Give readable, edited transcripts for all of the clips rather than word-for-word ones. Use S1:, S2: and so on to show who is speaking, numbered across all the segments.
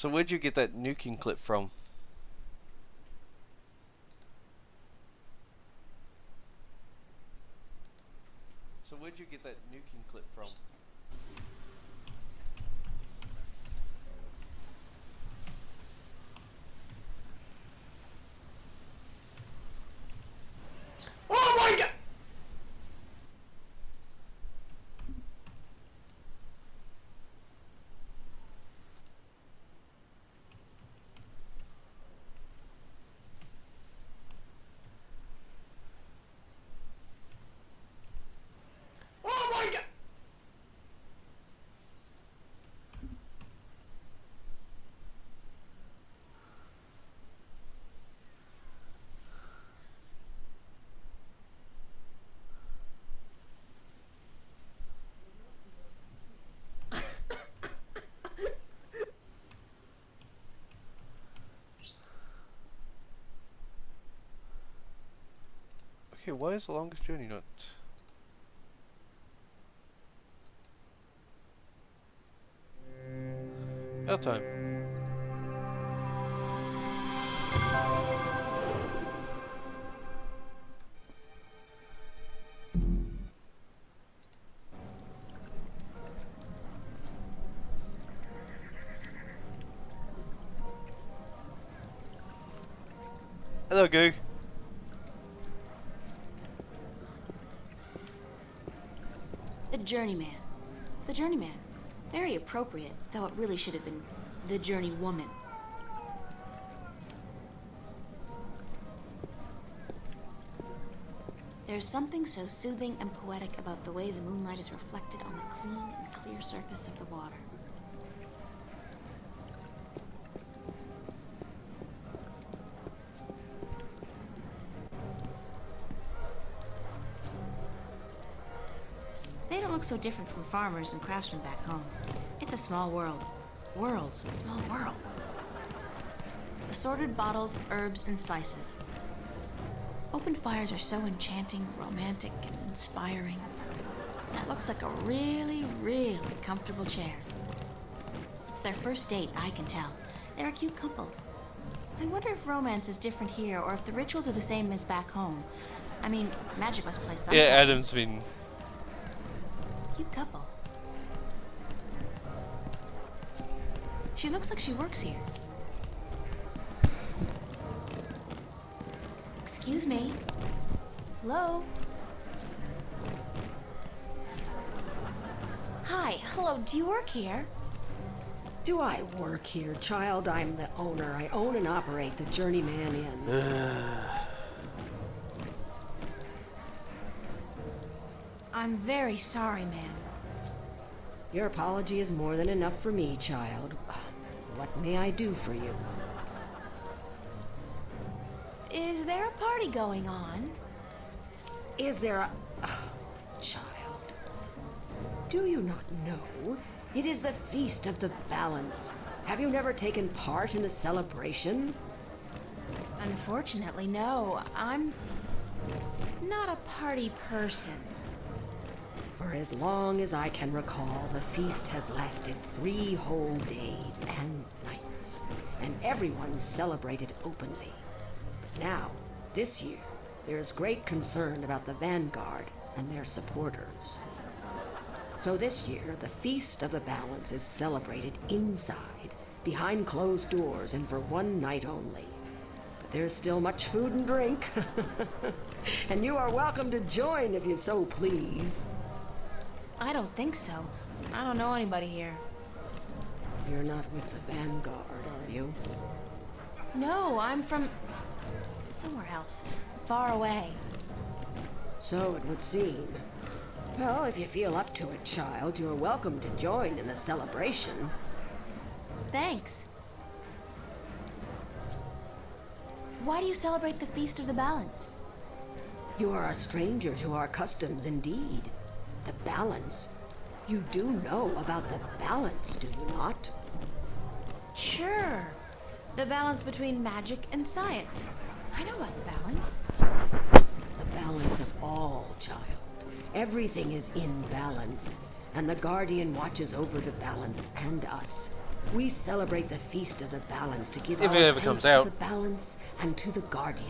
S1: So where'd you get that nuking clip from? So where'd you get that nuking clip from?
S2: Oh my god! Oh my god!
S1: Okay, why is the longest journey not... About time. Hello, Goo.
S3: The Journeyman. The Journeyman. Very appropriate, though it really should have been the Journeywoman. There's something so soothing and poetic about the way the moonlight is reflected on the clean and clear surface of the water. They don't look so different from farmers and craftsmen back home. It's a small world. Worlds, small worlds. Assorted bottles, herbs, and spices. Open fires are so enchanting, romantic, and inspiring. That looks like a really, really comfortable chair. It's their first date, I can tell. They're a cute couple. I wonder if romance is different here, or if the rituals are the same as back home. I mean, magic must play some
S1: Yeah,
S3: part.
S1: Adam's been...
S3: Cute couple. She looks like she works here. Excuse me. Hello? Hi, hello, do you work here?
S4: Do I work here, child? I'm the owner. I own and operate the Journeyman Inn.
S3: I'm very sorry, ma'am.
S4: Your apology is more than enough for me, child. What may I do for you?
S3: Is there a party going on?
S4: Is there a... child. Do you not know? It is the Feast of the Balance. Have you never taken part in a celebration?
S3: Unfortunately, no. I'm not a party person.
S4: For as long as I can recall, the feast has lasted 3 whole days and nights, and everyone celebrated openly. But now, this year, there is great concern about the Vanguard and their supporters. So this year, the Feast of the Balance is celebrated inside, behind closed doors, and for 1 night only. But there's still much food and drink, and you are welcome to join if you so please.
S3: I don't think so. I don't know anybody here.
S4: You're not with the Vanguard, are you?
S3: No, I'm from somewhere else. Far away.
S4: So it would seem. Well, if you feel up to it, child, you're welcome to join in the celebration.
S3: Thanks. Why do you celebrate the Feast of the Balance?
S4: You are a stranger to our customs indeed. The balance. You do know about the balance, do you not?
S3: Sure. The balance between magic and science. I know about the balance.
S4: The balance of all, child. Everything is in balance, and the Guardian watches over the balance and us. We celebrate the Feast of the Balance to give
S1: If
S4: our
S1: it ever
S4: thanks
S1: comes
S4: to
S1: out.
S4: the balance and to the Guardian.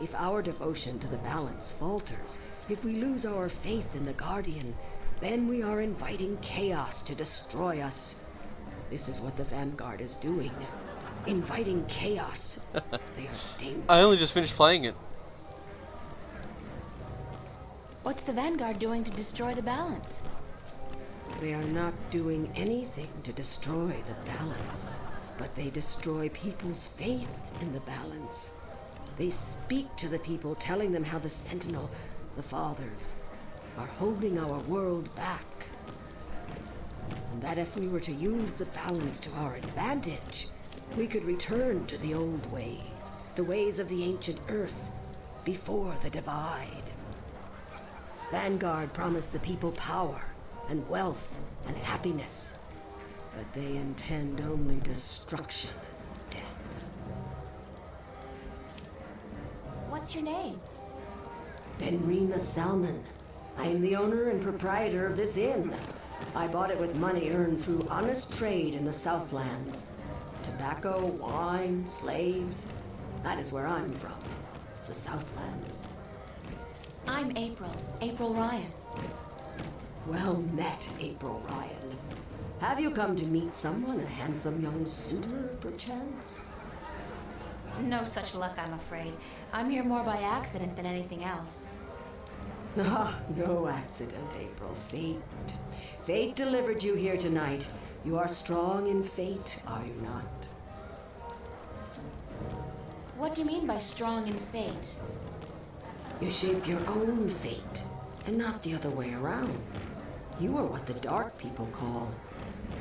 S4: If our devotion to the balance falters, if we lose our faith in the Guardian, then we are inviting chaos to destroy us. This is what the Vanguard is doing. Inviting chaos. They are dangerous.
S1: I only just finished playing it.
S3: What's the Vanguard doing to destroy the balance?
S4: They are not doing anything to destroy the balance, but they destroy people's faith in the balance. They speak to the people, telling them how the Sentinel, the Fathers, are holding our world back. And that if we were to use the balance to our advantage, we could return to the old ways, the ways of the ancient Earth, before the divide. Vanguard promised the people power and wealth and happiness, but they intend only destruction and death.
S3: What's your name?
S4: Benrima Salmon. I am the owner and proprietor of this inn. I bought it with money earned through honest trade in the Southlands. Tobacco, wine, slaves. That is where I'm from. The Southlands.
S3: I'm April. April Ryan.
S4: Well met, April Ryan. Have you come to meet someone, a handsome young suitor, perchance?
S3: No such luck, I'm afraid. I'm here more by accident than anything else.
S4: Ah, no accident, April. Fate. Fate delivered you here tonight. You are strong in fate, are you not?
S3: What do you mean by strong in fate?
S4: You shape your own fate, and not the other way around. You are what the dark people call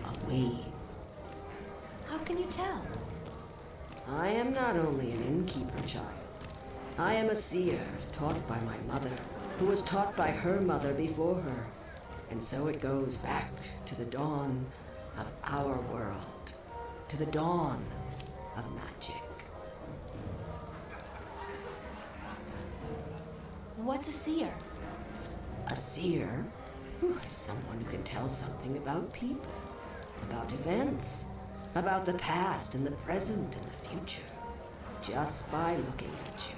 S4: a wave.
S3: How can you tell?
S4: I am not only an innkeeper child. I am a seer, taught by my mother, who was taught by her mother before her. And so it goes back to the dawn of our world, to the dawn of magic.
S3: What's a seer?
S4: A seer is someone who can tell something about people, about events, about the past and the present and the future, just by looking at you.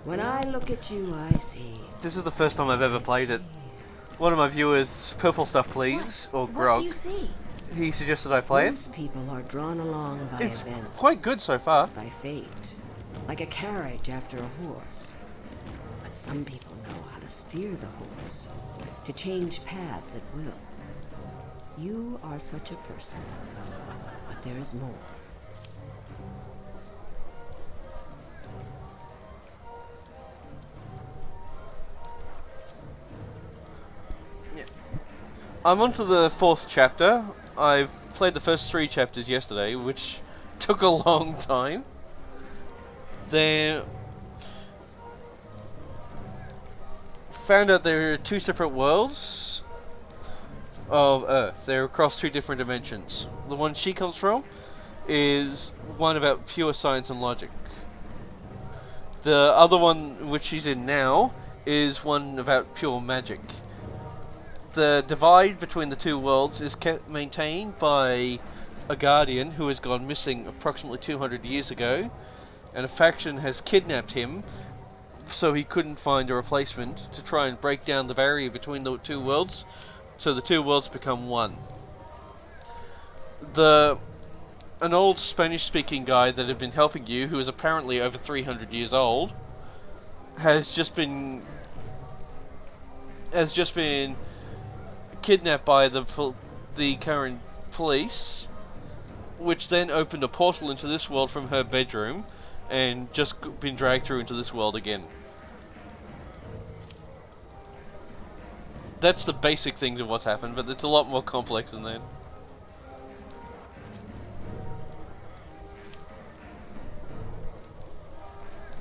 S4: When I look at you, I see.
S1: This is the first time I've ever played it. One of my viewers, Purple Stuff Please, or
S3: What do
S1: Grog,
S3: you see?
S1: he suggested I play it.
S4: Most people are drawn along by
S1: It's
S4: events,
S1: quite good so far.
S4: by fate, like a carriage after a horse. But some people know how to steer the horse, to change paths at will. You are such a person, but there is more.
S1: I'm on to the 4th chapter. I've played the first 3 chapters yesterday, which took a long time. Then found out there are 2 separate worlds of Earth. They're across 2 different dimensions. The one she comes from is one about pure science and logic. The other one, which she's in now, is one about pure magic. The divide between the 2 worlds is maintained by a guardian who has gone missing approximately 200 years ago, and a faction has kidnapped him so he couldn't find a replacement to try and break down the barrier between the 2 worlds, so the 2 worlds become one. An old Spanish-speaking guy that had been helping you, who is apparently over 300 years old, has just been kidnapped by the current police, which then opened a portal into this world from her bedroom, and just been dragged through into this world again. That's the basic thing to what's happened, but it's a lot more complex than that.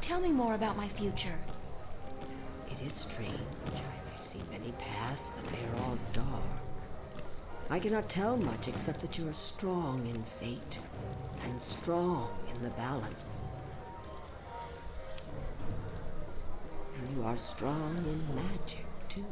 S3: Tell me more about my future.
S4: It is strange. I see many paths, but they are all dark. I cannot tell much except that you are strong in fate and strong in the balance. And you are strong in magic, too.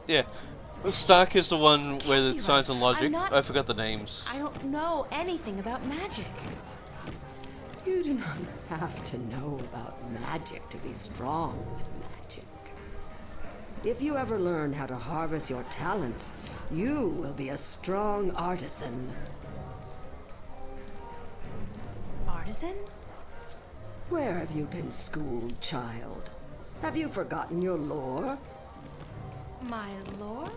S1: Yeah. Stark is the one where the
S3: Levi,
S1: science and logic.
S3: I'm not-
S1: I forgot the names.
S3: I don't know anything about magic.
S4: You do not have to know about magic to be strong with magic. If you ever learn how to harvest your talents, you will be a strong artisan.
S3: Artisan?
S4: Where have you been schooled, child? Have you forgotten your lore?
S3: My lore?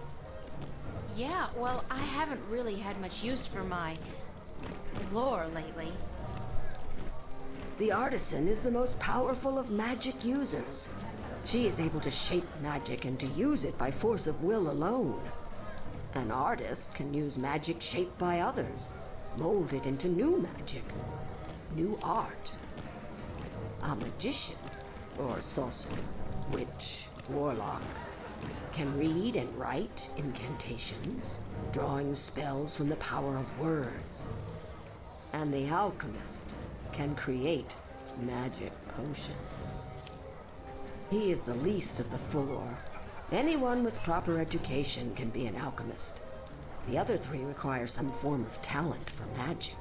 S3: Yeah, well, I haven't really had much use for my lore lately.
S4: The artisan is the most powerful of magic users. She is able to shape magic and to use it by force of will alone. An artist can use magic shaped by others, mold it into new magic, new art. A magician, or sorcerer, witch, warlock, can read and write incantations, drawing spells from the power of words. And the alchemist can create magic potions. He is the least of the four. Anyone with proper education can be an alchemist. The other three require some form of talent for magic.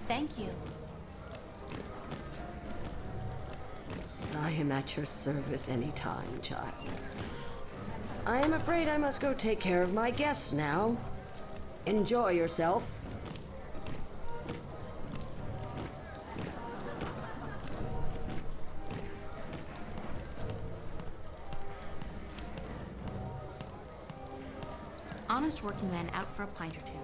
S3: Thank you.
S4: I am at your service anytime, child. I am afraid I must go take care of my guests now. Enjoy yourself.
S3: Honest working man out for a pint or two.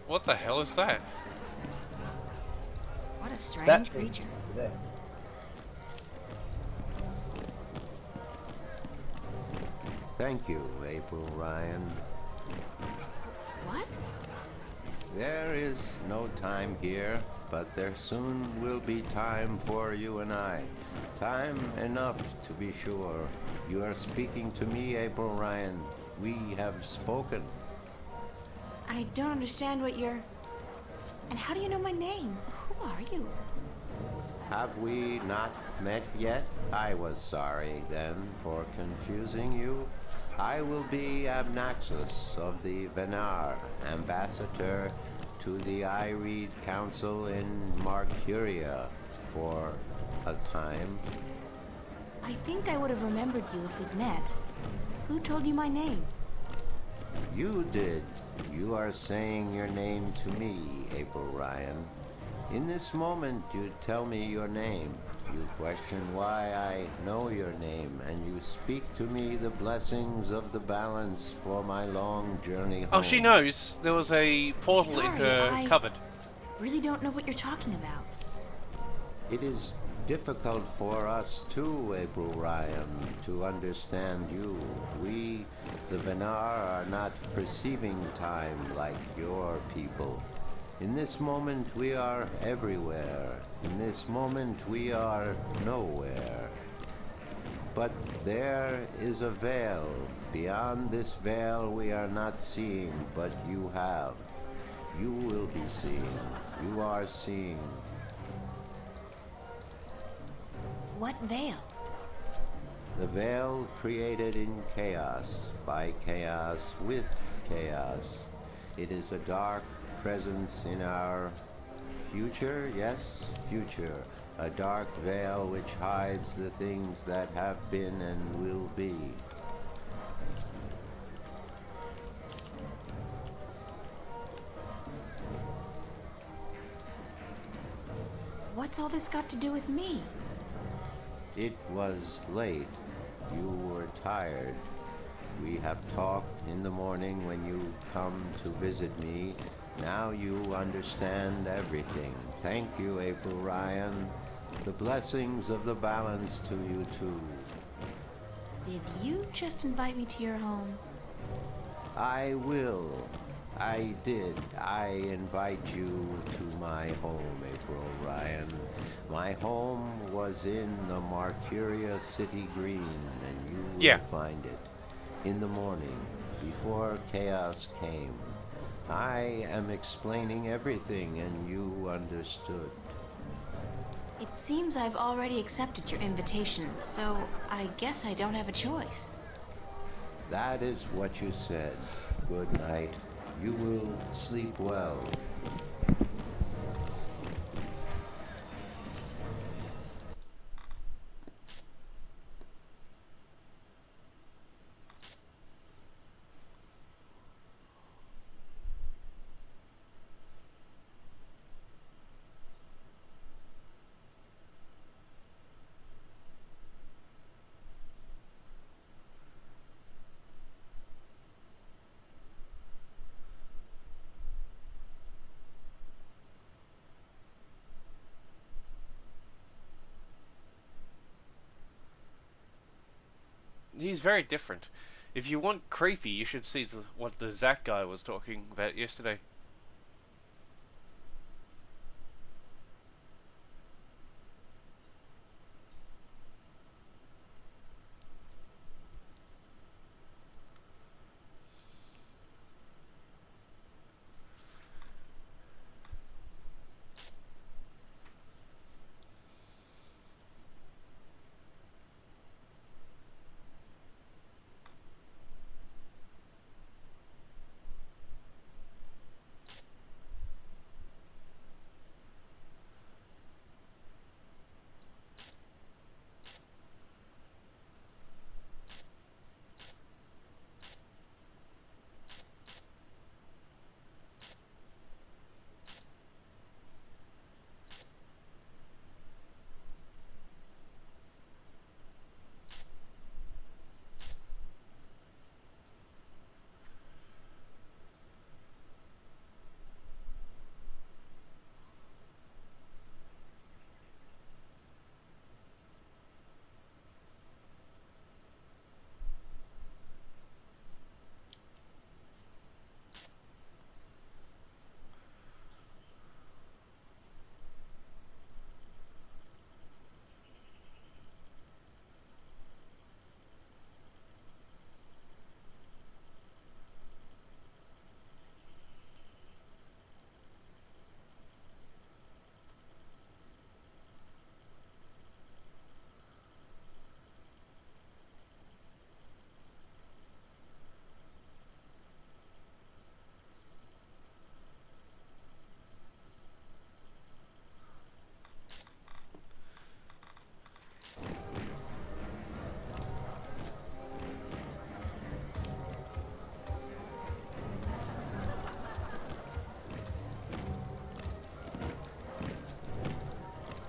S5: What the hell is that?
S3: What a strange creature.
S6: Thank you, April Ryan.
S3: What?
S6: There is no time here, but there soon will be time for you and I. Time enough, to be sure. You are speaking to me, April Ryan. We have spoken.
S3: I don't understand what you're... And how do you know my name? Who are you?
S6: Have we not met yet? I was sorry, then, for confusing you. I will be Abnaxus of the Venar, ambassador to the Ireed Council in Marcuria for a time.
S3: I think I would have remembered you if we'd met. Who told you my name?
S6: You did. You are saying your name to me, April Ryan. In this moment, you tell me your name. You question why I know your name, and you speak to me the blessings of the balance for my long journey home.
S1: Oh, she knows there was a portal in
S3: Sorry,
S1: her
S3: I-
S1: cupboard.
S3: Really don't know what you're talking about.
S6: It is difficult for us too, April Ryan, to understand you. We, the Venar, are not perceiving time like your people. In this moment we are everywhere. In this moment we are nowhere. But there is a veil. Beyond this veil we are not seeing, but you have. You will be seeing. You are seeing.
S3: What veil?
S6: The veil created in chaos, by chaos, with chaos. It is a dark presence in our future, yes, future. A dark veil which hides the things that have been and will be.
S3: What's all this got to do with me?
S6: It was late. You were tired. We have talked in the morning when you come to visit me. Now you understand everything. Thank you, April Ryan. The blessings of the balance to you too.
S3: Did you just invite me to your home?
S6: I will. I did. I invite you to my home, April Ryan. My home was in the Marcuria City Green, and you will
S1: Yeah.
S6: find it in the morning, before chaos came. I am explaining everything and you understood.
S3: It seems I've already accepted your invitation, so I guess I don't have a choice.
S6: That is what you said. Good night. You will sleep well.
S5: He's very different. If you want creepy, you should see what the Zack guy was talking about yesterday.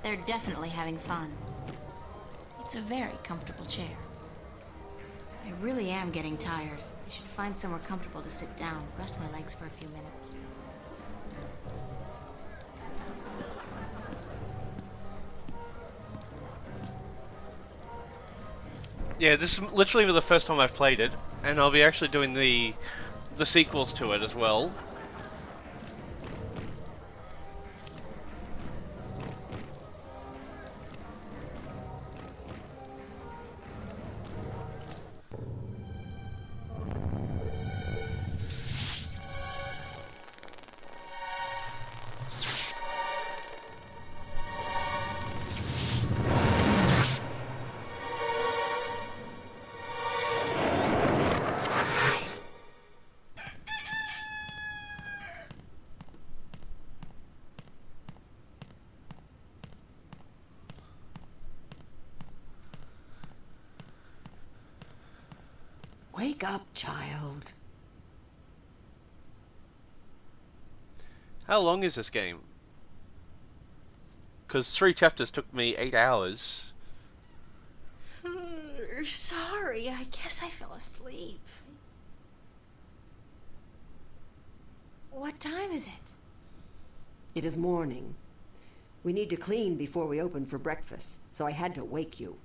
S3: They're definitely having fun. It's a very comfortable chair. I really am getting tired. I should find somewhere comfortable to sit down, rest my legs for a few minutes.
S1: Yeah, this is literally the first time I've played it, and I'll be actually doing the sequels to it as well.
S4: Wake up, child.
S1: How long is this game? Because 3 chapters took me 8 hours.
S3: Sorry, I guess I fell asleep. What time is it?
S4: It is morning. We need to clean before we open for breakfast, so I had to wake you.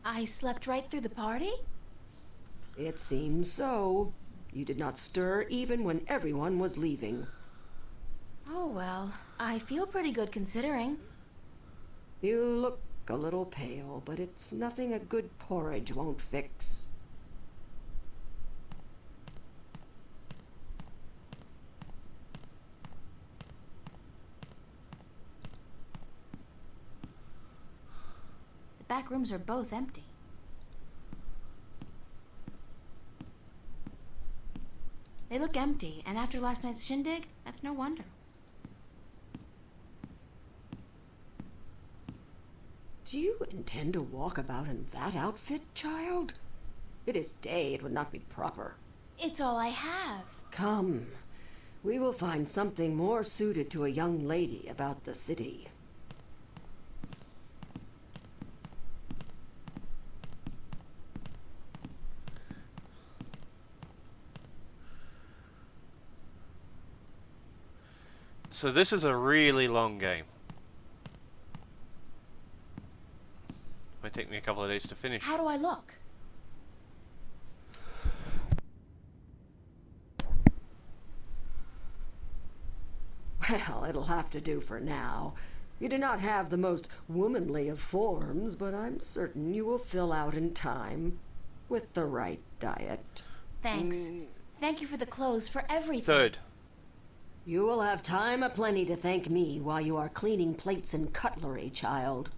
S3: I slept right through the party?
S4: It seems so. You did not stir even when everyone was leaving.
S3: Oh well, I feel pretty good considering.
S4: You look a little pale, but it's nothing a good porridge won't fix.
S3: back rooms are both empty. They look empty, and after last night's shindig, that's no wonder.
S4: Do you intend to walk about in that outfit, child? It is day, it would not be proper.
S3: It's all I have.
S4: Come, we will find something more suited to a young lady about the city.
S5: So this is a really long game. Might take me a couple of days to finish.
S3: How do I look?
S4: Well, it'll have to do for now. You do not have the most womanly of forms, but I'm certain you will fill out in time with the right diet.
S3: Thanks. Thank you for the clothes, for everything.
S5: Third.
S4: You will have time aplenty to thank me while you are cleaning plates and cutlery, child.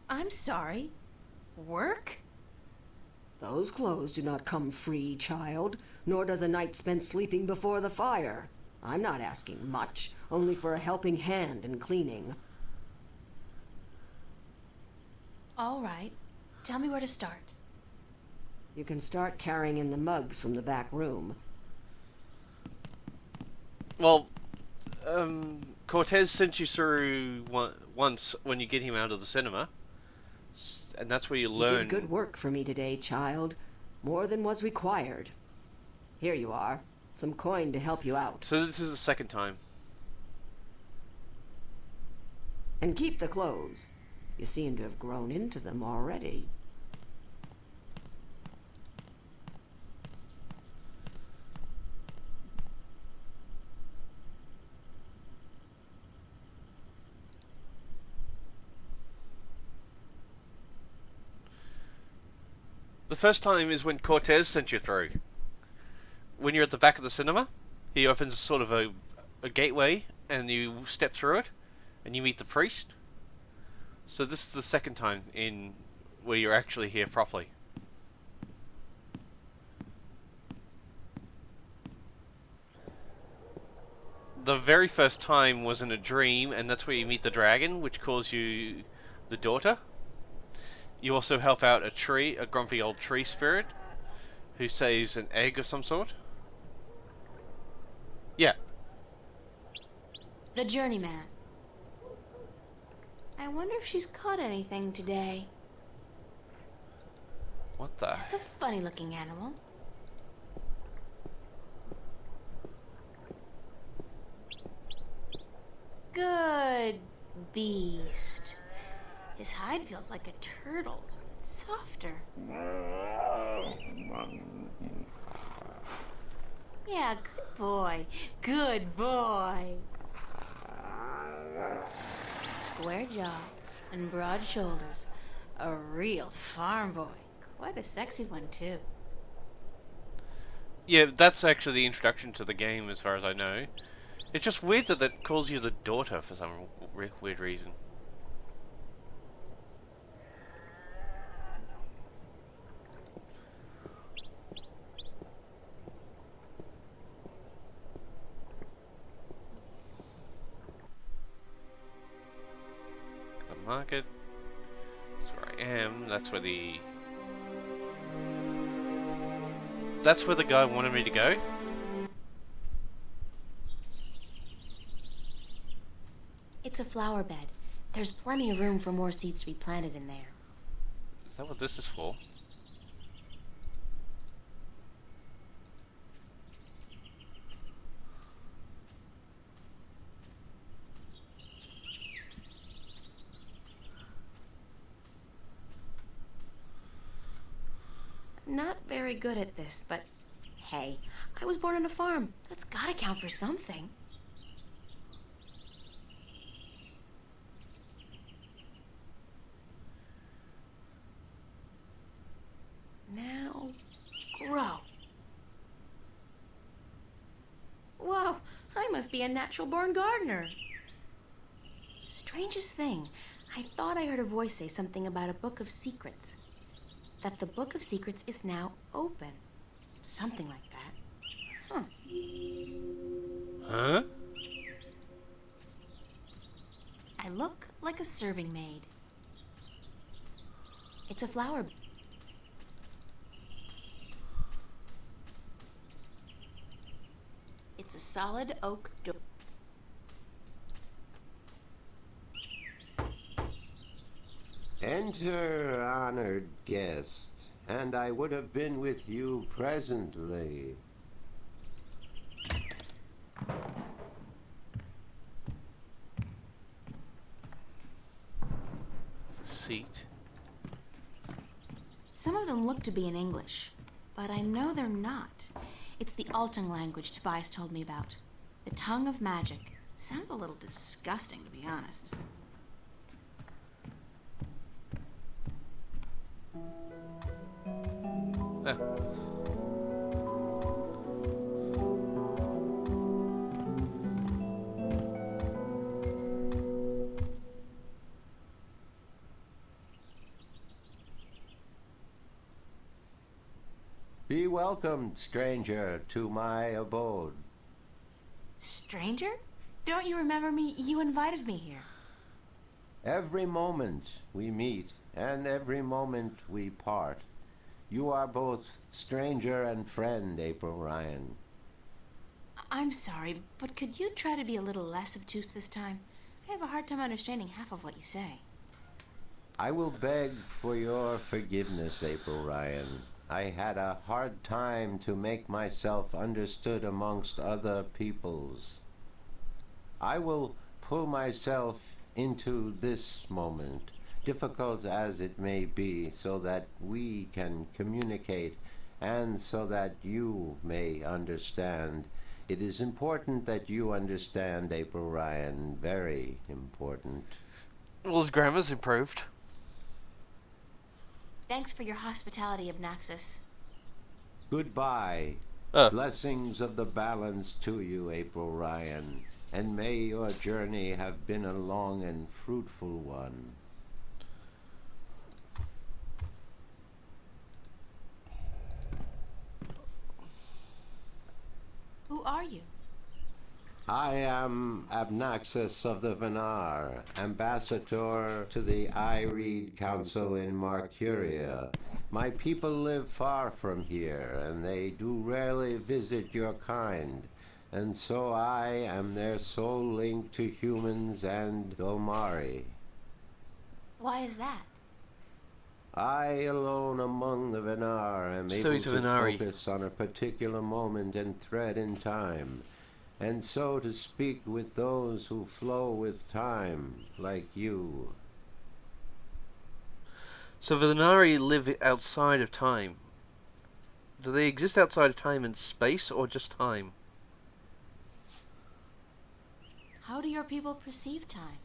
S3: I'm sorry. Work?
S4: Those clothes do not come free, child, nor does a night spent sleeping before the fire. I'm not asking much, only for a helping hand in cleaning.
S3: All right. Tell me where to start.
S4: You can start carrying in the mugs from the back room.
S5: Well, Cortez sent you through once when you get him out of the cinema, and that's where you
S4: You
S5: learn.
S4: did good work for me today, child. More than was required. Here you are. Some coin to help you out.
S5: So this is the second time.
S4: And keep the clothes. You seem to have grown into them already.
S5: The first time is when Cortez sent you through. When you're at the back of the cinema, he opens sort of a gateway, and you step through it, and you meet the priest. So this is the second time in where you're actually here properly. The very first time was in a dream, and that's where you meet the dragon, which calls you the daughter. You also help out a grumpy old tree spirit, who saves an egg of some sort. Yeah.
S3: The journeyman. I wonder if she's caught anything today.
S5: What the?
S3: It's a funny looking animal. Good beast. His hide feels like a turtle's, but it's softer. Yeah, good boy. Good boy. Square jaw and broad shoulders. A real farm boy. Quite a sexy one, too.
S5: Yeah, that's actually the introduction to the game, as far as I know. It's just weird that it calls you the daughter for some weird reason. The market. That's where I am. That's where the... That's where the guy wanted me to go.
S3: It's a flower bed. There's plenty of room for more seeds to be planted in there.
S5: Is that what this is for?
S3: Not very good at this, but hey, I was born on a farm. That's gotta count for something. Now, grow. Whoa, I must be a natural-born gardener. Strangest thing, I thought I heard a voice say something about a book of secrets. That the book of secrets is now open. Something like that.
S5: Huh?
S3: I look like a serving maid. It's a flower. It's a solid oak door.
S6: Enter, honored guest, and I would have been with you presently.
S5: It's a seat.
S3: Some of them look to be in English, but I know they're not. It's the Altung language Tobias told me about. The tongue of magic. Sounds a little disgusting, to be honest.
S6: Be welcomed, stranger, to my abode.
S3: Stranger? Don't you remember me? You invited me here.
S6: Every moment we meet, and every moment we part. You are both stranger and friend, April Ryan.
S3: I'm sorry, but could you try to be a little less obtuse this time? I have a hard time understanding half of what you say.
S6: I will beg for your forgiveness, April Ryan. I had a hard time to make myself understood amongst other peoples. I will pull myself into this moment, difficult as it may be, so that we can communicate and so that you may understand. It is important that you understand, April Ryan, very important.
S5: Well, his grammar's improved.
S3: Thanks for your hospitality, Obnaxus.
S6: Goodbye.
S5: Oh.
S6: Blessings of the balance to you, April Ryan, and may your journey have been a long and fruitful one.
S3: Who are you?
S6: I am Abnaxus of the Venar, ambassador to the Ireed Council in Marcuria. My people live far from here, and they do rarely visit your kind, and so I am their sole link to humans and Dolmari.
S3: Why is that?
S6: I alone among the Venar am
S5: So
S6: able
S5: he's a
S6: to
S5: Venari.
S6: focus on a particular moment and thread in time, and so to speak with those who flow with time, like you.
S5: So the Venari live outside of time. Do they exist outside of time and space, or just time?
S3: How do your people perceive time?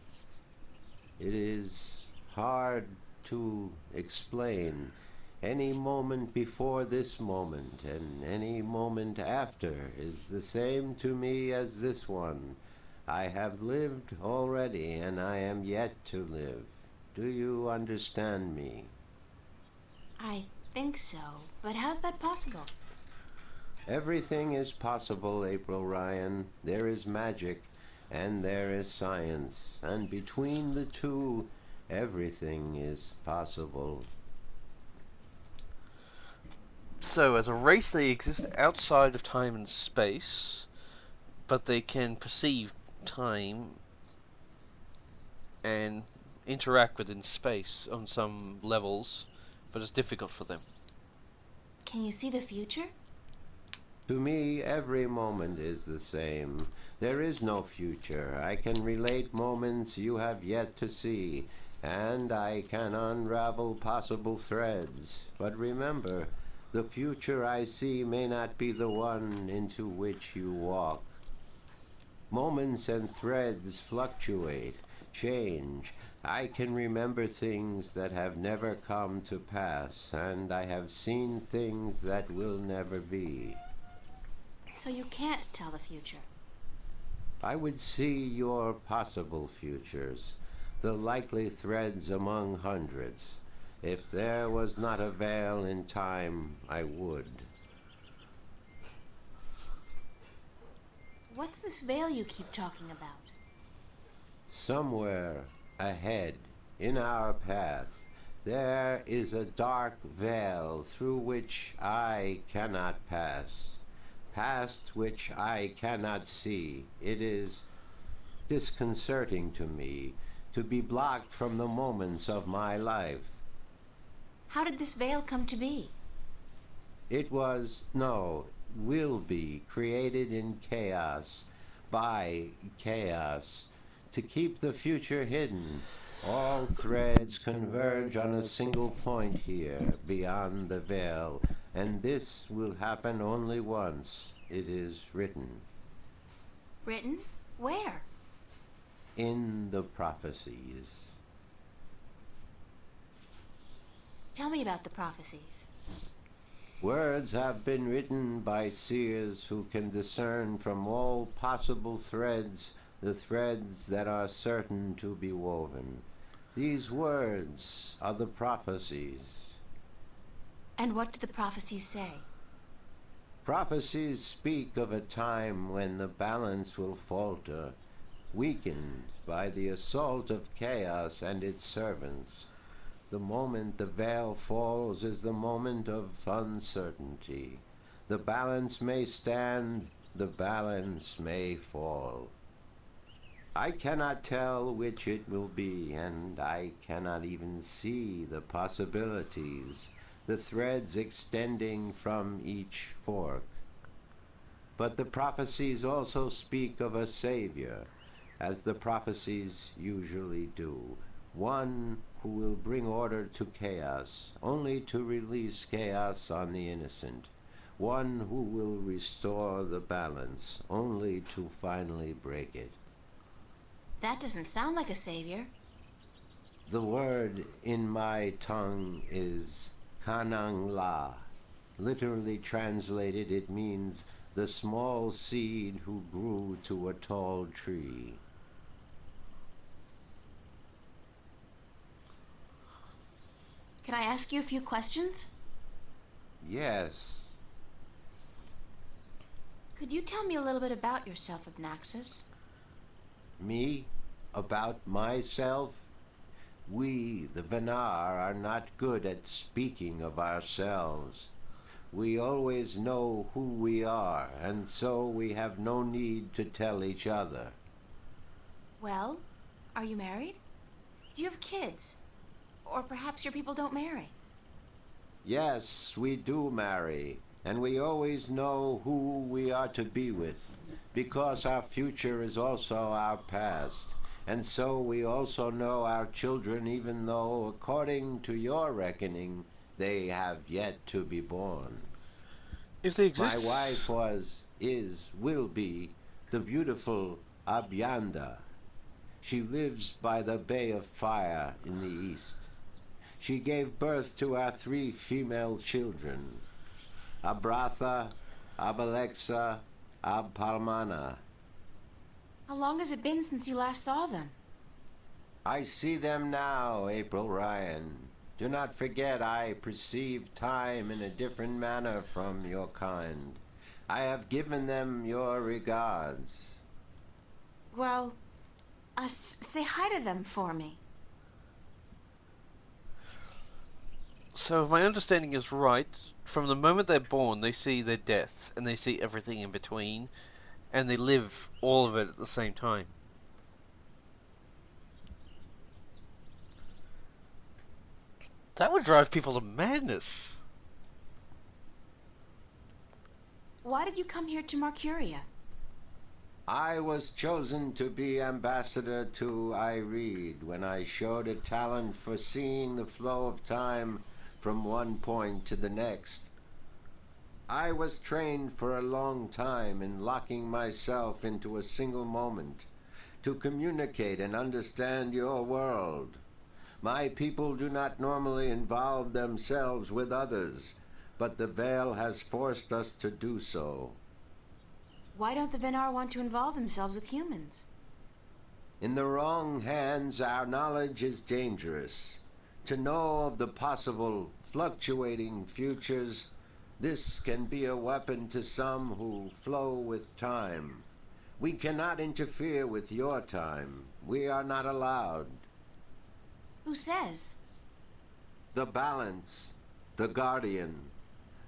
S6: It is hard to explain. Any moment before this moment and any moment after is the same to me as this one. I have lived already and I am yet to live. Do you understand me?
S3: I think so, but how's that possible?
S6: Everything is possible, April Ryan. There is magic and there is science, and between the two, everything is possible.
S5: So, as a race, they exist outside of time and space, but they can perceive time and interact within space on some levels, but it's difficult for them.
S3: Can you see the future?
S6: To me, every moment is the same. There is no future. I can relate moments you have yet to see, and I can unravel possible threads. But remember, the future I see may not be the one into which you walk. Moments and threads fluctuate, change. I can remember things that have never come to pass, and I have seen things that will never be.
S3: So you can't tell the future.
S6: I would see your possible futures. the likely threads among hundreds. If there was not a veil in time, I would.
S3: What's this veil you keep talking about?
S6: Somewhere ahead, in our path, there is a dark veil through which I cannot pass, past which I cannot see. It is disconcerting to me to be blocked from the moments of my life.
S3: How did this veil come to be?
S6: It was, no, will be created in chaos, by chaos, to keep the future hidden. All threads converge on a single point here, beyond the veil, and this will happen only once. It is written.
S3: Written? Where?
S6: In the prophecies.
S3: Tell me about the prophecies.
S6: Words have been written by seers who can discern from all possible threads the threads that are certain to be woven. These words are the prophecies.
S3: And what do the prophecies say?
S6: Prophecies speak of a time when the balance will falter, weakened by the assault of chaos and its servants. The moment the veil falls is the moment of uncertainty. The balance may stand, the balance may fall. I cannot tell which it will be, and I cannot even see the possibilities, the threads extending from each fork. But the prophecies also speak of a Savior, as the prophecies usually do, one who will bring order to chaos, only to release chaos on the innocent, one who will restore the balance, only to finally break it.
S3: That doesn't sound like a savior.
S6: The word in my tongue is Kanang La. Literally translated, it means the small seed who grew to a tall tree.
S3: Can I ask you a few questions?
S6: Yes.
S3: Could you tell me a little bit about yourself, Abnaxis?
S6: Me? About myself? We, the Venar, are not good at speaking of ourselves. We always know who we are, and so we have no need to tell each other.
S3: Well, are you married? Do you have kids? Or perhaps your people don't marry?
S6: Yes, we do marry, and we always know who we are to be with, because our future is also our past, and so we also know our children, even though, according to your reckoning, they have yet to be born.
S1: If they
S6: My
S1: exist...
S6: wife was, is, will be, the beautiful Abyanda. She lives by the Bay of Fire in the east. She gave birth to our 3 female children, Abratha, Abalexa, Abpalmana.
S3: How long has it been since you last saw them?
S6: I see them now, April Ryan. Do not forget I perceive time in a different manner from your kind. I have given them your regards.
S3: Well, say hi to them for me.
S1: So if my understanding is right, from the moment they're born, they see their death, and they see everything in between, and they live all of it at the same time. That would drive people to madness.
S3: Why did you come here to Marcuria?
S6: I was chosen to be ambassador to Ireed when I showed a talent for seeing the flow of time from one point to the next. I was trained for a long time in locking myself into a single moment to communicate and understand your world. My people do not normally involve themselves with others, but the veil has forced us to do so.
S3: Why don't the Venar want to involve themselves with humans?
S6: In the wrong hands, our knowledge is dangerous. To know of the possible fluctuating futures, this can be a weapon to some who flow with time. We cannot interfere with your time. We are not allowed.
S3: Who says?
S6: The balance, the guardian.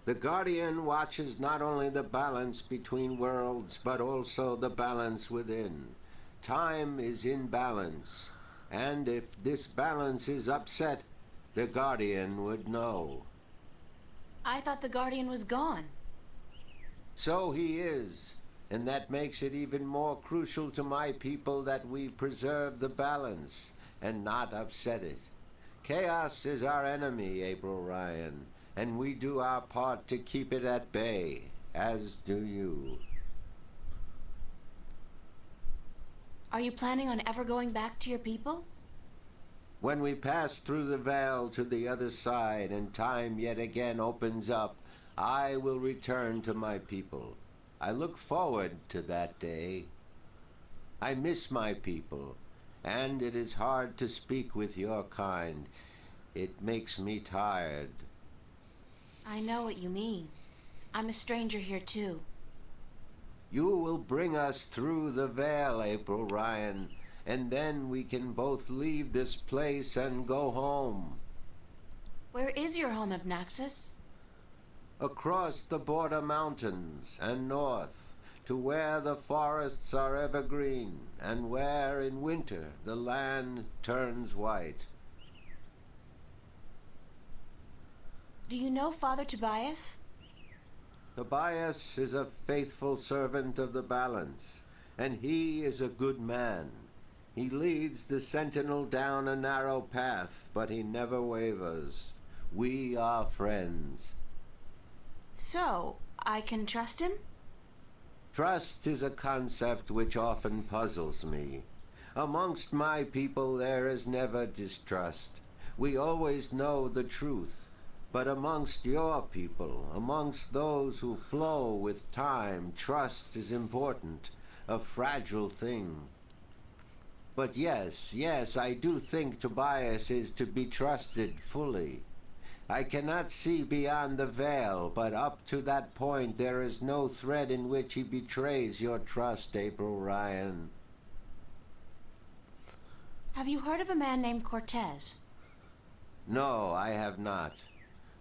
S6: The guardian watches not only the balance between worlds, but also the balance within. Time is in balance, and if this balance is upset, the guardian would know.
S3: I thought the Guardian was gone.
S6: So he is, and that makes it even more crucial to my people that we preserve the balance and not upset it. Chaos is our enemy, April Ryan, and we do our part to keep it at bay, as do you.
S3: Are you planning on ever going back to your people?
S6: When we pass through the veil to the other side and time yet again opens up, I will return to my people. I look forward to that day. I miss my people, and it is hard to speak with your kind. It makes me tired.
S3: I know what you mean. I'm a stranger here too.
S6: You will bring us through the veil, April Ryan, and then we can both leave this place and go home.
S3: Where is your home, Abnaxis?
S6: Across the border mountains and north, to where the forests are evergreen, and where in winter the land turns white.
S3: Do you know Father Tobias?
S6: Tobias is a faithful servant of the balance, and he is a good man. He leads the sentinel down a narrow path, but he never wavers. We are friends.
S3: So, I can trust him?
S6: Trust is a concept which often puzzles me. Amongst my people there is never distrust. We always know the truth. But amongst your people, amongst those who flow with time, trust is important, a fragile thing. But yes, I do think Tobias is to be trusted fully. I cannot see beyond the veil, but up to that point there is no thread in which he betrays your trust, April Ryan.
S3: Have you heard of a man named Cortez?
S6: No, I have not.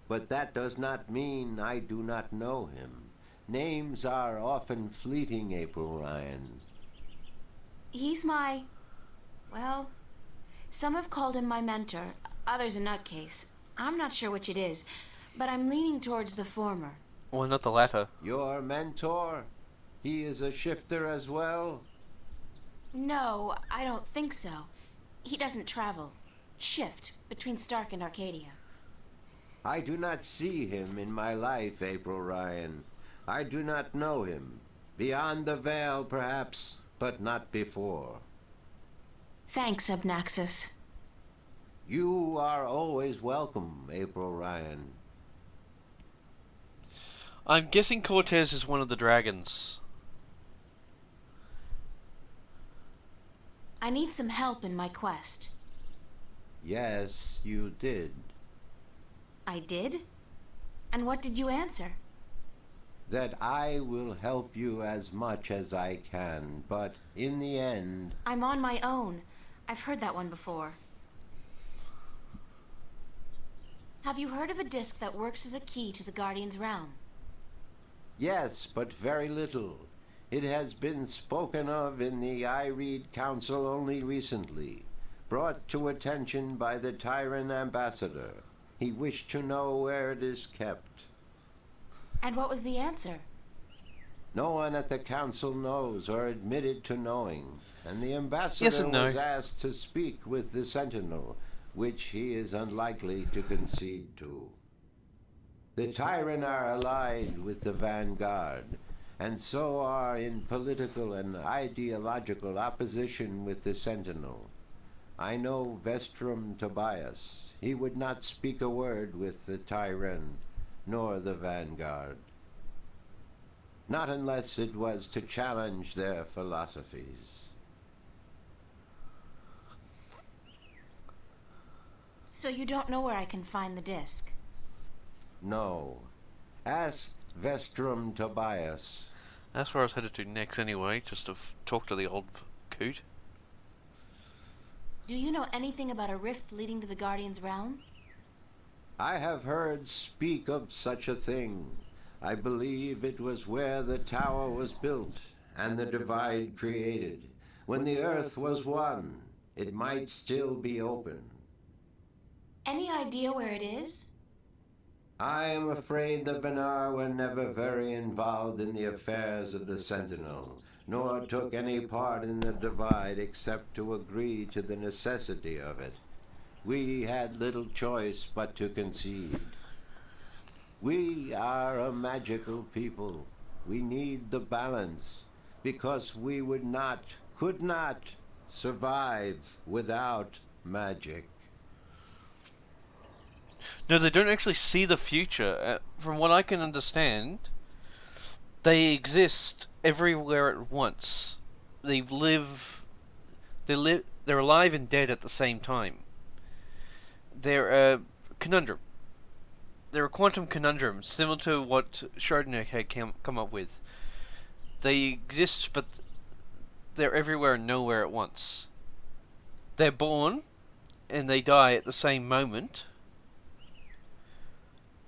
S6: But that does not mean I do not know him. Names are often fleeting, April Ryan.
S3: He's my... well, some have called him my mentor, others a nutcase. I'm not sure which it is, but I'm leaning towards the former.
S5: Well, not the latter.
S6: Your mentor? He is a shifter as well?
S3: No, I don't think so. He doesn't travel. Shift between Stark and Arcadia.
S6: I do not see him in my life, April Ryan. I do not know him. Beyond the veil, perhaps, but not before.
S3: Thanks, Abnaxis.
S6: You are always welcome, April Ryan.
S5: I'm guessing Cortez is one of the dragons.
S3: I need some help in my quest.
S6: Yes, you did.
S3: I did? And what did you answer?
S6: That I will help you as much as I can, but in the end...
S3: I'm on my own. I've heard that one before. Have you heard of a disc that works as a key to the Guardian's realm?
S6: Yes, but very little. It has been spoken of in the Ireed Council only recently, brought to attention by the Tyrant Ambassador. He wished to know where it is kept.
S3: And what was the answer?
S6: No one at the council knows or admitted to knowing, and the ambassador
S5: Yes and no.
S6: was asked to speak with the Sentinel, which he is unlikely to concede to. The Tyrant are allied with the Vanguard, and so are in political and ideological opposition with the Sentinel. I know Vestrum Tobias. He would not speak a word with the Tyrant, nor the Vanguard. Not unless it was to challenge their philosophies.
S3: So you don't know where I can find the disc?
S6: No. Ask Vestrum Tobias.
S5: That's where I was headed to next anyway, just to talk to the old coot.
S3: Do you know anything about a rift leading to the Guardian's realm?
S6: I have heard speak of such a thing. I believe it was where the tower was built and the divide created. When the earth was one, it might still be open.
S3: Any idea where it is?
S6: I am afraid the Benar were never very involved in the affairs of the Sentinel, nor took any part in the divide except to agree to the necessity of it. We had little choice but to concede. We are a magical people. We need the balance, because we could not survive without magic.
S5: No, they don't actually see the future. From what I can understand, they exist everywhere at once. They're alive and dead at the same time. They're a conundrum. They're a quantum conundrum, similar to what Schrödinger had come up with. They exist, but they're everywhere and nowhere at once. They're born, and they die at the same moment,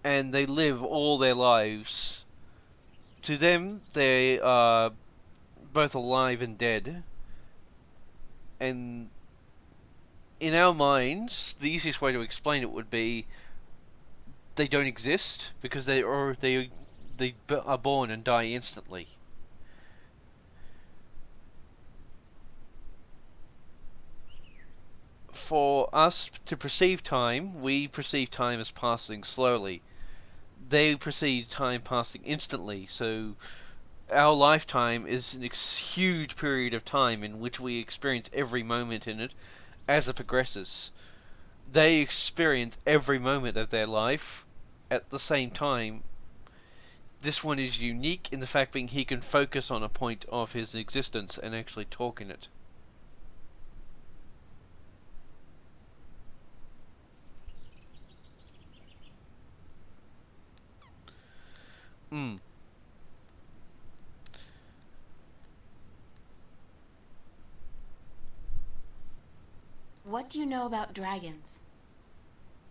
S5: and they live all their lives. To them, they are both alive and dead, and in our minds, the easiest way to explain it would be they don't exist because they are born and die instantly. For us to perceive time, we perceive time as passing slowly. They perceive time passing instantly, so our lifetime is a huge period of time in which we experience every moment in it as it progresses. They experience every moment of their life at the same time. This one is unique in the fact being he can focus on a point of his existence and actually talk in it.
S3: What do you know about dragons?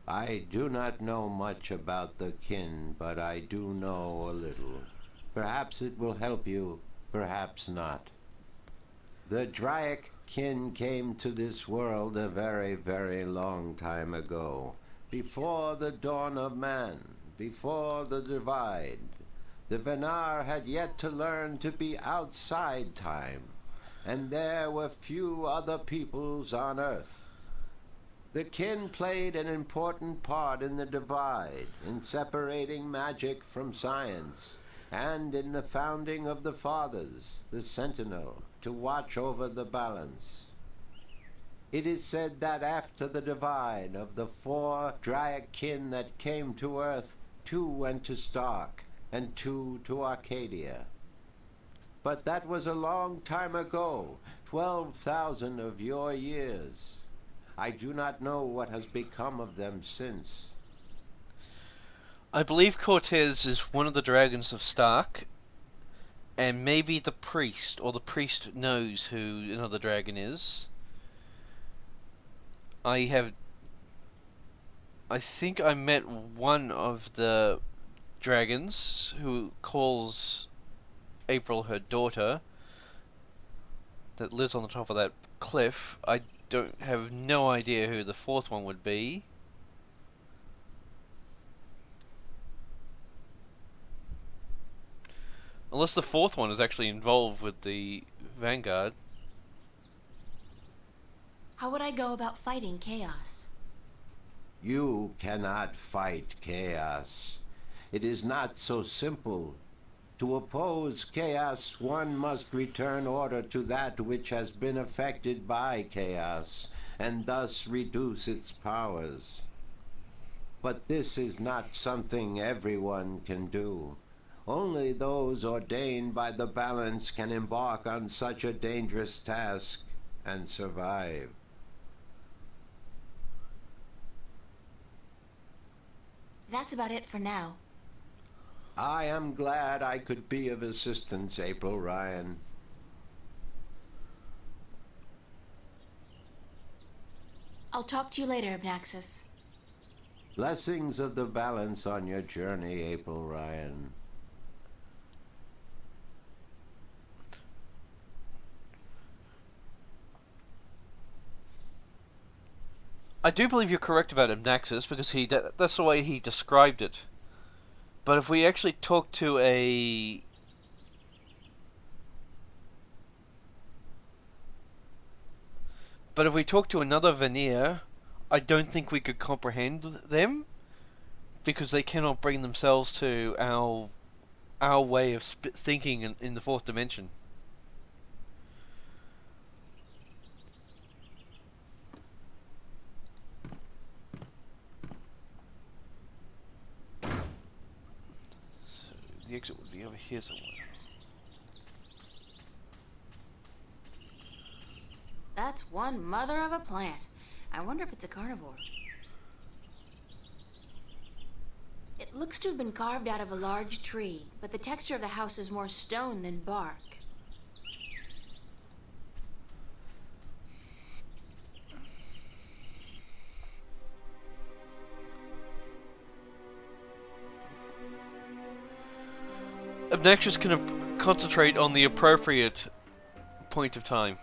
S6: I do not know much about the kin, but I do know a little. Perhaps it will help you, perhaps not. The Draic kin came to this world a very, very long time ago, before the dawn of man, before the divide. The Venar had yet to learn to be outside time, and there were few other peoples on Earth. The kin played an important part in the divide, in separating magic from science, and in the founding of the Fathers, the Sentinel, to watch over the balance. It is said that after the divide of the 4 Draic kin that came to Earth, 2 went to Stark, and 2 to Arcadia. But that was a long time ago, 12,000 of your years. I do not know what has become of them since.
S5: I believe Cortez is one of the dragons of Stark, and maybe the priest, or the priest knows who another dragon is. I think I met one of the dragons who calls April her daughter, that lives on the top of that cliff. I don't have no idea who the 4th one would be. Unless the 4th one is actually involved with the Vanguard.
S3: How would I go about fighting chaos?
S6: You cannot fight chaos. It is not so simple. To oppose chaos, one must return order to that which has been affected by chaos, and thus reduce its powers. But this is not something everyone can do. Only those ordained by the balance can embark on such a dangerous task and survive.
S3: That's about it for now.
S6: I am glad I could be of assistance, April Ryan.
S3: I'll talk to you later, Abnaxis.
S6: Blessings of the balance on your journey, April Ryan.
S1: I do believe you're correct about Abnaxis, because that's the way he described it. But if we actually talk to a... But if we talk to another Vanir, I don't think we could comprehend them, because they cannot bring themselves to our way of thinking in the fourth dimension. So the exit would be over here somewhere.
S3: That's one mother of a plant. I wonder if it's a carnivore. It looks to have been carved out of a large tree, but the texture of the house is more stone than bark.
S1: Obnoxious can concentrate on the appropriate point of time.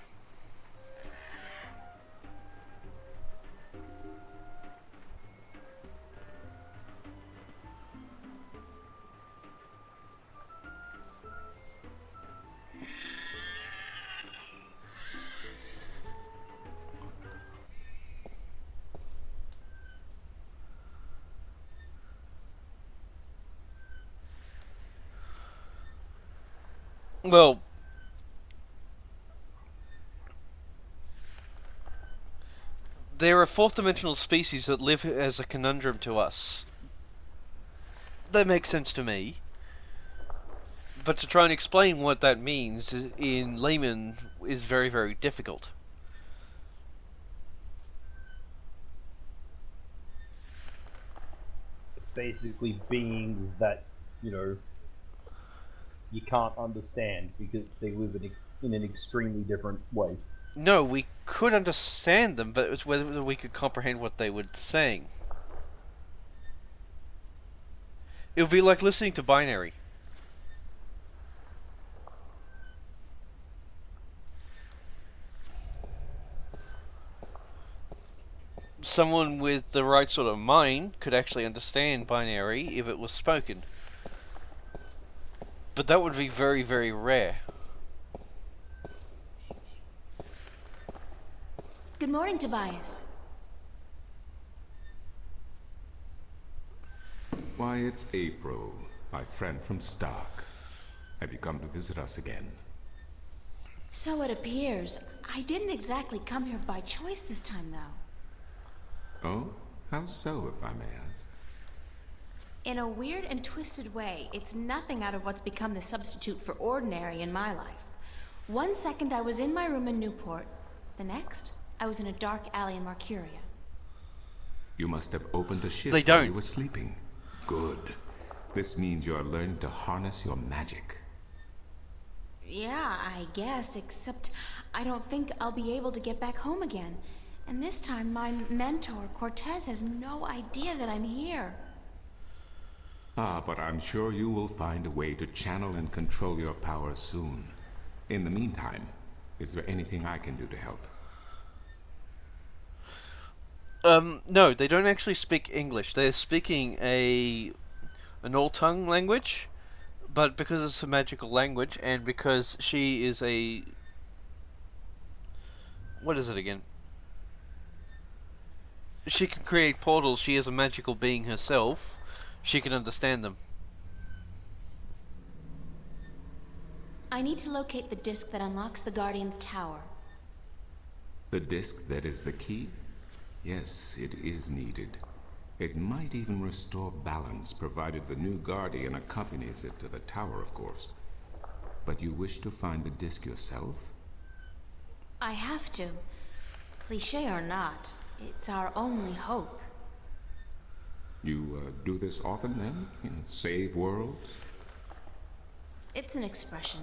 S1: Well, there are fourth dimensional species that live as a conundrum to us. That makes sense to me. But to try and explain what that means in layman is very, very difficult.
S7: Basically beings that, you can't understand because they live in an extremely different way.
S1: No, we could understand them, but it's whether we could comprehend what they were saying. It would be like listening to binary. Someone with the right sort of mind could actually understand binary if it was spoken. But that would be very, very rare.
S3: Good morning, Tobias.
S8: Why, it's April, my friend from Stark. Have you come to visit us again?
S3: So it appears. I didn't exactly come here by choice this time, though.
S8: Oh? How so, if I may ask?
S3: In a weird and twisted way, it's nothing out of what's become the substitute for ordinary in my life. One second I was in my room in Newport. The next, I was in a dark alley in Marcuria.
S8: You must have opened a ship
S1: They
S8: while
S1: don't.
S8: you were sleeping. Good. This means you are learning to harness your magic.
S3: Yeah, I guess, except I don't think I'll be able to get back home again. And this time, my mentor, Cortez, has no idea that I'm here.
S8: Ah, but I'm sure you will find a way to channel and control your power soon. In the meantime, is there anything I can do to help?
S1: No, they don't actually speak English. They're speaking an all-tongue language, but because it's a magical language, and because she is a... What is it again? She can create portals, she is a magical being herself, she can understand them.
S3: I need to locate the disc that unlocks the Guardian's tower.
S8: The disc that is the key? Yes, it is needed. It might even restore balance, provided the new Guardian accompanies it to the tower, of course. But you wish to find the disc yourself?
S3: I have to. Cliché or not, it's our only hope.
S8: You do this often then? Save worlds?
S3: It's an expression.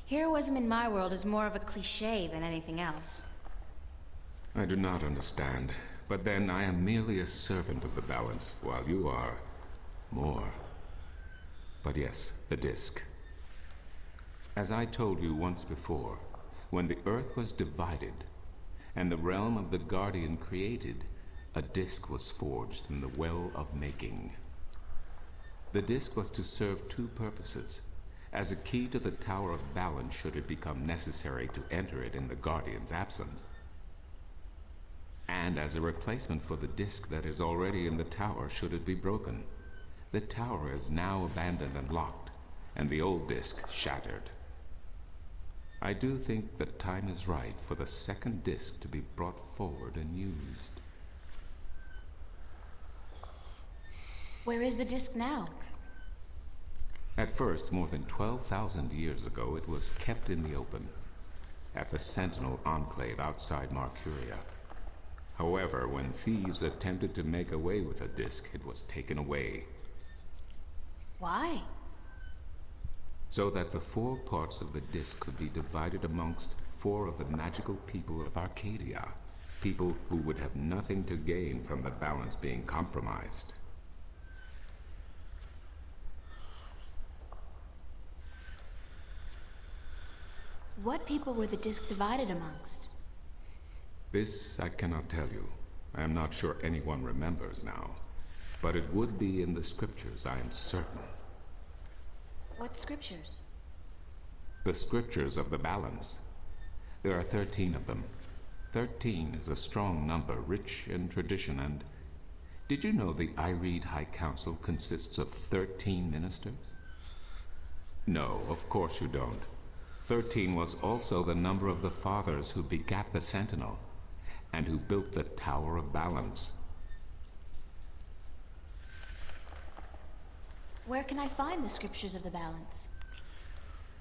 S3: Heroism in my world is more of a cliche than anything else.
S8: I do not understand. But then I am merely a servant of the balance, while you are more. But yes, the disk. As I told you once before, when the Earth was divided, and the realm of the Guardian created, a disk was forged in the Well of Making. The disk was to serve two purposes: as a key to the Tower of Balance should it become necessary to enter it in the Guardian's absence, and as a replacement for the disk that is already in the tower should it be broken. The tower is now abandoned and locked, and the old disk shattered. I do think the time is right for the second disk to be brought forward and used.
S3: Where is the disc now?
S8: At first, more than 12,000 years ago, it was kept in the open, at the Sentinel Enclave outside Marcuria. However, when thieves attempted to make away with the disk, it was taken away.
S3: Why?
S8: So that the 4 parts of the disk could be divided amongst 4 of the magical people of Arcadia. People who would have nothing to gain from the balance being compromised.
S3: What people were the disc divided amongst?
S8: This I cannot tell you. I am not sure anyone remembers now. But it would be in the scriptures, I am certain.
S3: What scriptures?
S8: The scriptures of the balance. There are 13 of them. 13 is a strong number, rich in tradition, and... Did you know the Ireed High Council consists of 13 ministers? No, of course you don't. 13 was also the number of the fathers who begat the Sentinel, and who built the Tower of Balance.
S3: Where can I find the scriptures of the balance?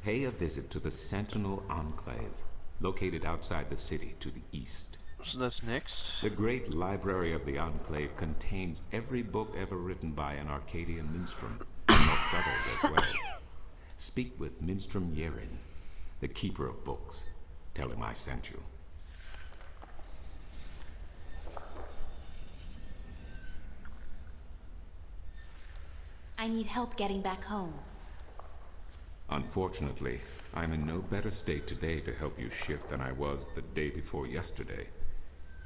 S8: Pay a visit to the Sentinel Enclave, located outside the city to the east.
S1: So that's next.
S8: The great library of the Enclave contains every book ever written by an Arcadian minstrel, and most others as well. Speak with Minstrom Yerin, the keeper of books. Tell him I sent you.
S3: I need help getting back home.
S8: Unfortunately, I'm in no better state today to help you shift than I was the day before yesterday.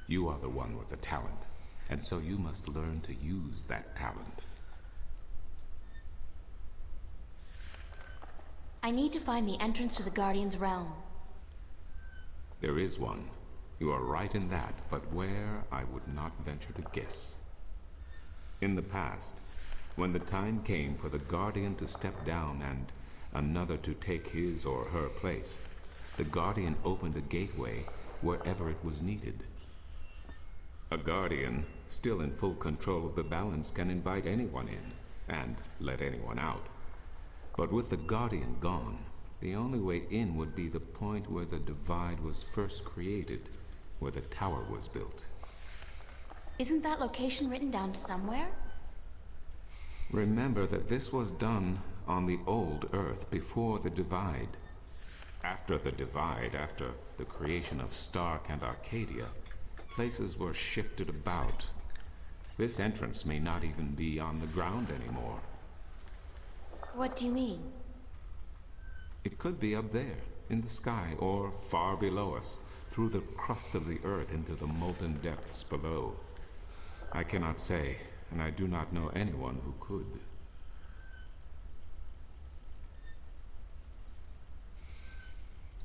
S8: You are the one with the talent, and so you must learn to use that talent.
S3: I need to find the entrance to the Guardian's realm.
S8: There is one. You are right in that, but where, I would not venture to guess. In the past, when the time came for the Guardian to step down and another to take his or her place, the Guardian opened a gateway wherever it was needed. A Guardian, still in full control of the balance, can invite anyone in and let anyone out. But with the Guardian gone, the only way in would be the point where the divide was first created, where the tower was built.
S3: Isn't that location written down somewhere?
S8: Remember that this was done on the old Earth before the divide. After the divide, after the creation of Stark and Arcadia, places were shifted about. This entrance may not even be on the ground anymore.
S3: What do you mean?
S8: It could be up there, in the sky, or far below us, through the crust of the Earth into the molten depths below. I cannot say, and I do not know anyone who could.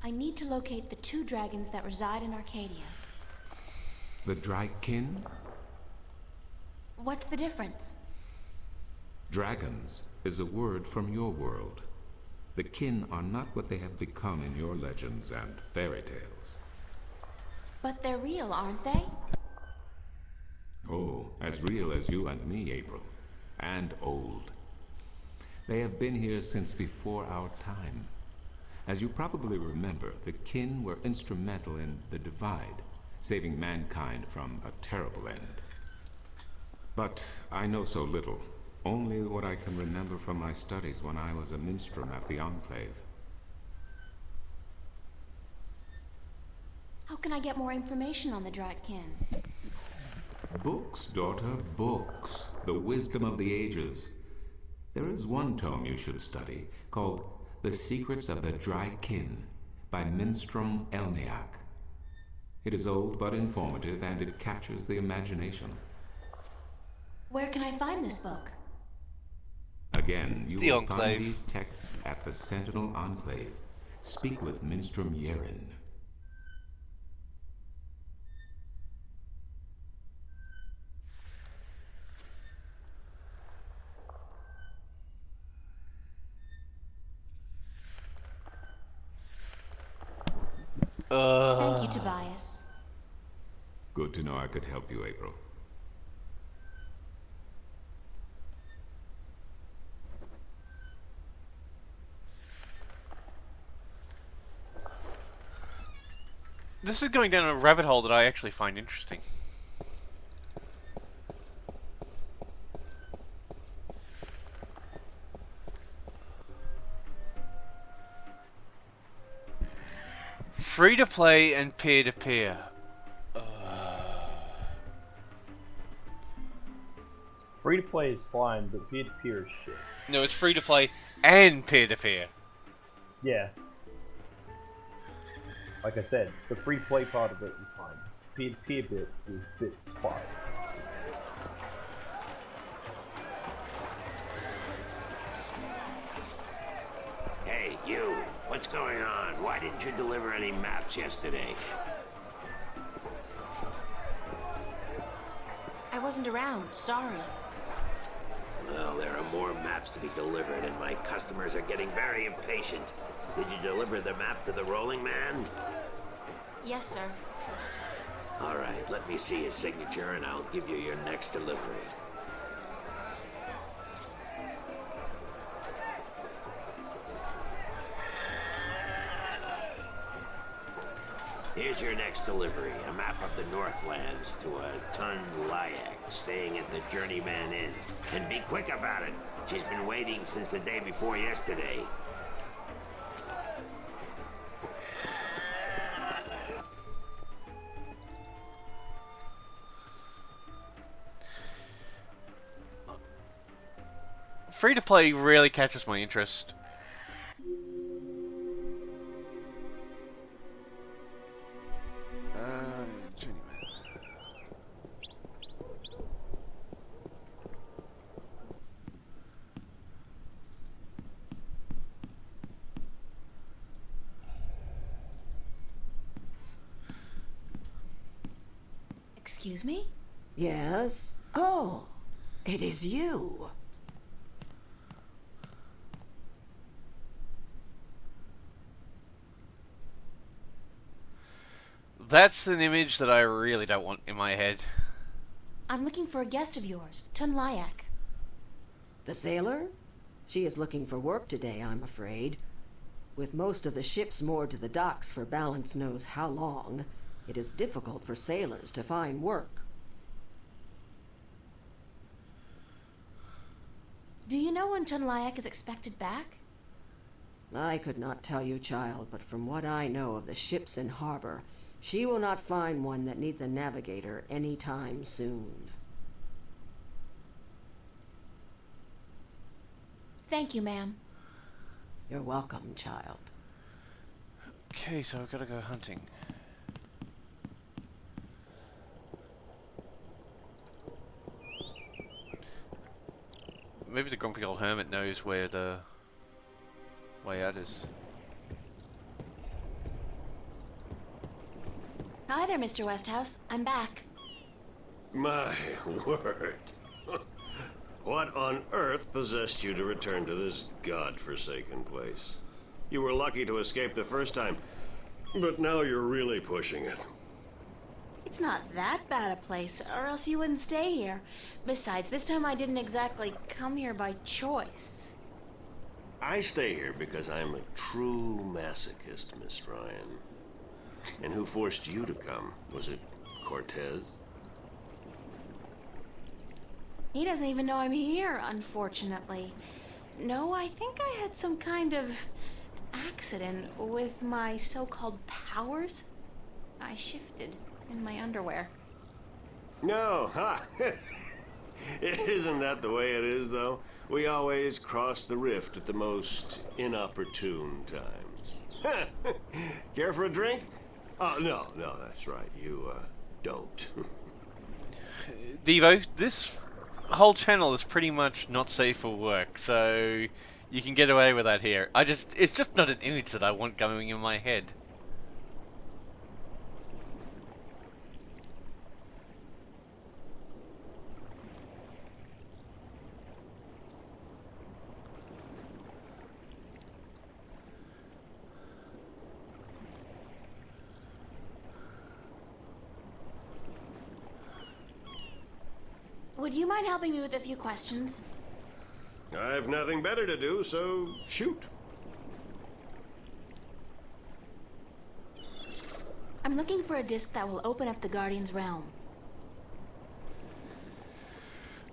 S3: I need to locate the 2 dragons that reside in Arcadia.
S8: The Draken?
S3: What's the difference?
S8: Dragons is a word from your world. The kin are not what they have become in your legends and fairy tales.
S3: But they're real, aren't they?
S8: Oh, as real as you and me, April. And old. They have been here since before our time. As you probably remember, the kin were instrumental in the divide, saving mankind from a terrible end. But I know so little. Only what I can remember from my studies when I was a minstrel at the Enclave.
S3: How can I get more information on the Dratkin?
S8: Books, daughter, books. The wisdom of the ages. There is one tome you should study, called The Secrets of the Drykin, by Minstrom Elniak. It is old but informative, and it captures the imagination.
S3: Where can I find this book?
S8: Again, you
S5: The
S8: will
S5: Enclave.
S8: find these texts at the Sentinel Enclave. Speak with Minstrom Yeren.
S3: Thank you, Tobias.
S8: Good to know I could help you, April.
S5: This is going down a rabbit hole that I actually find interesting. Free to play and peer to peer.
S7: Free to play is fine, but peer to peer is shit.
S5: No, it's free to play and peer to peer.
S7: Yeah. Like I said, the free play part of it is fine. Peer to peer bit is bit spot.
S6: Hey, you! What's going on? Why didn't you deliver any maps yesterday?
S3: I wasn't around, sorry.
S6: Well, there are more maps to be delivered, and my customers are getting very impatient. Did you deliver the map to the Rolling Man?
S3: Yes, sir.
S6: All right, let me see his signature, and I'll give you your next delivery. Here's your next delivery, a map of the Northlands to a Tun Layak, staying at the Journeyman Inn. And be quick about it. She's been waiting since the day before yesterday.
S5: Free to play really catches my interest. Journeyman.
S3: Excuse me?
S4: Yes? Oh, it is you.
S5: That's an image that I really don't want in my head.
S3: I'm looking for a guest of yours, Tun Layak.
S4: The sailor? She is looking for work today, I'm afraid. With most of the ships moored to the docks for balance knows how long, it is difficult for sailors to find work.
S3: Do you know when Tun Layak is expected back?
S4: I could not tell you, child, but from what I know of the ships in harbor, she will not find one that needs a navigator any time soon.
S3: Thank you, ma'am.
S4: You're welcome, child.
S5: Okay, so I've got to go hunting. Maybe the grumpy old hermit knows where the way out is.
S3: Hi there, Mr. Westhouse. I'm back.
S9: My word. What on earth possessed you to return to this godforsaken place? You were lucky to escape the first time, but now you're really pushing it.
S3: It's not that bad a place, or else you wouldn't stay here. Besides, this time I didn't exactly come here by choice.
S9: I stay here because I'm a true masochist, Miss Ryan. And who forced you to come? Was it Cortez?
S3: He doesn't even know I'm here, unfortunately. No, I think I had some kind of accident with my so-called powers. I shifted in my underwear.
S9: No, huh? Isn't that the way it is, though? We always cross the rift at the most inopportune times. Care for a drink? Oh, no, that's right. You, don't.
S5: Devo, this whole channel is pretty much not safe for work, so you can get away with that here. It's just not an image that I want going in my head.
S3: Would you mind helping me with a few questions?
S9: I've nothing better to do, so shoot.
S3: I'm looking for a disc that will open up the Guardian's realm.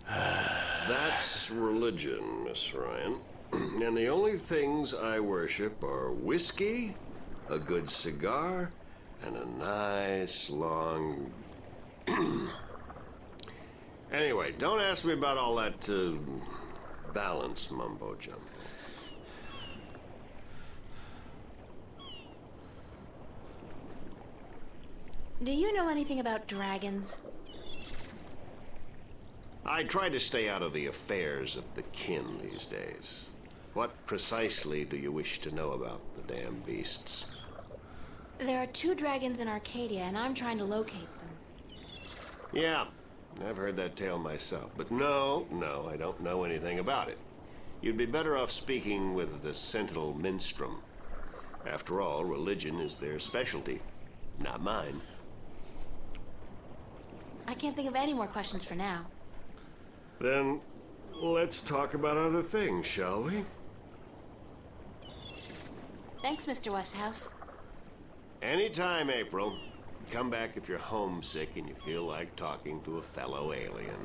S9: That's religion, Miss Ryan. And the only things I worship are whiskey, a good cigar, and a nice long... Anyway, don't ask me about all that, balance mumbo-jumbo.
S3: Do you know anything about dragons?
S9: I try to stay out of the affairs of the kin these days. What precisely do you wish to know about the damn beasts?
S3: There are 2 dragons in Arcadia, and I'm trying to locate them.
S9: Yeah, I've heard that tale myself, but no, I don't know anything about it. You'd be better off speaking with the Sentinel Minstrom. After all, religion is their specialty, not mine.
S3: I can't think of any more questions for now.
S9: Then, let's talk about other things, shall we?
S3: Thanks, Mr. Westhouse.
S9: Anytime, April. Come back if you're homesick and you feel like talking to a fellow alien.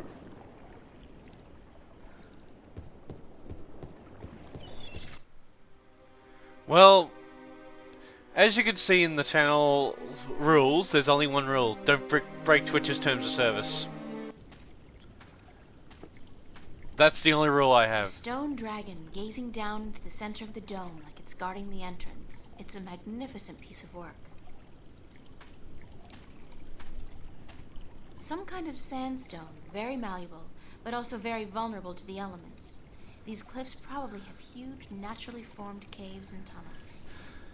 S5: Well, as you can see in the channel rules, there's only one rule. Don't break Twitch's terms of service. That's the only rule I
S3: It's a
S5: have.
S3: stone dragon gazing down into the center of the dome like it's guarding the entrance. It's a magnificent piece of work. It's some kind of sandstone, very malleable, but also very vulnerable to the elements. These cliffs probably have huge, naturally formed caves and tunnels.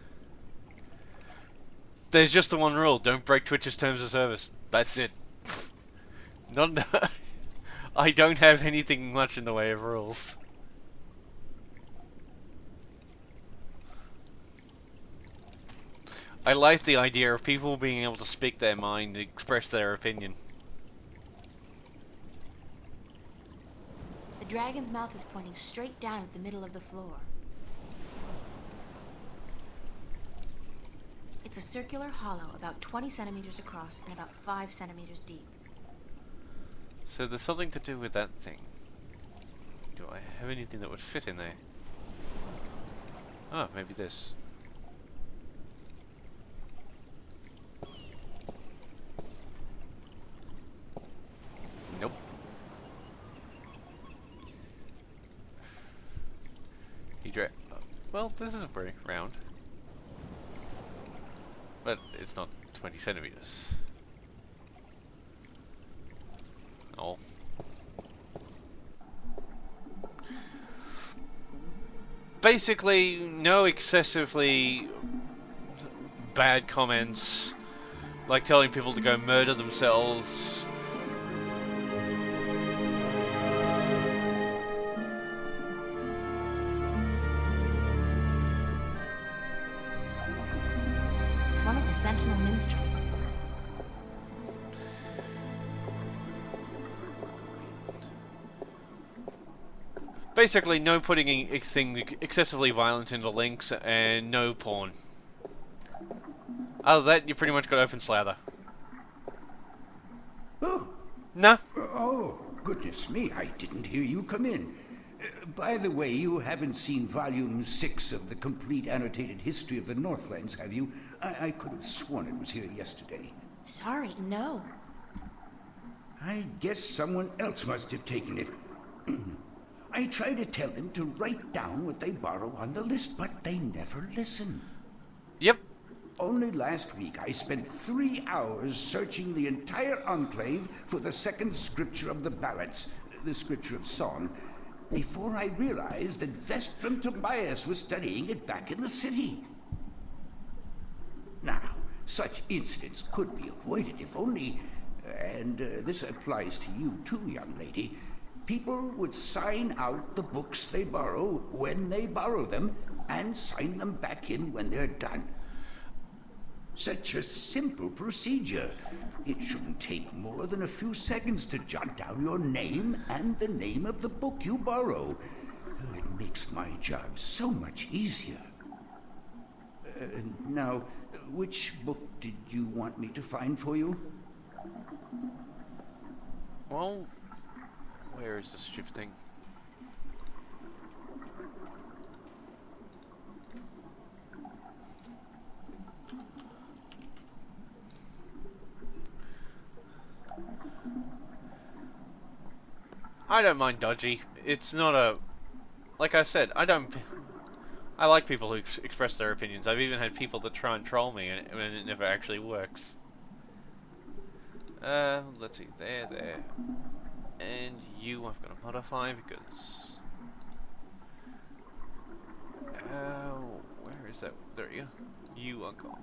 S5: There's just the one rule. Don't break Twitch's terms of service. That's it. Not... I don't have anything much in the way of rules. I like the idea of people being able to speak their mind and express their opinion.
S3: The dragon's mouth is pointing straight down at the middle of the floor. It's a circular hollow about 20 centimeters across and about 5 centimeters deep.
S5: So there's something to do with that thing. Do I have anything that would fit in there? Oh, maybe this. Nope. Well, this is very round. But it's not 20 centimeters. Oh. Basically, no excessively bad comments, like telling people to go murder themselves.
S3: It's one of the Sentinel Minstrel.
S5: Basically, no putting anything excessively violent into links, and no porn. Other than that, you pretty much got open slather.
S2: Oh,
S5: Nah.
S2: oh,
S10: goodness me, I didn't hear you come in. By the way, you haven't seen Volume 6 of the Complete Annotated History of the Northlands, have you? I could have sworn it was here yesterday.
S3: Sorry, no.
S10: I guess someone else must have taken it. I try to tell them to write down what they borrow on the list, but they never listen.
S5: Yep.
S10: Only last week I spent 3 hours searching the entire Enclave for the second scripture of the ballads, the scripture of song, before I realized that Vestrum Tobias was studying it back in the city. Now, such incidents could be avoided if only, and this applies to you too, young lady, people would sign out the books they borrow when they borrow them and sign them back in when they're done. Such a simple procedure. It shouldn't take more than a few seconds to jot down your name and the name of the book you borrow. It makes my job so much easier. Now, which book did you want me to find for you?
S5: Well, where is this stupid thing? I don't mind dodgy. It's not a... Like I said, I like people who express their opinions. I've even had people that try and troll me, and it never actually works. Let's see. There. And you I've got to modify because... where is that? There you go. You, uncle.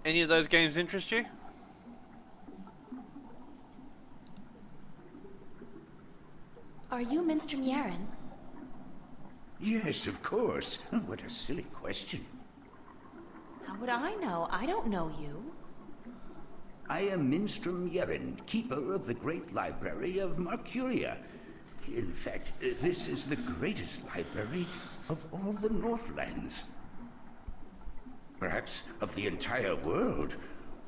S5: Any of those games interest you?
S3: Are you Minstrom Yaren?
S10: Yes, of course. What a silly question.
S3: How would I know? I don't know you.
S10: I am Minstrom Yeren, keeper of the great library of Marcuria. In fact, this is the greatest library of all the Northlands. Perhaps of the entire world.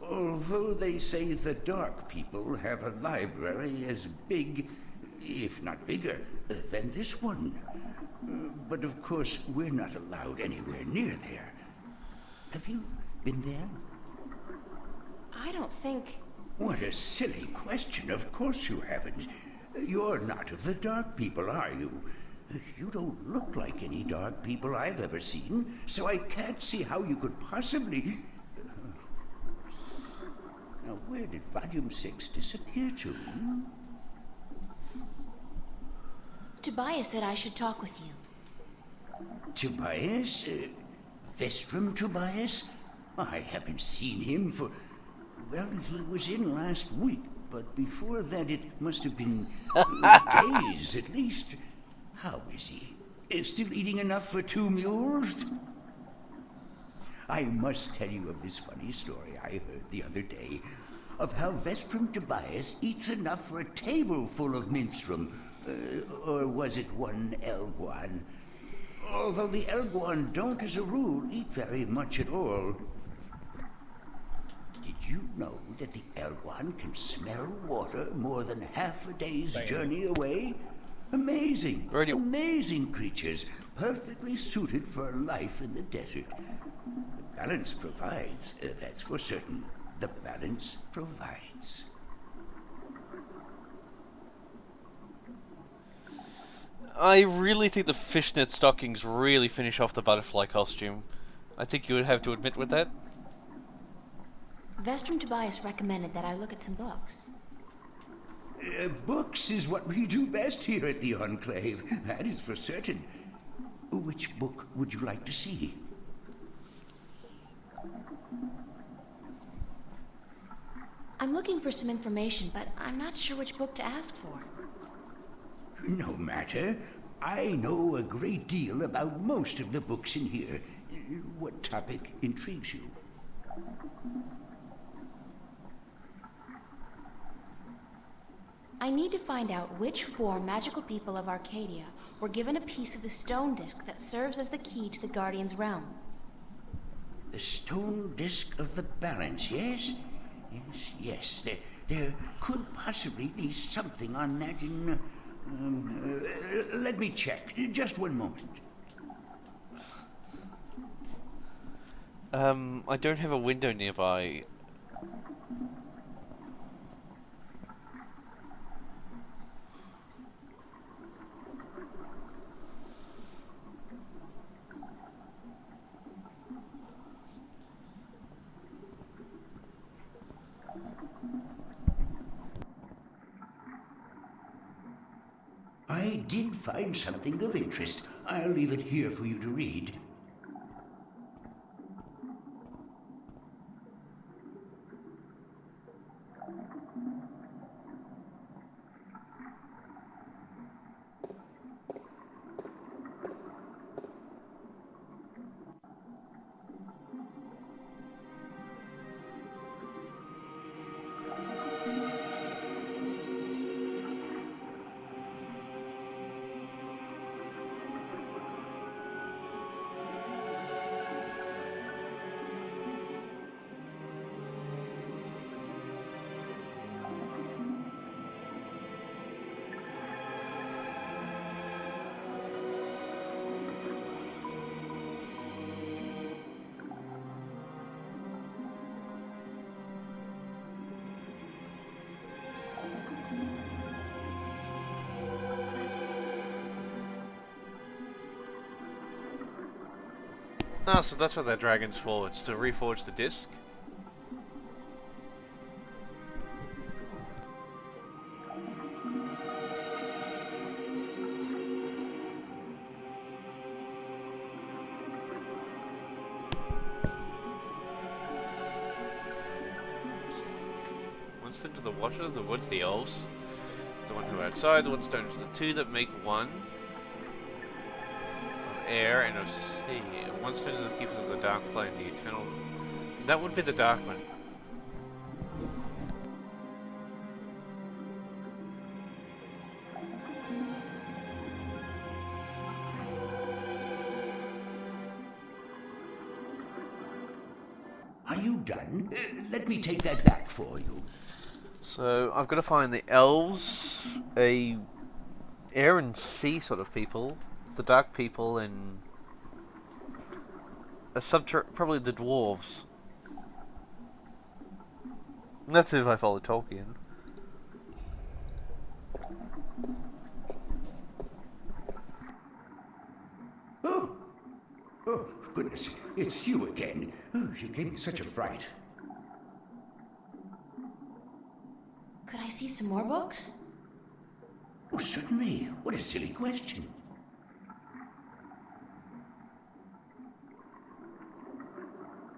S10: Although they say the Dark People have a library as big, if not bigger, than this one. But of course, we're not allowed anywhere near there. Have you been there?
S3: I don't think...
S10: What a silly question. Of course you haven't. You're not of the Dark People, are you? You don't look like any Dark People I've ever seen, so I can't see how you could possibly... Now, where did Volume 6 disappear to?
S3: Tobias said I should talk with you.
S10: Tobias? Vestrum Tobias? I haven't seen him for... Well, he was in last week, but before that it must have been days at least. How is he? Still eating enough for 2 mules? I must tell you of this funny story I heard the other day, of how Vestrum Tobias eats enough for a table full of minstrum. Or was it one Elguan? Although the Elguan don't, as a rule, eat very much at all. Did you know that the Elguan can smell water more than half a day's journey away? Amazing, amazing creatures, perfectly suited for life in the desert. The balance provides, that's for certain. The balance provides.
S5: I really think the fishnet stockings really finish off the butterfly costume. I think you would have to admit with that.
S3: Vestrum Tobias recommended that I look at some books.
S10: Books is what we do best here at the Enclave, that is for certain. Which book would you like to see?
S3: I'm looking for some information, but I'm not sure which book to ask for.
S10: No matter. I know a great deal about most of the books in here. What topic intrigues you?
S3: I I need to find out which 4 magical people of Arcadia were given a piece of the stone disc that serves as the key to the Guardian's realm.
S10: The stone disc of the balance, yes? Yes. There could possibly be something on that in... let me check. Just one moment.
S5: I don't have a window nearby.
S10: I did find something of interest. I'll leave it here for you to read.
S5: Ah, so that's what that dragon's for. It's to reforge the disc. One stone to the water, the woods, the elves. The one who are outside, the one stone to the 2 that make 1. Air and of sea. One stone is the keepers of the dark flame, the eternal. That would be the dark one.
S10: Are you done? Let me take that back for you.
S5: So I've got to find the elves, a air and sea sort of people, the dark people, and a probably the dwarves. That's if I follow Tolkien.
S10: Oh, goodness, it's you again. Oh, you gave me such a fright.
S3: Could I see some more books?
S10: Oh, certainly. What a silly question.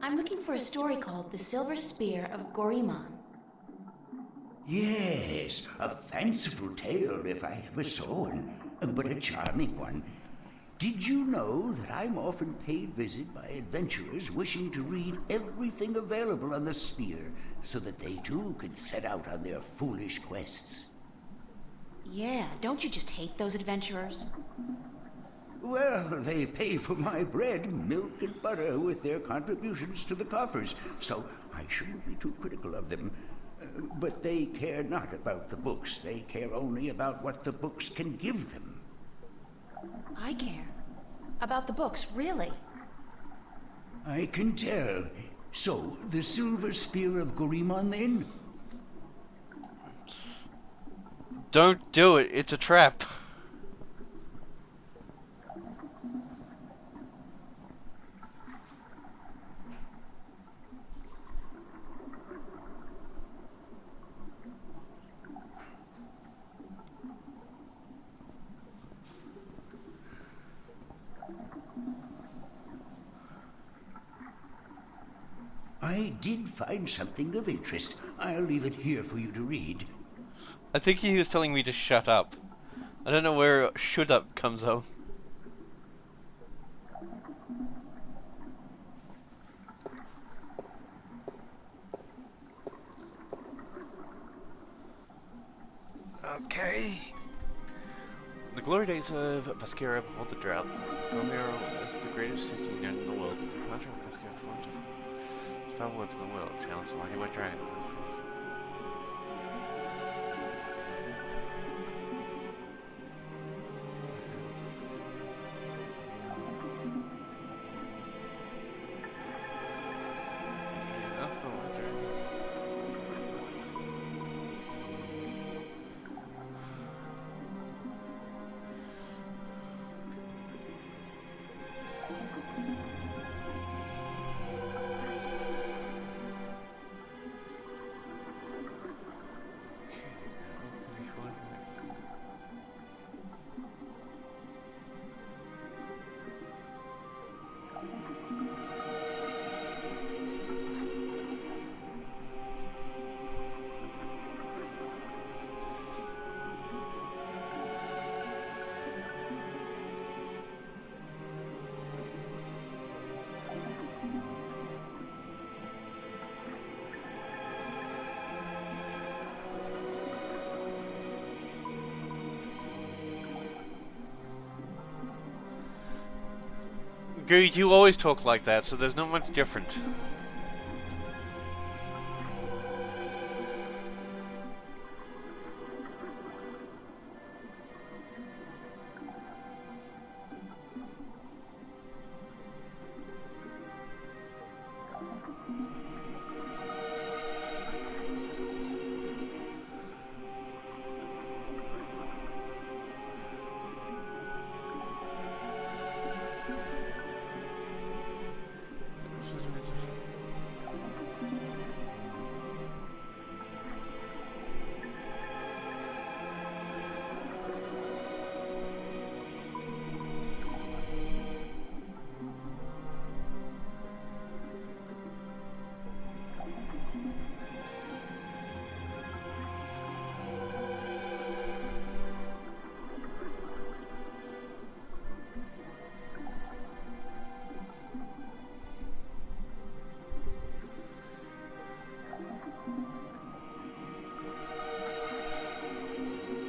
S3: I'm looking for a story called The Silver Spear of Gorimon.
S10: Yes, a fanciful tale if I ever saw one, but a charming one. Did you know that I'm often paid visit by adventurers wishing to read everything available on the spear so that they too can set out on their foolish quests?
S3: Yeah, don't you just hate those adventurers?
S10: Well, they pay for my bread, milk, and butter with their contributions to the coffers, so I shouldn't be too critical of them. But they care not about the books. They care only about what the books can give them.
S3: I care. About the books, really.
S10: I can tell. So, the Silver Spear of Gorimon, then?
S5: Don't do it, it's a trap.
S10: I did find something of interest. I'll leave it here for you to read.
S5: I think he was telling me to shut up. I don't know where "shut up" comes up. Okay. The glory days of Bascara before the drought. Gormiro is the greatest city known in the world. The departure of Bascara from its power from the world. Challenge the mighty white dragon. Yeah, that's the white dragon. Good, you always talk like that, so there's not much different.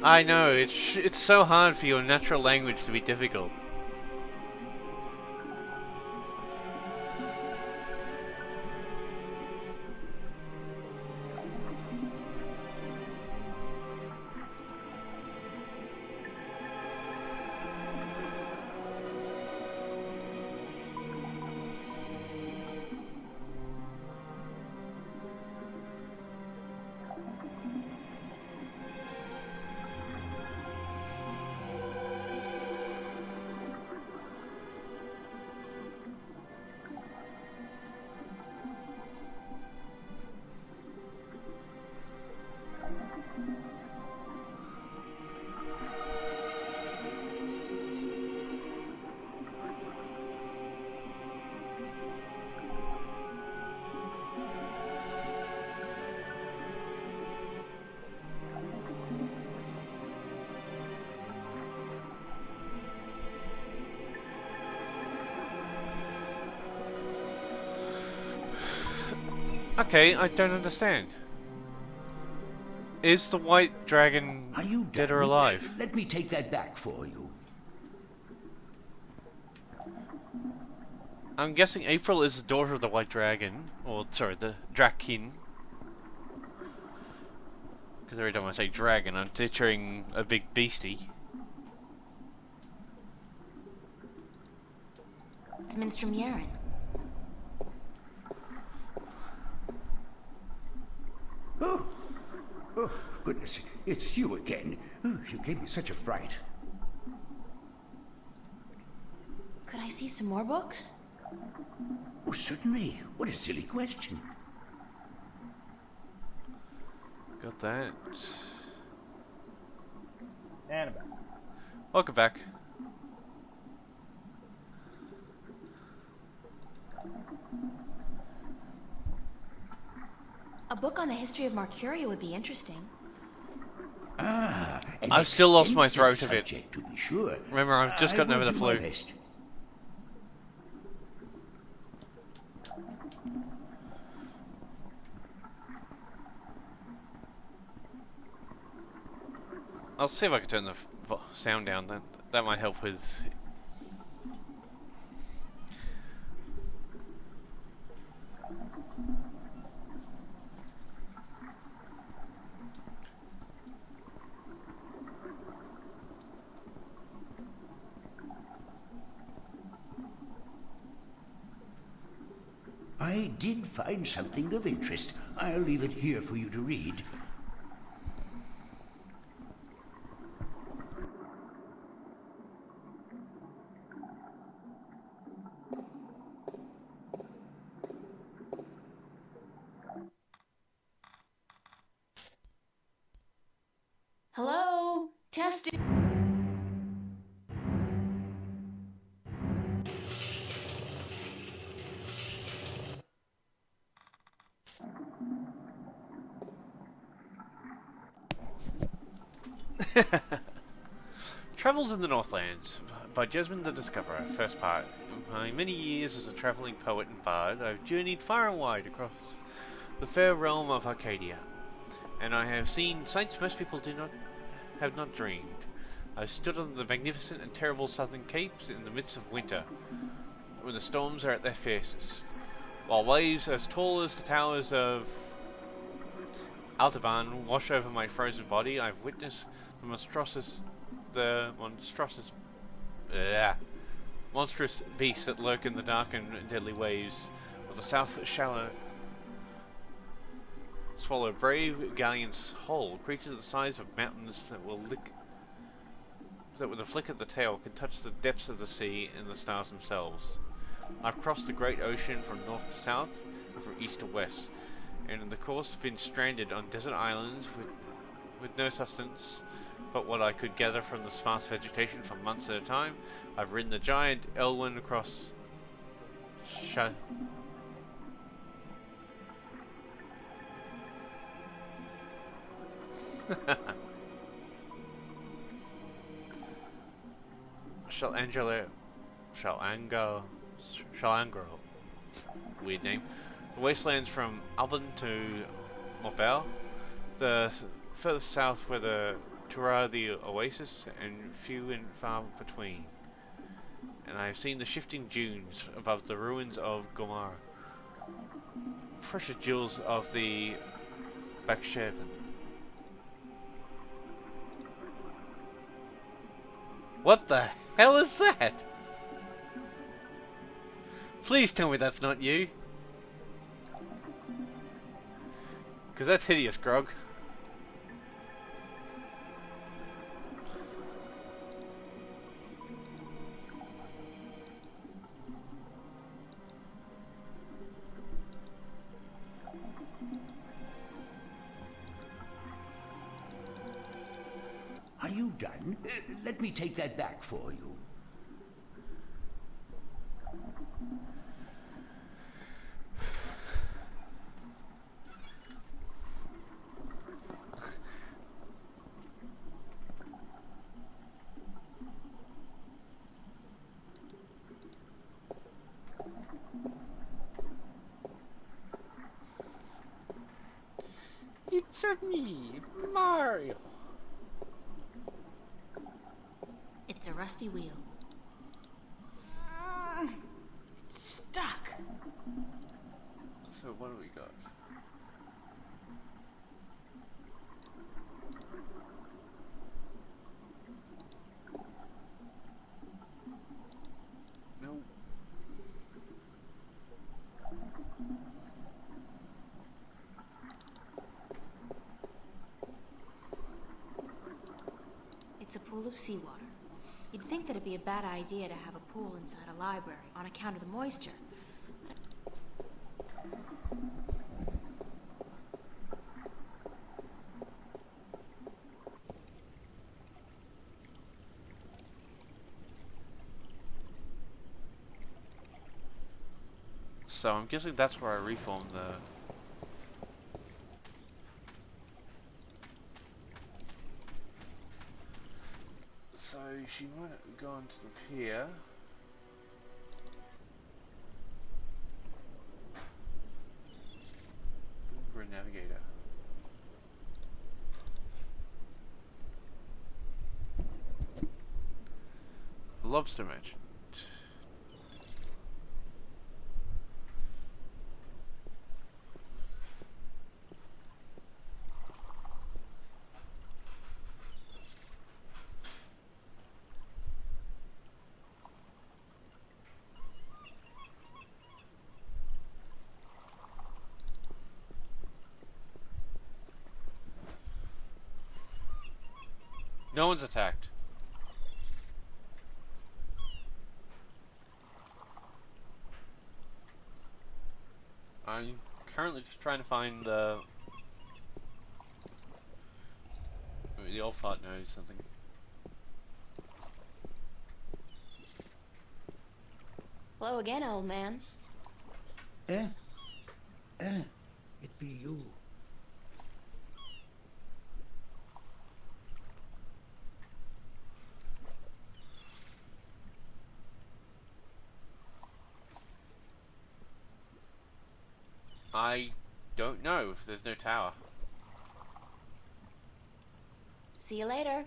S5: I know, it's so hard for your natural language to be difficult. Okay, I don't understand. Is the white dragon
S10: Are you
S5: dead or
S10: done?
S5: alive?
S10: Let me take that back for you.
S5: I'm guessing April is the daughter of the white dragon, or sorry, the Drakin. Because every time I say dragon, I'm picturing a big beastie.
S3: It's Minster Mierin.
S10: Oh, oh, goodness, it's you again. Oh, you gave me such a fright.
S3: Could I see some more books?
S10: Oh, certainly. What a silly question.
S5: Got that.
S7: Annabelle.
S5: Welcome back.
S3: A book on the history of Marcuria would be interesting.
S10: Ah, an
S5: I've still lost my
S10: extensive
S5: throat a bit.
S10: subject, to be sure.
S5: Remember, I've just gotten
S10: I
S5: over
S10: will
S5: the
S10: do my
S5: flu.
S10: best.
S5: I'll see if I can turn the sound down. That might help with.
S10: I did find something of interest. I'll leave it here for you to read.
S3: Hello? Testing.
S5: Travels in the Northlands by Jesmond the Discoverer, first part. In my many years as a travelling poet and bard, I've journeyed far and wide across the fair realm of Arcadia, and I have seen sights most people have not dreamed. I've stood on the magnificent and terrible southern capes in the midst of winter, when the storms are at their fiercest, while waves as tall as the towers of Altaban wash over my frozen body. I've witnessed the monstrous beasts that lurk in the dark and deadly waves of the south shallow swallow brave galleons whole, creatures the size of mountains that with a flick of the tail can touch the depths of the sea and the stars themselves. I've crossed the great ocean from north to south and from east to west, and in the course been stranded on desert islands with no sustenance but what I could gather from the sparse vegetation for months at a time. I've ridden the giant Elwyn across Shalangro, weird name. The wastelands from Alban to Mobile, the furthest south where the Tura the oasis, and few and far between. And I have seen the shifting dunes above the ruins of Gomar, precious jewels of the Bakshevan. What the hell is that? Please tell me that's not you. Because that's hideous, Grog.
S10: Are you done? Let me take that back for you.
S5: It's me, Mario.
S3: It's a rusty wheel. It's stuck.
S5: So what do we got? No.
S3: It's a pool of seawater. You'd think that it'd be a bad idea to have a pool inside a library on account of the moisture.
S5: So I'm guessing that's where I reformed the... So she might have gone to the pier. For a navigator. lobster merchant. No one's attacked. I'm currently just trying to find maybe the old fart knows something.
S3: Hello again, old man.
S11: Eh? It be you.
S5: I don't know if there's no tower.
S3: See you later.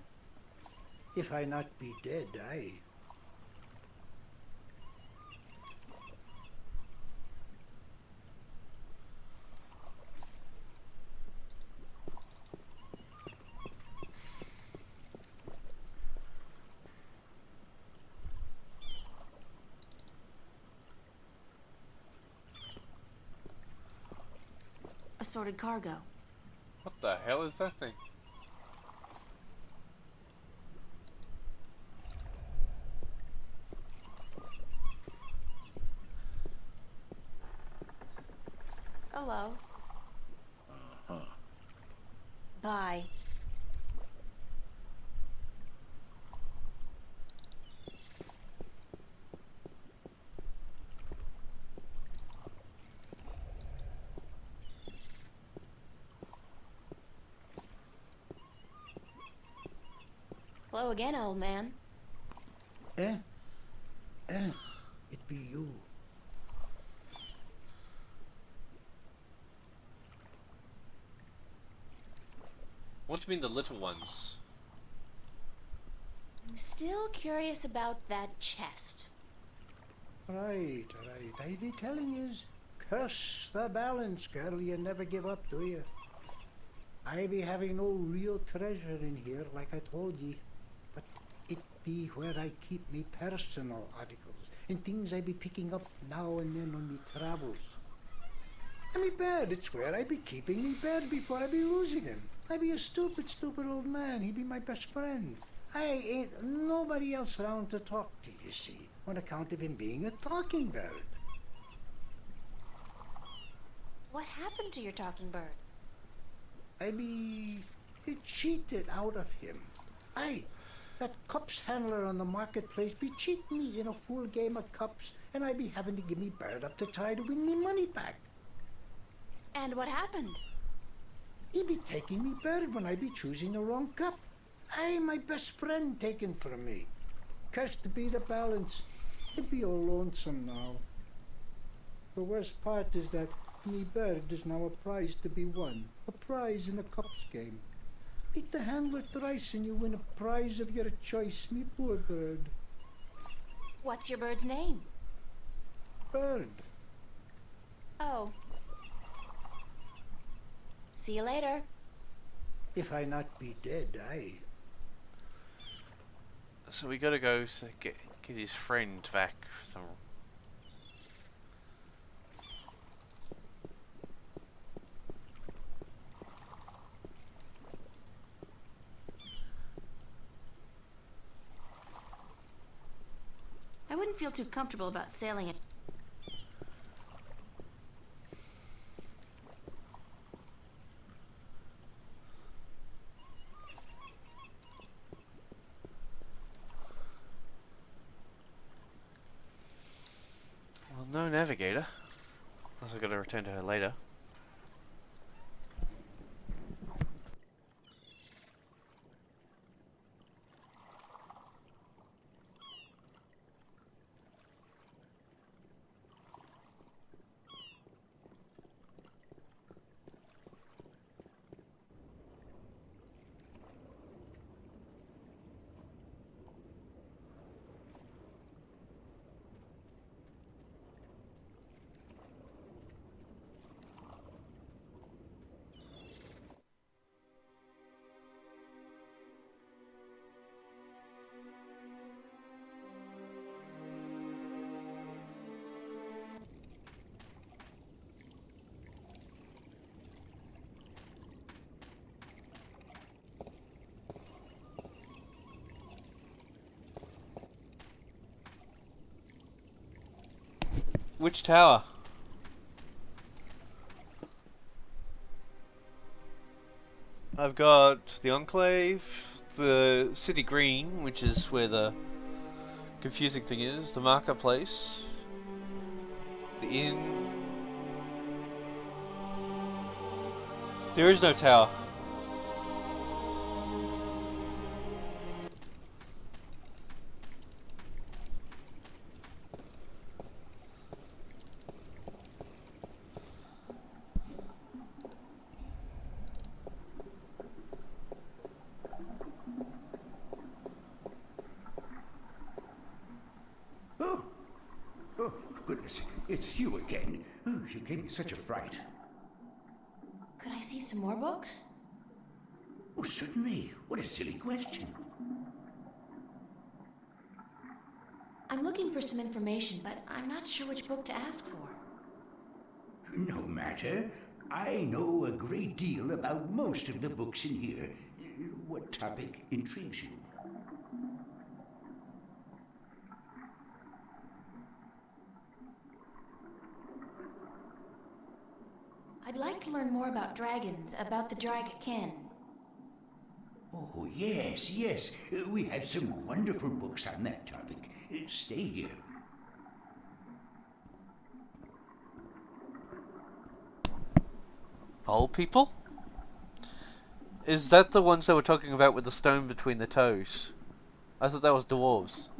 S11: If I not be dead, aye.
S3: Assorted cargo.
S5: What the hell is that thing?
S3: Hello. Bye. Hello again, old man.
S11: Eh? It be you.
S5: What do you mean the little ones?
S3: I'm still curious about that chest.
S11: Right. I be telling yous, curse the balance, girl. You never give up, do you? I be having no real treasure in here, like I told ye. But it be where I keep me personal articles and things I be picking up now and then on me travels. And me bed, it's where I be keeping me bed before I be losing him. I be a stupid old man. He be my best friend. I ain't nobody else around to talk to, you see, on account of him being a talking bird.
S3: What happened to your talking bird?
S11: I be cheated out of him. Aye, that cups handler on the marketplace be cheating me in a full game of cups, and I be having to give me bird up to try to win me money back.
S3: And what happened?
S11: He be taking me bird when I be choosing the wrong cup. Aye, my best friend taken from me. Cursed be the balance. It be all lonesome now. The worst part is that me bird is now a prize to be won. A prize in the cups game. Beat the handler thrice and you win a prize of your choice, me poor bird.
S3: What's your bird's name?
S11: Bird.
S3: Oh. See you later.
S11: If I not be dead, aye.
S5: So we gotta go get his friend back for some.
S3: I wouldn't feel too comfortable about sailing it.
S5: Well, no navigator. Unless I gotta return to her later.
S1: Which tower? I've got the Enclave, the City Green, which is where the confusing thing is, the Marketplace, the Inn. There is no tower.
S10: Oh, goodness, it's you again. Oh, you gave me such a fright.
S3: Could I see some more books?
S10: Oh, certainly. What a silly question.
S3: I'm looking for some information, but I'm not sure which book to ask for.
S10: No matter. I know a great deal about most of the books in here. What topic intrigues you?
S3: I'd like to learn more about dragons, about the Dragkin.
S10: Oh, yes, yes. We have some wonderful books on that topic. Stay here.
S1: Old people? Is that the ones that we're talking about with the stone between the toes? I thought that was dwarves.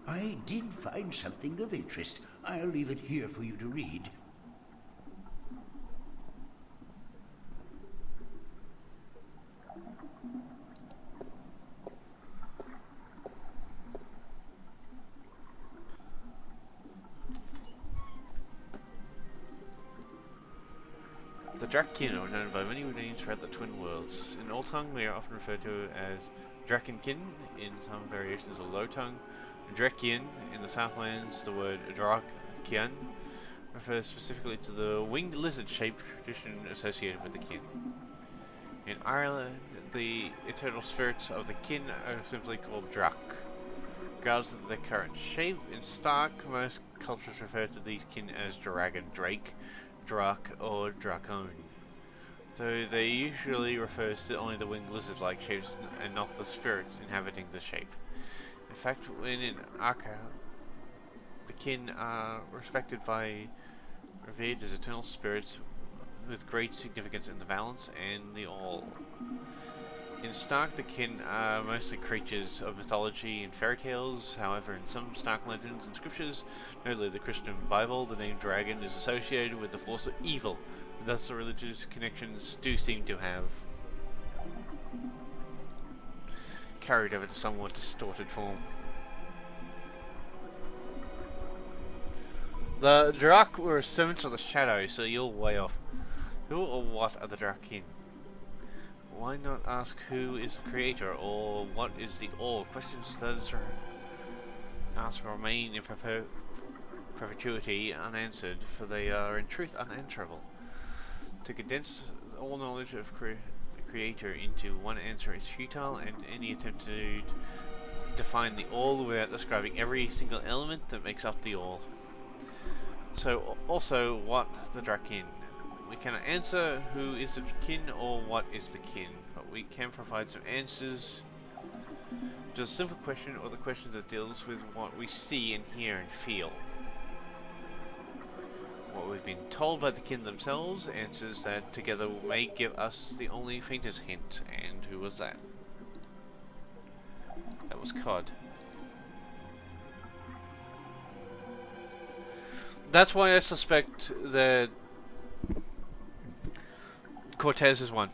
S10: I did find something of interest. I'll leave it here for you to read.
S5: The Drakkin are known by many names throughout the Twin Worlds. In Old Tongue, they are often referred to as Drakkinkin, in some variations of Low Tongue. Drekkian, in the Southlands, the word Drakkian refers specifically to the winged lizard-shaped tradition associated with the kin. In Ireland, the eternal spirits of the kin are simply called Drak. Regardless of their current shape, in Stark, most cultures refer to these kin as Dragon, Drake, Drak, or Drakon, though they usually refers to only the winged lizard-like shapes and not the spirits inhabiting the shape. In fact, when in Arca, the kin are revered as eternal spirits with great significance in the balance and the all. In Stark, the kin are mostly creatures of mythology and fairy tales. However, in some Stark legends and scriptures, notably the Christian Bible, the name dragon is associated with the force of evil, and thus the religious connections do seem to have carried over to somewhat distorted form. The Drak were servants of the shadow, so you're way off. Who or what are the Drakkin? Why not ask who is the creator, or what is the all? Questions thus asked remain in perpetuity unanswered, for they are in truth unanswerable. To condense all knowledge of the creator into one answer is futile, and any attempt to define the all without describing every single element that makes up the all. So, also, what the Drakkin? We cannot answer who is the kin or what is the kin, but we can provide some answers to a simple question or the question that deals with what we see and hear and feel. What we've been told by the kin themselves, answers that together may give us the only faintest hint. And who was that? That was Cod. That's why I suspect that Cortez is one.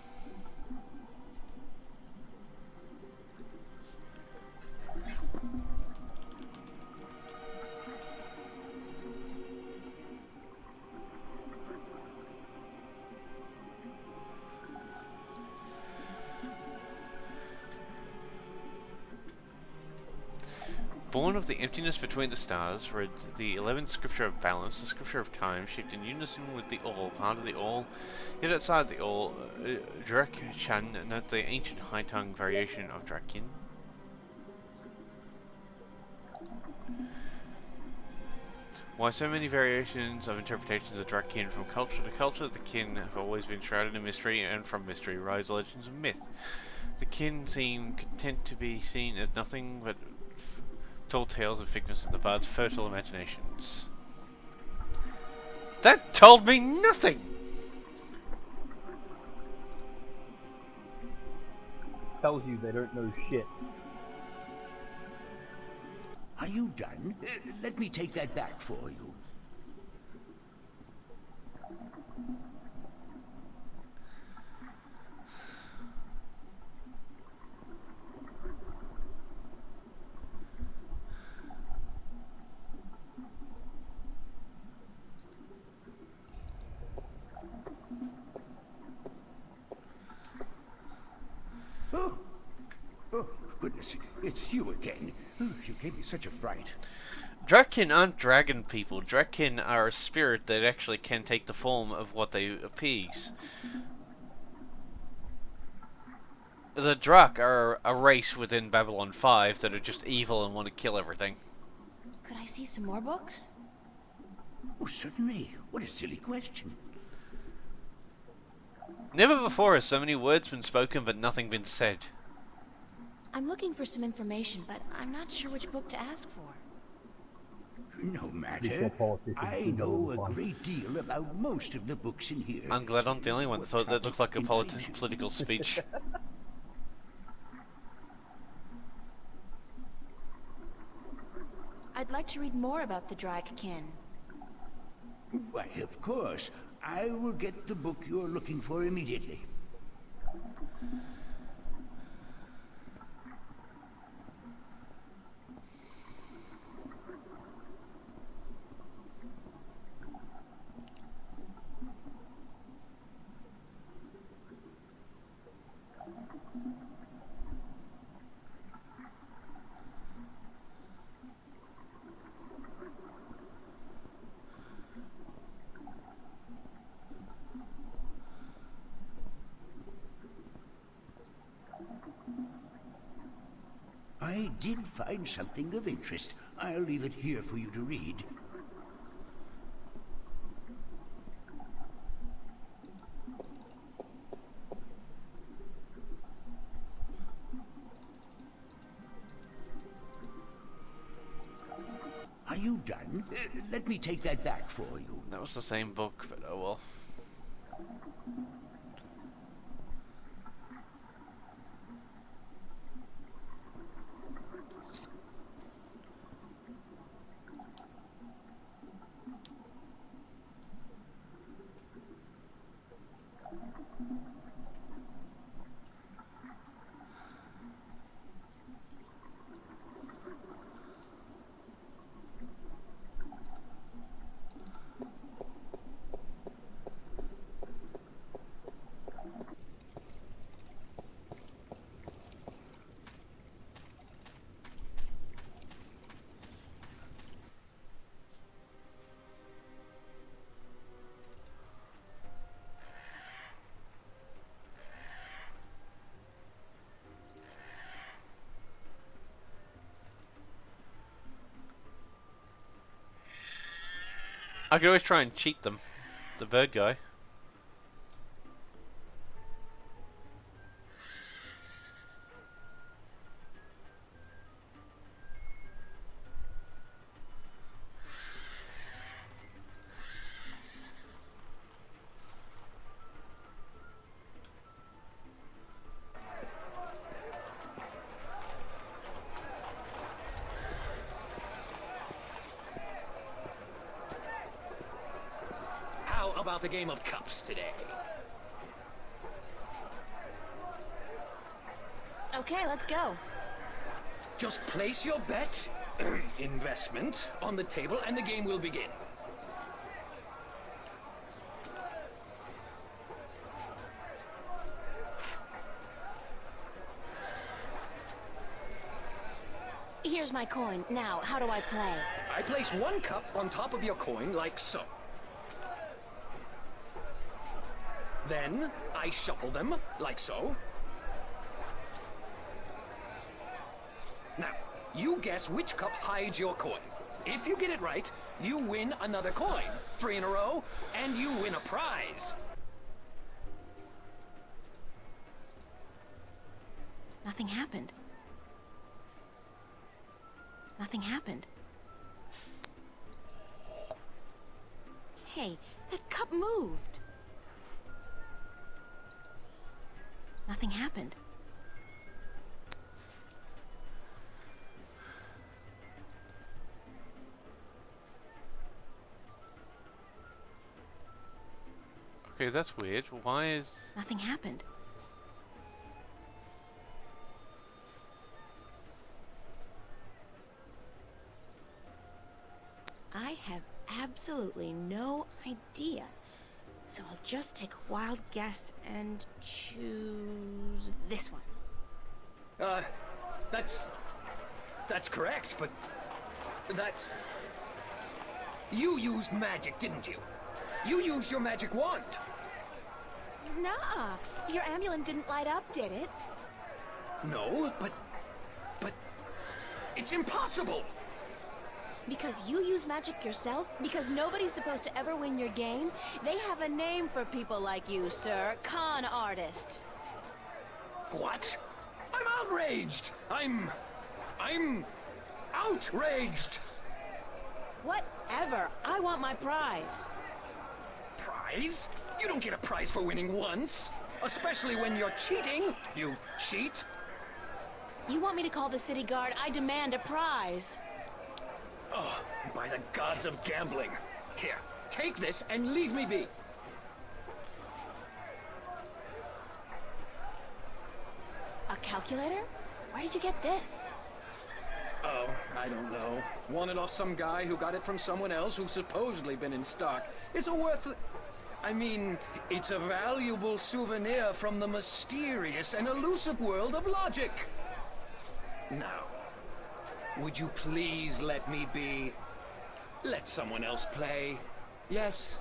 S5: Born of the emptiness between the stars, read the 11th scripture of balance, the scripture of time, shaped in unison with the all, part of the all, yet outside the all. Drek Chan, not the ancient high tongue variation of Drakin. Why so many variations of interpretations of Drakin from culture to culture? The kin have always been shrouded in mystery, and from mystery rise legends of myth. The kin seem content to be seen as nothing but tall tales and figments of the bard's fertile imaginations. That told me nothing!
S7: Tells you they don't know shit.
S10: Are you done? Let me take that back for you. Oh, goodness, it's you again. You gave me such a fright.
S5: Drakin aren't dragon people. Drakin are a spirit that actually can take the form of what they appease. The Drak are a race within Babylon 5 that are just evil and want to kill everything.
S3: Could I see some more books?
S10: Oh, certainly. What a silly question.
S5: Never before has so many words been spoken but nothing been said.
S3: I'm looking for some information, but I'm not sure which book to ask for.
S10: No matter. I know a great deal about most of the books in here.
S5: I'm glad I'm the only one that thought that looked like a political speech.
S3: I'd like to read more about the Drak kin.
S10: Why, of course. I will get the book you're looking for immediately. I did find something of interest. I'll leave it here for you to read. Are you done? Let me take that back for you.
S5: That was the same book, but oh well. I could always try and cheat them. The bird guy.
S12: How about a game of cups today?
S3: Okay, let's go.
S12: Just place your bet, investment, on the table and the game will begin.
S3: Here's my coin. Now, how do I play?
S12: I place one cup on top of your coin like so. Then I shuffle them like so. Now, you guess which cup hides your coin. If you get it right, you win another coin. 3 in a row, and you win a prize.
S3: Nothing happened. Nothing happened. Hey, that cup moved. Nothing happened.
S5: Okay, that's weird. Why is...
S3: Nothing happened. I have absolutely no idea. So I'll just take a wild guess and choose this one.
S12: That's correct, but that's... You used magic, didn't you? You used your magic wand.
S3: Nah, your amulet didn't light up, did it?
S12: No, but it's impossible.
S3: Because you use magic yourself? Because nobody's supposed to ever win your game? They have a name for people like you, sir. Con artist.
S12: What? I'm outraged. I'm outraged.
S3: Whatever. I want my prize.
S12: Prize? You don't get a prize for winning once. Especially when you're cheating. You cheat.
S3: You want me to call the city guard? I demand a prize.
S12: Oh, by the gods of gambling. Here, take this and leave me be.
S3: A calculator? Where did you get this?
S12: Oh, I don't know. Won it off some guy who got it from someone else who's supposedly been in stock. It's it's a valuable souvenir from the mysterious and elusive world of logic. Now, would you please let me be? Let someone else play. Yes?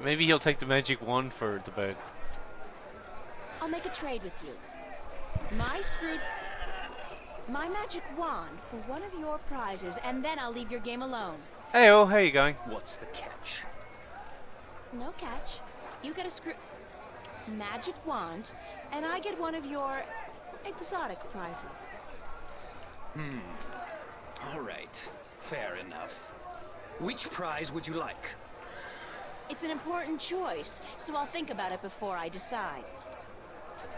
S5: Maybe he'll take the magic wand for the bird.
S3: I'll make a trade with you. My magic wand for one of your prizes, and then I'll leave your game alone.
S5: Hey, oh, how you going?
S12: What's the catch?
S3: No catch. You get a magic wand, and I get one of your exotic prizes.
S12: All right. Fair enough. Which prize would you like?
S3: It's an important choice, so I'll think about it before I decide.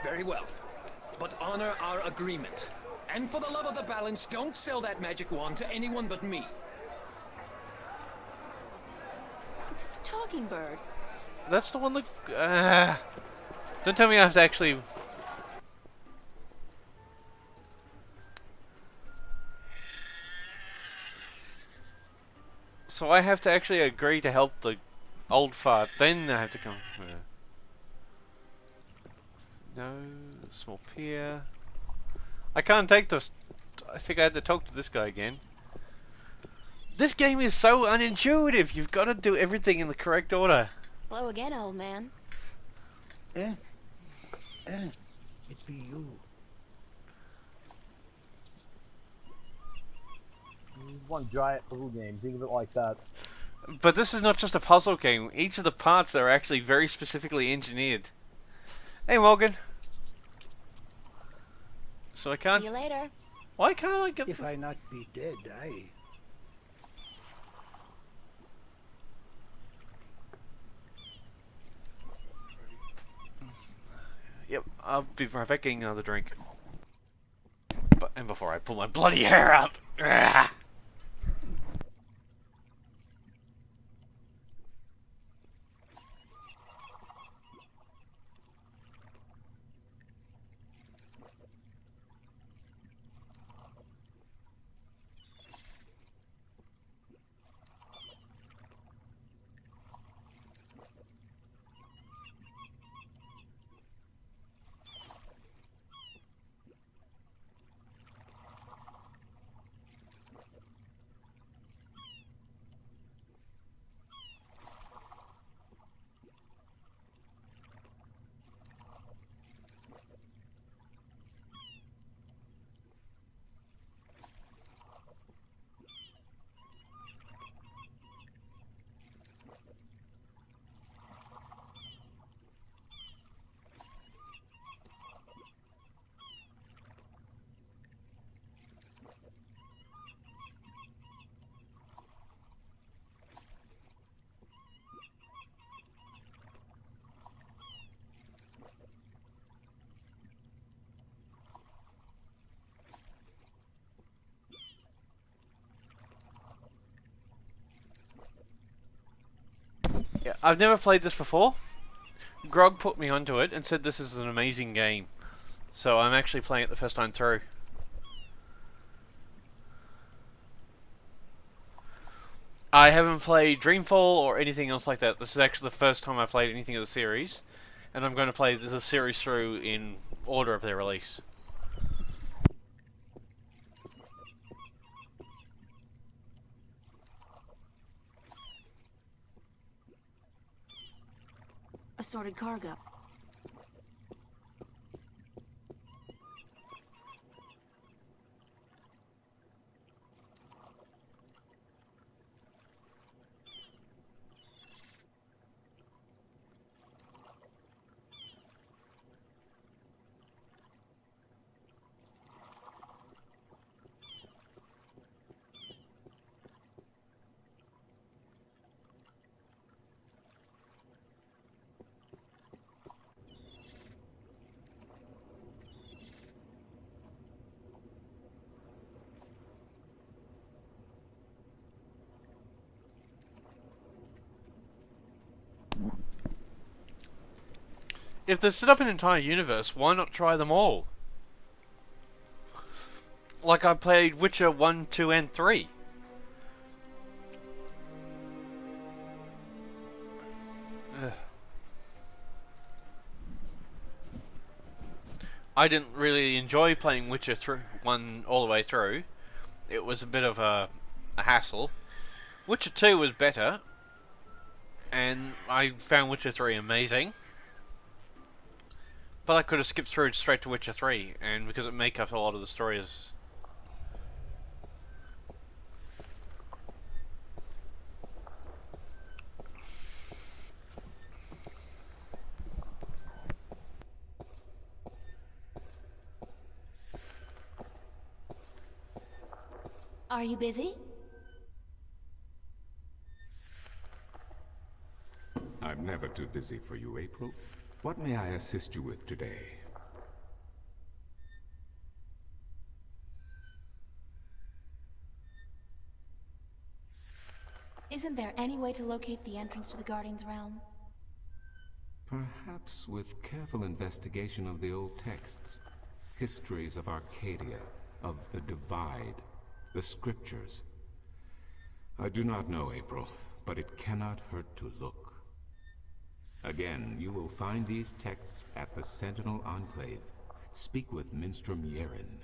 S12: Very well. But honor our agreement. And for the love of the balance, don't sell that magic wand to anyone but me.
S3: It's a talking bird.
S5: That's the one that... Don't tell me I have to actually... So I have to actually agree to help the old fart, then I have to come... No, small pier... I can't take this. I think I had to talk to this guy again. This game is so unintuitive. You've got to do everything in the correct order.
S3: Hello again, old man.
S11: It be you.
S7: One giant puzzle game. Think of it like that.
S5: But this is not just a puzzle game. Each of the parts are actually very specifically engineered. Hey, Morgan. So I can't...
S3: See you later.
S5: Why can't I get...
S11: If I not be dead, aye.
S5: Yep, I'll be right back getting another drink. And before I pull my bloody hair out. Ugh. Yeah, I've never played this before. Grog put me onto it and said this is an amazing game. So I'm actually playing it the first time through. I haven't played Dreamfall or anything else like that. This is actually the first time I've played anything of the series. And I'm going to play the series through in order of their release.
S3: Assorted cargo.
S5: If they set up an entire universe, why not try them all? Like I played Witcher 1, 2, and 3. Ugh. I didn't really enjoy playing Witcher 1 all the way through. It was a bit of a hassle. Witcher 2 was better, and I found Witcher 3 amazing. But I could have skipped through straight to Witcher 3, and because it make up a lot of the stories.
S3: Are you busy?
S8: I'm never too busy for you, April. What may I assist you with today?
S3: Isn't there any way to locate the entrance to the Guardian's realm?
S8: Perhaps with careful investigation of the old texts, histories of Arcadia, of the Divide, the scriptures. I do not know, April, but it cannot hurt to look. Again, you will find these texts at the Sentinel Enclave. Speak with Minstrom Yeren.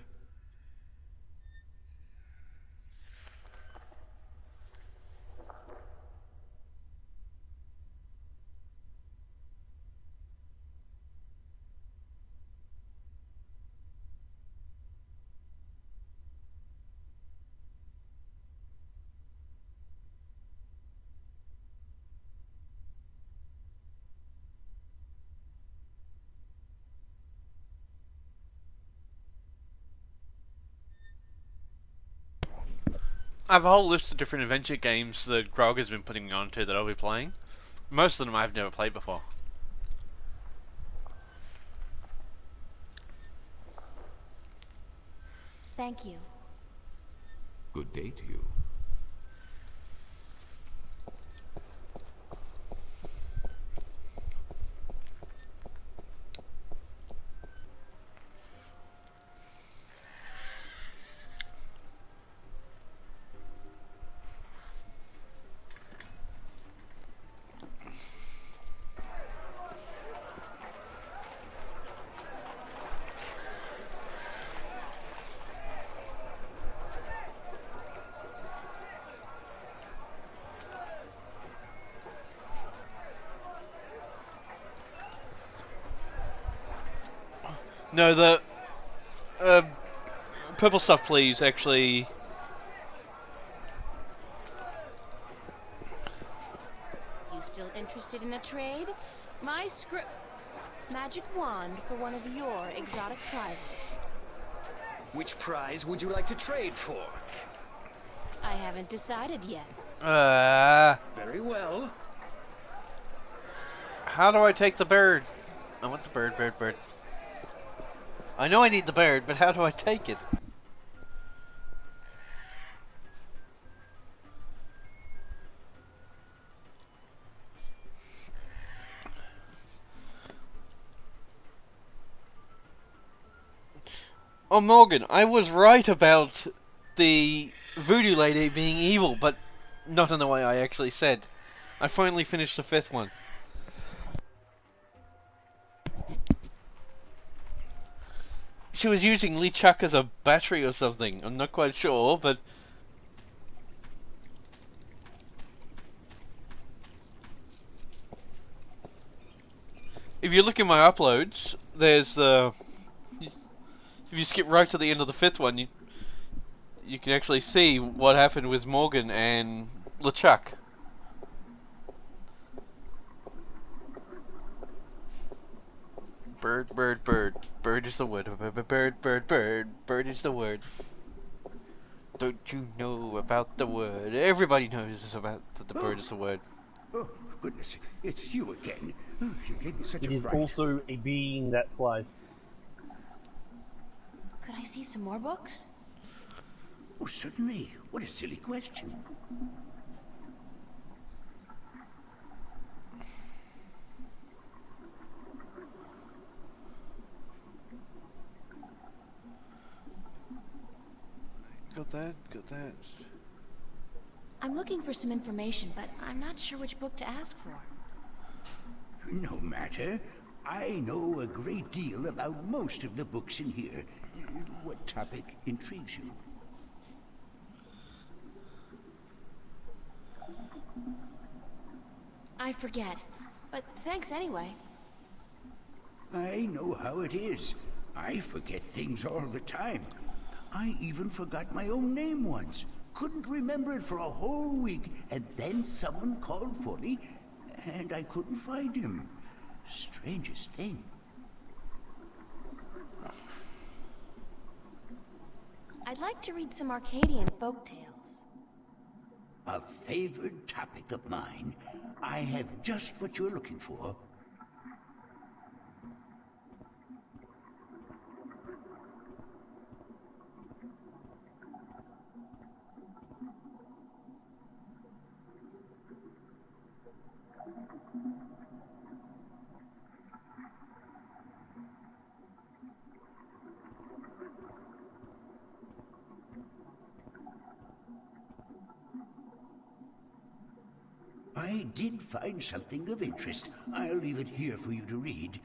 S5: I have a whole list of different adventure games that Grog has been putting me onto that I'll be playing. Most of them I've never played before.
S3: Thank you.
S8: Good day to you.
S5: No, the purple stuff, please. Actually,
S3: You still interested in a trade? My script... Magic wand for one of your exotic prizes.
S12: Which prize would you like to trade for?
S3: I haven't decided yet.
S12: Very well.
S5: How do I take the bird? I want the bird. I know I need the bird, but how do I take it?
S1: Oh, Morgan, I was right about the voodoo lady being evil, but not in the way I actually said. I finally finished the 5th one. She was using LeChuck as a battery or something. I'm not quite sure, but... If you look in my uploads, there's the... If you skip right to the end of the 5th one, you can actually see what happened with Morgan and LeChuck. Bird, bird, bird. Bird is the word. Bird, bird, bird. Bird is the word. Don't you know about the word? Everybody knows about the bird is the word.
S10: Oh, goodness, it's you again. Oh, you gave me such
S7: It
S10: a
S7: is
S10: fright.
S7: also a being that flies.
S3: Could I see some more books?
S10: Oh, certainly. What a silly question.
S1: Got that, got that.
S3: I'm looking for some information, but I'm not sure which book to ask for.
S10: No matter. I know a great deal about most of the books in here. What topic intrigues you?
S3: I forget, but thanks anyway.
S10: I know how it is. I forget things all the time. I even forgot my own name once. Couldn't remember it for a whole week, and then someone called for me, and I couldn't find him. Strangest thing.
S3: I'd like to read some Arcadian folktales.
S10: A favored topic of mine. I have just what you're looking for. I did find something of interest. I'll leave it here for you to read.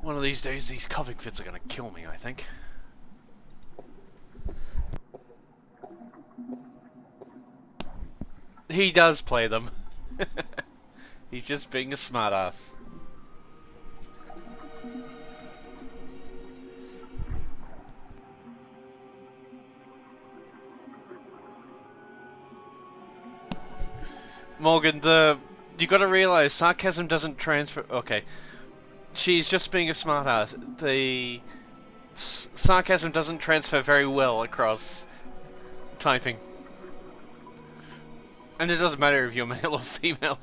S1: One of these days, these coughing fits are gonna kill me, I think. He does play them. He's just being a smartass. Morgan, you gotta realize sarcasm doesn't transfer. Okay, she's just being a smartass. The sarcasm doesn't transfer very well across typing, and it doesn't matter if you're male or female.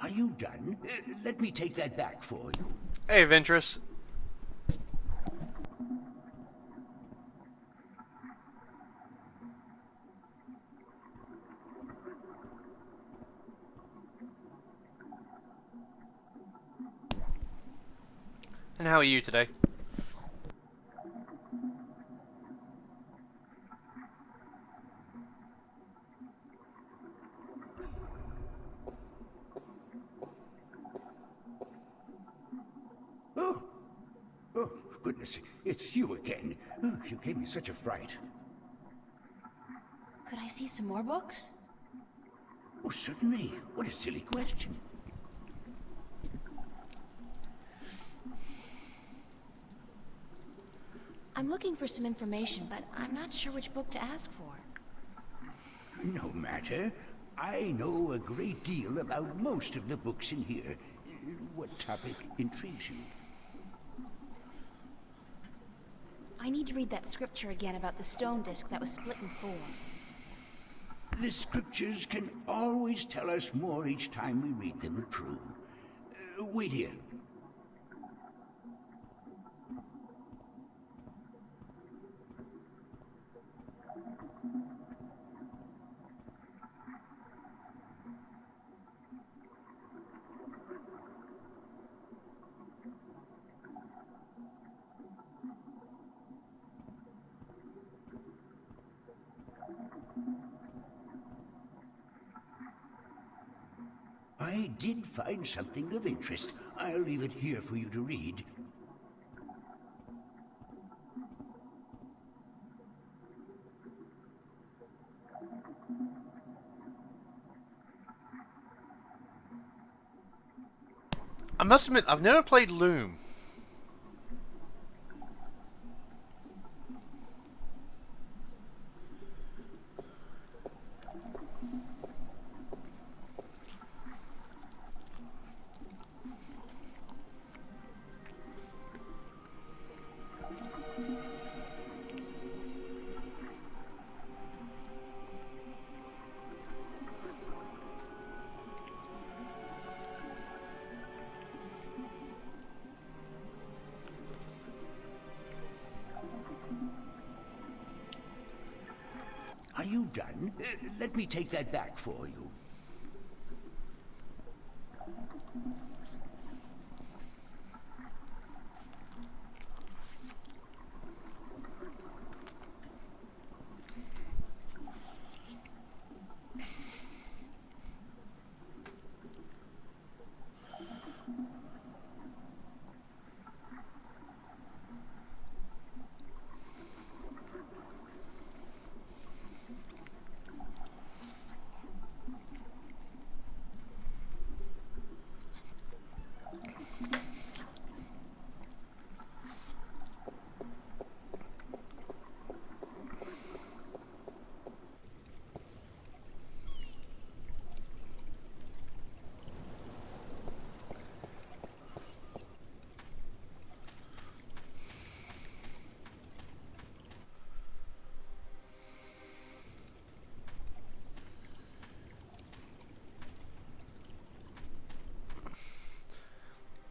S10: Are you done? Let me take that back for you.
S5: Hey, Ventress. And how are you today?
S10: Oh, oh, goodness, it's you again. Oh, you gave me such a fright.
S3: Could I see some more books?
S10: Oh, certainly. What a silly question.
S3: I'm looking for some information, but I'm not sure which book to ask for.
S10: No matter. I know a great deal about most of the books in here. What topic intrigues you?
S3: I need to read that scripture again about the stone disc that was split in four.
S10: The scriptures can always tell us more each time we read them, true. Wait here. I did find something of interest. I'll leave it here for you to read.
S5: I must admit, I've never played Loom.
S10: Are you done? Let me take that back for you.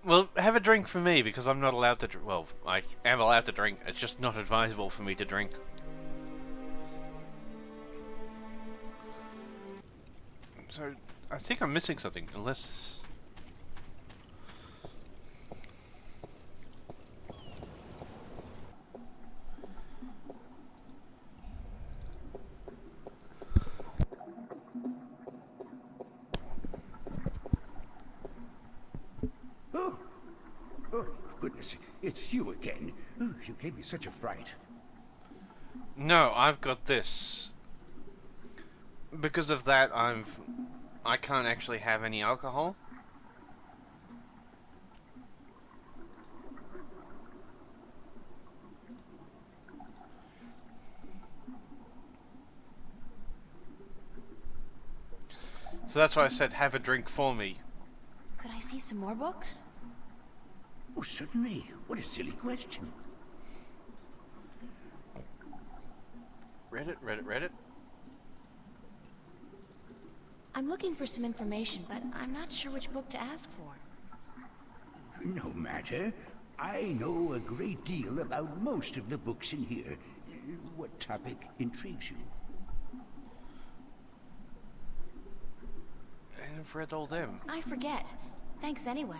S5: Well, have a drink for me, because I'm not allowed to drink. Well, I am allowed to drink, it's just not advisable for me to drink. So, I think I'm missing something, unless...
S10: Oh, goodness, it's you again. Oh, you gave me such a fright.
S5: No, I've got this. Because of that, I can't actually have any alcohol. So that's why I said, have a drink for me.
S3: Could I see some more books?
S10: Oh, certainly. What a silly question.
S5: Reddit.
S3: I'm looking for some information, but I'm not sure which book to ask for.
S10: No matter. I know a great deal about most of the books in here. What topic intrigues you?
S5: I've read all them.
S3: I forget. Thanks anyway.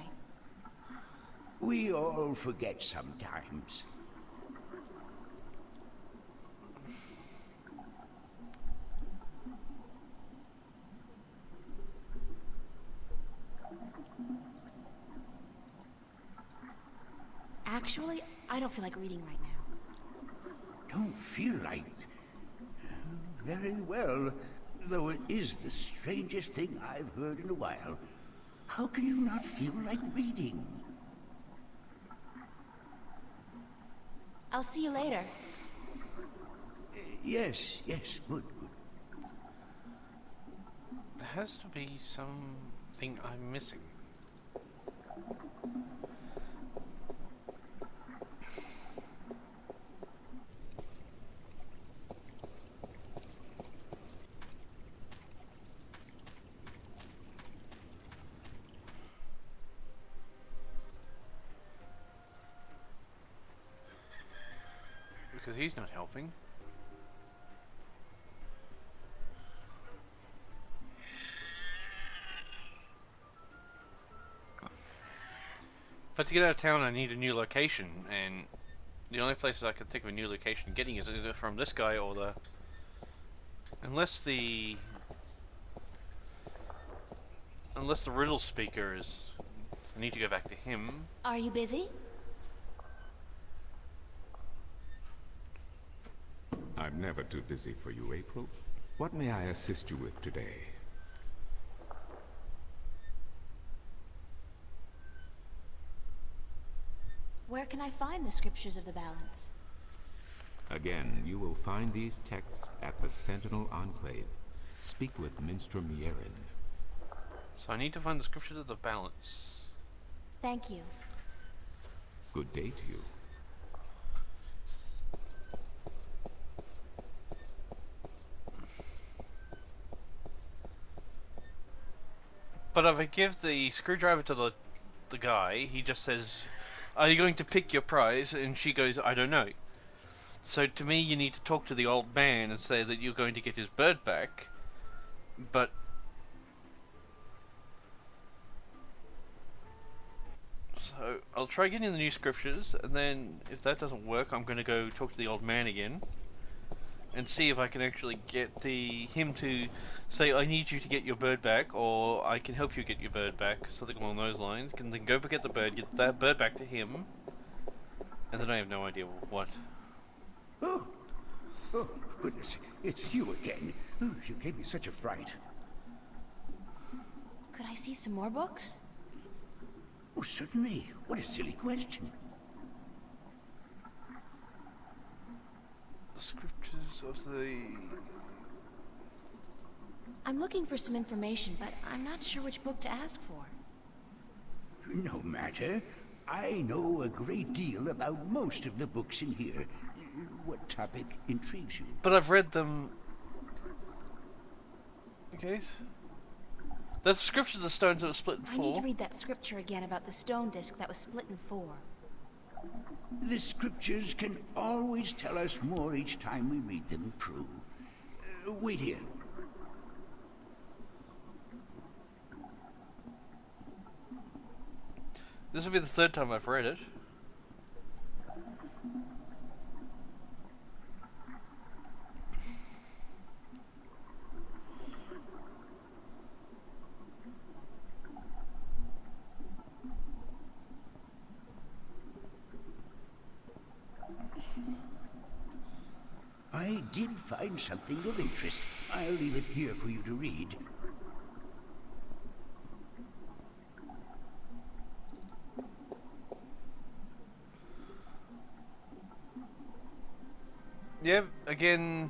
S10: We all forget sometimes.
S3: Actually, I don't feel like reading right now.
S10: Don't feel like... Very well. Though it is the strangest thing I've heard in a while. How can you not feel like reading?
S3: I'll see you later.
S10: Yes, good.
S5: There has to be something I'm missing. Because he's not helping. But to get out of town I need a new location, and the only places I can think of a new location getting is either from this guy or the... Unless the riddle speaker is... I need to go back to him.
S3: Are you busy?
S8: I'm never too busy for you, April. What may I assist you with today?
S3: Where can I find the scriptures of the balance?
S8: Again, you will find these texts at the Sentinel Enclave. Speak with Minstrom Yerin.
S5: So I need to find the scriptures of the balance.
S3: Thank you.
S8: Good day to you.
S5: But if I give the screwdriver to the guy, he just says, "Are you going to pick your prize?" And she goes, "I don't know." So to me, you need to talk to the old man and say that you're going to get his bird back. But so I'll try getting the new scriptures, and then if that doesn't work, I'm going to go talk to the old man again and see if I can actually get him to say, "I need you to get your bird back," or "I can help you get your bird back," something along those lines. Can then go get the bird, get that bird back to him, and then I have no idea what.
S10: Oh, goodness, it's you again. Oh, you gave me such a fright.
S3: Could I see some more books?
S10: Oh, certainly. What a silly question.
S5: The scriptures of the...
S3: I'm looking for some information, but I'm not sure which book to ask for.
S10: No matter. I know a great deal about most of the books in here. What topic intrigues you?
S5: But I've read them... Okay. That's the scriptures of the stones that were split in
S3: I need
S5: four.
S3: to read that scripture again about the stone disc that was split in 4.
S10: The scriptures can always tell us more each time we read them through. Wait here.
S5: This will be the third time I've read it.
S10: I did find something of interest. I'll leave it here for you to read.
S5: Yep, again,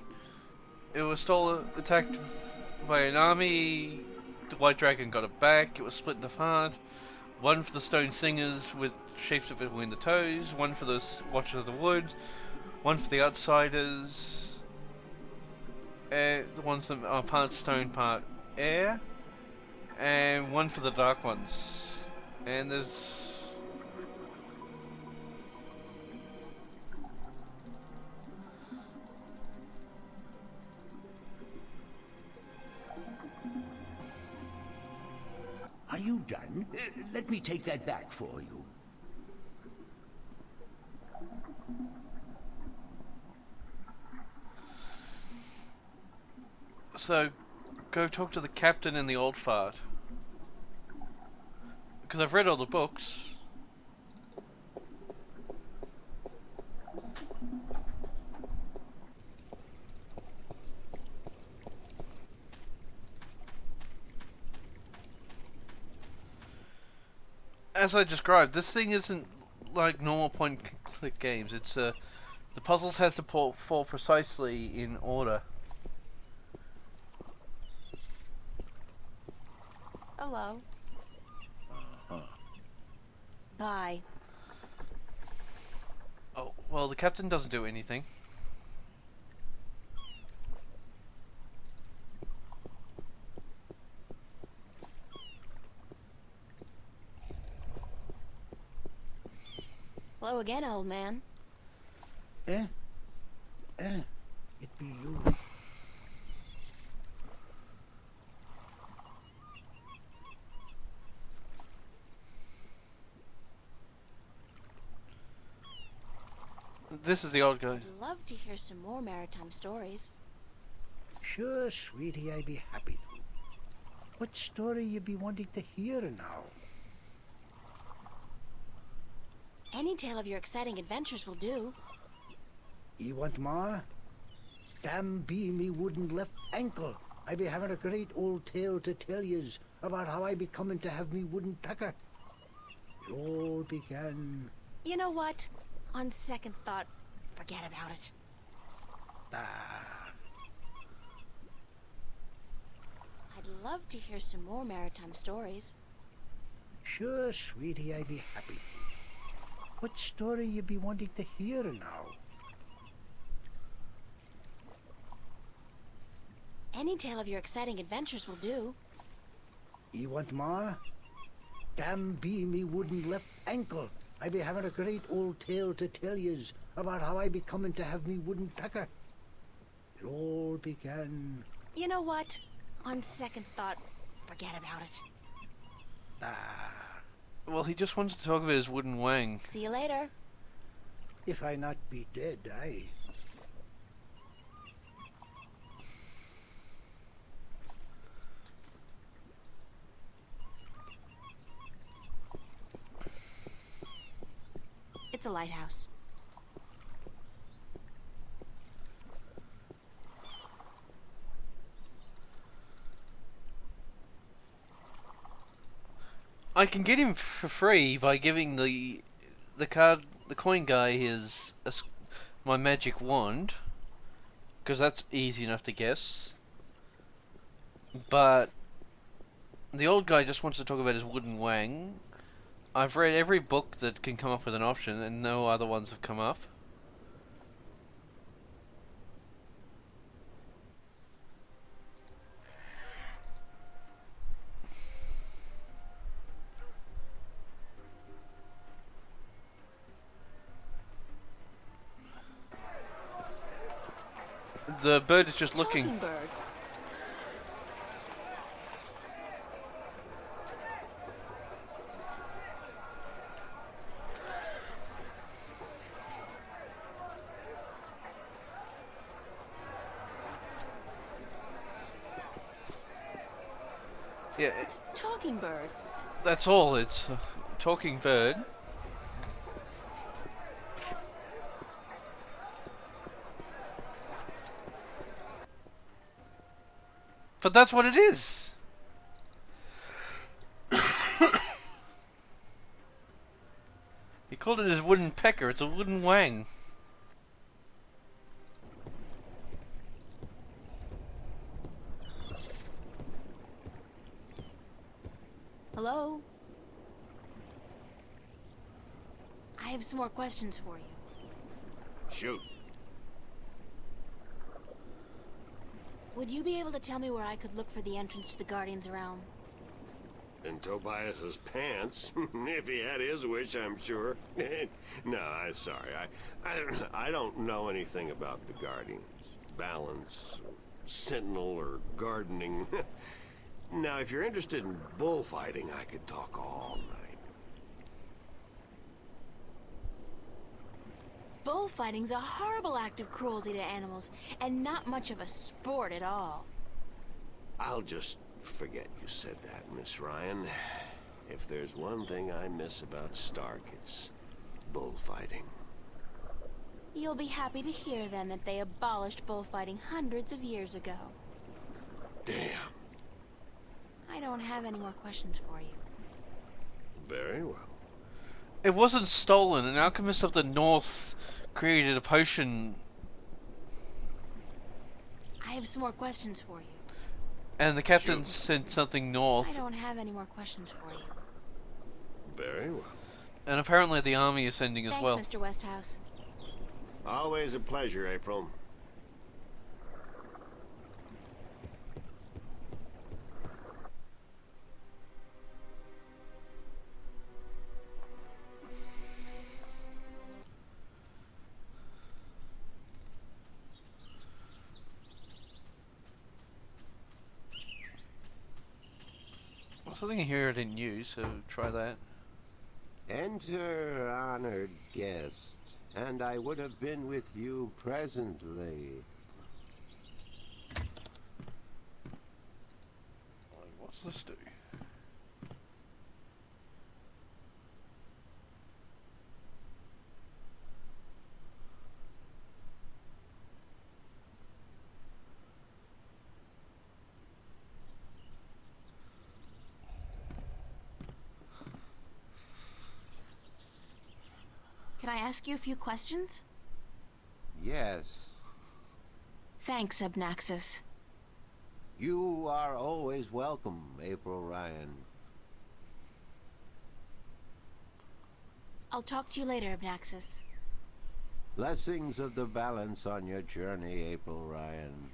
S5: it was attacked by an army. The White Dragon got it back. It was split into half. One for the Stone Singers with shapes of between the toes. One for the Watchers of the Wood. One for the Outsiders. The ones that are part stone, part air.
S1: and one for the Dark Ones. And there's...
S10: Are you done? Let me take that back for you.
S1: So, go talk to the captain and the old fart. Because I've read all the books. As I described, this thing isn't like normal point-and-click games. It's the puzzles has to fall precisely in order.
S3: Hello. Bye.
S1: Oh, well, the captain doesn't do anything.
S3: Hello again, old man.
S11: Eh? It be you.
S1: This is the old guy.
S3: I'd love to hear some more maritime stories.
S11: Sure, sweetie, I be happy to. What story you be wanting to hear now?
S3: Any tale of your exciting adventures will do.
S11: You want more? Damn be me wooden left ankle. I be having a great old tale to tell yous about how I be coming to have me wooden pecker. It all began...
S3: You know what? On second thought, forget about it.
S11: Ah,
S3: I'd love to hear some more maritime stories.
S11: sure, sweetie, I be happy. What story you be wanting to hear now?
S3: Any tale of your exciting adventures will do.
S11: You want more? Damn be me wooden left ankle. I be having a great old tale to tell yous about how I be coming to have me wooden pecker. It all began...
S3: You know what? On second thought, forget about it.
S11: Ah,
S1: Well, he just wants to talk about his wooden wang.
S3: See you later.
S11: if I not be dead, aye.
S3: It's a lighthouse.
S1: I can get him for free by giving the coin guy my magic wand, because that's easy enough to guess. But the old guy just wants to talk about his wooden wang. I've read every book that can come up with an option, and no other ones have come up. The bird is just looking.
S3: Talking bird.
S1: Yeah,
S3: It's a talking bird.
S1: that's all. It's a talking bird. But that's what it is. He called it his wooden pecker. It's a wooden wang.
S3: Hello? I have some more questions for you.
S9: Shoot.
S3: Would you be able to tell me where I could look for the entrance to the Guardian's Realm?
S9: In Tobias's pants. If he had his wish, I'm sure. No, I'm sorry. I don't know anything about the Guardians. Balance, Sentinel, or gardening. Now, if you're interested in bullfighting, I could talk all night.
S3: Bullfighting's a horrible act of cruelty to animals, and not much of a sport at all.
S9: I'll just forget you said that, Miss Ryan. If there's one thing I miss about Stark, it's bullfighting.
S3: You'll be happy to hear, then, that they abolished bullfighting hundreds of years ago.
S9: Damn.
S3: I don't have any more questions for you.
S9: Very well.
S1: It wasn't stolen. An alchemist of the north created a potion,
S3: I have some more questions for you.
S1: and the captain sent something
S3: I
S1: north,
S3: don't have any more questions for you.
S9: Very well.
S1: and apparently the army is sending as
S3: Thanks,
S1: well.
S3: Mr. Westhouse.
S9: Always a pleasure, April.
S1: Something here I didn't use, so try that.
S6: Enter, honored guest, and I would have been with you presently.
S1: What's this do?
S3: Can I ask you a few questions?
S6: Yes,
S3: Thanks, Abnaxis.
S6: you are always welcome, April Ryan.
S3: I'll talk to you later, Abnaxis.
S6: Blessings of the balance on your journey, April Ryan.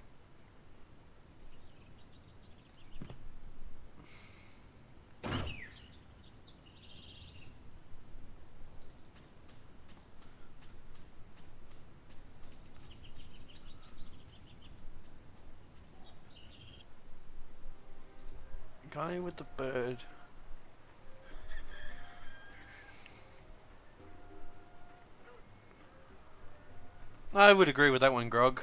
S1: Guy with the bird. I would agree with that one, Grog.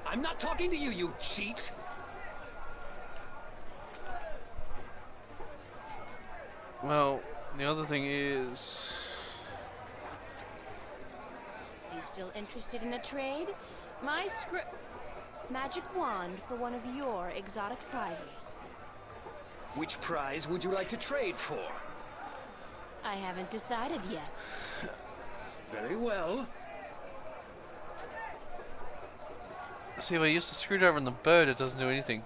S12: I'm not talking to you, you cheat!
S1: Well, the other thing is...
S3: You still interested in a trade? My magic wand for one of your exotic prizes.
S12: Which prize would you like to trade for?
S3: I haven't decided yet.
S12: Very well.
S1: See, if I use the screwdriver on the bird, it doesn't do anything.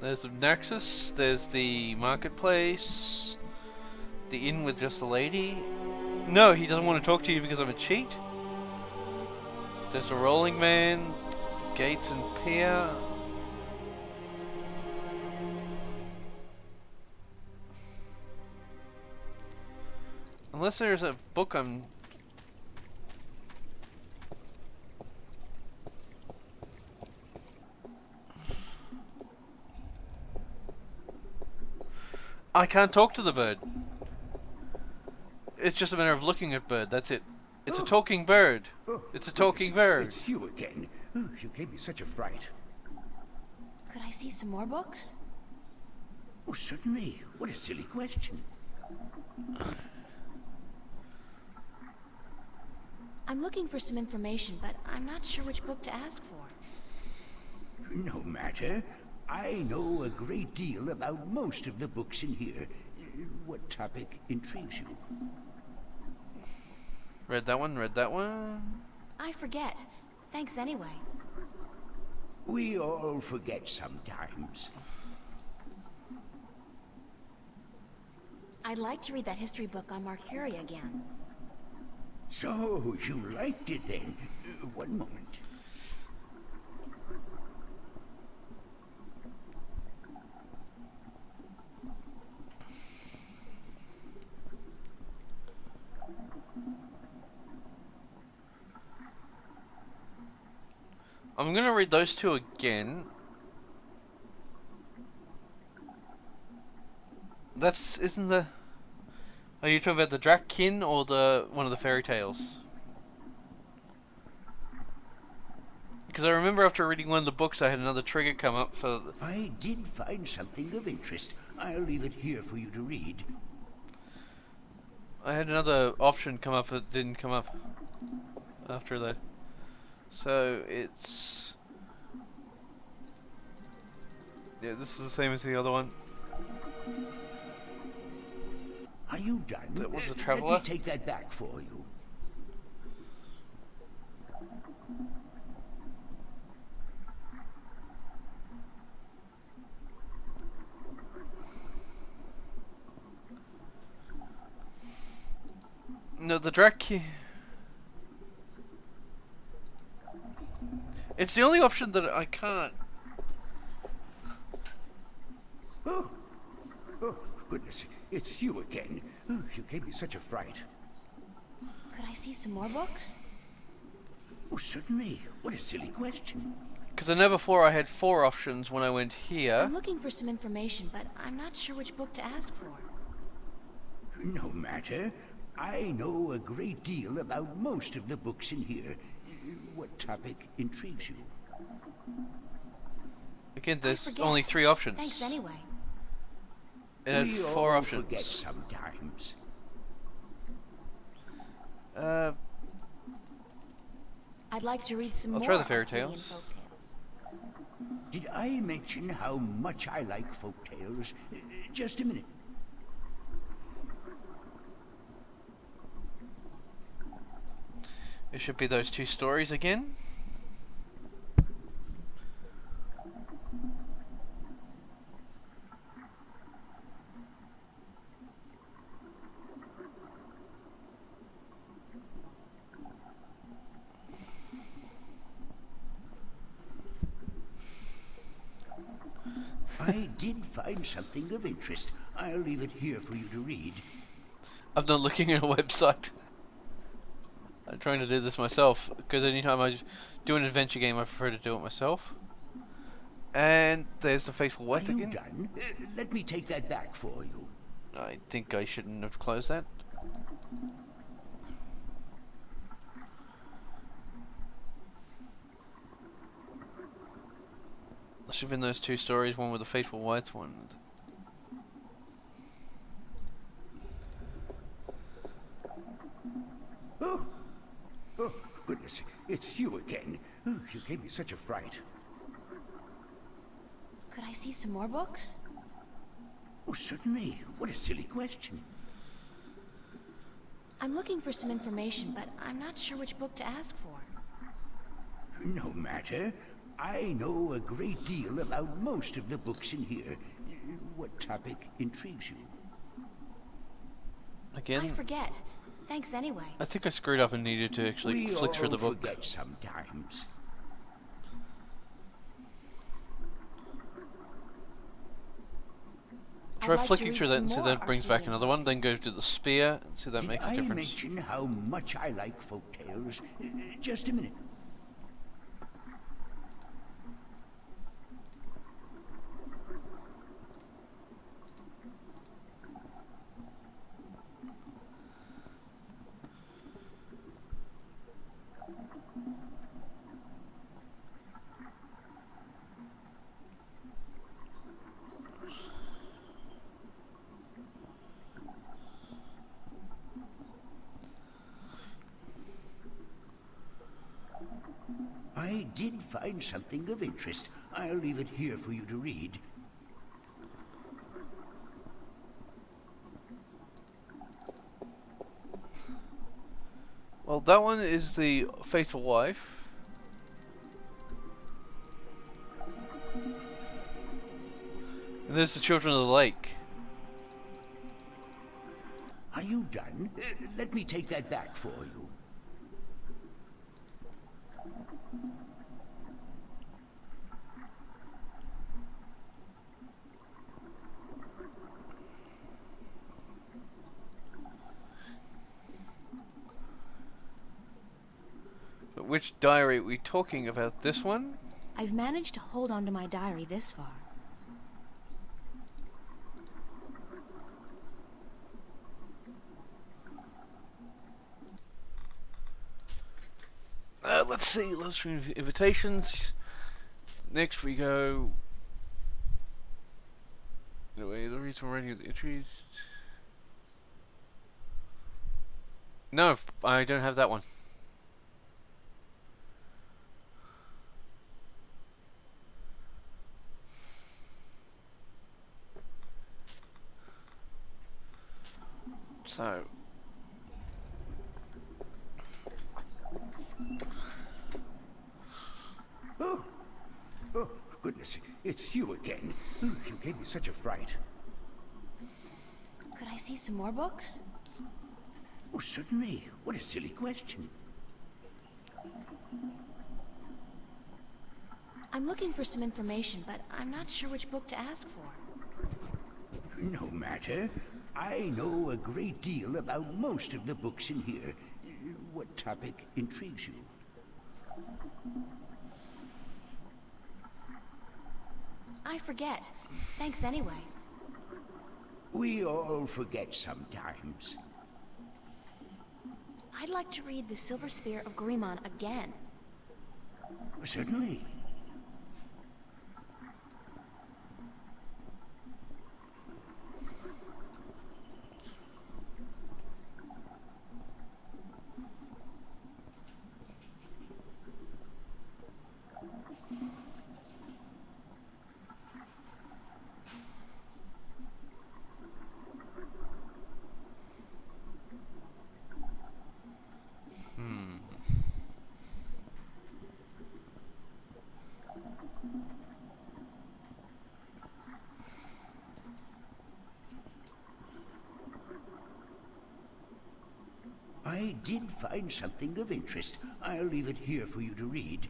S1: There's Nexus, there's the marketplace, the inn with just the lady. No, he doesn't want to talk to you because I'm a cheat. There's the Rolling Man, Gates and Pier. Unless there's a book I'm... I can't talk to the bird. It's just a matter of looking at bird, that's it. It's a talking bird. It's a talking bird.
S10: It's you again. Oh, you gave me such a fright.
S3: Could I see some more books?
S10: Oh, certainly. What a silly question.
S3: I'm looking for some information, but I'm not sure which book to ask for.
S10: No matter. I know a great deal about most of the books in here. What topic intrigues you?
S5: Read that one, read that one.
S3: I forget. Thanks anyway.
S10: We all forget sometimes.
S3: I'd like to read that history book on Marcuria again.
S10: So, you liked it then? One moment.
S5: I'm gonna read those two again. Isn't the... Are you talking about the Drakkin or the one of the fairy tales? Because I remember after reading one of the books I had another trigger come up for...
S10: I did find something of interest. I'll leave it here for you to read.
S5: I had another option come up that didn't come up after that. So it's... Yeah, this is the same as the other one.
S10: Are you done?
S5: That was the
S10: Let
S5: Traveler.
S10: me take that back for you.
S5: No, the Drakkin... It's the only option that I can't...
S10: Oh, goodness, it's you again. Oh, you gave me such a fright.
S3: Could I see some more books?
S10: Oh, certainly. What a silly question.
S5: Because I know before I had 4 options when I went here.
S3: I'm looking for some information, but I'm not sure which book to ask for.
S10: No matter. I know a great deal about most of the books in here. What topic intrigues you?
S5: Again, there's only 3 options.
S3: Thanks anyway.
S5: It had
S10: We
S5: 4
S10: all
S5: options.
S10: forget sometimes.
S3: I'd like to read some
S5: I'll
S3: more
S5: try the fairy
S3: Arcadian
S5: tales.
S3: folktales.
S10: Did I mention how much I like folk tales? Just a minute.
S5: It should be those 2 stories again.
S10: I did find something of interest. I'll leave it here for you to read.
S5: I'm not looking at a website. I'm trying to do this myself, because anytime I do an adventure game I prefer to do it myself. And there's the Faithful Wight
S10: Are you
S5: again.
S10: done? Let me take that back for you.
S5: I think I shouldn't have closed that. There should have been those 2 stories, one with the Faithful Wight, one...
S10: Oh, goodness, it's you again. Oh, you gave me such a fright.
S3: Could I see some more books?
S10: Oh, certainly. What a silly question.
S3: I'm looking for some information, but I'm not sure which book to ask for.
S10: No matter. I know a great deal about most of the books in here. What topic intrigues you?
S5: Again?
S3: I forget. Thanks anyway.
S5: I think I screwed up and needed to actually flick through the book.
S10: We all forget sometimes.
S5: Try
S3: I'd like
S5: flicking
S3: to
S5: through
S3: read
S5: that and see
S3: some
S5: if that
S3: more
S5: brings back
S3: Arcadian
S5: another one, then go to the spear and see if that makes a
S10: I
S5: difference.
S10: mention how much I like folk tales? Just a minute. I did find something of interest. I'll leave it here for you to read.
S5: Well, that one is the fatal wife. And there's the children of the lake.
S10: Are you done? Let me take that back for you.
S5: But which diary are we talking about? This one?
S3: I've managed to hold on to my diary this far.
S5: Let's see, let's read invitations. Next we go. Anyway, the reason we're writing the entries. No, I don't have that one. So.
S10: Oh, goodness, it's you again. You gave me such a fright.
S3: Could I see some more books?
S10: Oh, certainly. What a silly question.
S3: I'm looking for some information, but I'm not sure which book to ask for.
S10: No matter. I know a great deal about most of the books in here. What topic intrigues you?
S3: I forget. Thanks anyway.
S10: We all forget sometimes.
S3: I'd like to read The Silver Spear of Grimon again.
S10: Certainly. I did find something of interest. I'll leave it here for you to read.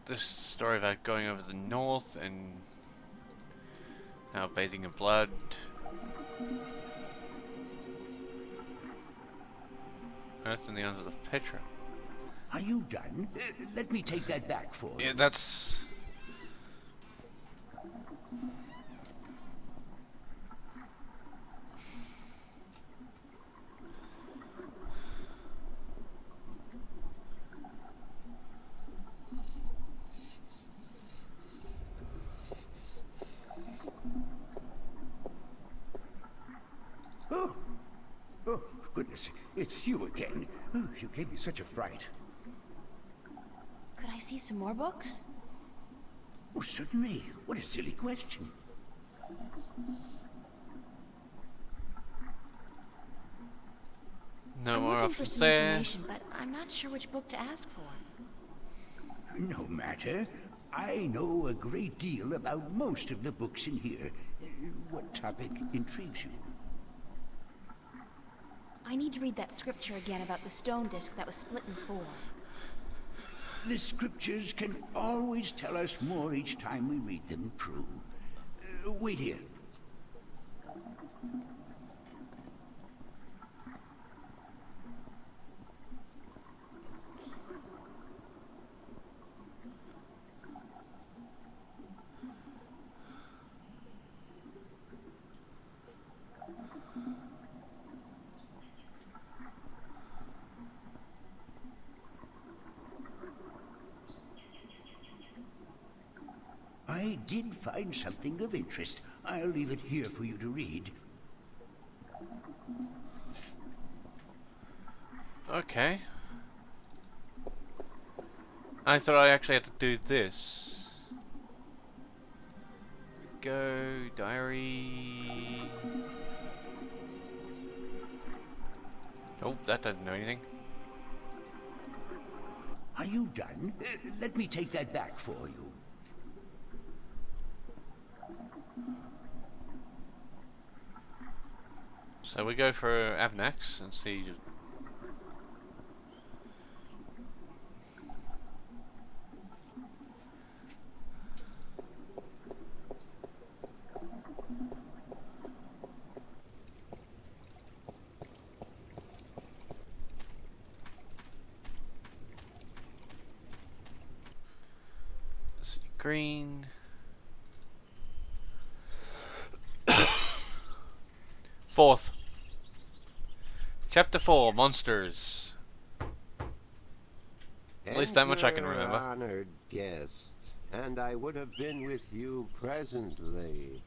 S5: This story about going over the north and now bathing in blood. Earth and the Under the Petra.
S10: Are you done? Let me take that back for you.
S5: Yeah, that's...
S10: Oh, goodness, it's you again. Oh, you gave me such a fright.
S3: Could I see some more books?
S10: Oh, certainly. What a silly question.
S5: No
S3: I'm
S5: more
S3: looking for
S5: options
S3: some
S5: there.
S3: information, but I'm not sure which book to ask for.
S10: No matter. I know a great deal about most of the books in here. What topic intrigues you?
S3: I need to read that scripture again about the stone disc that was split in 4.
S10: The scriptures can always tell us more each time we read them, true. Wait here. I did find something of interest. I'll leave it here for you to read.
S5: Okay. I thought I actually had to do this. Go, diary. Oh, that doesn't know anything.
S10: Are you done? Let me take that back for you.
S5: So we go for Avnax and see. Let's see, green. Fourth. Chapter 4, Monsters. At least that much I can remember.
S6: Honored guest, and I would have been with you presently.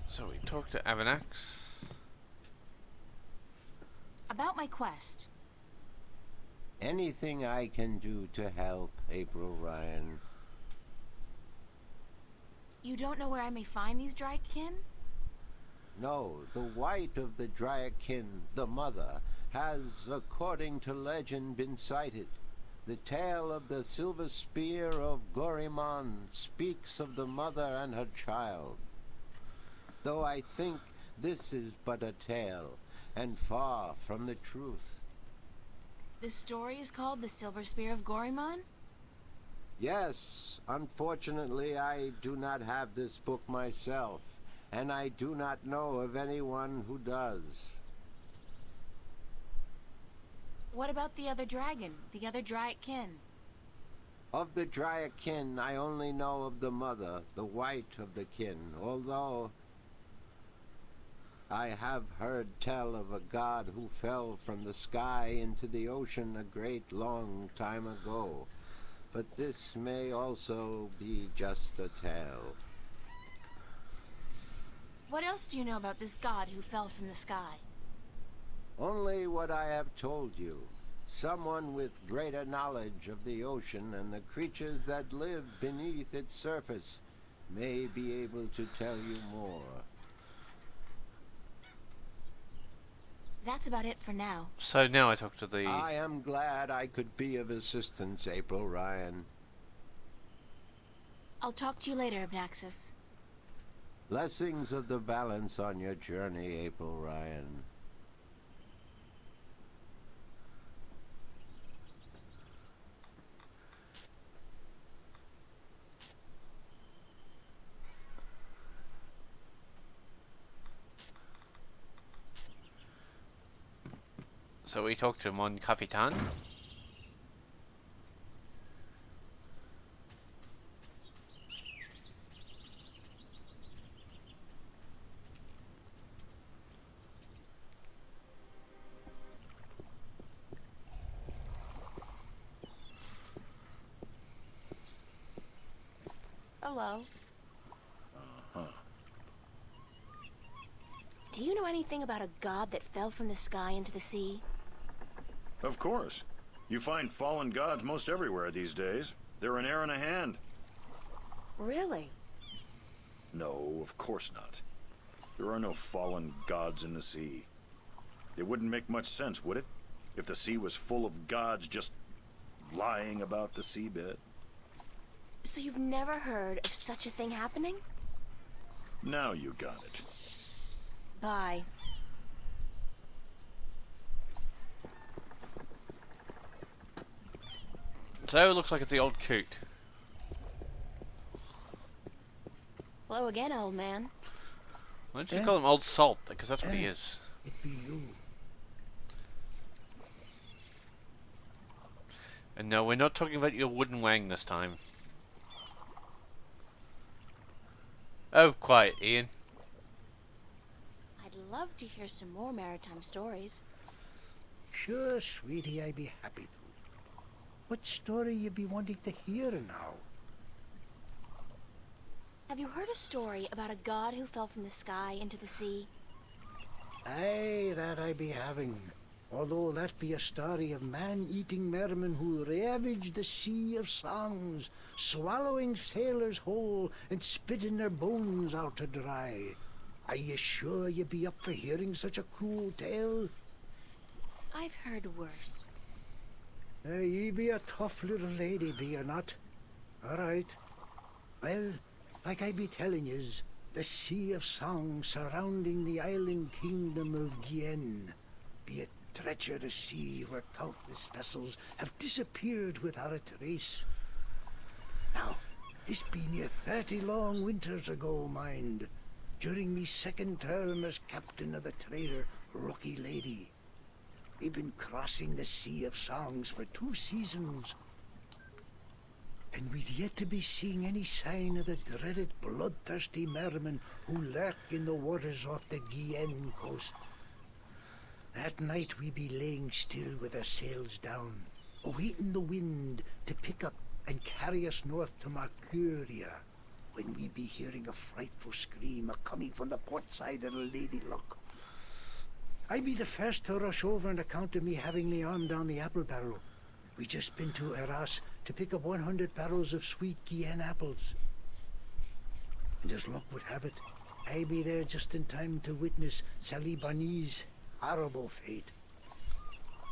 S5: So we talk to Avanax.
S3: About my quest.
S6: Anything I can do to help, April Ryan?
S3: You don't know where I may find these Drykin?
S6: No, the white of the Dryakin, the mother, has, according to legend, been sighted. The tale of the silver spear of Gorimon speaks of the mother and her child. Though I think this is but a tale, and far from the truth.
S3: The story is called The Silver Spear of Gorimon?
S6: Yes, unfortunately I do not have this book myself, and I do not know of anyone who does.
S3: What about the other dragon, the other Dryakin?
S6: Of the Dryakin, I only know of the mother, the white of the kin, although I have heard tell of a god who fell from the sky into the ocean a great long time ago. But this may also be just a tale.
S3: What else do you know about this god who fell from the sky?
S6: Only what I have told you. Someone with greater knowledge of the ocean and the creatures that live beneath its surface may be able to tell you more.
S3: That's about it for now.
S5: So now I talk to the...
S6: I am glad I could be of assistance, April Ryan.
S3: I'll talk to you later, Abnaxis.
S6: Blessings of the balance on your journey, April Ryan.
S5: So we talk to Mon Capitan.
S3: Hello. Do you know anything about a god that fell from the sky into the sea?
S13: Of course. You find fallen gods most everywhere these days. They're an air and a hand.
S3: Really?
S13: No, of course not. There are no fallen gods in the sea. It wouldn't make much sense, would it? If the sea was full of gods just lying about the seabed.
S3: So you've never heard of such a thing happening?
S13: Now you got it.
S3: Bye.
S5: So it looks like it's the old coot.
S3: Hello again, old man.
S5: Why don't you call him Old Salt? Because that's what he is.
S11: It be you.
S5: And no, we're not talking about your wooden wang this time. Oh, quiet, Ian.
S3: I'd love to hear some more maritime stories.
S11: Sure, sweetie, I'd be happy to. What story you be wanting to hear now?
S3: Have you heard a story about a god who fell from the sky into the sea?
S11: Aye, that I be having. Although that be a story of man-eating mermen who ravaged the sea of songs, swallowing sailors whole and spitting their bones out to dry. Are you sure you be up for hearing such a cruel tale?
S3: I've heard worse.
S11: Ye be a tough little lady, be you not? All right. Well, like I be telling yous, the sea of song surrounding the island kingdom of Gien be a treacherous sea where countless vessels have disappeared without a trace. Now, this be near 30 long winters ago, mind, during me second term as captain of the trader Lucky Lady. We've been crossing the Sea of Songs for 2 seasons, and we've yet to be seeing any sign of the dreaded bloodthirsty mermen who lurk in the waters off the Gien coast. That night we be laying still with our sails down, awaiting the wind to pick up and carry us north to Mercuria, when we be hearing a frightful scream a-coming from the port side of the Lady Luck. I be the first to rush over on account of me having me arm down the apple barrel. We just been to Arras to pick up 100 barrels of sweet Gien apples. And as luck would have it, I be there just in time to witness Sally Barney's horrible fate.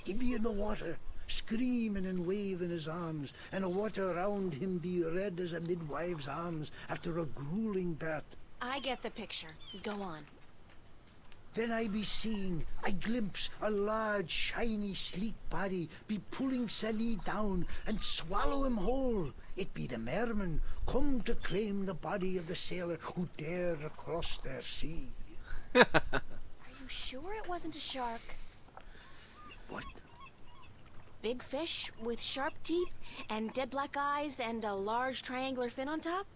S11: He be in the water, screaming and waving his arms, and the water around him be red as a midwife's arms after a grueling birth.
S3: I get the picture. Go on.
S11: Then I be seeing, I glimpse a large, shiny, sleek body be pulling Sally down and swallow him whole. It be the mermen come to claim the body of the sailor who dared across their sea.
S3: Are you sure it wasn't a shark?
S11: What?
S3: Big fish with sharp teeth and dead black eyes and a large triangular fin on top?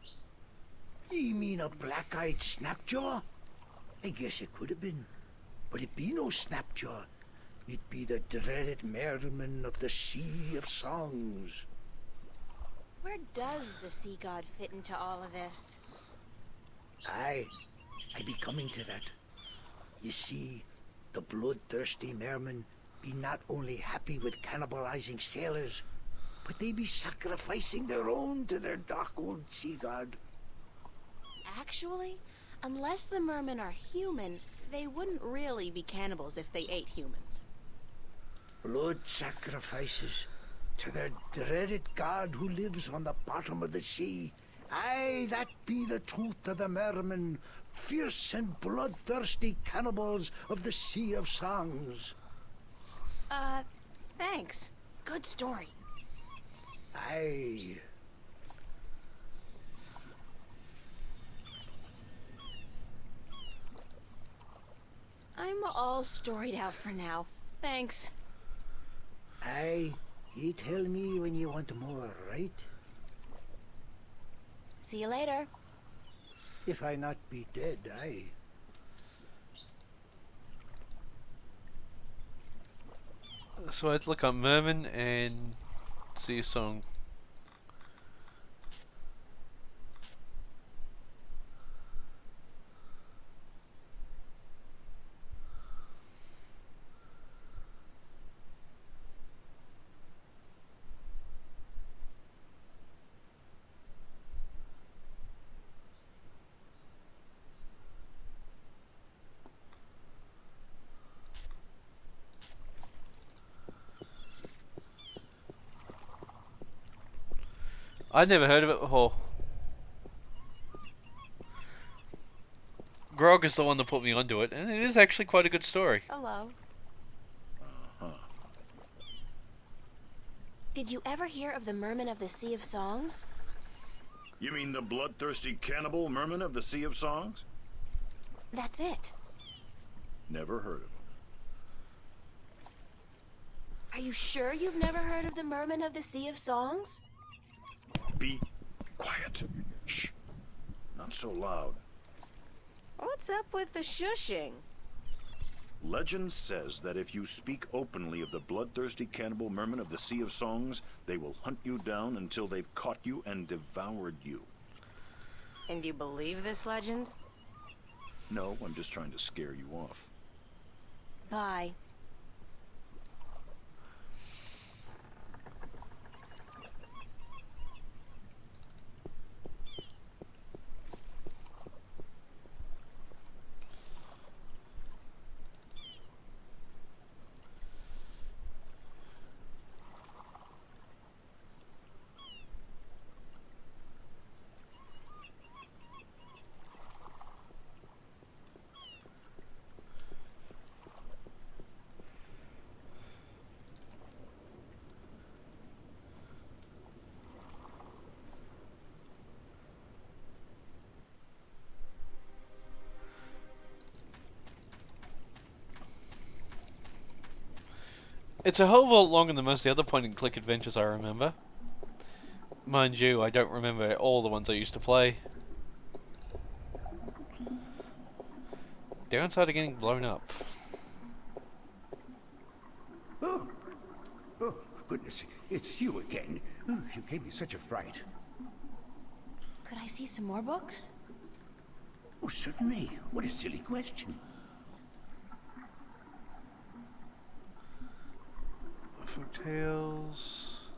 S11: You mean a black-eyed snapjaw? I guess it could have been. But it be no snapjaw. It be the dreaded merman of the Sea of Songs.
S3: Where does the sea god fit into all of this?
S11: Aye, I be coming to that. You see, the bloodthirsty mermen be not only happy with cannibalizing sailors, but they be sacrificing their own to their dark old sea god.
S3: Actually, unless the mermen are human, they wouldn't really be cannibals if they ate humans.
S11: Blood sacrifices to their dreaded god who lives on the bottom of the sea. Aye, that be the truth of the mermen, fierce and bloodthirsty cannibals of the Sea of Songs.
S3: Thanks. Good story.
S11: Aye.
S3: I'm all storied out for now. Thanks.
S11: Aye, you tell me when you want more, right?
S3: See you later.
S11: If I not be dead, aye.
S1: So I'd look up Merman and see a song. I'd never heard of it before. Grog is the one that put me onto it, and it is actually quite a good story.
S3: Hello. Did you ever hear of the Merman of the Sea of Songs?
S13: You mean the bloodthirsty cannibal merman of the Sea of Songs?
S3: That's it.
S13: Never heard of him.
S3: Are you sure you've never heard of the Merman of the Sea of Songs?
S13: Be quiet. Shh. Not so loud.
S3: What's up with the shushing?
S13: Legend says that if you speak openly of the bloodthirsty cannibal merman of the Sea of Songs, they will hunt you down until they've caught you and devoured you.
S3: And you believe this legend?
S13: No, I'm just trying to scare you off.
S3: Bye.
S5: It's a whole lot longer than most of the other point-and-click adventures I remember. Mind you, I don't remember all the ones I used to play. Downside of getting blown up.
S10: Oh, goodness, it's you again. Oh, you gave me such a fright.
S3: Could I see some more books?
S10: Oh, certainly. What a silly question.
S5: Folk tales.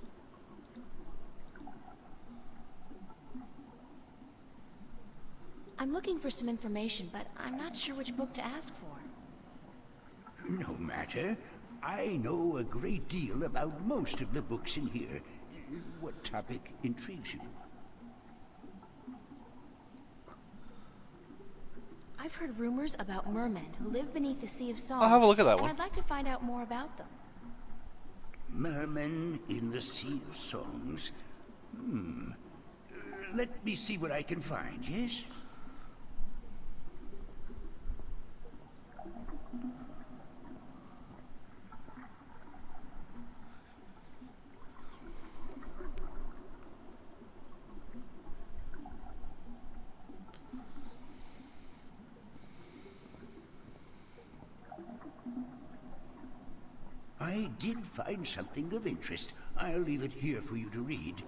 S3: I'm looking for some information, but I'm not sure which book to ask for.
S10: No matter. I know a great deal about most of the books in here. What topic intrigues you?
S3: I've heard rumors about mermen who live beneath the Sea of Songs.
S5: I'll have a look at that
S3: and
S5: one.
S3: I'd like to find out more about them.
S10: Mermen in the Sea of Songs. Let me see what I can find, yes? I did find something of interest. I'll leave it here for you to read.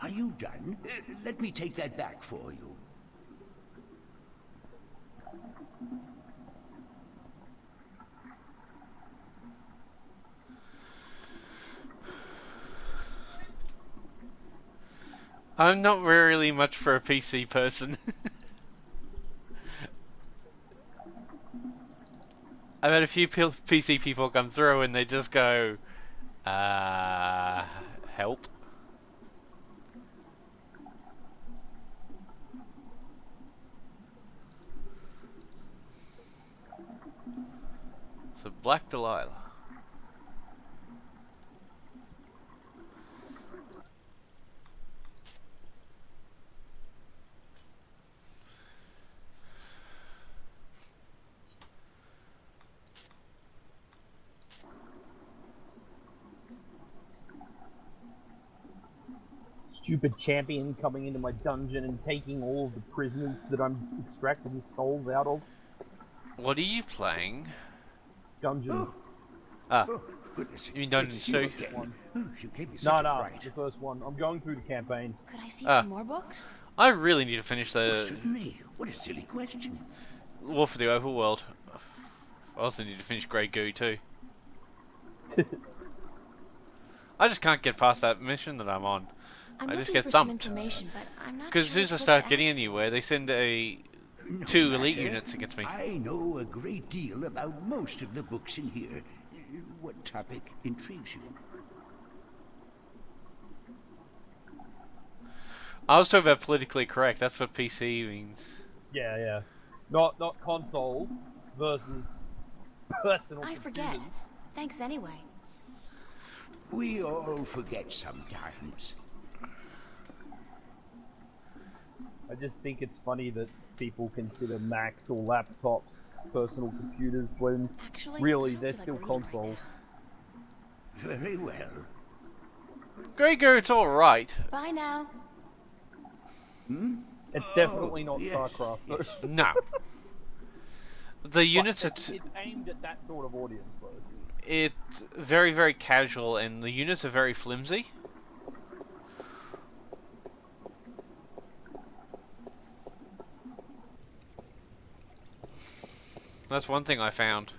S10: Are you done? Let me take that back for you.
S5: I'm not really much for a PC person. I've had a few PC people come through and they just go, help. So Black Delilah.
S7: Stupid champion coming into my dungeon and taking all of the prisoners that I'm extracting the souls out of.
S5: What are you playing?
S7: Dungeons.
S10: Goodness.
S5: You mean Dungeons 2?
S7: No, the first one. I'm going through the campaign.
S3: Could I see some more books?
S5: I really need to finish the
S10: Certainly. What a silly question.
S5: War for the Overworld. I also need to finish Grey Goo too. I just can't get past that mission that I'm on. I just get thumped. Because as soon as I start getting anywhere, they send two elite units against me.
S10: I know a great deal about most of the books in here. What topic intrigues you?
S5: I was talking about politically correct. That's what PC means.
S7: Yeah, yeah. Not consoles versus personal
S3: I forget.
S7: computers.
S3: Thanks anyway.
S10: We all forget sometimes.
S7: I just think it's funny that people consider Macs or laptops personal computers when
S3: Actually,
S7: really
S3: I don't
S7: they're
S3: feel
S7: still
S3: like reading right
S7: consoles.
S10: Very well.
S5: Gregor, it's alright.
S3: Bye now.
S7: It's definitely not
S10: yes,
S7: StarCraft, though.
S10: yes.
S5: No. The units are...
S7: It's aimed at that sort of audience, though.
S5: It's very, very casual, and the units are very flimsy. That's one thing I found.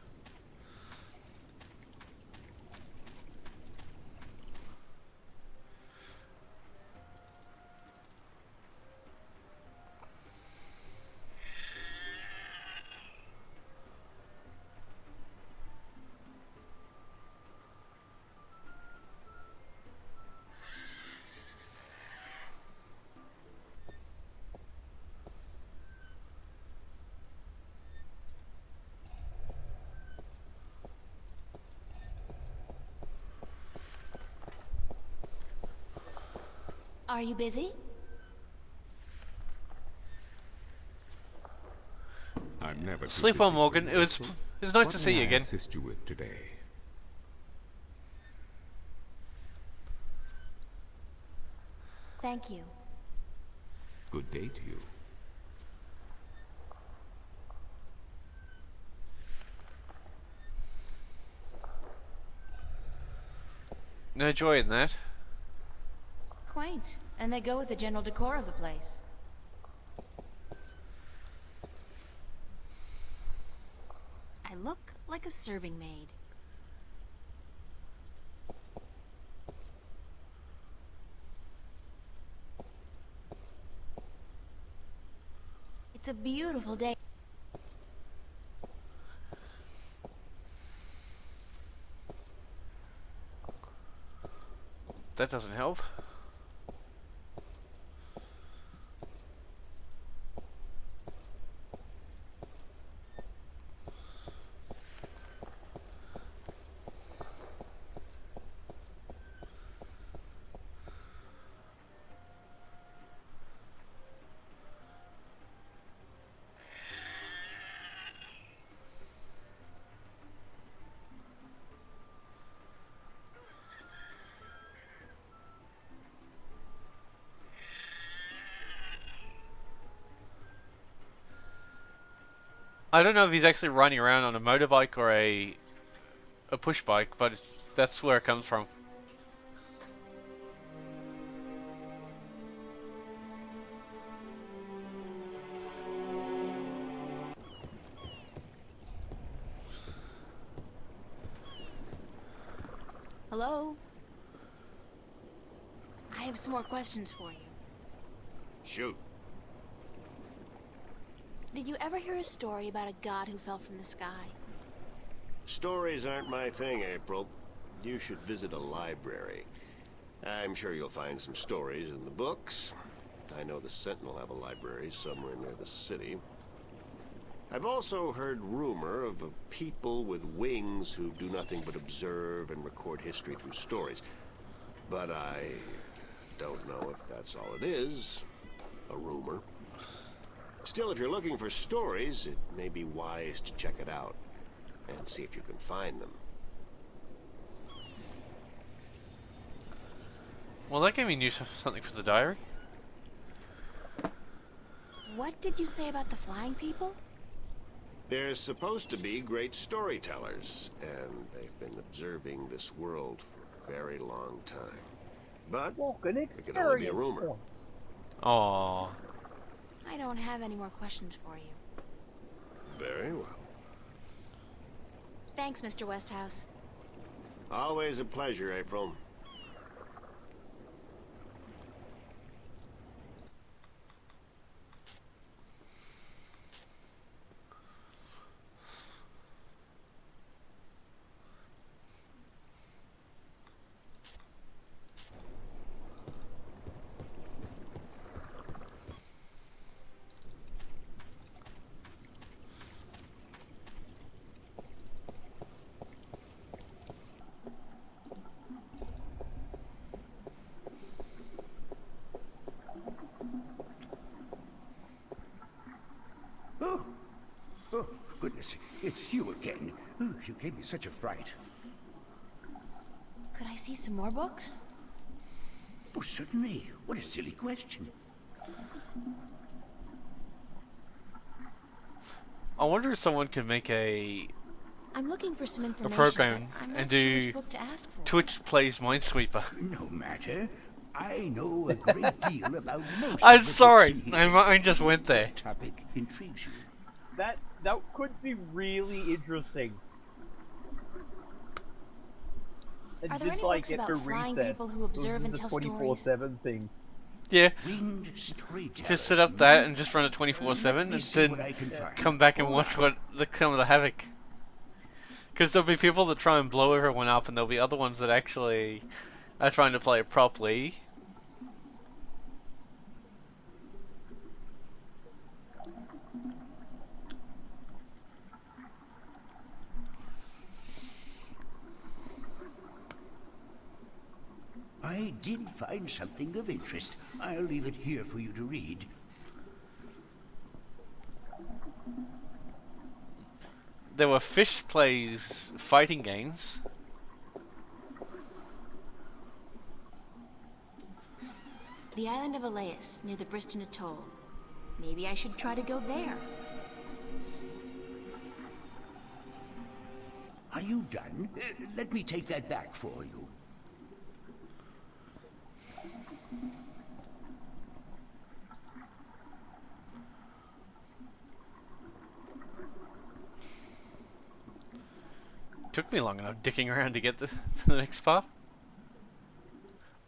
S3: Are you busy?
S8: I'm never too
S5: Sleep well,
S8: busy for
S5: Morgan.
S8: you,
S5: It was nice
S8: What
S5: to see
S8: may
S5: you
S8: I
S5: again.
S8: assist you with today?
S3: Thank you.
S8: Good day to you.
S5: No joy in that.
S3: Quaint. And they go with the general decor of the place. I look like a serving maid. It's a beautiful day.
S5: That doesn't help. I don't know if he's actually running around on a motorbike or a push bike, but that's where it comes from.
S3: Hello? I have some more questions for you.
S9: Shoot.
S3: Did you ever hear a story about a god who fell from the sky?
S9: Stories aren't my thing, April. You should visit a library. I'm sure you'll find some stories in the books. I know the Sentinel have a library somewhere near the city. I've also heard rumor of a people with wings who do nothing but observe and record history through stories. But I don't know if that's all it is. A rumor. Still, if you're looking for stories, it may be wise to check it out and see if you can find them.
S5: Well, that gave me news something for the diary.
S3: What did you say about the flying people?
S9: They're supposed to be great storytellers, and they've been observing this world for a very long time. But it could only be a rumor.
S5: Aww.
S3: I don't have any more questions for you.
S9: Very well.
S3: Thanks, Mr. Westhouse.
S9: Always a pleasure, April.
S10: Cornelius, it's you again. Oh, you gave me such a fright.
S3: Could I see some more books?
S10: Oh, certainly. What a silly question.
S5: I wonder if someone could make a
S3: I'm looking for some information.
S5: program
S3: but I'm
S5: and
S3: not
S5: do
S3: sure which book to ask for.
S5: Twitch plays Minesweeper.
S10: No matter. I know a great deal about most
S5: I'm
S10: of the
S5: sorry,
S10: books in
S5: my
S10: here.
S5: mind just went there.
S10: What topic intrigues you?
S7: That could be really interesting. And
S3: Are there
S7: just
S3: any
S7: like
S3: books
S7: get
S3: about
S7: to
S3: flying
S7: reset.
S3: people who observe and
S7: the
S3: tell stories?
S7: 24/7 thing.
S5: Yeah,
S10: Winged storyteller.
S5: just set up that and just run it 24/7 and
S10: see what
S5: then
S10: I can find.
S5: come back and watch what some of the havoc. Because there'll be people that try and blow everyone up, and there'll be other ones that actually are trying to play it properly.
S10: I did find something of interest. I'll leave it here for you to read.
S5: There were Fish plays fighting games.
S3: The island of Elias, near the Briston Atoll. Maybe I should try to go there.
S10: Are you done? Let me take that back for you.
S5: Took me long enough dicking around to get to the next part.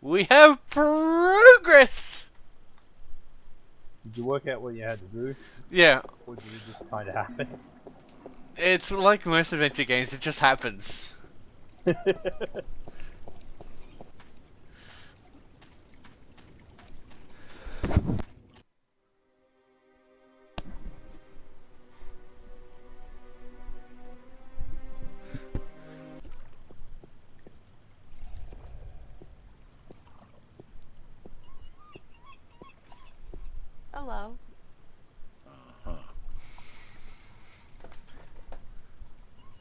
S5: We have progress!
S7: Did you work out what you had to do?
S5: Yeah,
S7: Or did it just kind of happen?
S5: it's like most adventure games, it just happens.
S3: Hello.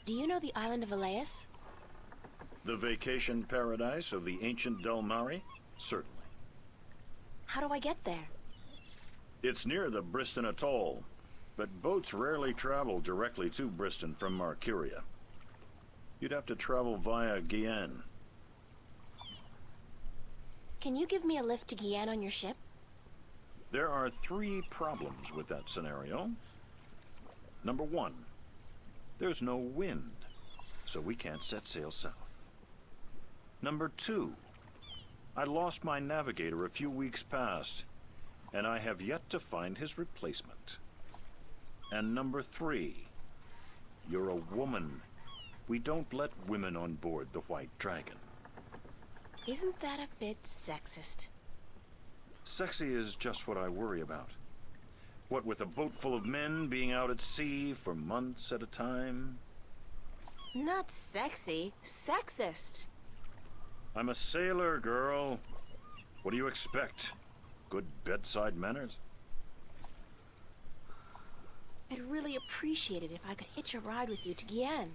S3: Do you know the island of Elias?
S13: The vacation paradise of the ancient Delmari? Certainly.
S3: How do I get there?
S13: It's near the Briston Atoll, but boats rarely travel directly to Briston from Marcuria. You'd have to travel via Guyenne.
S3: Can you give me a lift to Guyenne on your ship?
S13: There are 3 problems with that scenario. Number 1, there's no wind, so we can't set sail south. Number 2, I lost my navigator a few weeks past, and I have yet to find his replacement. And number 3, you're a woman. We don't let women on board the White Dragon.
S3: Isn't that a bit sexist?
S13: Sexy is just what I worry about. What with a boat full of men being out at sea for months at a time?
S3: Not sexy, sexist.
S13: I'm a sailor, girl. What do you expect? Good bedside manners?
S3: I'd really appreciate it if I could hitch a ride with you to Guyenne.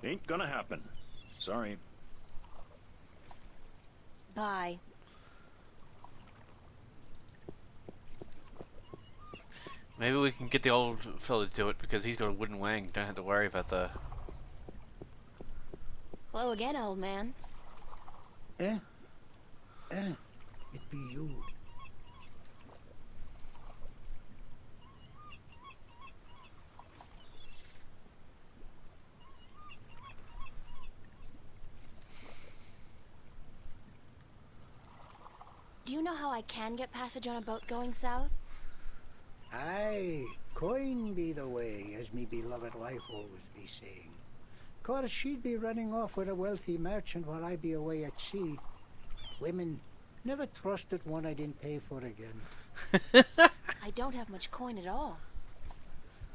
S13: Ain't gonna happen. Sorry.
S3: Bye.
S5: Maybe we can get the old fella to do it because he's got a wooden wang. Don't have to worry about the...
S3: Hello again, old man.
S11: It be you.
S3: Do you know how I can get passage on a boat going south?
S11: Aye, coin be the way, as me beloved wife always be saying. Course she'd be running off with a wealthy merchant while I be away at sea. Women, never trusted one I didn't pay for again.
S3: I don't have much coin at all.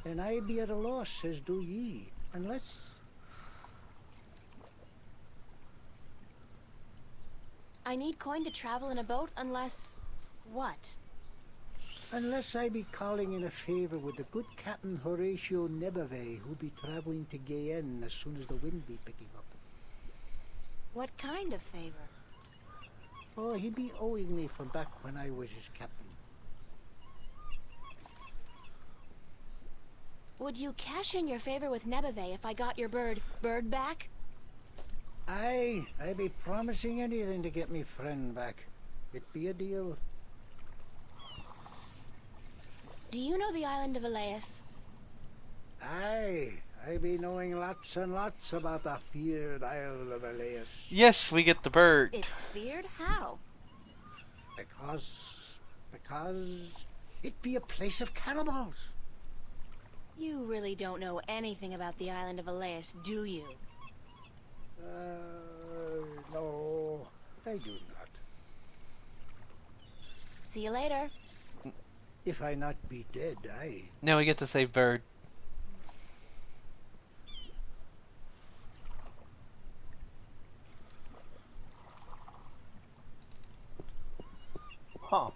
S11: And I be at a loss, as do ye, unless...
S3: I need coin to travel in a boat unless... what?
S11: Unless I be calling in a favor with the good Captain Horatio Nebave, who be traveling to Guyenne as soon as the wind be picking up.
S3: What kind of favor?
S11: Oh, he be owing me from back when I was his captain.
S3: Would you cash in your favor with Nebave if I got your bird back?
S11: I be promising anything to get me friend back. It be a deal.
S3: Do you know the island of Elias?
S11: I be knowing lots and lots about the feared Isle of Elias.
S1: Yes, we get the bird.
S3: It's feared? How?
S11: Because it be a place of cannibals.
S3: You really don't know anything about the island of Elias, do you?
S11: No, I do not.
S3: See you later.
S11: If I not be dead, I...
S1: Now we get to save bird.
S7: Huh.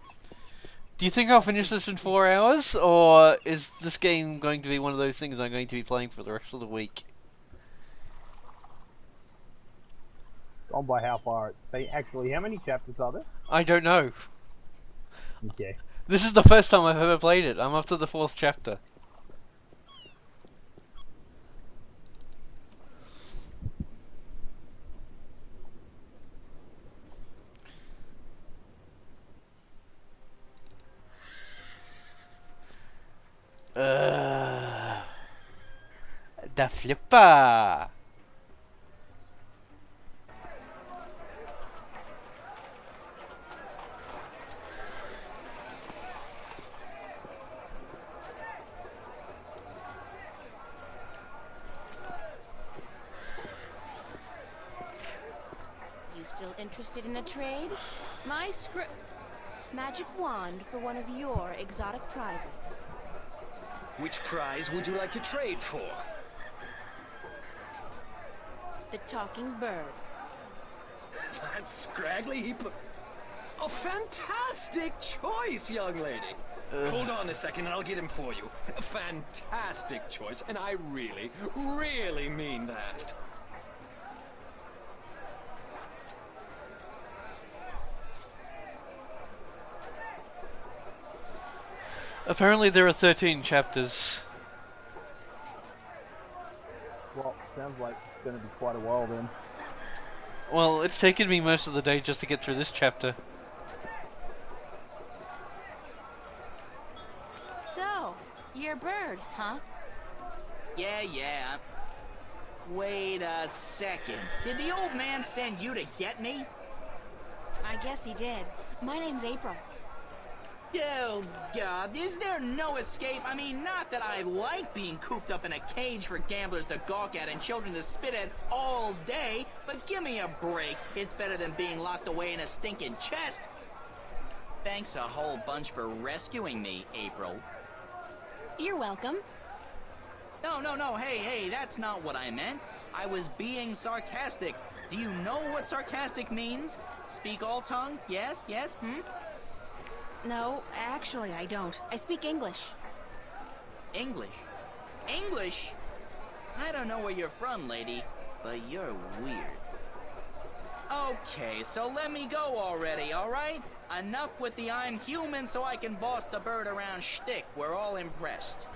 S1: Do you think I'll finish this in 4 hours, or is this game going to be one of those things I'm going to be playing for the rest of the week?
S7: Gone by how far it's... Actually, how many chapters are there?
S1: I don't know.
S7: Okay.
S1: This is the first time I've ever played it. I'm up to the 4th chapter. Da flipper.
S3: You still interested in a trade? My magic wand for one of your exotic prizes.
S12: Which prize would you like to trade for?
S3: The talking bird.
S12: That scraggly heap of... A fantastic choice, young lady. Hold on a second and I'll get him for you. A fantastic choice, and I really, really mean that.
S1: Apparently there are 13 chapters.
S7: Well, sounds like it's going to be quite a while then.
S1: Well, it's taken me most of the day just to get through this chapter.
S3: So, you're a bird, huh?
S14: Yeah. Wait a second. Did the old man send you to get me?
S3: I guess he did. My name's April.
S14: Oh, God, is there no escape? I mean, not that I like being cooped up in a cage for gamblers to gawk at and children to spit at all day, but give me a break. It's better than being locked away in a stinking chest. Thanks a whole bunch for rescuing me, April.
S3: You're welcome.
S14: No, hey, that's not what I meant. I was being sarcastic. Do you know what sarcastic means? Speak all tongue? Yes,
S3: No, actually, I don't. I speak English.
S14: English? I don't know where you're from, lady, but you're weird. Okay, so let me go already, alright? Enough with the I'm human so I can boss the bird around shtick. We're all impressed.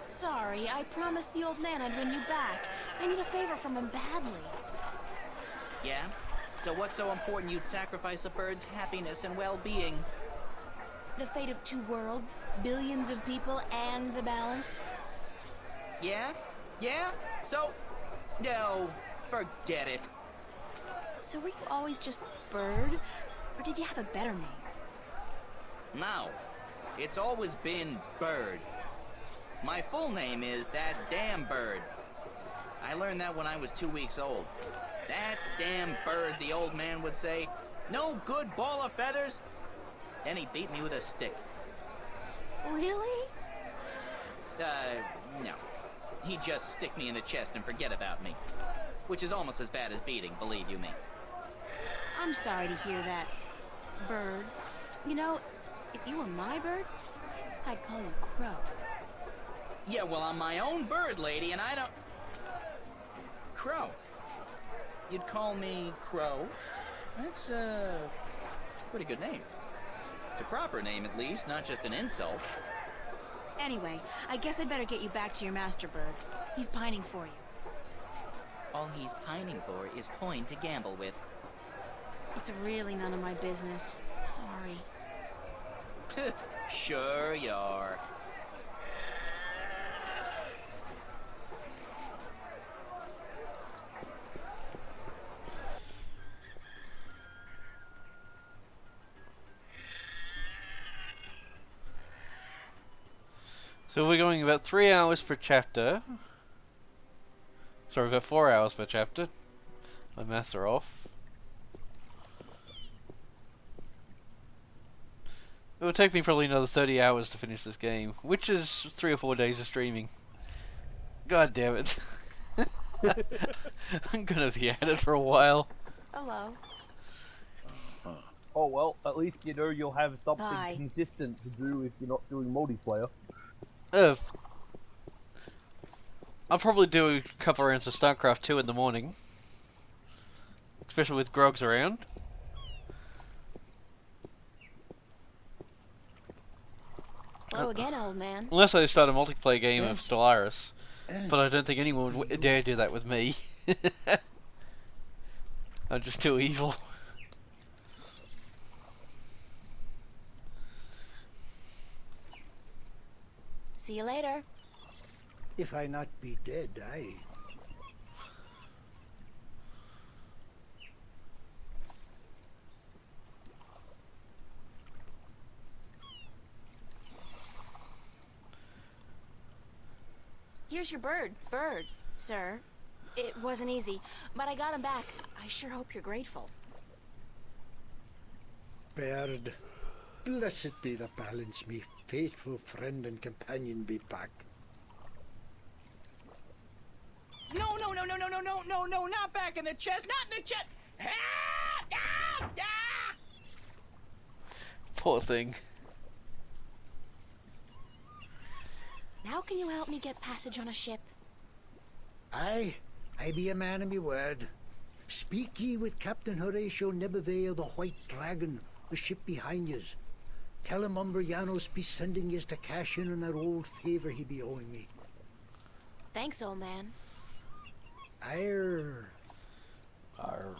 S3: Sorry, I promised the old man I'd win you back. I need a favor from him badly.
S14: Yeah? So what's so important you'd sacrifice a bird's happiness and well-being?
S3: The fate of 2 worlds, billions of people, and the balance.
S14: Yeah? So... No, forget it.
S3: So were you always just Bird? Or did you have a better name?
S14: No. It's always been Bird. My full name is That Damn Bird. I learned that when I was 2 weeks old. That damn bird, the old man would say. No good ball of feathers. Then he beat me with a stick.
S3: Really?
S14: No. He'd just stick me in the chest and forget about me. Which is almost as bad as beating, believe you me.
S3: I'm sorry to hear that, Bird. You know, If you were my bird, I'd call you Crow.
S14: Yeah, well, I'm my own bird, lady, and I don't... Crow. You'd call me Crow? That's a pretty good name. It's a proper name, at least, not just an insult.
S3: Anyway, I guess I'd better get you back to your master bird. He's pining for you.
S14: All he's pining for is coin to gamble with.
S3: It's really none of my business. Sorry.
S14: Sure you are.
S1: So we're going about 3 hours per chapter. Sorry, about 4 hours per chapter. My maths are off. It will take me probably another 30 hours to finish this game, which is 3 or 4 days of streaming. God damn it. I'm gonna be at it for a while.
S3: Hello.
S7: Oh well, at least you know you'll have something
S3: Bye.
S7: consistent to do if you're not doing multiplayer.
S1: I'll probably do a couple rounds of StarCraft 2 in the morning. Especially with Grogs around.
S3: Hello again, old man.
S1: Unless I start a multiplayer game of Stellaris. But I don't think anyone would dare do that with me. I'm just too evil.
S3: See you later.
S11: If I not be dead, aye.
S3: Here's your bird, sir. It wasn't easy, but I got him back. I sure hope you're grateful.
S11: Bird, blessed be the balance, me faithful friend and companion be back.
S14: No, not back in the chest, not in the chest!
S1: Poor thing.
S3: Now can you help me get passage on a ship?
S11: Aye, I be a man of me word. Speak ye with Captain Horatio Nebuve of the White Dragon, the ship behind yous. Tell him Umbrianos be sending yous to cash in on that old favor he be owing me.
S3: Thanks, old man.
S11: Arr.
S1: Arr.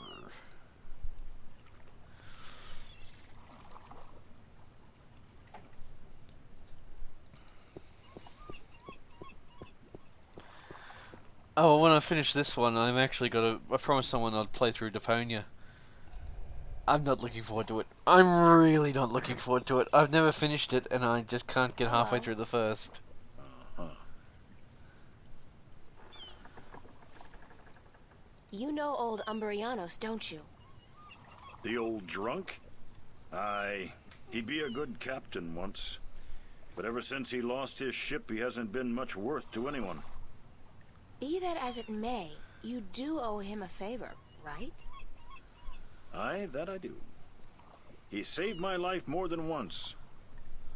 S1: Oh, when I finish this one, I'm actually I promised someone I'd play through Deponia. I'm not looking forward to it. I'm really not looking forward to it. I've never finished it, and I just can't get halfway through the first.
S3: You know old Umbrianos, don't you?
S13: The old drunk? Aye, he'd be a good captain once. But ever since he lost his ship, he hasn't been much worth to anyone.
S3: Be that as it may, you do owe him a favor, right?
S13: Aye, that I do. He saved my life more than once.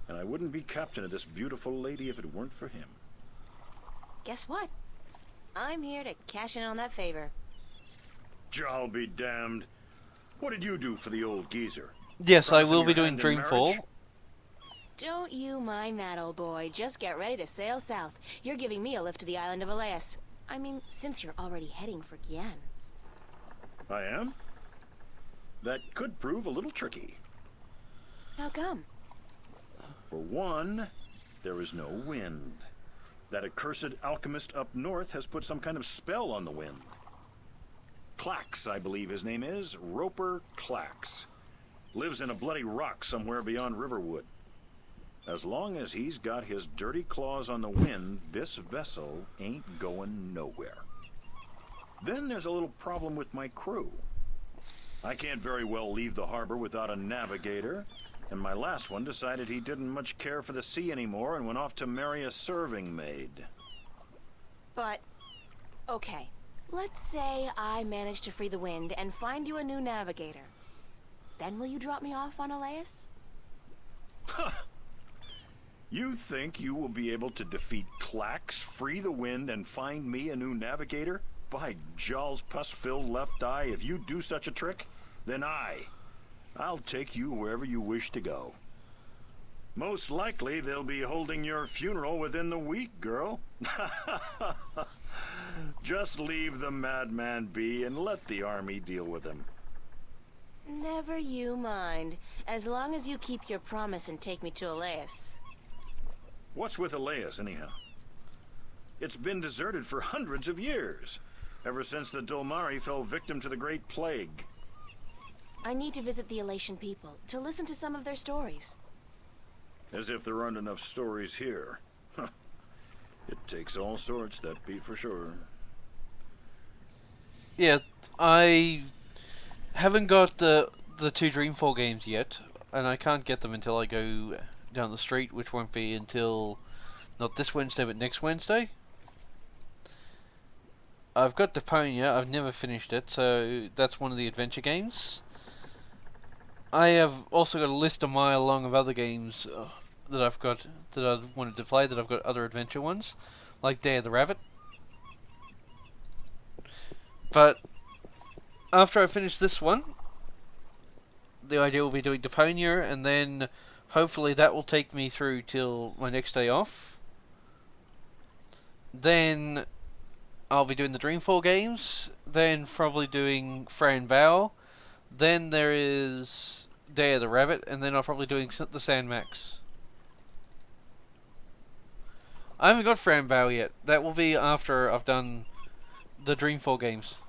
S13: And I wouldn't be captain of this beautiful lady if it weren't for him.
S3: Guess what? I'm here to cash in on that favor.
S13: I'll be damned. What did you do for the old geezer?
S1: Yes, I
S13: Promise
S1: will
S13: him
S1: be
S13: your
S1: doing
S13: hand in
S1: Dreamfall.
S13: marriage?
S3: Don't you mind that, old boy. Just get ready to sail south. You're giving me a lift to the island of Elias. I mean, since you're already heading for Gien.
S13: I am? That could prove a little tricky.
S3: How come?
S13: For one, there is no wind. That accursed alchemist up north has put some kind of spell on the wind. Clax, I believe his name is. Roper Clax. Lives in a bloody rock somewhere beyond Riverwood. As long as he's got his dirty claws on the wind, this vessel ain't going nowhere. Then there's a little problem with my crew. I can't very well leave the harbor without a navigator, and my last one decided he didn't much care for the sea anymore and went off to marry a serving maid.
S3: But, okay. Let's say I manage to free the wind and find you a new navigator. Then will you drop me off on Elias?
S13: You think you will be able to defeat Klax, free the wind, and find me a new navigator? By Jaw's pus-filled left eye, if you do such a trick, then I'll take you wherever you wish to go. Most likely they'll be holding your funeral within the week, girl. Just leave the madman be and let the army deal with him.
S15: Never you mind, as long as you keep your promise and take me to Elias.
S13: What's with Elias, anyhow? It's been deserted for hundreds of years, ever since the Dulmari fell victim to the Great Plague.
S15: I need to visit the Elation people, to listen to some of their stories.
S13: As if there aren't enough stories here. It takes all sorts, that be for sure.
S1: Yeah, I haven't got the 2 Dreamfall games yet, and I can't get them until I go down the street, which won't be until not this Wednesday but next Wednesday. I've got Deponia, I've never finished it, so that's one of the adventure games. I have also got a list a mile long of other games that I've got that I wanted to play, that I've got other adventure ones, like Day of the Rabbit. But after I finish this one, the idea will be doing Deponia, and then hopefully that will take me through till my next day off. Then I'll be doing the Dreamfall games, then probably doing Fran Bow, then there is Day of the Rabbit, and then I'll probably doing the Sandmax. I haven't got Fran Bow yet. That will be after I've done the Dreamfall games.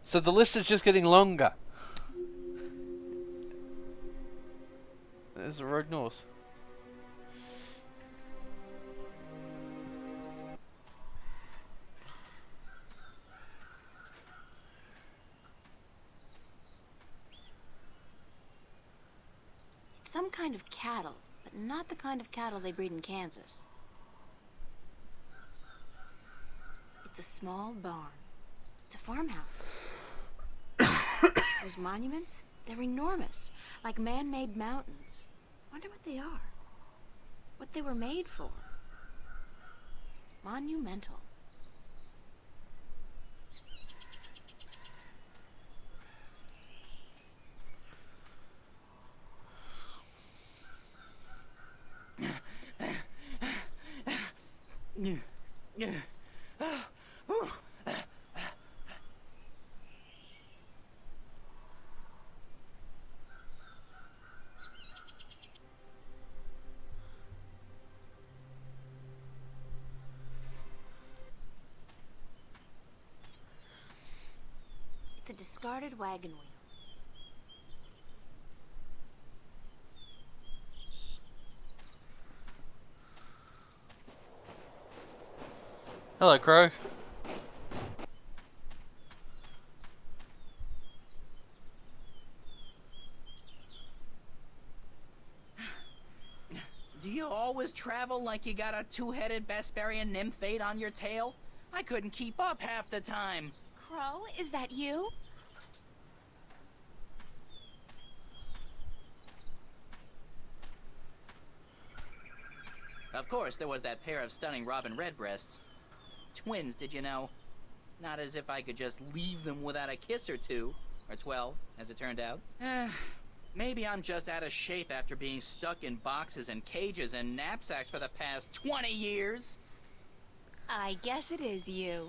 S1: So the list is just getting longer. There's the road north.
S3: It's some kind of cattle, but not the kind of cattle they breed in Kansas. It's a small barn. It's a farmhouse. Those monuments, they're enormous, like man-made mountains. Wonder what they are. What they were made for. Monumental. It's a discarded wagon wheel.
S1: Hello, Crow.
S14: Do you always travel like you got a 2-headed Besparian nymphate on your tail? I couldn't keep up half the time.
S3: Crow, is that you?
S14: Of course, there was that pair of stunning robin redbreasts. Twins, did you know? Not as if I could just leave them without a kiss or 2. Or 12, as it turned out. Maybe I'm just out of shape after being stuck in boxes and cages and knapsacks for the past 20 years.
S3: I guess it is you.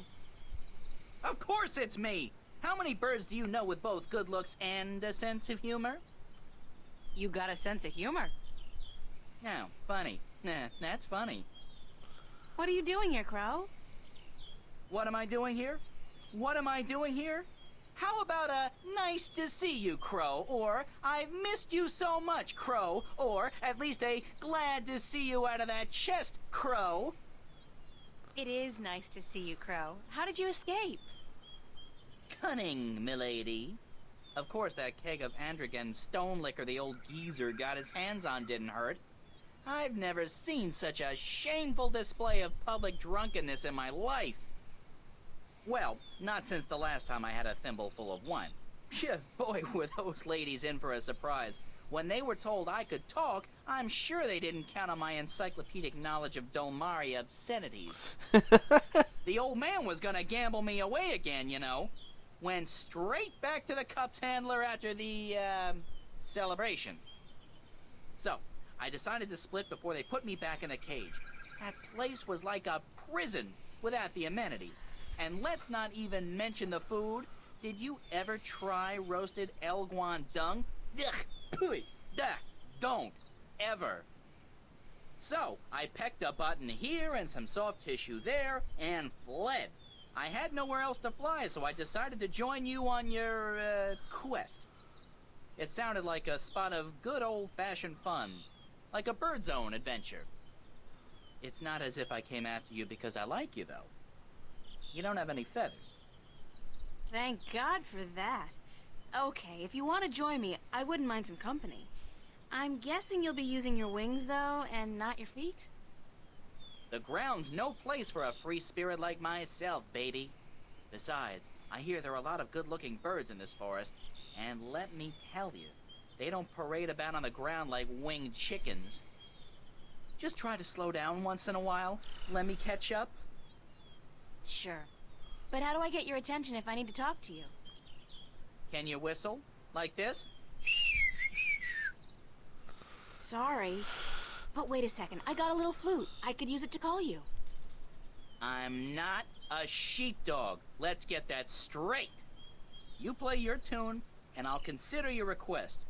S14: Of course it's me! How many birds do you know with both good looks and a sense of humor?
S3: You got a sense of humor.
S14: No, funny. Nah, that's funny.
S3: What are you doing here, Crow?
S14: What am I doing here? What am I doing here? How about a nice to see you, Crow, or I've missed you so much, Crow, or at least a glad to see you out of that chest, Crow?
S3: It is nice to see you, Crow. How did you escape?
S14: Cunning, milady. Of course that keg of Androgen stone liquor the old geezer got his hands on didn't hurt. I've never seen such a shameful display of public drunkenness in my life. Well, not since the last time I had a thimble full of wine. Yeah, boy, were those ladies in for a surprise. When they were told I could talk, I'm sure they didn't count on my encyclopedic knowledge of Dolmari obscenities. The old man was gonna gamble me away again, you know. Went straight back to the cups handler after the, celebration. So, I decided to split before they put me back in the cage. That place was like a prison without the amenities. And let's not even mention the food. Did you ever try roasted Elguan dung? Ugh, pooey, duh, don't, ever. So, I pecked a button here and some soft tissue there, and fled. I had nowhere else to fly, so I decided to join you on your, quest. It sounded like a spot of good old-fashioned fun. Like a Bird's Own adventure. It's not as if I came after you because I like you, though. You don't have any feathers.
S3: Thank God for that. Okay, if you want to join me, I wouldn't mind some company. I'm guessing you'll be using your wings, though, and not your feet?
S14: The ground's no place for a free spirit like myself, baby. Besides, I hear there are a lot of good-looking birds in this forest, and let me tell you, they don't parade about on the ground like winged chickens. Just try to slow down once in a while. Let me catch up.
S3: Sure. But how do I get your attention if I need to talk to you?
S14: Can you whistle? Like this?
S3: Sorry. But wait a second, I got a little flute. I could use it to call you.
S14: I'm not a sheepdog. Let's get that straight. You play your tune, and I'll consider your request.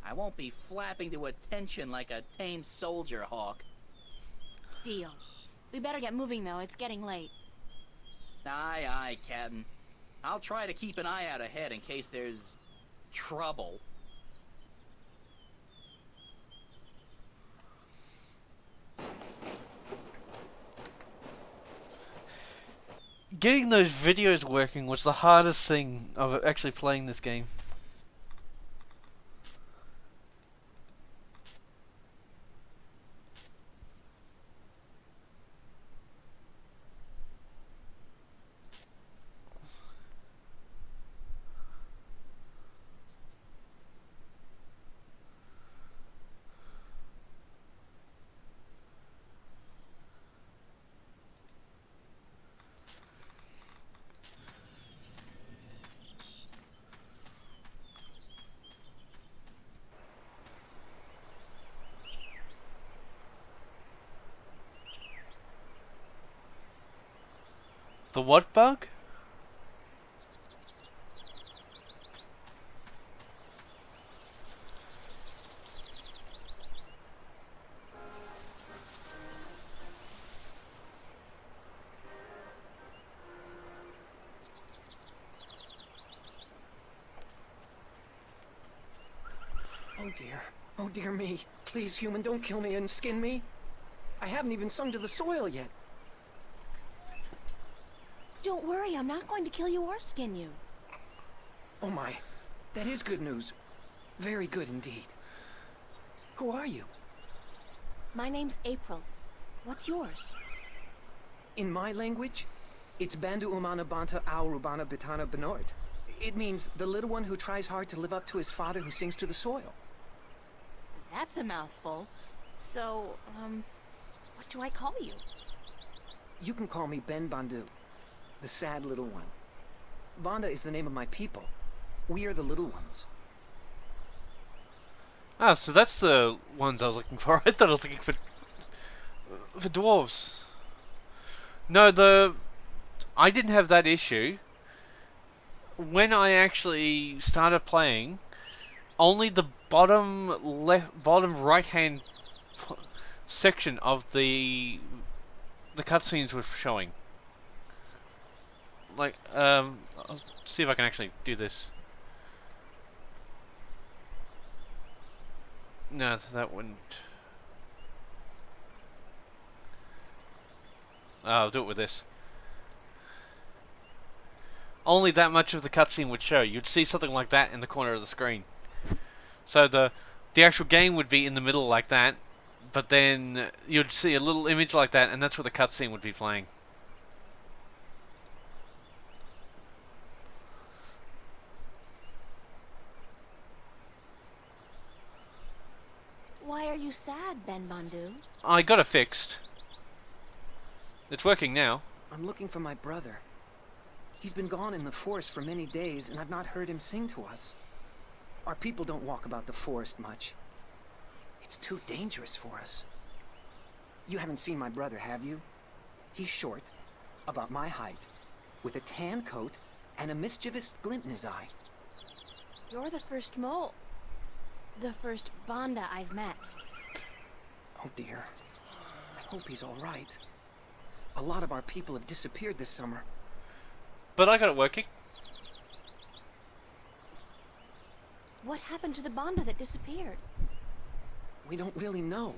S14: I won't be flapping to attention like a tame soldier hawk.
S3: Deal. We better get moving, though. It's getting late.
S14: Aye, aye, Captain. I'll try to keep an eye out ahead in case there's trouble.
S1: Getting those videos working was the hardest thing of actually playing this game. The what bug?
S12: Oh dear. Oh dear me. Please, human, don't kill me and skin me. I haven't even sung to the soil yet.
S3: Don't worry, I'm not going to kill you or skin you.
S12: Oh my. That is good news. Very good indeed. Who are you?
S3: My name's April. What's yours?
S12: In my language, it's Bandu Umana Banta Aurubana Bitana Benoit. It means the little one who tries hard to live up to his father who sings to the soil.
S3: That's a mouthful. So, what do I call you?
S12: You can call me Ben Bandu, the sad little one. Banda is the name of my people. We are the little ones.
S1: Ah, so that's the ones I was looking for. I thought I was looking for dwarves. No, I didn't have that issue. When I actually started playing, only the bottom right hand section of the cutscenes were showing. Like, I'll see if I can actually do this. No, that wouldn't. I'll do it with this. Only that much of the cutscene would show. You'd see something like that in the corner of the screen. So the actual game would be in the middle like that, but then you'd see a little image like that, and that's where the cutscene would be playing.
S3: you sad, Ben Bandu?
S5: I got it fixed. It's working now.
S16: I'm looking for my brother. He's been gone in the forest for many days, and I've not heard him sing to us. Our people don't walk about the forest much. It's too dangerous for us. You haven't seen my brother, have you? He's short, about my height, with a tan coat and a mischievous glint in his eye.
S3: You're the first mole. The first Banda I've met.
S16: Oh dear. I hope he's all right. A lot of our people have disappeared this summer.
S5: But I got it working.
S3: What happened to the Banda that disappeared?
S16: We don't really know.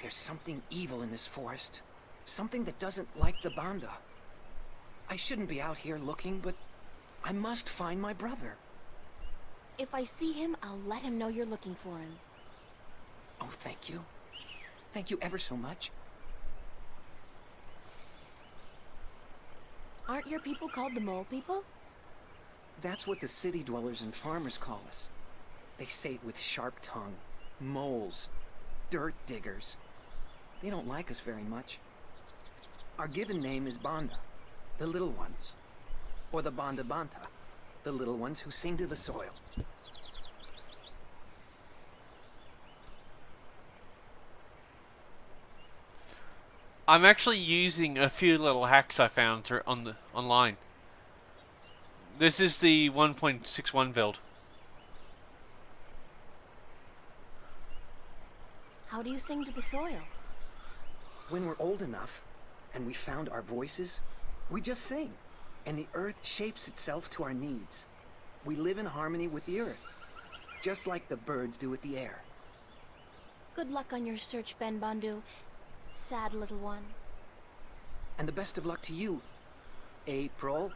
S16: There's something evil in this forest. Something that doesn't like the Banda. I shouldn't be out here looking, but I must find my brother.
S3: If I see him, I'll let him know you're looking for him.
S16: Oh, thank you. Thank you ever so much.
S3: Aren't your people called the Mole People?
S16: That's what the city dwellers and farmers call us. They say it with sharp tongue. Moles. Dirt diggers. They don't like us very much. Our given name is Banda, the little ones. Or the Banda Banta, the little ones who sing to the soil.
S5: I'm actually using a few little hacks I found online. This is the 1.61 build.
S3: How do you sing to the soil?
S16: When we're old enough, and we found our voices, we just sing, and the earth shapes itself to our needs. We live in harmony with the earth, just like the birds do with the air.
S3: Good luck on your search, Ben Bandu. Sad little one.
S16: And the best of luck to you, April.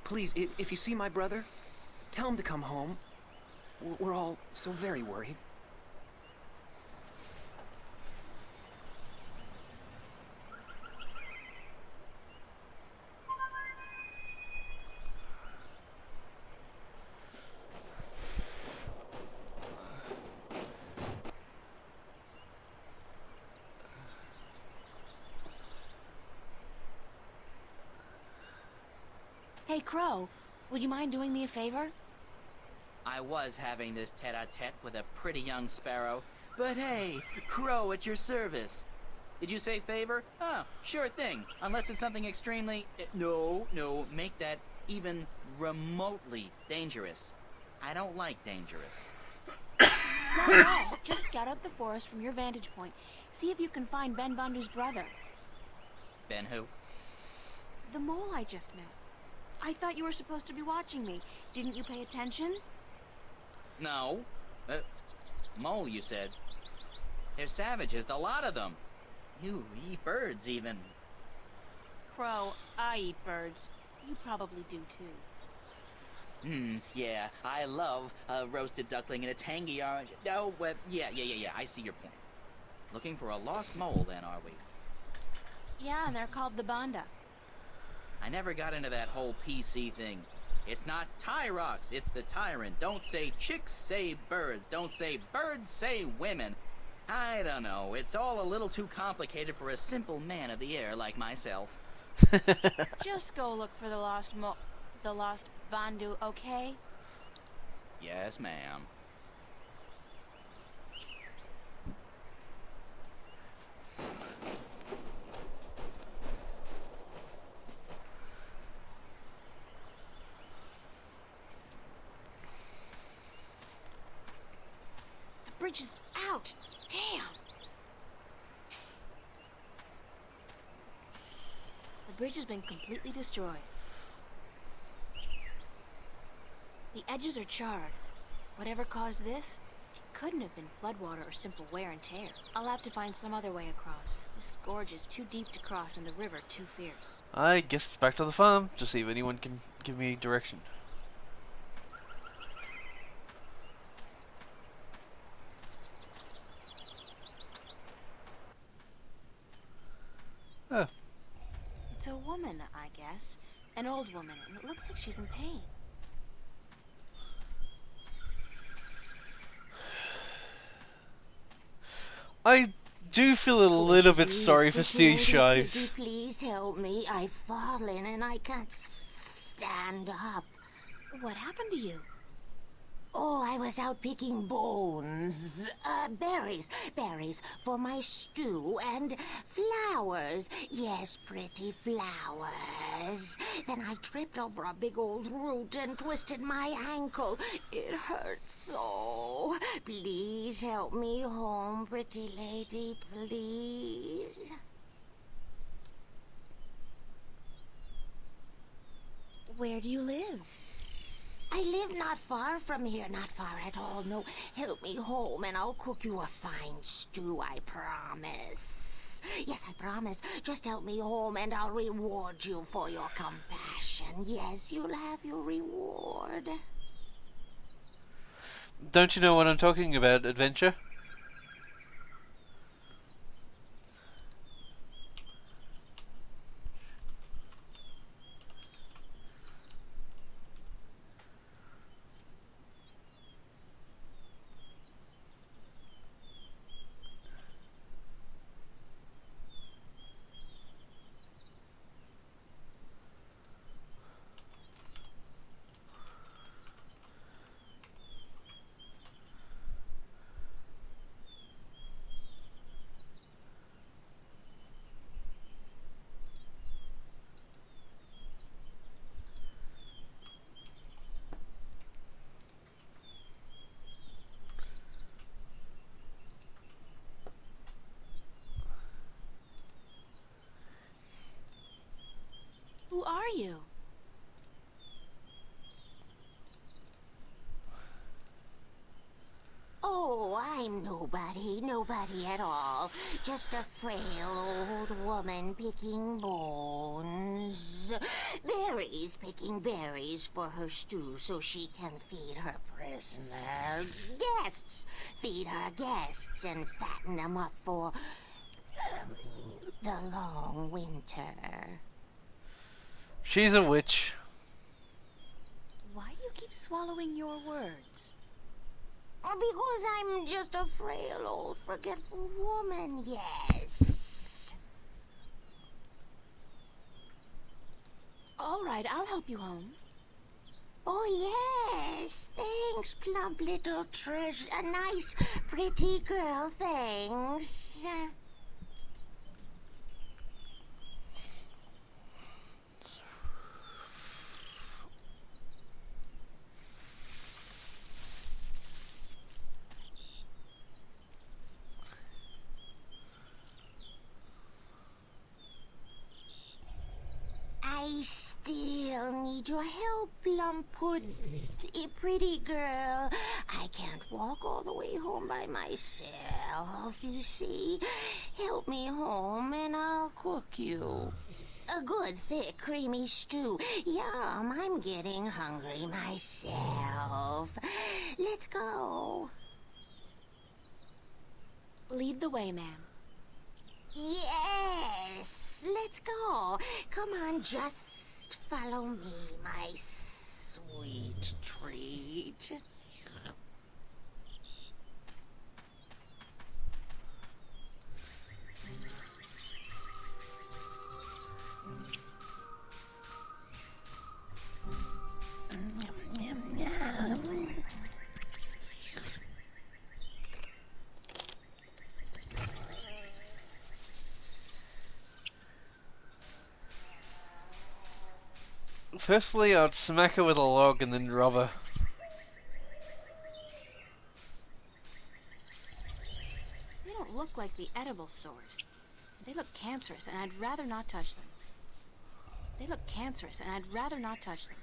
S16: Please, if you see my brother, tell him to come home. We're all so very worried.
S3: Hey, Crow, would you mind doing me a favor?
S14: I was having this tete-a-tete with a pretty young sparrow, but hey, Crow at your service. Did you say favor? Oh, sure thing, unless it's something extremely... No, make that even remotely dangerous. I don't like dangerous.
S3: No, just scout out the forest from your vantage point. See if you can find Ben Bandu's brother.
S14: Ben who?
S3: The mole I just met. I thought you were supposed to be watching me. Didn't you pay attention?
S14: No. Mole, you said. They're savages, the lot of them. You eat birds, even.
S3: Crow, I eat birds. You probably do, too.
S14: Yeah, I love a roasted duckling and a tangy orange. Oh, well, yeah, I see your point. Looking for a lost mole, then, are we?
S3: Yeah, and they're called the Banda.
S14: I never got into that whole PC thing. It's not Tyrox, it's the tyrant. Don't say chicks, say birds. Don't say birds, say women. I don't know. It's all a little too complicated for a simple man of the air like myself.
S3: Just go look for the lost Bandu, okay?
S14: Yes, ma'am.
S3: The bridge is out! Damn! The bridge has been completely destroyed. The edges are charred. Whatever caused this, it couldn't have been floodwater or simple wear and tear. I'll have to find some other way across. This gorge is too deep to cross and the river too fierce.
S5: I guess it's back to the farm to see if anyone can give me direction. Oh.
S3: It's a woman, I guess. An old woman, and it looks like she's in pain.
S1: I do feel a little bit sorry for Steve Shives.
S15: Please help me. I've fallen and I can't stand up.
S3: What happened to you?
S15: Oh, I was out picking bones. Berries for my stew, and flowers. Yes, pretty flowers. Then I tripped over a big old root and twisted my ankle. It hurts so. Please help me home, pretty lady, please.
S3: Where do you live?
S15: I live not far from here, not far at all. No, help me home and I'll cook you a fine stew, I promise. Yes, I promise. Just help me home and I'll reward you for your compassion. Yes, you'll have your reward.
S1: Don't you know what I'm talking about, Adventure?
S3: Who are you?
S15: Oh, I'm nobody at all. Just a frail old woman picking bones. Picking berries for her stew so she can feed her prisoner. Guests! Feed her guests and fatten them up for the long winter.
S1: She's a witch.
S3: Why do you keep swallowing your words?
S15: Because I'm just a frail old forgetful woman, yes.
S3: All right, I'll help you home.
S15: Oh, yes. Thanks, plump little treasure. A nice, pretty girl, thanks. I still need your help, Plumpwood, pretty girl. I can't walk all the way home by myself, you see. Help me home and I'll cook you a good, thick, creamy stew. Yum, I'm getting hungry myself. Let's go.
S3: Lead the way, ma'am.
S15: Yes, let's go. Come on, just follow me, my sweet treat.
S1: Firstly, I'd smack her with a log and then rob her.
S3: They don't look like the edible sort. They look cancerous, and I'd rather not touch them. They look cancerous, and I'd rather not touch them.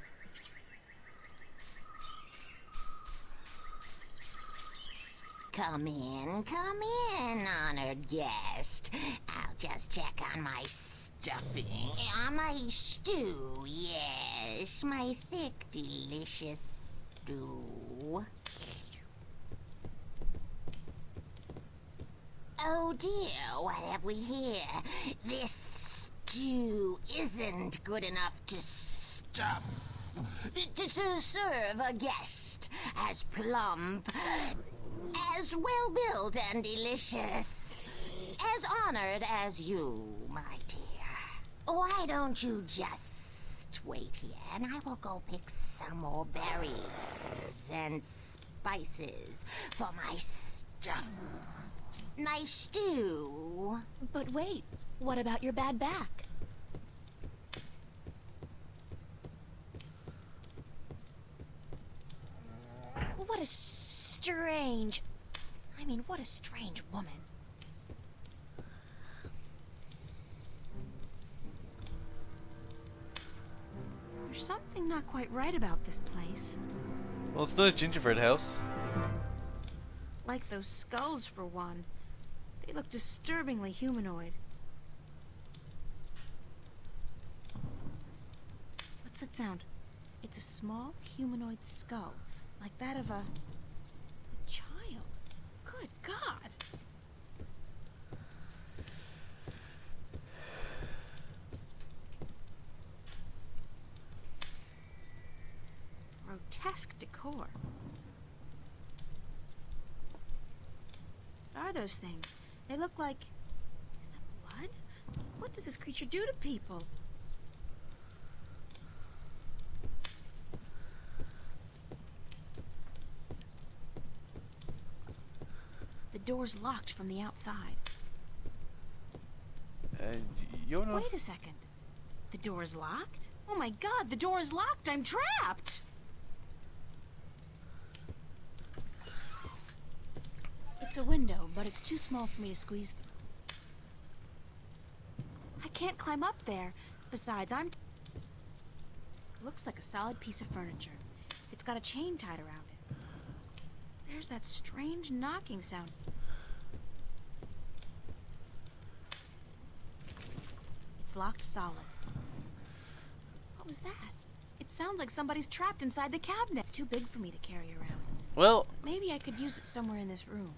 S15: Come in, honored guest. I'll just check on my stuffing. My stew, yes. My thick, delicious stew. Oh dear, what have we here? This stew isn't good enough to stuff. To serve a guest as plump, as well-built and delicious as honored as you, my dear. Why don't you just wait here, and I will go pick some more berries and spices for my stew.
S3: But wait, what about your bad back? What a strange... what a strange woman. There's something not quite right about this place.
S5: Well, it's not a gingerbread house.
S3: Like those skulls, for one. They look disturbingly humanoid. What's that sound? It's a small humanoid skull, like that of a child. Good God! Grotesque decor. What are those things? They look like... Is that blood? What does this creature do to people? The door's locked from the outside.
S5: You're not...
S3: Wait a second. The door's locked? Oh my God, the door is locked! I'm trapped! It's a window, but it's too small for me to squeeze through. I can't climb up there. Besides, Looks like a solid piece of furniture. It's got a chain tied around it. There's that strange knocking sound. It's locked solid. What was that? It sounds like somebody's trapped inside the cabinet. It's too big for me to carry around.
S5: Well...
S3: Maybe I could use it somewhere in this room.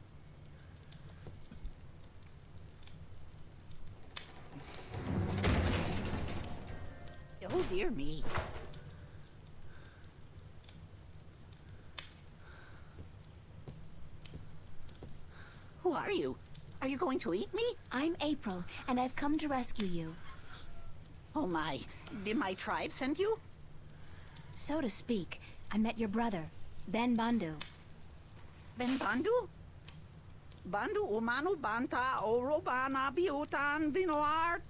S17: Oh, dear me. Who are you? Are you going to eat me?
S3: I'm April, and I've come to rescue you.
S17: Oh my, did my tribe send you?
S3: So to speak. I met your brother, Ben Bandu.
S17: Ben Bandu? Bandu umanu banta orobana biutan dinoart?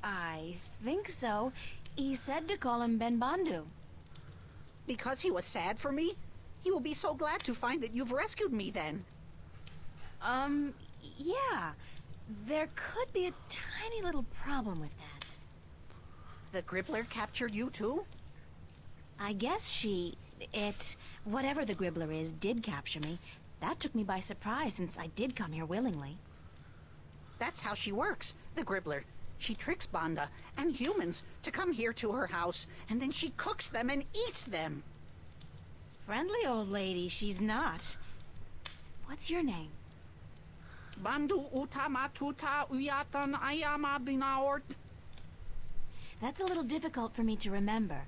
S3: I think so. He said to call him Ben Bandu.
S17: Because he was sad for me? He will be so glad to find that you've rescued me then.
S3: Yeah. There could be a tiny little problem with that.
S17: The Gribbler captured you too?
S3: I guess whatever the Gribbler is, did capture me. That took me by surprise since I did come here willingly.
S17: That's how she works, the Gribbler. She tricks Banda and humans to come here to her house, and then she cooks them and eats them.
S3: Friendly old lady, she's not. What's your name?
S17: Bandu utamatuta uyatan ayama binaort.
S3: That's a little difficult for me to remember.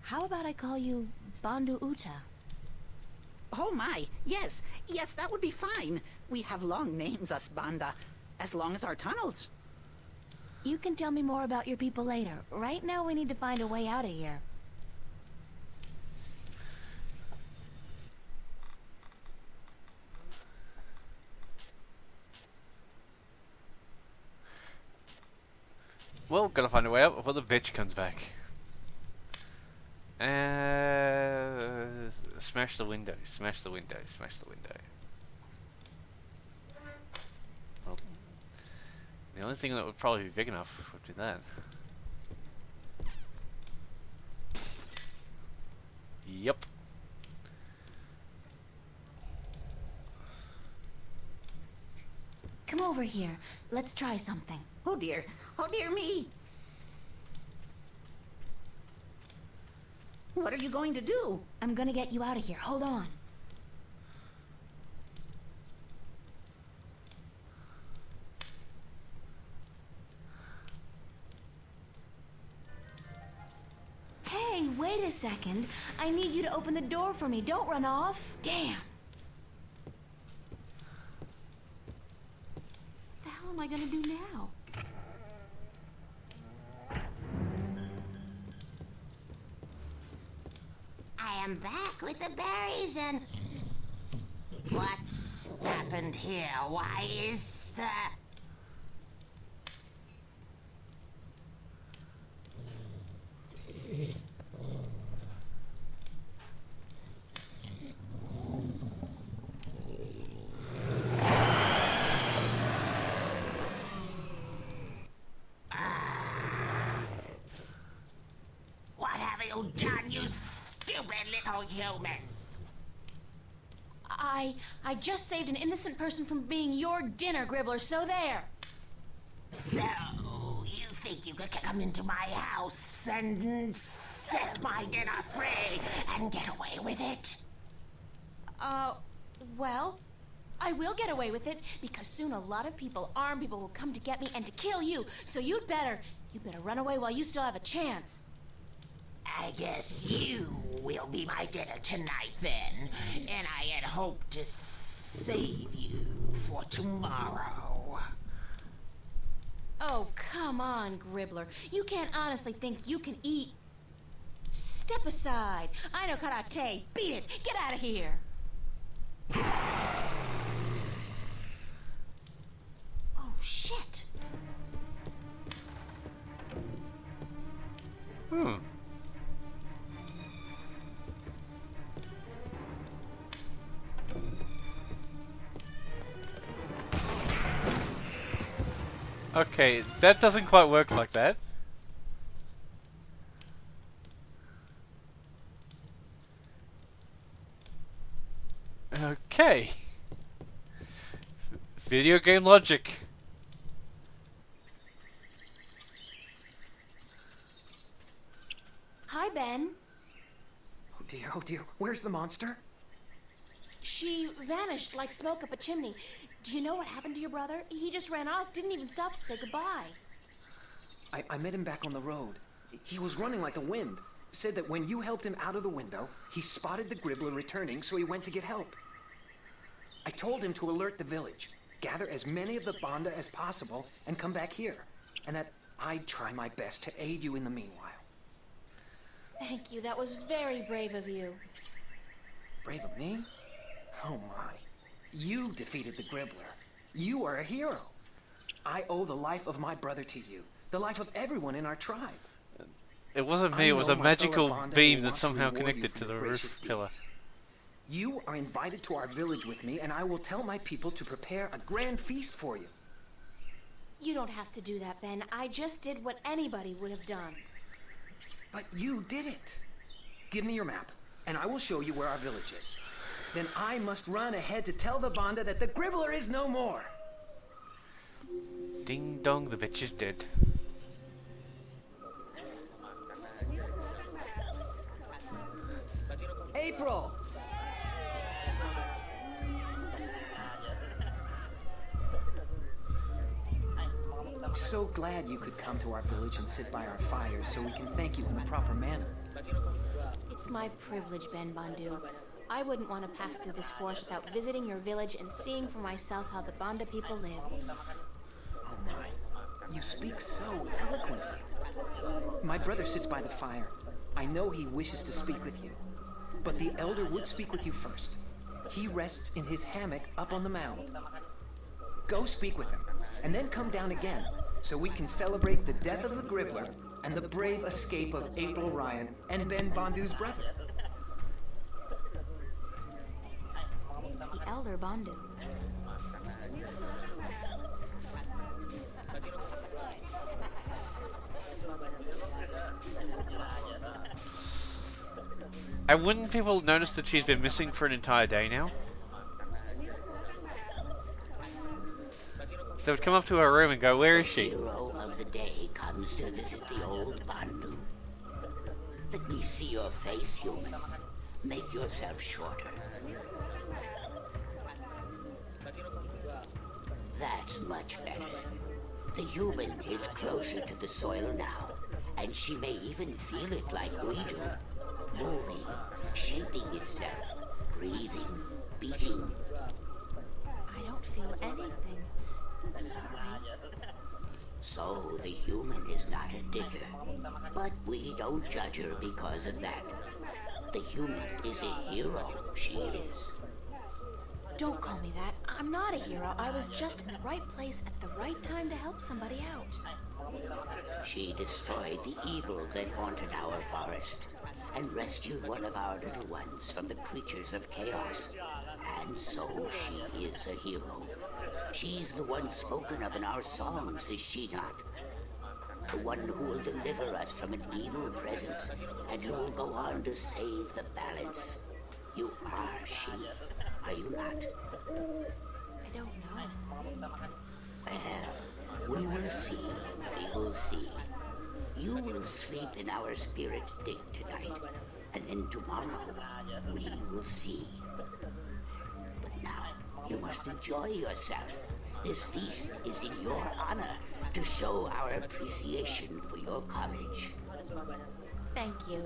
S3: How about I call you Bandu Uta?
S17: Oh my, yes, that would be fine. We have long names, us Banda, as long as our tunnels.
S3: You can tell me more about your people later. Right now we need to find a way out of here.
S5: Well, gotta find a way out before the bitch comes back. Smash the window, smash the window, smash the window. Well, the only thing that would probably be big enough would be that. Yep.
S3: Come over here. Let's try something.
S17: Oh dear me. What are you going to do?
S3: I'm gonna get you out of here. Hold on. Hey, wait a second. I need you to open the door for me. Don't run off. Damn. What the hell am I gonna do now?
S15: I am back with the berries and... What's happened here? Why is the... What have you done, you stupid little human?
S3: I just saved an innocent person from being your dinner, Gribbler, so there.
S15: So, you think you could come into my house and set my dinner free and get away with it?
S3: Well, I will get away with it because soon a lot of people, armed people, will come to get me and to kill you. So you'd better run away while you still have a chance.
S15: I guess you will be my dinner tonight then, and I had hoped to save you for tomorrow.
S3: Oh, come on, Gribbler. You can't honestly think you can eat... Step aside. I know karate. Beat it. Get out of here. Oh, shit.
S5: Okay, that doesn't quite work like that. Okay. Video game logic.
S3: Hi, Ben.
S16: Oh dear, where's the monster?
S3: She vanished like smoke up a chimney. Do you know what happened to your brother? He just ran off, didn't even stop to say goodbye.
S16: I met him back on the road. He was running like the wind. Said that when you helped him out of the window, he spotted the Gribbler returning, so he went to get help. I told him to alert the village, gather as many of the Banda as possible, and come back here. And that I'd try my best to aid you in the meanwhile.
S3: Thank you, that was very brave of you.
S16: Brave of me? Oh my. You defeated the Gribbler. You are a hero. I owe the life of my brother to you. The life of everyone in our tribe.
S5: It wasn't me, it was a magical beam that somehow connected to the roof pillar.
S16: You are invited to our village with me, and I will tell my people to prepare a grand feast for you.
S3: You don't have to do that, Ben. I just did what anybody would have done.
S16: But you did it. Give me your map, and I will show you where our village is. Then I must run ahead to tell the Banda that the Gribbler is no more.
S5: Ding dong, the bitch is dead.
S16: April! I'm so glad you could come to our village and sit by our fires so we can thank you in the proper manner.
S3: It's my privilege, Ben Bandu. I wouldn't want to pass through this forest without visiting your village and seeing for myself how the Banda people live.
S16: Oh my, you speak so eloquently. My brother sits by the fire. I know he wishes to speak with you. But the elder would speak with you first. He rests in his hammock up on the mound. Go speak with him, and then come down again, so we can celebrate the death of the Gribbler and the brave escape of April Ryan and Ben Bandu's brother.
S3: It's the elder Bandu.
S5: And wouldn't people notice that she's been missing for an entire day now? They would come up to her room and go, "Where is she?"
S15: The hero of the day comes to visit the old Bandu. Let me see your face, human. Make yourself shorter. That's much better. The human is closer to the soil now, and she may even feel it like we do. Moving, shaping itself, breathing, beating.
S3: I don't feel anything. Sorry.
S15: don't judge her because of that. The human is a hero, she is.
S3: Don't call me that. I'm not a hero. I was just in the right place at the right time to help somebody out.
S15: She destroyed the evil that haunted our forest and rescued one of our little ones from the creatures of chaos. And so she is a hero. She's the one spoken of in our songs, is she not? The one who will deliver us from an evil presence and who will go on to save the balance. You are she, are you not?
S3: I don't know.
S15: Well, we will see, we will see. You will sleep in our spirit dig tonight, and then tomorrow we will see. But now, you must enjoy yourself. This feast is in your honor to show our appreciation for your courage.
S3: Thank you.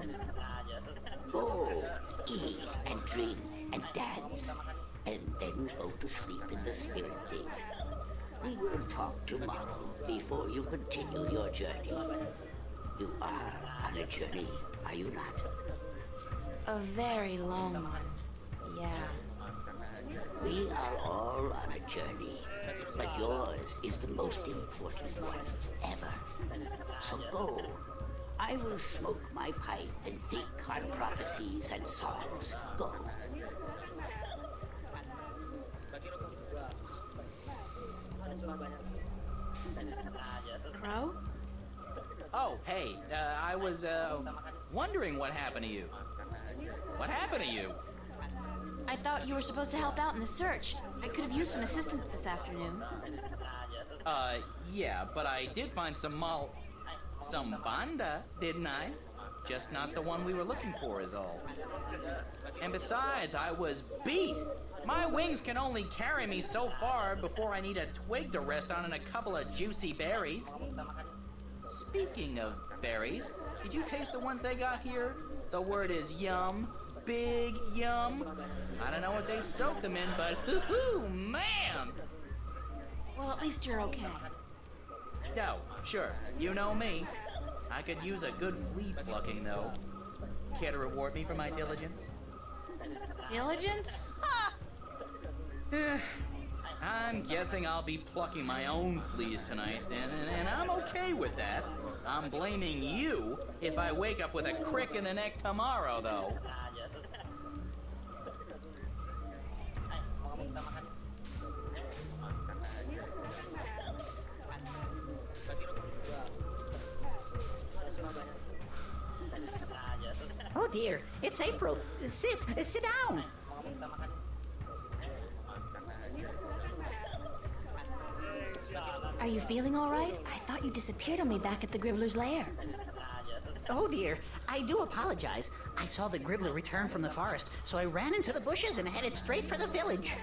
S15: Go, eat and drink and dance, and then go to sleep in the spirit dig. We will talk tomorrow before you continue your journey. You are on a journey, are you not?
S3: A very long one. Yeah.
S15: We are all on a journey, but yours is the most important one ever. So go. I will smoke my pipe and think on prophecies and songs. Go.
S3: Crow?
S14: Oh, hey, I was, wondering what happened to you. What happened to you?
S3: I thought you were supposed to help out in the search. I could have used some assistance this afternoon.
S14: Yeah, but I did find some banda, didn't I? Just not the one we were looking for is all. And besides, I was beat. My wings can only carry me so far before I need a twig to rest on and a couple of juicy berries. Speaking of berries, did you taste the ones they got here? The word is yum. Big yum. I don't know what they soaked them in, but hoo-hoo, man!
S3: Well, at least you're okay.
S14: No, sure, you know me. I could use a good flea plucking, though. Care to reward me for my diligence?
S3: Diligence?
S14: I'm guessing I'll be plucking my own fleas tonight, and I'm okay with that. I'm blaming you if I wake up with a crick in the neck tomorrow, though.
S17: Oh dear, it's April. Sit down.
S3: Are you feeling all right? I thought you disappeared on me back at the Gribbler's lair.
S17: Oh dear, I do apologize. I saw the Gribbler return from the forest, so I ran into the bushes and headed straight for the village.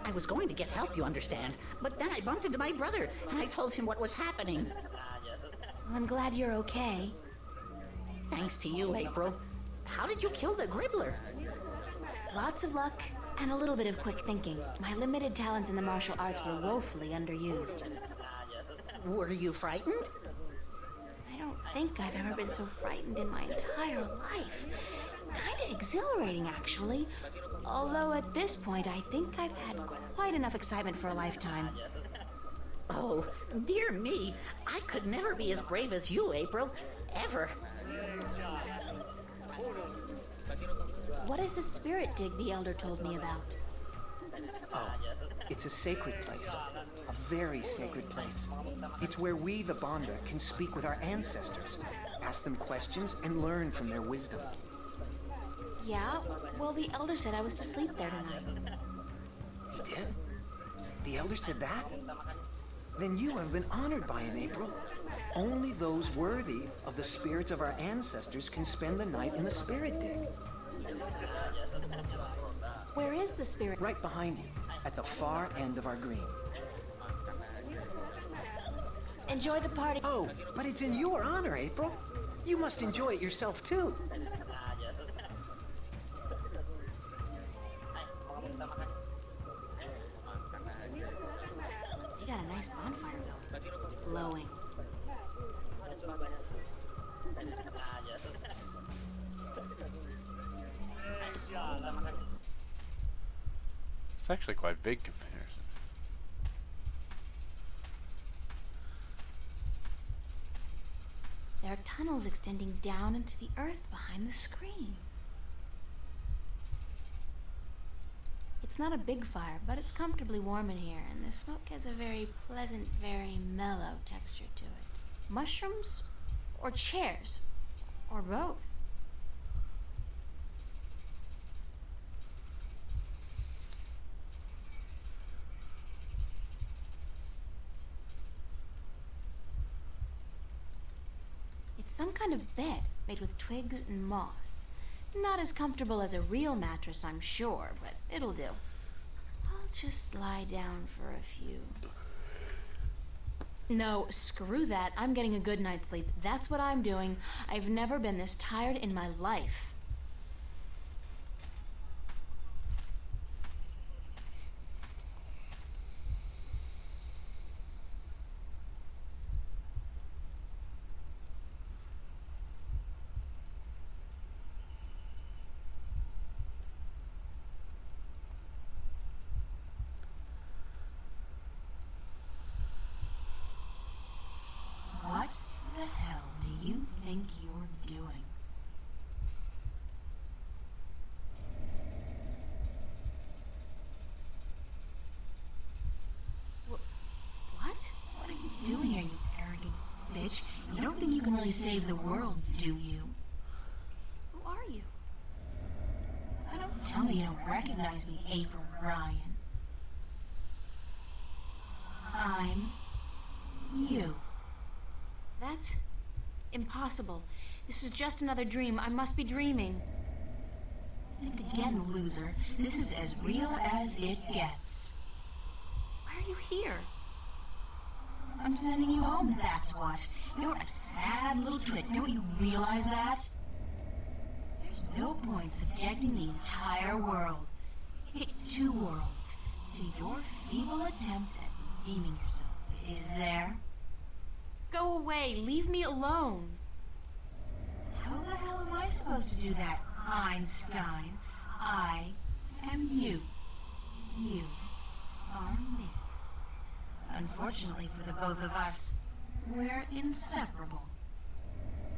S17: I was going to get help, you understand, but then I bumped into my brother, and I told him what was happening.
S3: Well, I'm glad you're okay.
S17: Thanks to you, April. How did you kill the Gribbler?
S3: Lots of luck and a little bit of quick thinking. My limited talents in the martial arts were woefully underused.
S17: Were you frightened?
S3: I don't think I've ever been so frightened in my entire life. Kind of exhilarating, actually. Although at this point, I think I've had quite enough excitement for a lifetime.
S17: Oh, dear me. I could never be as brave as you, April. Ever.
S3: What is the spirit dig the Elder told me about?
S16: Oh, it's a sacred place. A very sacred place. It's where we, the Banda, can speak with our ancestors, ask them questions, and learn from their wisdom.
S3: Yeah? Well, the Elder said I was to sleep there tonight.
S16: He did? The Elder said that? Then you have been honored by him, April. Only those worthy of the spirits of our ancestors can spend the night in the spirit dig.
S3: Where is the spirit?
S16: Right behind you, at the far end of our green.
S3: Enjoy the party.
S16: Oh, but it's in your honor, April. You must enjoy it yourself, too.
S3: You got a nice bonfire going. Glowing.
S5: It's actually quite big comparison.
S3: There are tunnels extending down into the earth behind the screen. It's not a big fire, but it's comfortably warm in here, and the smoke has a very pleasant, very mellow texture to it. Mushrooms? Or chairs? Or both? It's some kind of bed made with twigs and moss. Not as comfortable as a real mattress, I'm sure, but it'll do. I'll just lie down for a few. No, screw that. I'm getting a good night's sleep. That's what I'm doing. I've never been this tired in my life. What the hell do you think you're doing? What? What are you doing here, you arrogant bitch? You don't think you can really save the world, do you? Who are you? Don't tell me you don't recognize me, April Ryan. I'm you. That's impossible. This is just another dream. I must be dreaming. Think again, loser. This is as real as it gets. Why are you here? I'm sending you home, that's what. You're a sad little twit. Don't you realize that? There's no point subjecting the entire world, two worlds, to your feeble attempts at redeeming yourself. Is there? Go away. Leave me alone. How the hell am I supposed to do that, Einstein? I am you. You are me. Unfortunately for the both of us, we're inseparable.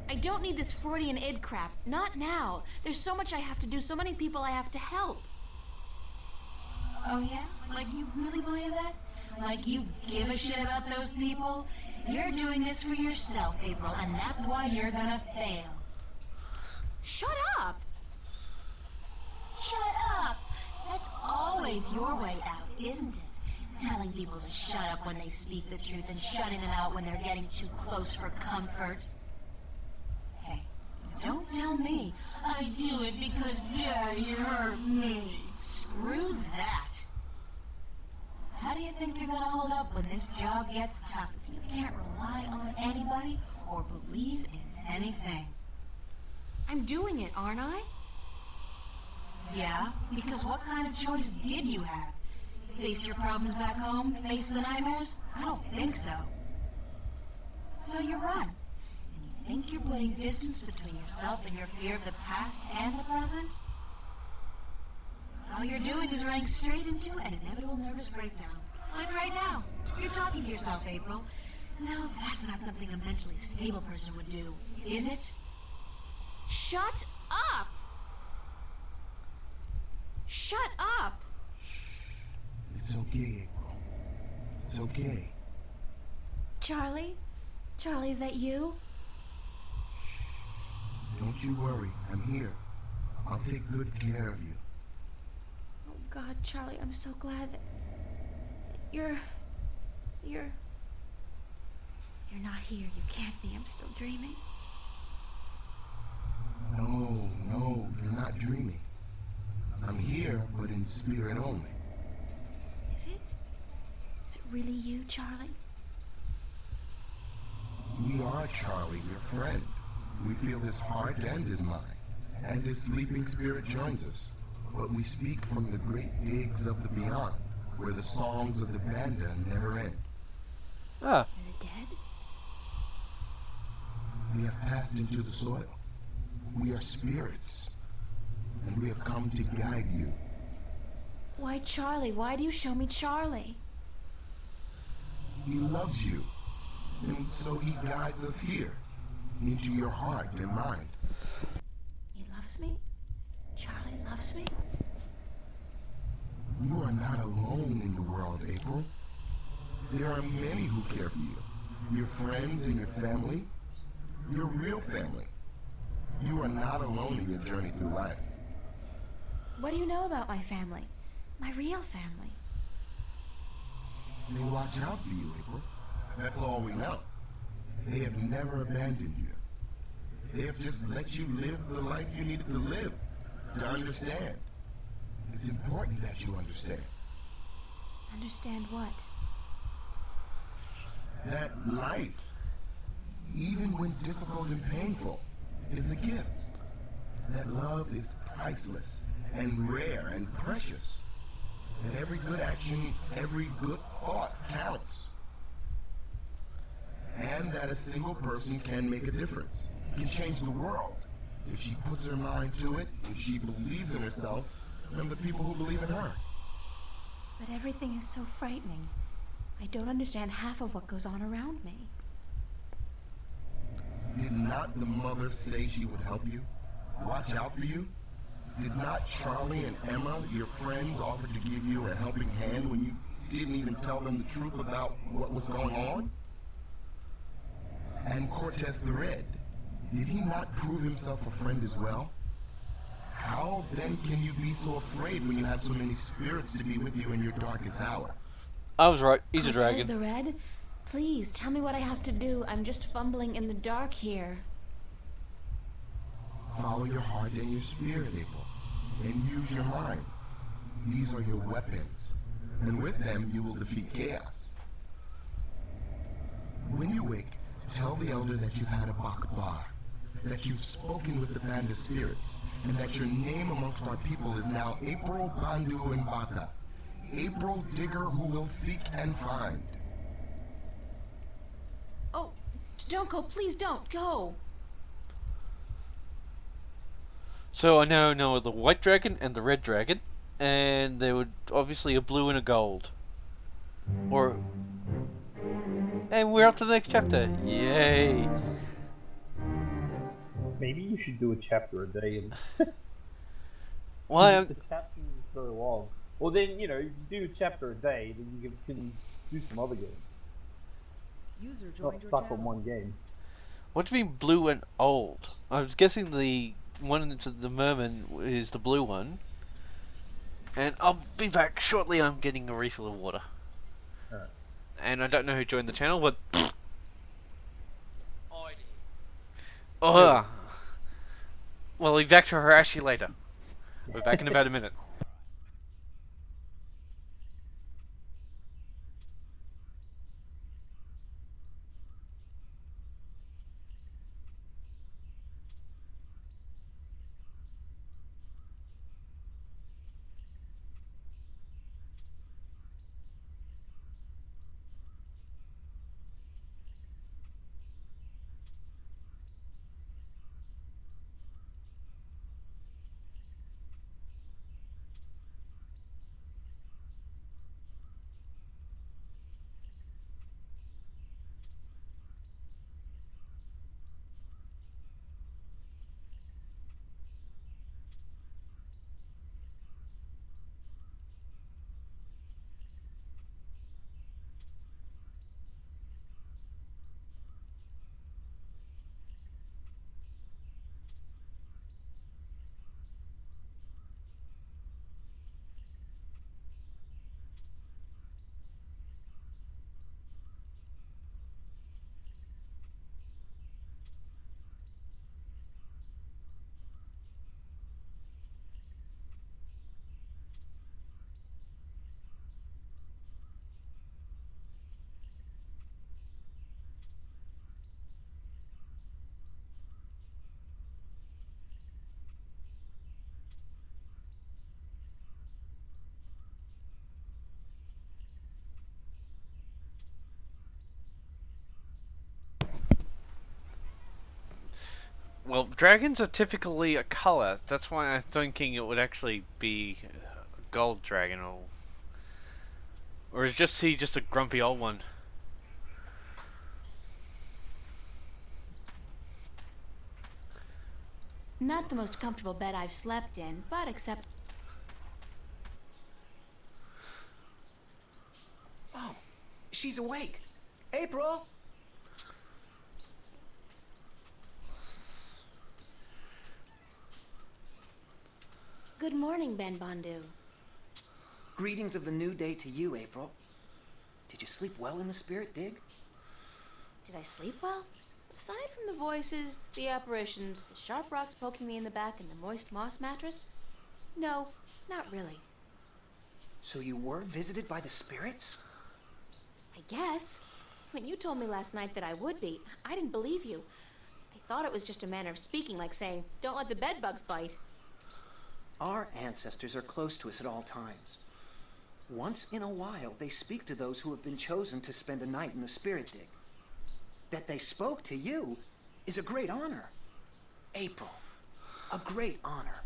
S3: I don't need this Freudian id crap. Not now. There's so much I have to do, so many people I have to help. Oh yeah? Like you really believe that? Like you give a shit about those people? You're doing this for yourself, April, and that's why you're gonna fail. Shut up! Shut up! That's always your way out, isn't it? Telling people to shut up when they speak the truth and shutting them out when they're getting too close for comfort. Hey, don't tell me I do it because Daddy hurt me. Screw that. How do you think you're gonna hold up when this job gets tough if you can't rely on anybody or believe in anything? I'm doing it, aren't I? Yeah, because what kind of choice did you have? Face your problems back home? Face the nightmares? I don't think so. So you run. And you think you're putting distance between yourself and your fear of the past and the present? All you're doing is running straight into an inevitable nervous breakdown. Like right now. You're talking to yourself, April. No, that's not something a mentally stable person would do, is it? Shut up! Shut up!
S18: It's okay, April. It's okay.
S3: Charlie? Charlie, is that you?
S18: Don't you worry. I'm here. I'll take good care of you.
S3: Oh God, Charlie, I'm so glad that you're not here. You can't be. I'm still dreaming.
S18: No, you're not dreaming. I'm here, but in spirit only.
S3: Is it? Is it really you, Charlie?
S18: We are Charlie, your friend. We feel his heart and his mind, and his sleeping spirit joins us. But we speak from the great digs of the beyond, where the songs of the Banda never end.
S1: Ah.
S3: Are they dead?
S18: We have passed into the soil. We are spirits, and we have come to guide you.
S3: Why, Charlie? Why do you show me Charlie?
S18: He loves you, and so he guides us here, into your heart and mind.
S3: He loves me? Charlie loves me?
S18: You are not alone in the world, April. There are many who care for you. Your friends and your family. Your real family. You are not alone in your journey through life.
S3: What do you know about my family? My real family?
S18: They watch out for you, April. That's all we know. They have never abandoned you. They have just let you live the life you needed to live, to understand. It's important that you understand.
S3: Understand what?
S18: That life, even when difficult and painful, is a gift. That love is priceless and rare and precious. That every good action, every good thought counts. And that a single person can make a difference, can change the world. If she puts her mind to it, if she believes in herself, and the people who believe in her.
S3: But everything is so frightening. I don't understand half of what goes on around me.
S18: Did not the mother say she would help you? Watch out for you? Did not Charlie and Emma, your friends, offer to give you a helping hand when you didn't even tell them the truth about what was going on? And Cortez the Red, did he not prove himself a friend as well? How then can you be so afraid when you have so many spirits to be with you in your darkest hour?
S1: I was right. He's a
S3: Cortez
S1: dragon.
S3: the Red? Please, tell me what I have to do. I'm just fumbling in the dark here.
S18: Follow your heart and your spirit, April, and use your mind. These are your weapons, and with them you will defeat chaos. When you wake, tell the elder that you've had a Bakbar, that you've spoken with the band of spirits, and that your name amongst our people is now April Bandu and Bata, April Digger who will seek and find.
S3: Oh, don't go. Please don't go.
S1: So I now know the white dragon and the red dragon, and there would obviously a blue and a gold. And we're up to the next chapter. Yay!
S7: Maybe you should do a chapter a day.
S1: Why?
S7: The chapter is so long. Well, then, you do a chapter a day, then you can do some other games. Not stuck on one game.
S1: What do you mean blue and old? I was guessing the one into the merman is the blue one. And I'll be back shortly. I'm getting a refill of water.
S7: Alright.
S1: And I don't know who joined the channel, but... Oh. Well, we'll be back to her actually later. We're back in about a minute.
S5: Well, dragons are typically a color. That's why I'm thinking it would actually be a gold dragon, or is just he just a grumpy old one?
S3: Not the most comfortable bed I've slept in, but except...
S16: Oh, she's awake. April!
S3: Good morning, Ben Bondu.
S16: Greetings of the new day to you, April. Did you sleep well in the spirit dig?
S3: Did I sleep well? Aside from the voices, the apparitions, the sharp rocks poking me in the back, and the moist moss mattress, no, not really.
S16: So you were visited by the spirits?
S3: I guess. When you told me last night that I would be, I didn't believe you. I thought it was just a manner of speaking, like saying, don't let the bedbugs bite.
S16: Our ancestors are close to us at all times. Once in a while, they speak to those who have been chosen to spend a night in the spirit dig. That they spoke to you is a great honor. April, a great honor.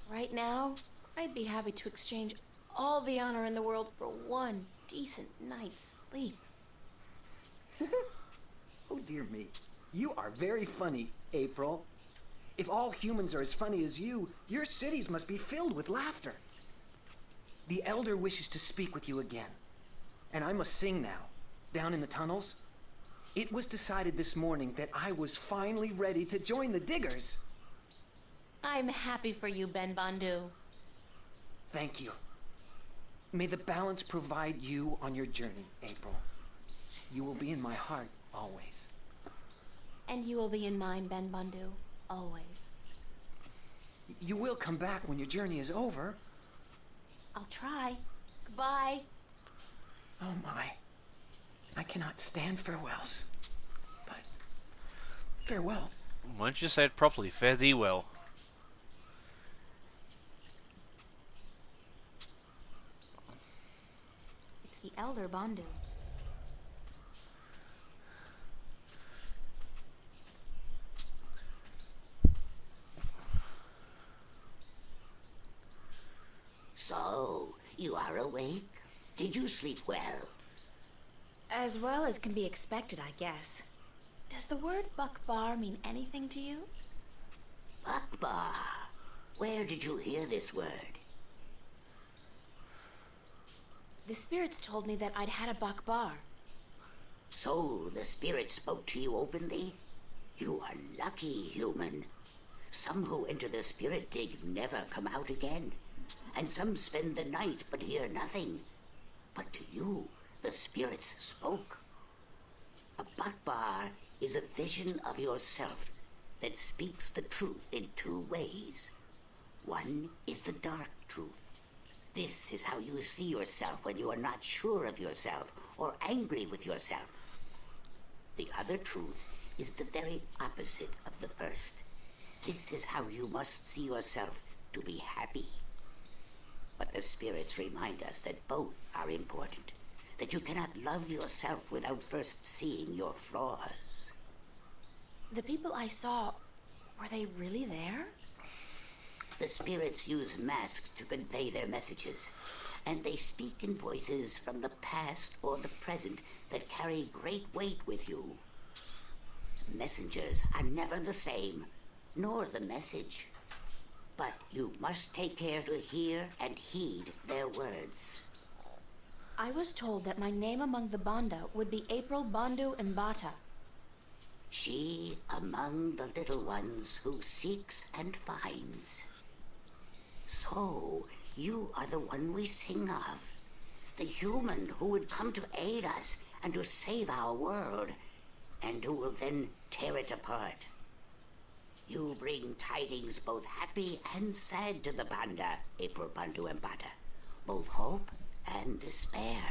S3: Right now, I'd be happy to exchange all the honor in the world for one decent night's sleep.
S16: Oh dear me, you are very funny, April. If all humans are as funny as you, your cities must be filled with laughter. The Elder wishes to speak with you again. And I must sing now, down in the tunnels. It was decided this morning that I was finally ready to join the Diggers.
S3: I'm happy for you, Ben Bondu.
S16: Thank you. May the balance provide you on your journey, April. You will be in my heart always.
S3: And you will be in mine, Ben Bondu, always.
S16: You will come back when your journey is over.
S3: I'll try. Goodbye.
S16: Oh my. I cannot stand farewells. But farewell.
S5: Why don't you say it properly? Fare thee well.
S3: It's the Elder Bondu.
S15: So, you are awake? Did you sleep well?
S3: As well as can be expected, I guess. Does the word Bakbar mean anything to you?
S15: Bakbar? Where did you hear this word?
S3: The spirits told me that I'd had a Bakbar.
S15: So, the spirit spoke to you openly? You are lucky, human. Some who enter the spirit dig never come out again. And some spend the night but hear nothing. But to you, the spirits spoke. A Bakbar is a vision of yourself that speaks the truth in two ways. One is the dark truth. This is how you see yourself when you are not sure of yourself or angry with yourself. The other truth is the very opposite of the first. This is how you must see yourself to be happy. But the spirits remind us that both are important, that you cannot love yourself without first seeing your flaws.
S3: The people I saw, were they really there?
S15: The spirits use masks to convey their messages, and they speak in voices from the past or the present that carry great weight with you. Messengers are never the same, nor the message. But you must take care to hear and heed their words.
S3: I was told that my name among the Banda would be April Bondu Mbata.
S15: She among the little ones who seeks and finds. So, you are the one we sing of. The human who would come to aid us and to save our world, and who will then tear it apart. You bring tidings both happy and sad to the Banda, April Bondu Mbata. Both hope and despair.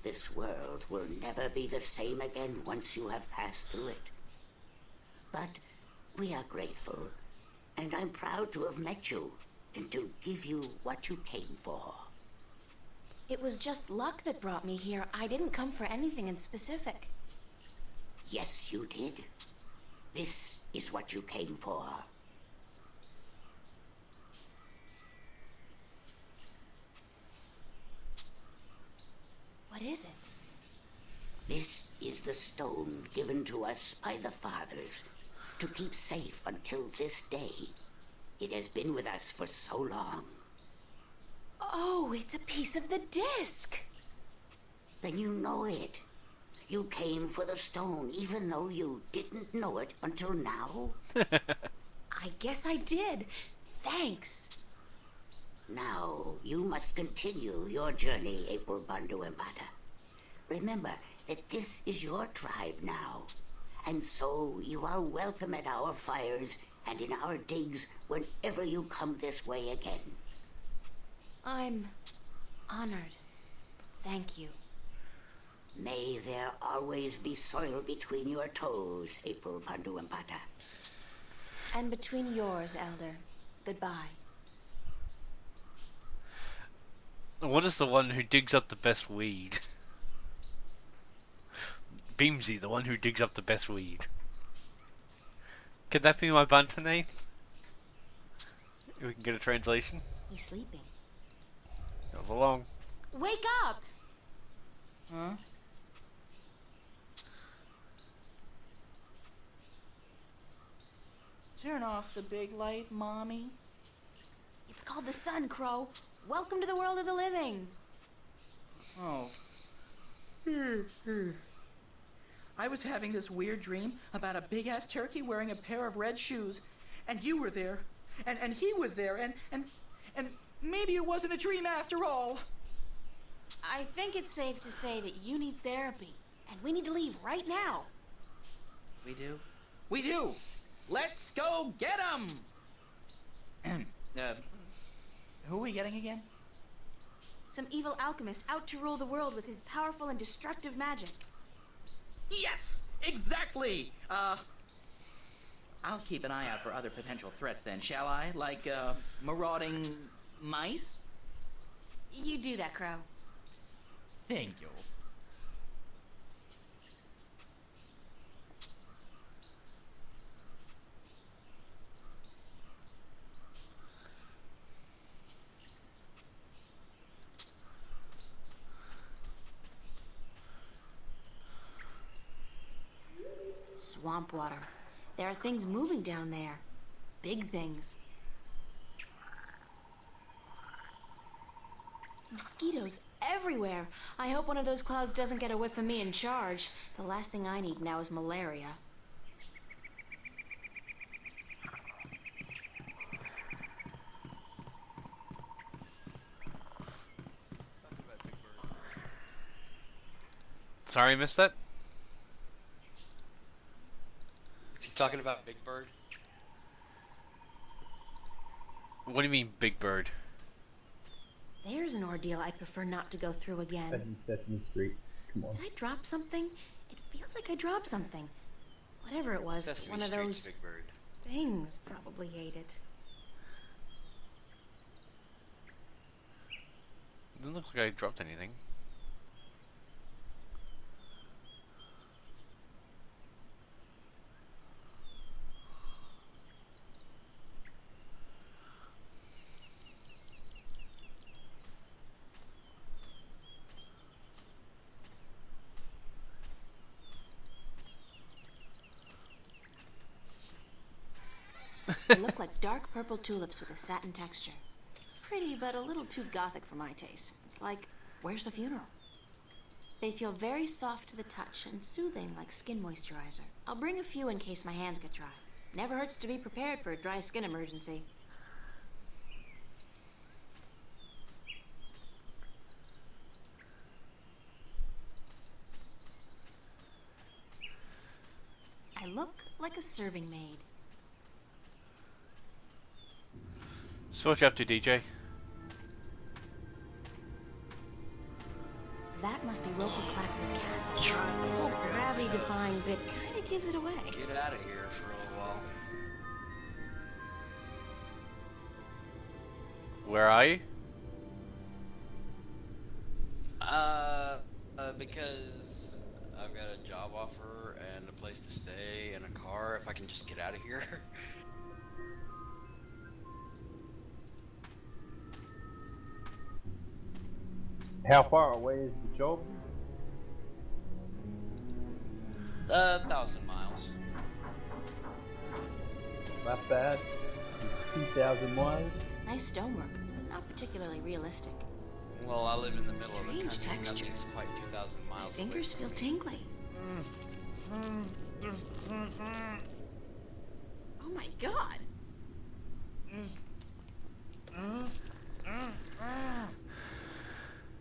S15: This world will never be the same again once you have passed through it. But we are grateful, and I'm proud to have met you and to give you what you came for.
S3: It was just luck that brought me here. I didn't come for anything in specific.
S15: Yes, you did. This is what you came for.
S3: What is it?
S15: This is the stone given to us by the fathers to keep safe until this day. It has been with us for so long.
S3: Oh, it's a piece of the disc.
S15: Then you know it. You came for the stone, even though you didn't know it until now.
S3: I guess I did. Thanks.
S15: Now, you must continue your journey, April Bandu Embata. Remember that this is your tribe now, and so you are welcome at our fires and in our digs whenever you come this way again.
S3: I'm honored. Thank you.
S15: May there always be soil between your toes, April Bandu Embata.
S3: And between yours, Elder. Goodbye.
S5: What is the one who digs up the best weed? Beamsy, the one who digs up the best weed. Could that be my banter name? If we can get a translation.
S3: He's sleeping.
S5: Not for long.
S3: Wake up!
S16: Huh? Turn off the big light, Mommy.
S3: It's called the sun, Crow. Welcome to the world of the living.
S16: Oh. I was having this weird dream about a big-ass turkey wearing a pair of red shoes, and you were there, and he was there, and maybe it wasn't a dream after all.
S3: I think it's safe to say that you need therapy, and we need to leave right now.
S16: We do? We do! Let's go get him! Who are we getting again?
S3: Some evil alchemist out to rule the world with his powerful and destructive magic.
S16: Yes! Exactly! I'll keep an eye out for other potential threats then, shall I? Like, marauding mice?
S3: You do that, Crow.
S16: Thank you.
S3: Swamp water. There are things moving down there. Big things. Mosquitoes everywhere. I hope one of those clouds doesn't get a whiff of me in charge. The last thing I need now is malaria.
S5: Sorry, I missed that.
S19: Is he talking about Big Bird?
S5: What do you mean, Big Bird?
S3: There's an ordeal I'd prefer not to go through again.
S7: Sesame Street. Come on.
S3: Did I drop something? It feels like I dropped something. Whatever it was,
S19: Sesame
S3: one of
S19: Street's
S3: those
S19: Big Bird.
S3: things probably ate it.
S5: Doesn't look like I dropped anything.
S3: They look like dark purple tulips with a satin texture. Pretty, but a little too gothic for my taste. It's like, where's the funeral? They feel very soft to the touch and soothing like skin moisturizer. I'll bring a few in case my hands get dry. Never hurts to be prepared for a dry skin emergency. I look like a serving maid.
S5: So what you up to, DJ?
S3: That must be Roper-Clax's castle. The gravity-defying bit kinda gives it away.
S19: Get out of here for a little while.
S5: Where are you?
S19: Because I've got a job offer and a place to stay and a car. If I can just get out of here.
S7: How far away is the job?
S19: 1,000 miles.
S7: Not bad. 2,000 miles.
S3: Nice stonework, but not particularly realistic.
S19: Well, I live in the middle of the
S3: Strange
S19: country.
S3: texture.
S19: Nothing's quite 2,000
S3: My
S19: miles away.
S3: fingers feel tingly. Oh my god!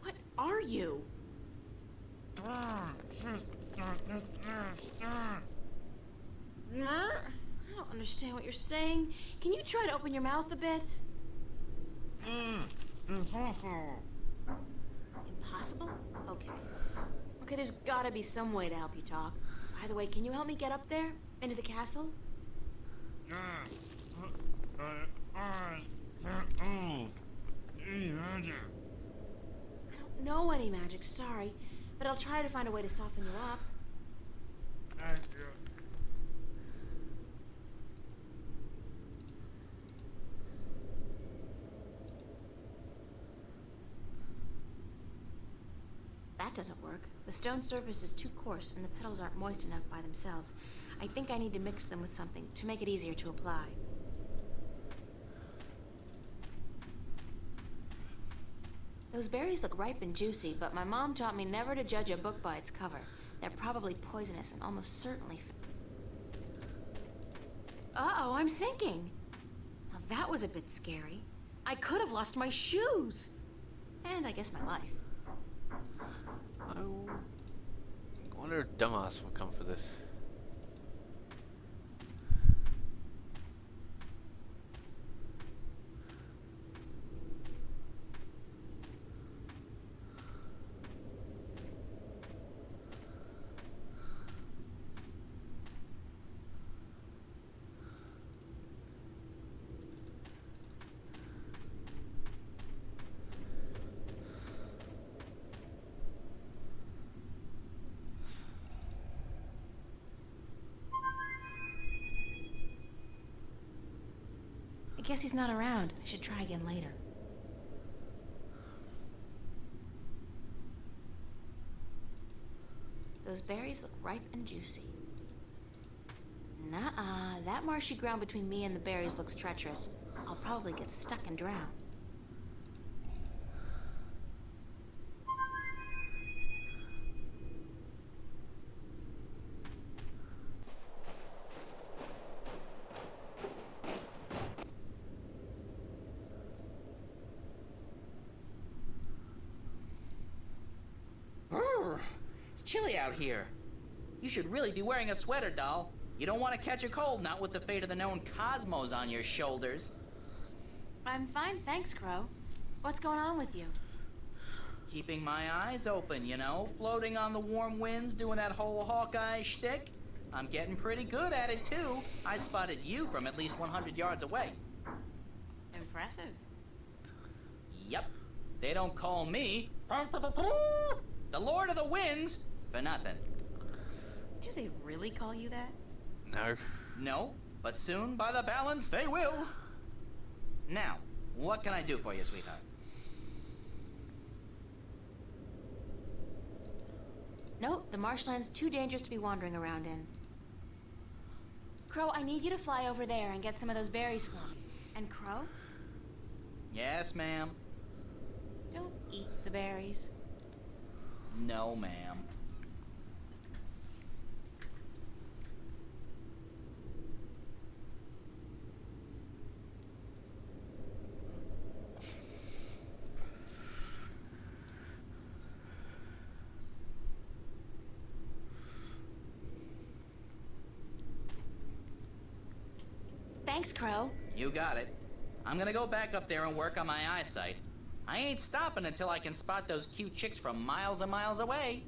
S3: What are you? I don't understand what you're saying. Can you try to open your mouth a bit? Impossible? Okay. Okay, there's gotta be some way to help you talk. By the way, can you help me get up there? Into the castle? I don't know any magic, sorry. But I'll try to find a way to soften you up. That doesn't work. The stone surface is too coarse and the petals aren't moist enough by themselves. I think I need to mix them with something to make it easier to apply. Those berries look ripe and juicy, but my mom taught me never to judge a book by its cover. They're probably poisonous and almost certainly... Uh-oh, I'm sinking! Now that was a bit scary. I could have lost my shoes! And I guess my life.
S5: I wonder if Dumbass will come for this.
S3: I guess he's not around. I should try again later. Those berries look ripe and juicy. Nuh-uh. That marshy ground between me and the berries looks treacherous. I'll probably get stuck and drown.
S14: It's chilly out here. You should really be wearing a sweater, doll. You don't want to catch a cold, not with the fate of the known cosmos on your shoulders.
S3: I'm fine, thanks, Crow. What's going on with you?
S14: Keeping my eyes open, you know, floating on the warm winds, doing that whole Hawkeye shtick. I'm getting pretty good at it, too. I spotted you from at least 100 yards away.
S3: Impressive.
S14: Yep. They don't call me the Lord of the Winds for nothing.
S3: Do they really call you that?
S5: No.
S14: No, but soon, by the balance, they will. Now, what can I do for you, sweetheart?
S3: No, the marshland's too dangerous to be wandering around in. Crow, I need you to fly over there and get some of those berries for me. And Crow,
S14: Yes, ma'am.
S3: don't eat the berries.
S14: No, ma'am.
S3: Thanks, Crow.
S14: You got it. I'm gonna go back up there and work on my eyesight. I ain't stopping until I can spot those cute chicks from miles and miles away.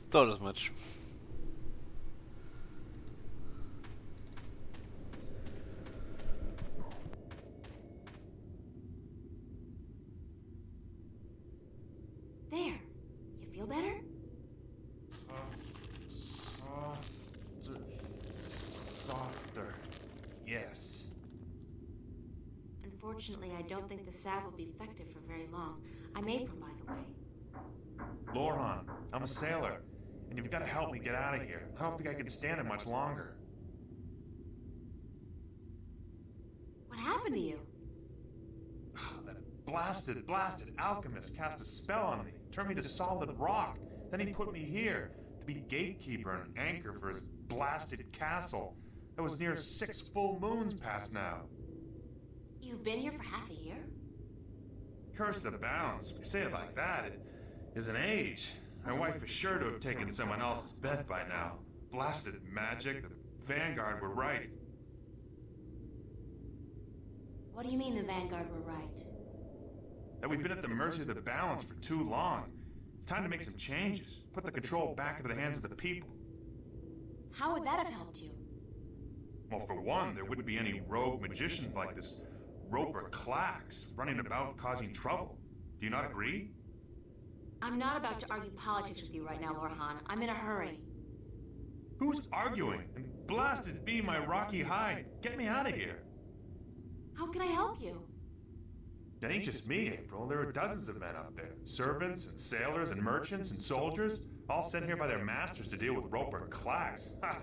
S5: Thought as much.
S3: Unfortunately, I don't think the salve will be effective for very long. I may provide the way.
S20: Lorhan, I'm a sailor, and you've got to help me get out of here. I don't think I can stand it much longer.
S3: What happened to you?
S20: That blasted alchemist cast a spell on me, turned me to solid rock. Then he put me here to be gatekeeper and anchor for his blasted castle. That was near 6 full moons past now.
S3: You've been here for half a year?
S20: Curse the balance. You say it like that, it is an age. My wife is sure to have taken someone else's bed by now. Blasted magic, the Vanguard were right.
S3: What do you mean the Vanguard were right?
S20: That we've been at the mercy of the balance for too long. It's time to make some changes. Put the control back into the hands of the people.
S3: How would that have helped you?
S20: Well, for one, there wouldn't be any rogue magicians like this Roper Clax running about causing trouble. Do you not agree?
S3: I'm not about to argue politics with you right now, Lorhan. I'm in a hurry.
S20: Who's arguing? And blasted be my rocky hide. Get me out of here.
S3: How can I help you?
S20: It ain't just me, April. There are dozens of men up there. Servants and sailors and merchants and soldiers, all sent here by their masters to deal with Roper Clax. Ha!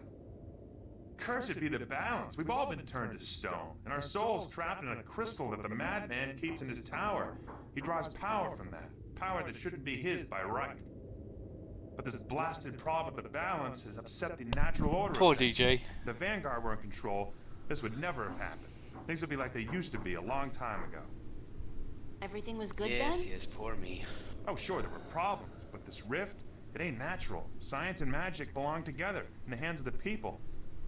S20: Cursed be the balance. We've all been turned to stone, and our souls trapped in a crystal that the madman keeps in his tower. He draws power from that, power that shouldn't be his by right. But this blasted problem with the balance has upset the natural order.
S1: Poor
S20: of things.
S1: DJ.
S20: If the Vanguard were in control, this would never have happened. Things would be like they used to be a long time ago.
S3: Everything was good
S19: Yes,
S3: then?
S19: yes, poor me.
S20: Oh, sure, there were problems, but this rift, it ain't natural. Science and magic belong together in the hands of the people,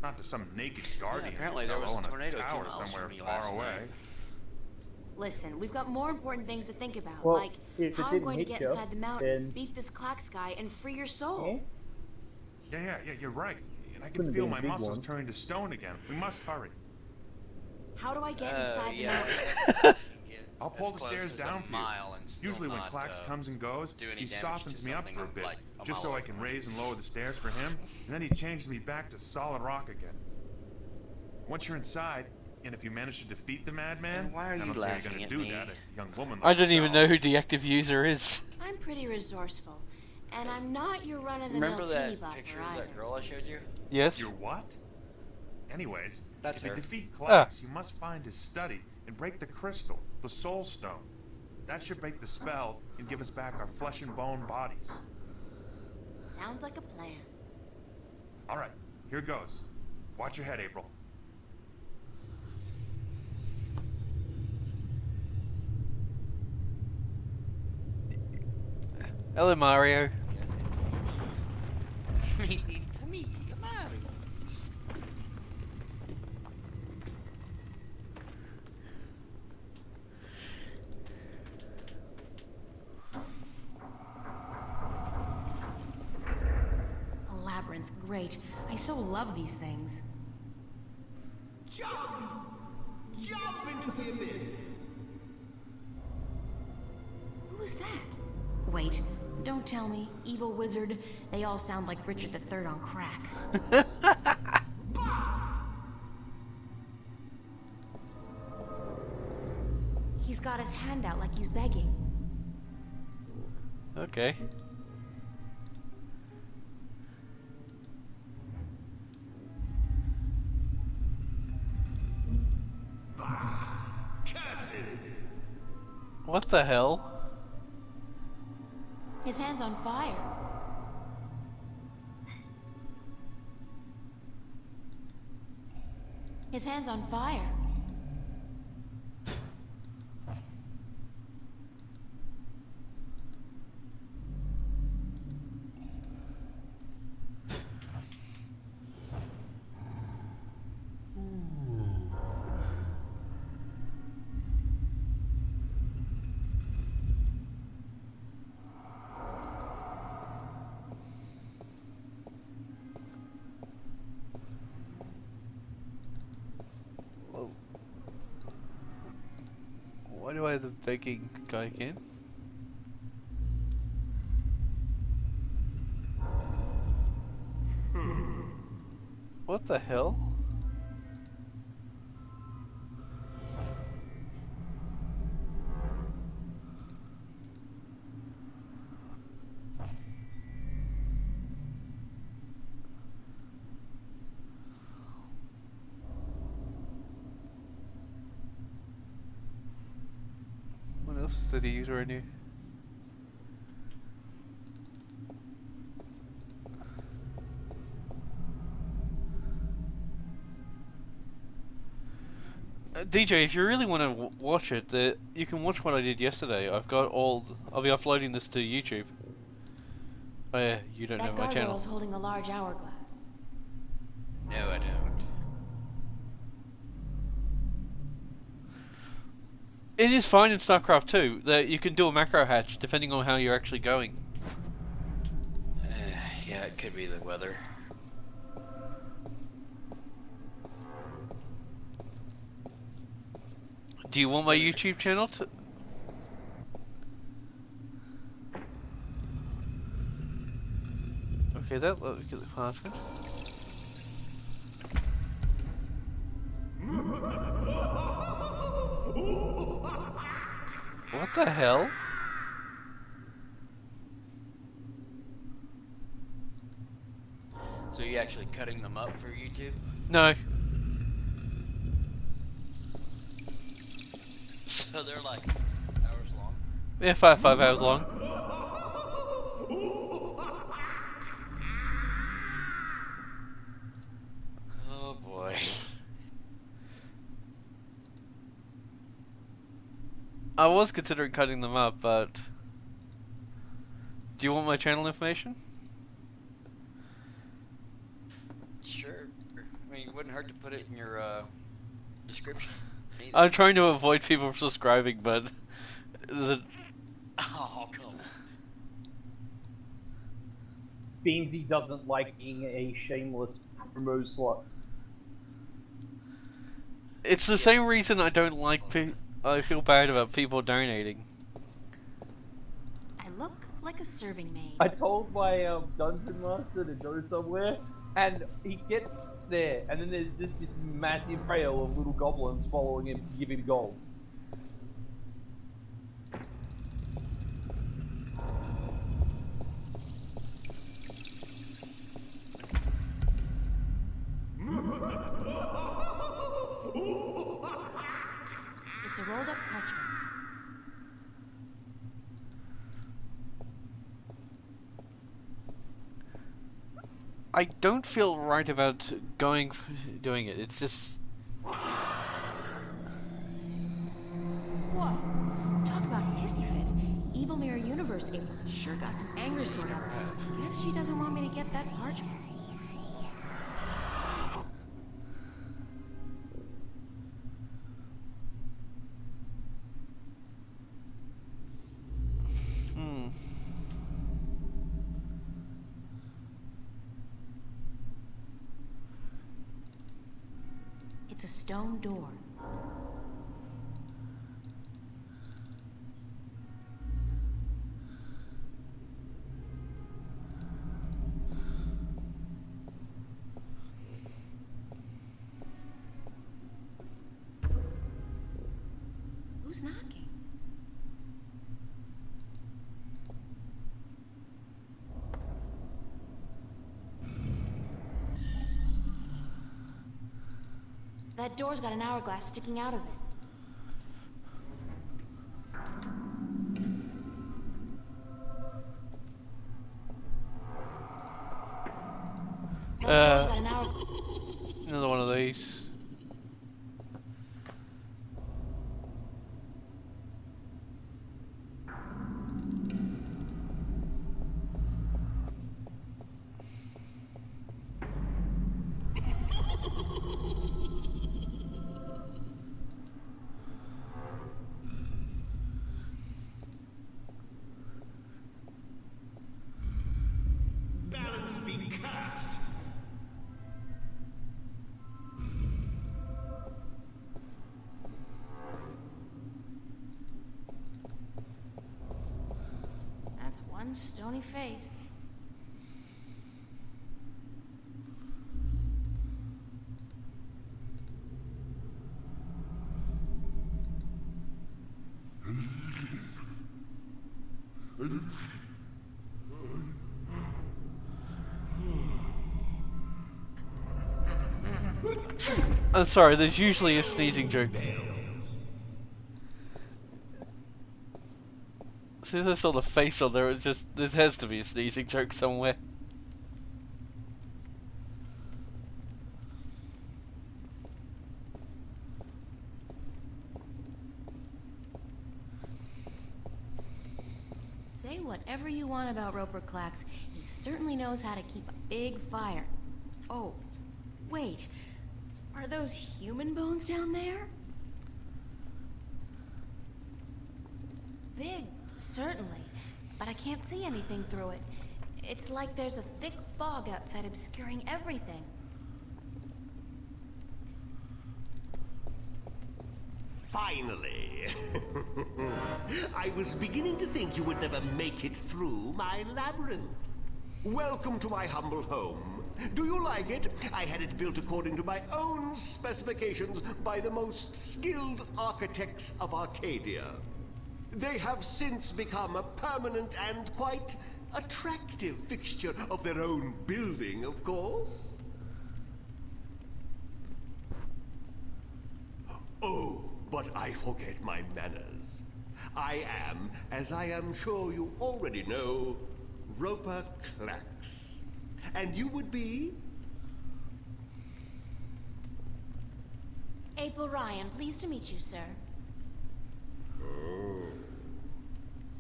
S20: not to some naked guardian.
S19: apparently there was a
S20: fellow in
S19: tornado 2
S20: tower
S19: miles
S20: somewhere
S19: from me
S20: far
S19: last
S20: away.
S19: night.
S3: Listen, we've got more important things to think about,
S7: Well,
S3: like
S7: if it
S3: how I'm
S7: didn't
S3: going to
S7: hit
S3: get
S7: you,
S3: inside the mountain,
S7: then-
S3: beat this Clax guy, and free your soul.
S20: Yeah, you're right. And I can
S7: Couldn't
S20: feel
S7: be a
S20: my
S7: big
S20: muscles
S7: one.
S20: turning to stone again. We must hurry.
S3: How do I get inside the
S19: yeah.
S3: mountain?
S20: I'll pull
S19: As
S20: the
S19: close
S20: stairs
S19: as a
S20: down for
S19: mile and
S20: you.
S19: still
S20: Usually when
S19: not,
S20: Clax comes and goes,
S19: do any
S20: he
S19: damage
S20: softens
S19: to
S20: me up
S19: something
S20: for a bit,
S19: like a
S20: just
S19: mile
S20: so I
S19: away
S20: can
S19: from
S20: raise and lower the stairs for him, and then he changes me back to solid rock again. Once you're inside, and if you manage to defeat the madman,
S19: And why are
S20: I
S19: you
S20: don't see how you're
S19: laughing
S20: gonna
S19: at
S20: do
S19: me?
S20: that, a young woman
S1: I
S20: like
S1: don't even
S20: yourself.
S1: know who the active user is.
S3: I'm pretty resourceful, and I'm not your run-of-the-mill
S19: Remember
S3: teeny
S19: that
S3: bopper
S19: picture of
S3: either.
S19: that girl I showed you?
S1: Yes.
S20: Your what? Anyways,
S19: That's
S20: if you
S19: her.
S20: defeat Clax, you must find his study and break the crystal, the soul stone. That should break the spell and give us back our flesh and bone bodies.
S3: Sounds like a plan.
S20: All right, here goes. Watch your head, April.
S1: Hello, Mario.
S19: It's me, Mario.
S3: A labyrinth, great. I so love these things.
S2: Jump! Jump into the abyss!
S3: Who was that? Wait, don't tell me. Evil wizard. They all sound like Richard III on crack. He's got his hand out like he's begging.
S1: Okay. What the hell?
S3: His hand's on fire. His hand's on fire.
S1: Why do I have the begging guy again? What the hell? that he used already. DJ, if you really want to watch it, you can watch what I did yesterday. I've got all. I'll be uploading this to YouTube. Oh yeah, you don't know my channel.
S3: That gargoyle's holding a large hourglass.
S19: No, I don't.
S1: It is fine in StarCraft 2 that you can do a macro hatch depending on how you're actually going.
S19: Yeah, it could be the weather.
S1: Do you want my YouTube channel to... Okay, that looks faster. What the hell?
S19: So are you actually cutting them up for YouTube?
S1: No.
S19: So they're like 6 hours long?
S1: Yeah, 5 hours long.
S19: Oh boy.
S1: I was considering cutting them up, but... Do you want my channel information?
S19: Sure. I mean, it wouldn't hurt to put it in your description. Either.
S1: I'm trying to avoid people subscribing, but...
S19: Oh, come on.
S7: Beansy doesn't like being a shameless promo slut.
S1: It's the same reason I don't like... I feel bad about people donating.
S3: I look like a serving maid.
S7: I told my dungeon master to go somewhere, and he gets there, and then there's just this massive trail of little goblins following him to give him gold.
S3: It's a rolled up parchment.
S1: I don't feel right about doing it. It's just...
S3: What? Talk about hissy fit. Evil Mirror Universe April sure got some anger stored in her head. Guess she doesn't want me to get that parchment. It's a stone door. Who's knocking? That door's got an hourglass sticking out of it.
S1: Another one of these.
S2: Balance be cast.
S3: That's one stony face.
S1: I'm sorry, there's usually a sneezing joke. See, I saw the face on there. It's just there has to be a sneezing joke somewhere.
S3: Say whatever you want about Roper Klacks, he certainly knows how to keep a big fire. Oh, wait. Are those human bones down there? Big, certainly, but I can't see anything through it. It's like there's a thick fog outside obscuring everything.
S2: Finally! I was beginning to think you would never make it through my labyrinth. Welcome to my humble home. Do you like it? I had it built according to my own specifications by the most skilled architects of Arcadia. They have since become a permanent and quite attractive fixture of their own building, of course. Oh, but I forget my manners. I am, as I am sure you already know, Roper Klacks. And you would be?
S3: April Ryan, pleased to meet you, sir.
S9: Oh.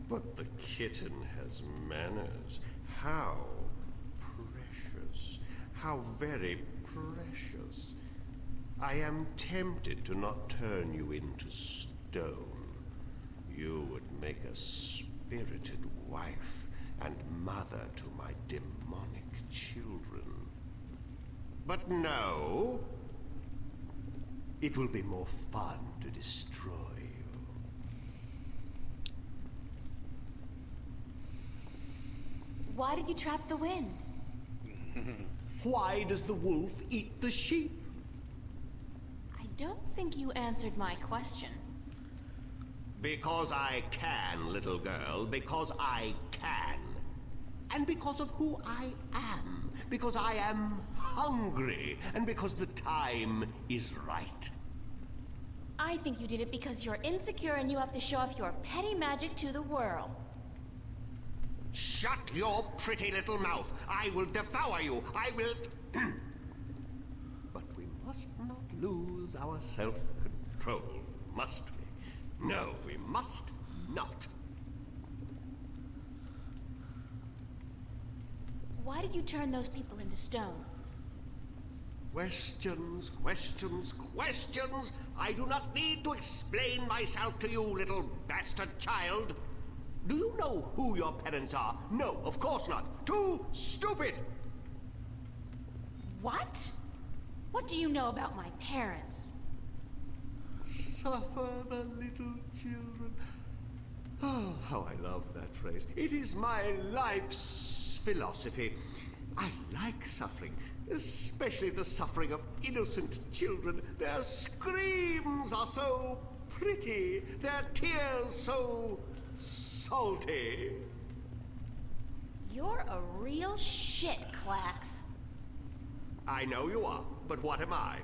S9: But the kitten has manners. How precious. How very precious. I am tempted to not turn you into stone. You would make a spirited wife and mother to my demonic children. But no. It will be more fun to destroy you.
S3: Why did you trap the wind?
S2: Why does the wolf eat the sheep?
S3: I don't think you answered my question.
S2: Because I can, little girl. Because I can. And because of who I am. Because I am hungry. And because the time is right.
S3: I think you did it because you're insecure and you have to show off your petty magic to the world.
S2: Shut your pretty little mouth. I will devour you. I will... But we must not lose our self-control, must we? No, we must not.
S3: Why did you turn those people into stone?
S2: Questions, questions, questions. I do not need to explain myself to you, little bastard child. Do you know who your parents are? No, of course not. Too stupid.
S3: What? What do you know about my parents?
S2: Suffer the little children. Oh, how I love that phrase. It is my life's philosophy. I like suffering, especially the suffering of innocent children. Their screams are so pretty, their tears so salty.
S3: You're a real shit, Klacks.
S2: I know you are, but what am I?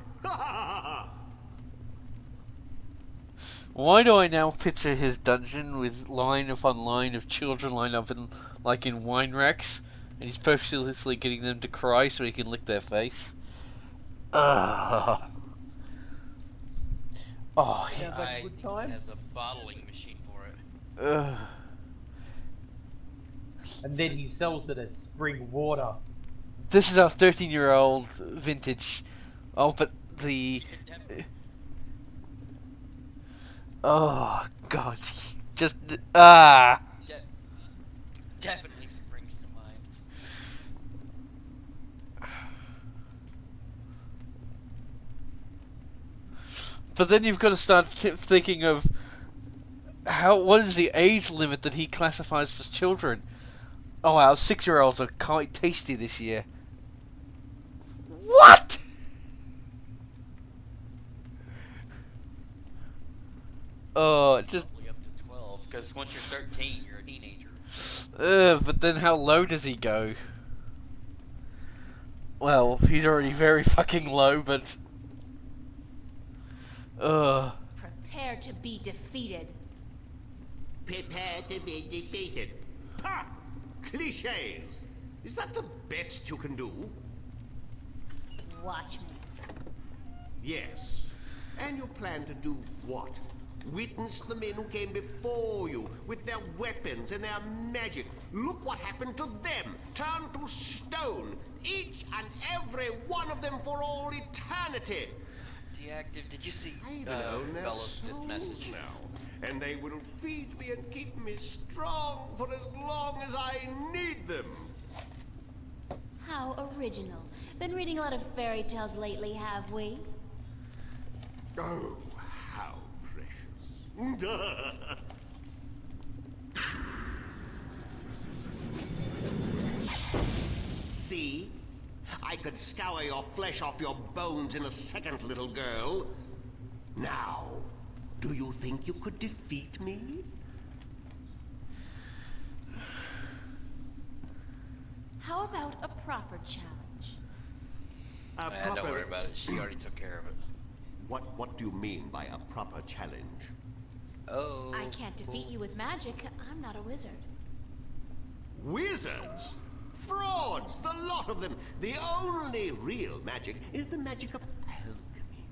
S1: Why do I now picture his dungeon with line upon line of children lined up in, like in wine racks, and he's purposely getting them to cry so he can lick their face? Ugh. Oh,
S7: Sounds like a good time.
S19: Has a bottling machine for it.
S1: Ugh.
S7: And then he sells it as spring water.
S1: This is our 13-year-old vintage. Oh, but the... Oh, God. Just... Ah!
S19: Definitely springs to mind.
S1: But then you've got to start thinking of... What is the age limit that he classifies as children? Oh, our 6-year-olds are quite tasty this year. What?! Oh, just...
S19: Probably up to 12, because once you're 13, you're a teenager.
S1: But then how low does he go? Well, he's already very fucking low, but...
S3: Prepare to be defeated.
S2: Prepare to be defeated. Ha! Cliches! Is that the best you can do?
S15: Watch me.
S2: Yes. And you plan to do what? Witness the men who came before you with their weapons and their magic. Look what happened to them. Turned to stone. Each and every one of them for all eternity.
S19: Deactive, did you see
S2: Even own their
S19: Bellows'
S2: souls
S19: message?
S2: now. And they will feed me and keep me strong for as long as I need them.
S3: How original. Been reading a lot of fairy tales lately, have we?
S2: Oh, how precious. See? I could scour your flesh off your bones in a second, little girl. Now, do you think you could defeat me?
S3: How about a proper challenge?
S19: Don't worry about it. She already took care of it.
S2: What do you mean by a proper challenge?
S19: Oh.
S3: I can't defeat you with magic. I'm not a wizard.
S2: Wizards? Frauds, the lot of them. The only real magic is the magic of alchemy.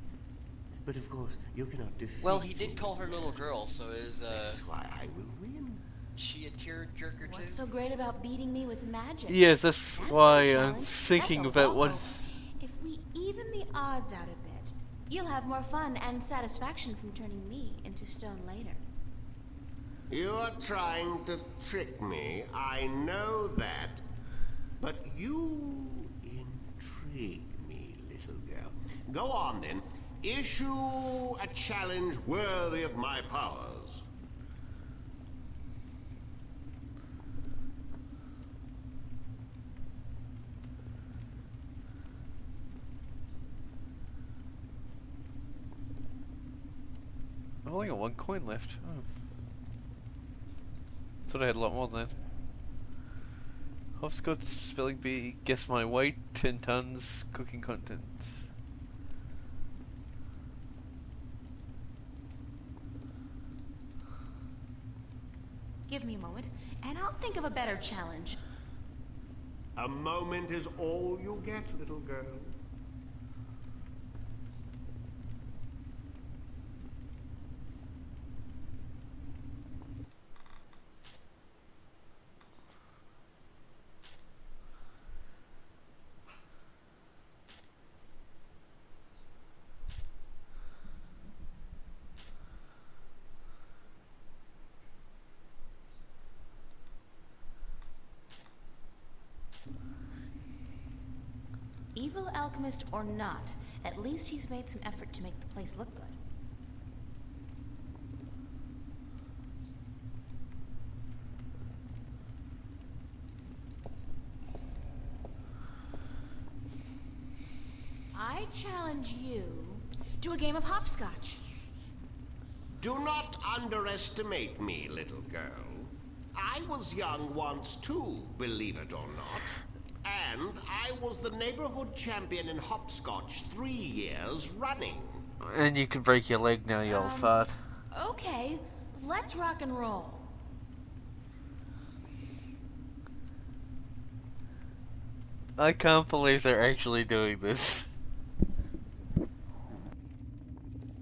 S2: But of course, you cannot defeat
S19: Well, he did call her little girl, so is
S2: That's why I will win.
S19: she a tearjerker too?
S3: What's so great about beating me with magic?
S1: Yes, that's
S3: That's
S1: why
S3: a
S1: I'm
S3: challenge.
S1: thinking
S3: That's a
S1: about what.
S3: wobble. If we even the odds out a bit, you'll have more fun and satisfaction from turning me into stone later.
S2: You are trying to trick me. I know that. But you intrigue me, little girl. Go on then. Issue a challenge worthy of my powers.
S1: I've only got one coin left. Oh. Thought I had a lot more than that. Hopscotch spelling bee. Guess my weight. 10 tons. Cooking contents.
S3: Give me a moment, and I'll think of a better challenge.
S2: A moment is all you get, little girl.
S3: Evil alchemist or not, at least he's made some effort to make the place look good. I challenge you to a game of hopscotch.
S2: Do not underestimate me, little girl. I was young once too, believe it or not. And I was the neighborhood champion in hopscotch 3 years running.
S1: And you can break your leg now, you old fart.
S3: Okay, let's rock and roll.
S1: I can't believe they're actually doing this.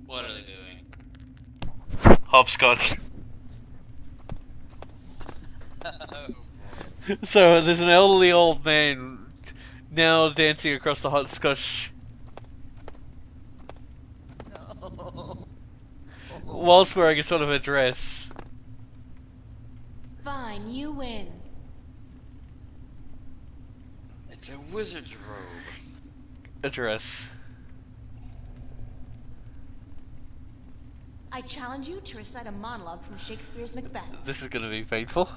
S19: What are they doing?
S1: Hopscotch. So there's an elderly old man now dancing across the hopscotch whilst wearing a sort of a dress.
S3: Fine, you win.
S19: It's a wizard's robe.
S1: A dress.
S3: I challenge you to recite a monologue from Shakespeare's Macbeth.
S1: This is gonna be painful.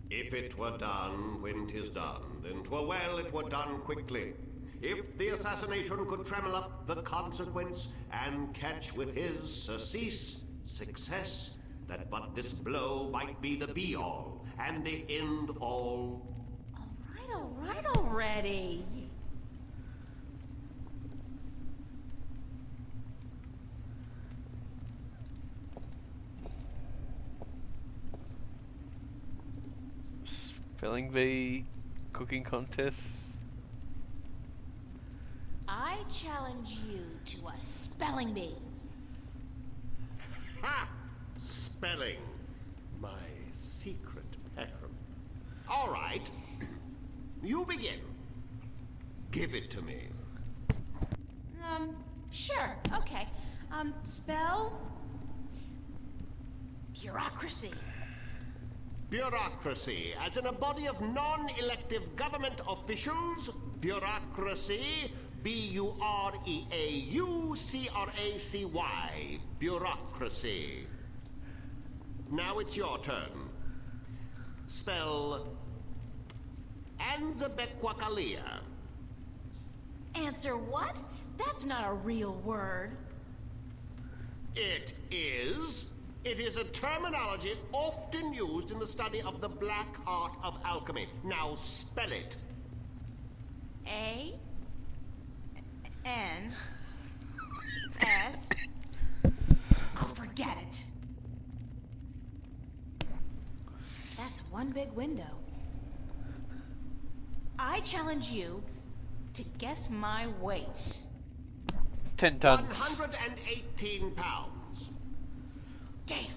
S2: If it were done when 'tis done, then 'twere well it were done quickly. If the assassination could trammel up the consequence, and catch with his surcease success, that but this blow might be the be-all, and the end-all.
S3: All right already.
S1: Spelling bee, cooking contest.
S3: I challenge you to a spelling bee.
S2: Ha! Spelling. My secret passion. All right. You begin. Give it to me.
S3: Sure, okay. Spell... bureaucracy.
S2: Bureaucracy, as in a body of non-elective government officials. Bureaucracy. B-U-R-E-A-U-C-R-A-C-Y. Bureaucracy. Now it's your turn. Spell... Anzabequakalia.
S3: Answer what? That's not a real word.
S2: It is. It is a terminology often used in the study of the black art of alchemy. Now spell it.
S3: A-N-S... Oh, forget it. That's one big window. I challenge you to guess my weight.
S1: 10 tons.
S2: 118 pounds.
S3: Damn.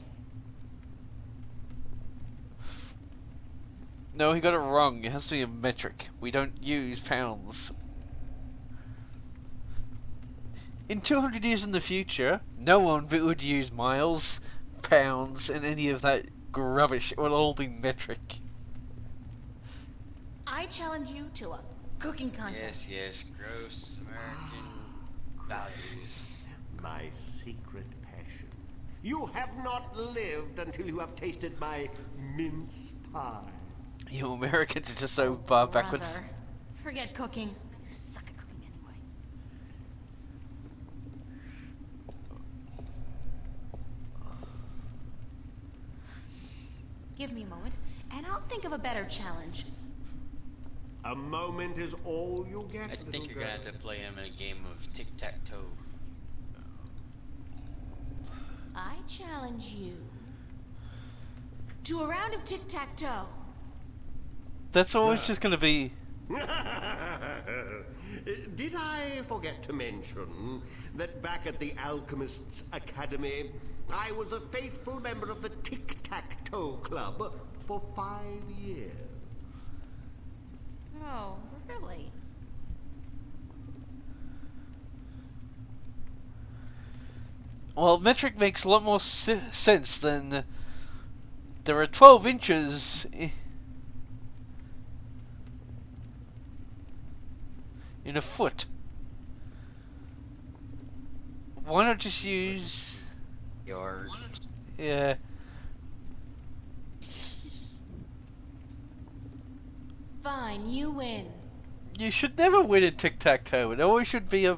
S1: No, he got it wrong. It has to be a metric. We don't use pounds. In 200 years in the future, no one would use miles, pounds, and any of that rubbish. It will all be metric.
S3: I challenge you to a cooking contest.
S19: Yes, gross American values.
S2: My secret passion. You have not lived until you have tasted my mince pie.
S1: You Americans are just so far backwards.
S3: Brother. Forget cooking. I suck at cooking anyway. Give me a moment, and I'll think of a better challenge.
S2: A moment is all you get.
S19: I think you're gonna have to play him in a game of tic-tac-toe.
S3: I challenge you to a round of tic-tac-toe.
S1: That's always just going to be...
S2: Did I forget to mention that back at the Alchemists Academy, I was a faithful member of the Tic-Tac-Toe Club for 5 years?
S3: Oh, really?
S1: Well, metric makes a lot more sense than... there are 12 inches... in a foot. Why not just use...
S19: Yard.
S1: Yeah.
S3: Fine, you win.
S1: You should never win at tic-tac-toe. It always should be a...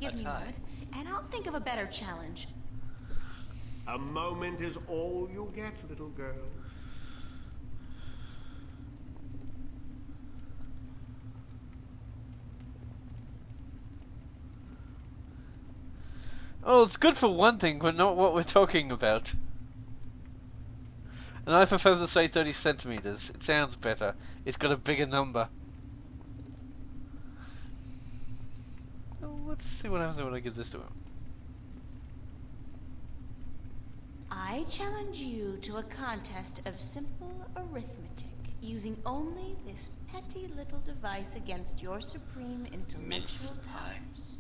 S3: Give me a moment, and I'll think of a better challenge.
S2: A moment is all you get, little girl.
S1: Oh, it's good for one thing, but not what we're talking about. And I prefer to say 30 centimeters. It sounds better. It's got a bigger number. Well, let's see what happens when I give this to him.
S3: I challenge you to a contest of simple arithmetic, using only this petty little device against your supreme intellectual powers.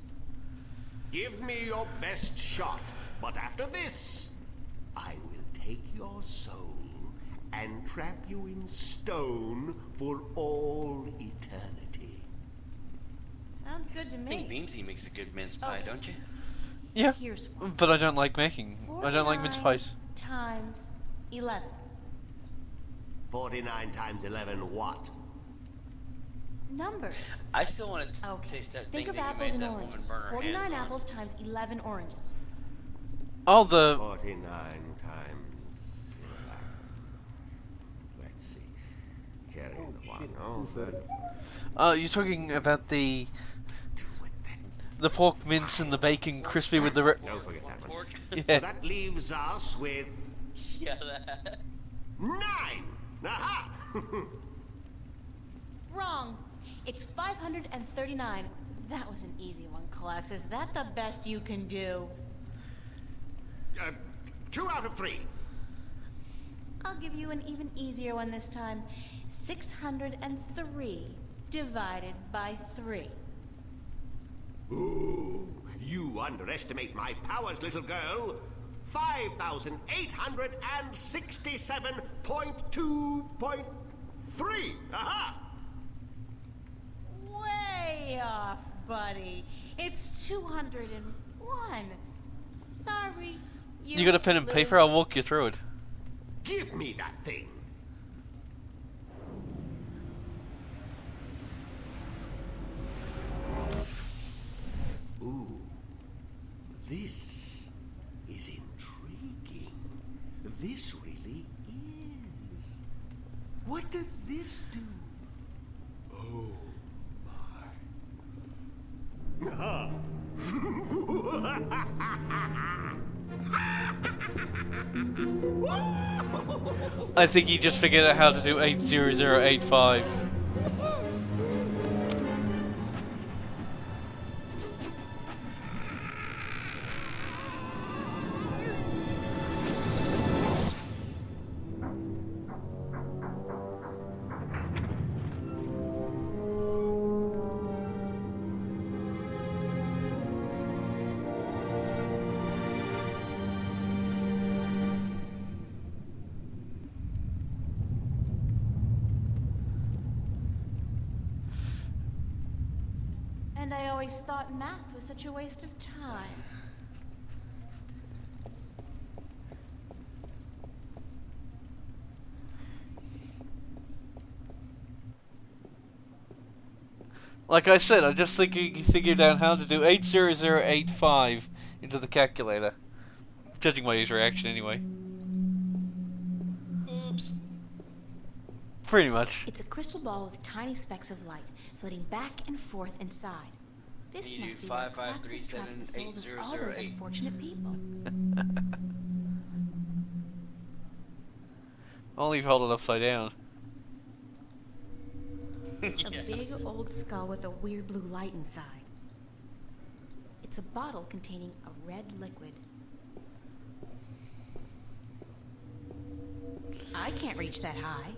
S2: Give me your best shot, but after this, I will take your soul and trap you in stone for all eternity.
S3: Sounds good to
S19: I think
S3: me.
S19: Beansy makes a good mince pie,
S3: Okay.
S19: don't you?
S1: Yeah,
S3: Here's
S1: but I don't like making. I don't like mince pies.
S3: times 11.
S2: 49 times 11 what?
S3: Numbers.
S19: I still want to
S3: Okay.
S19: taste that
S3: Think
S19: thing
S3: of
S19: that you
S3: apples
S19: made
S3: and
S19: that woman
S3: oranges.
S19: burn her
S3: 49
S19: hands on.
S3: apples times 11 oranges.
S1: Oh, the...
S2: 49 times 11. Let's see. Carry the one over.
S1: You're talking about the pork mince and the bacon crispy with the...
S2: Don't forget that one.
S1: Yeah.
S2: So that leaves us with...
S19: Yeah, that.
S2: 9. Aha!
S3: Wrong. It's 539. That was an easy one, Klax. Is that the best you can do?
S2: 2 out of 3.
S3: I'll give you an even easier one this time. 603 divided by 3.
S2: Ooh, you underestimate my powers, little girl. 5,867.2.3. Aha!
S3: Way off, buddy. It's 201. Sorry.
S5: You got a pen and paper? I'll walk you through it.
S2: Give me that thing. Ooh, this is intriguing. This really is. What does this do? Oh my.
S5: I think he just figured out how to do 80085.
S3: And I always thought math was such a waste of time.
S5: Like I said, I just think you figured out how to do 80085 into the calculator. Judging by his reaction, anyway.
S3: Oops.
S5: Pretty much.
S3: It's a crystal ball with tiny specks of light floating back and forth inside. This
S19: You
S3: must
S19: do
S3: be where Klax has trapped the souls of all those
S19: 5537808.
S3: unfortunate people.
S5: Only if you hold it upside down.
S3: A big old skull with a weird blue light inside. It's a bottle containing a red liquid. I can't reach that high.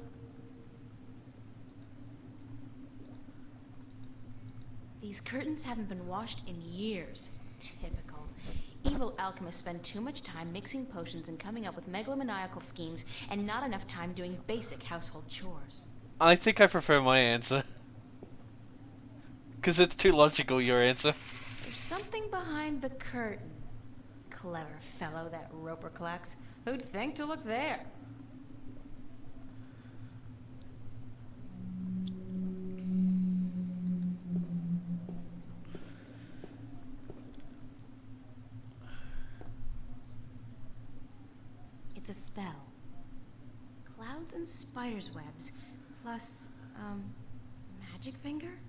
S3: These curtains haven't been washed in years. Typical. Evil alchemists spend too much time mixing potions and coming up with megalomaniacal schemes and not enough time doing basic household chores.
S5: I think I prefer my answer. Because it's too logical, your answer.
S3: There's something behind the curtain. Clever fellow, that Roper Klax. Who'd think to look there? It's a spell. Clouds and spiders' webs, plus, magic finger?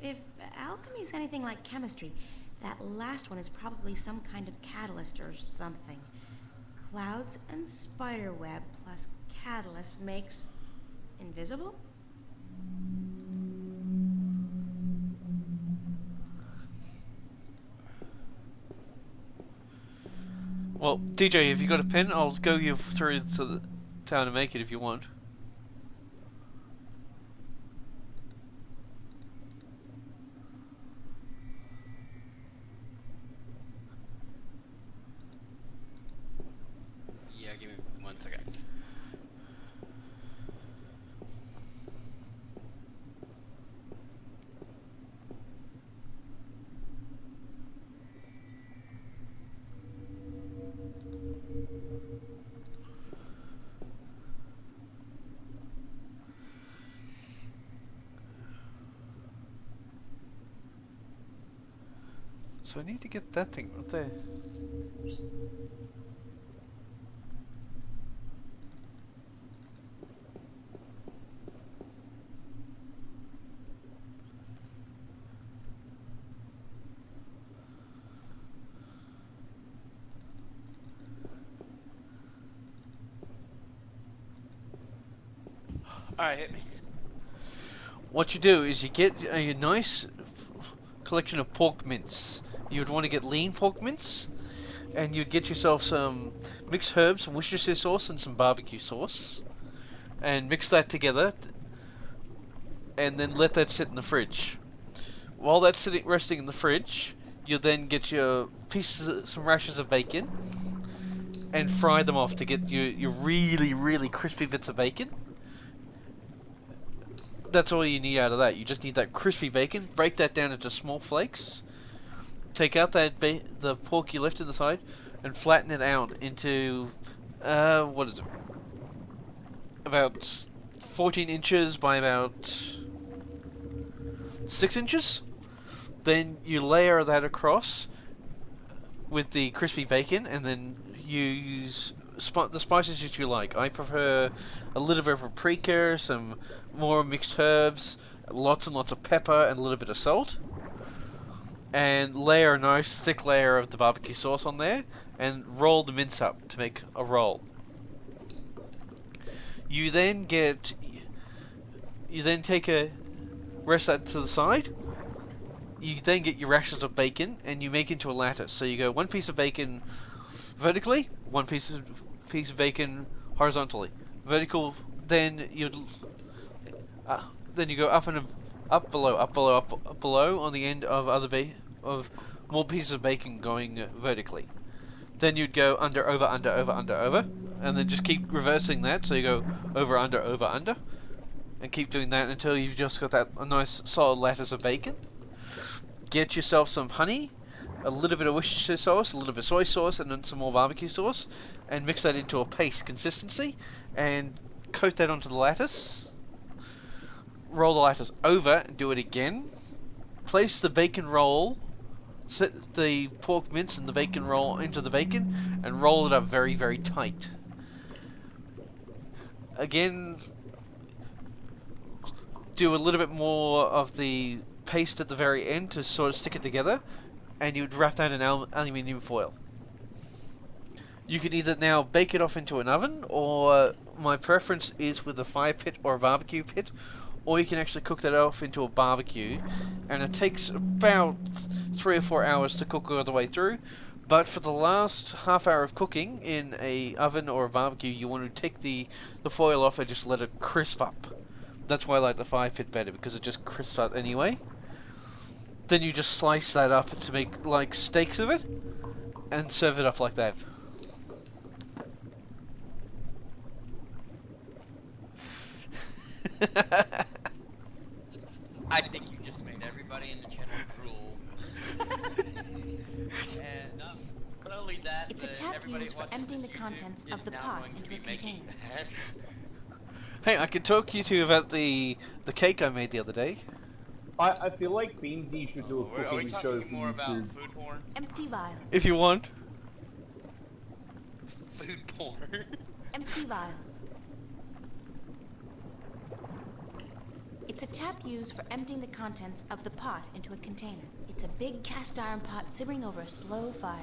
S3: If alchemy is anything like chemistry, that last one is probably some kind of catalyst or something. Clouds and spider web plus catalyst makes invisible?
S5: Well, DJ, if you got a pen, I'll go you through to the town to make it if you want.
S19: Yeah, give me 1 second.
S5: So I need to get that thing right there.
S19: Alright, hit me.
S1: What you do is you get a nice collection of pork mince. You would want to get lean pork mince, and you'd get yourself some mixed herbs, some Worcestershire sauce, and some barbecue sauce, and mix that together, and then let that sit in the fridge. While that's sitting resting in the fridge, you'll then get your pieces, some rashers of bacon, and fry them off to get your really, really crispy bits of bacon. That's all you need out of that. You just need that crispy bacon. Break that down into small flakes. Take out the pork you left in the side, and flatten it out into what is it? About 14 inches by about 6 inches. Then you layer that across with the crispy bacon, and then you use the spices that you like. I prefer a little bit of paprika, some more mixed herbs, lots and lots of pepper, and a little bit of salt. And layer a nice thick layer of the barbecue sauce on there, and roll the mince up to make a roll. You then take a rest that to the side. You then get your rashers of bacon, and you make into a lattice. So you go one piece of bacon vertically, one piece of bacon horizontally. Vertical, then you go up below on the end of of more pieces of bacon going vertically. Then you'd go under, over, and then just keep reversing that. So you go over, under, and keep doing that until you've just got a nice solid lattice of bacon. Get yourself some honey, a little bit of Worcestershire sauce, a little bit of soy sauce, and then some more barbecue sauce, and mix that into a paste consistency, and coat that onto the lattice. Roll the lattice over, do it again. Place the bacon roll, set the pork mince and the bacon roll into the bacon, and roll it up very, very tight. Again, do a little bit more of the paste at the very end to sort of stick it together, and you'd wrap that in aluminium foil. You can either now bake it off into an oven, or my preference is with a fire pit or a barbecue pit, or you can actually cook that off into a barbecue, and it takes about 3 or 4 hours to cook all the way through. But for the last half hour of cooking in a oven or a barbecue, you want to take the foil off and just let it crisp up. That's why I like the fire pit better, because it just crisps up anyway. Then you just slice that up to make like steaks of it, and serve it up like that.
S19: I think you just made everybody in the channel drool. And not only that,
S3: It's a tap used for emptying the contents of the pot into a container.
S1: Hey, I can talk you to about the cake I made the other day.
S7: I feel like Beansy should do a
S19: Are we
S7: cooking show
S19: talking
S7: for
S19: more about
S7: YouTube.
S19: food porn?
S3: Empty vials.
S1: If you want.
S19: Food porn.
S3: Empty vials. It's a tap used for emptying the contents of the pot into a container. It's a big cast iron pot simmering over a slow fire.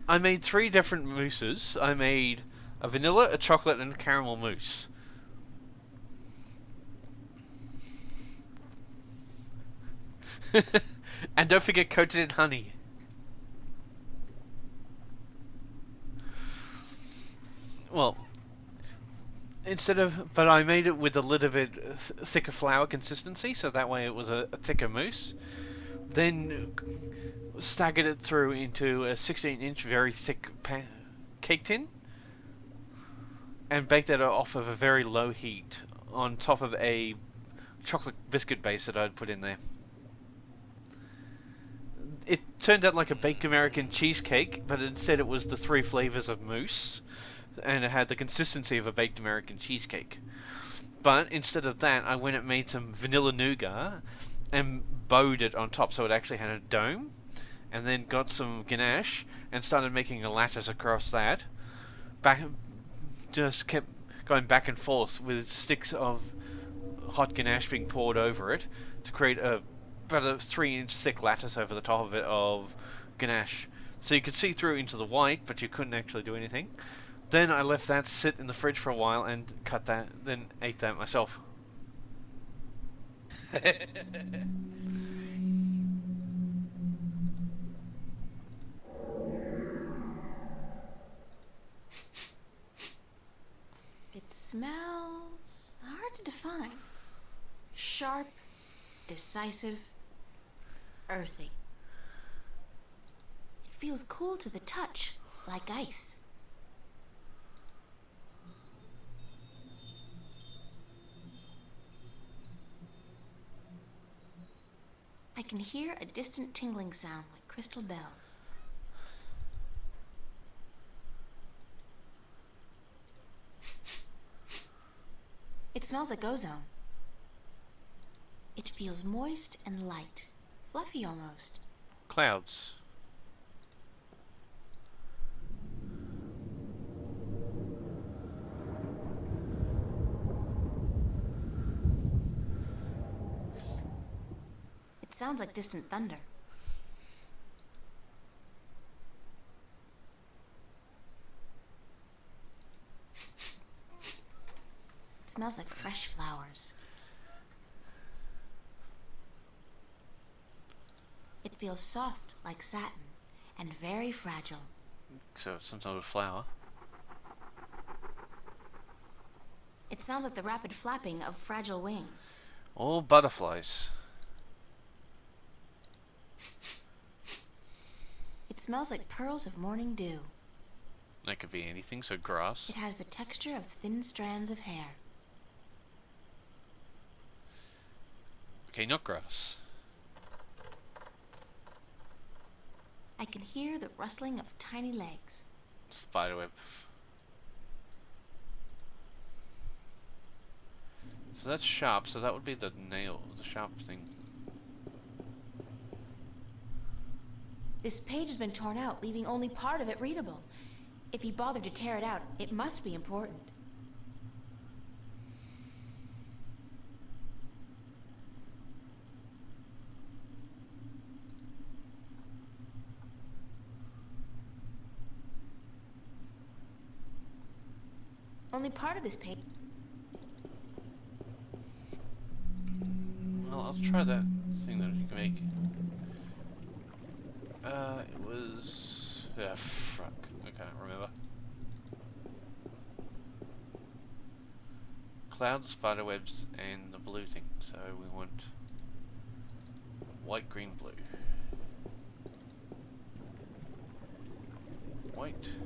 S1: I made 3 different mousses. I made a vanilla, a chocolate, and a caramel mousse. And don't forget coated in honey. Well, but I made it with a little bit thicker flour consistency, so that way it was a thicker mousse. Then staggered it through into a 16-inch very thick cake tin, and baked that off of a very low heat on top of a chocolate biscuit base that I'd put in there. It turned out like a baked American cheesecake, but instead it was the 3 flavors of mousse, and it had the consistency of a baked American cheesecake. But instead of that, I went and made some vanilla nougat and bowed it on top so it actually had a dome, and then got some ganache and started making a lattice across that. Just kept going back and forth with sticks of hot ganache being poured over it to create about a 3-inch thick lattice over the top of it of ganache.
S5: So you could see through into the white, but you couldn't actually do anything. Then I left that sit in the fridge for a while and cut that, then ate that myself.
S3: It smells hard to define. Sharp, decisive, earthy. It feels cool to the touch, like ice. I can hear a distant tingling sound like crystal bells. It smells like ozone. It feels moist and light, fluffy almost.
S5: Clouds.
S3: It sounds like distant thunder. It smells like fresh flowers. It feels soft like satin and very fragile.
S5: So it's some sort of flower.
S3: It sounds like the rapid flapping of fragile wings.
S5: All butterflies.
S3: It smells like pearls of morning dew.
S5: That could be anything, so grass.
S3: It has the texture of thin strands of hair.
S5: Okay, not grass.
S3: I can hear the rustling of tiny legs.
S5: Spiderweb. So that's sharp, so that would be the nail, the sharp thing.
S3: This page has been torn out, leaving only part of it readable. If he bothered to tear it out, it must be important. Only part of this page.
S5: Well, I'll try that thing that you can make. It was... yeah, fuck. I can't remember. Clouds, spiderwebs, and the blue thing. So we want white, green, blue. White.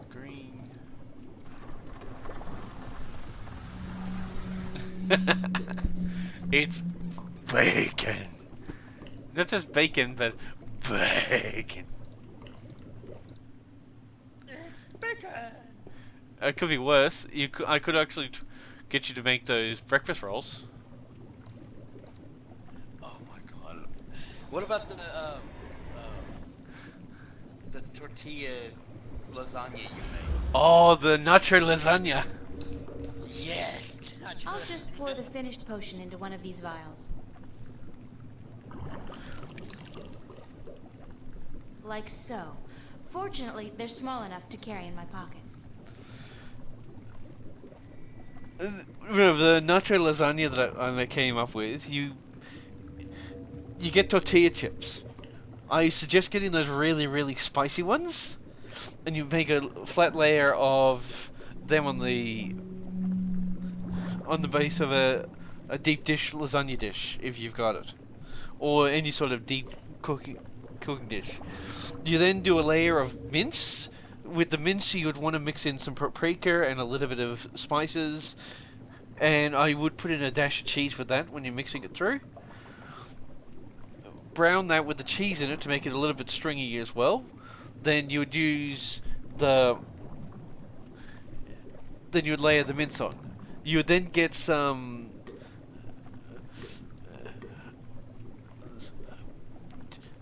S5: Green. It's bacon. Not just bacon, but bacon.
S14: It's bacon.
S5: It could be worse. I could actually get you to make those breakfast rolls.
S19: Oh my god. What about the tortilla lasagna you made?
S5: Oh, the nacho lasagna.
S19: Yes.
S3: I'll just pour the finished potion into one of these vials. Like so. Fortunately, they're small enough to carry in my pocket.
S5: The nacho lasagna that I came up with, you get tortilla chips. I suggest getting those really, really spicy ones, and you make a flat layer of them on the base of a deep dish lasagna dish, if you've got it, or any sort of deep cooking dish. You then do a layer of mince. With the mince, you would want to mix in some paprika and a little bit of spices, and I would put in a dash of cheese with that when you're mixing it through. Brown that with the cheese in it to make it a little bit stringy as well. Then you would use then you would layer the mince on. You would then get some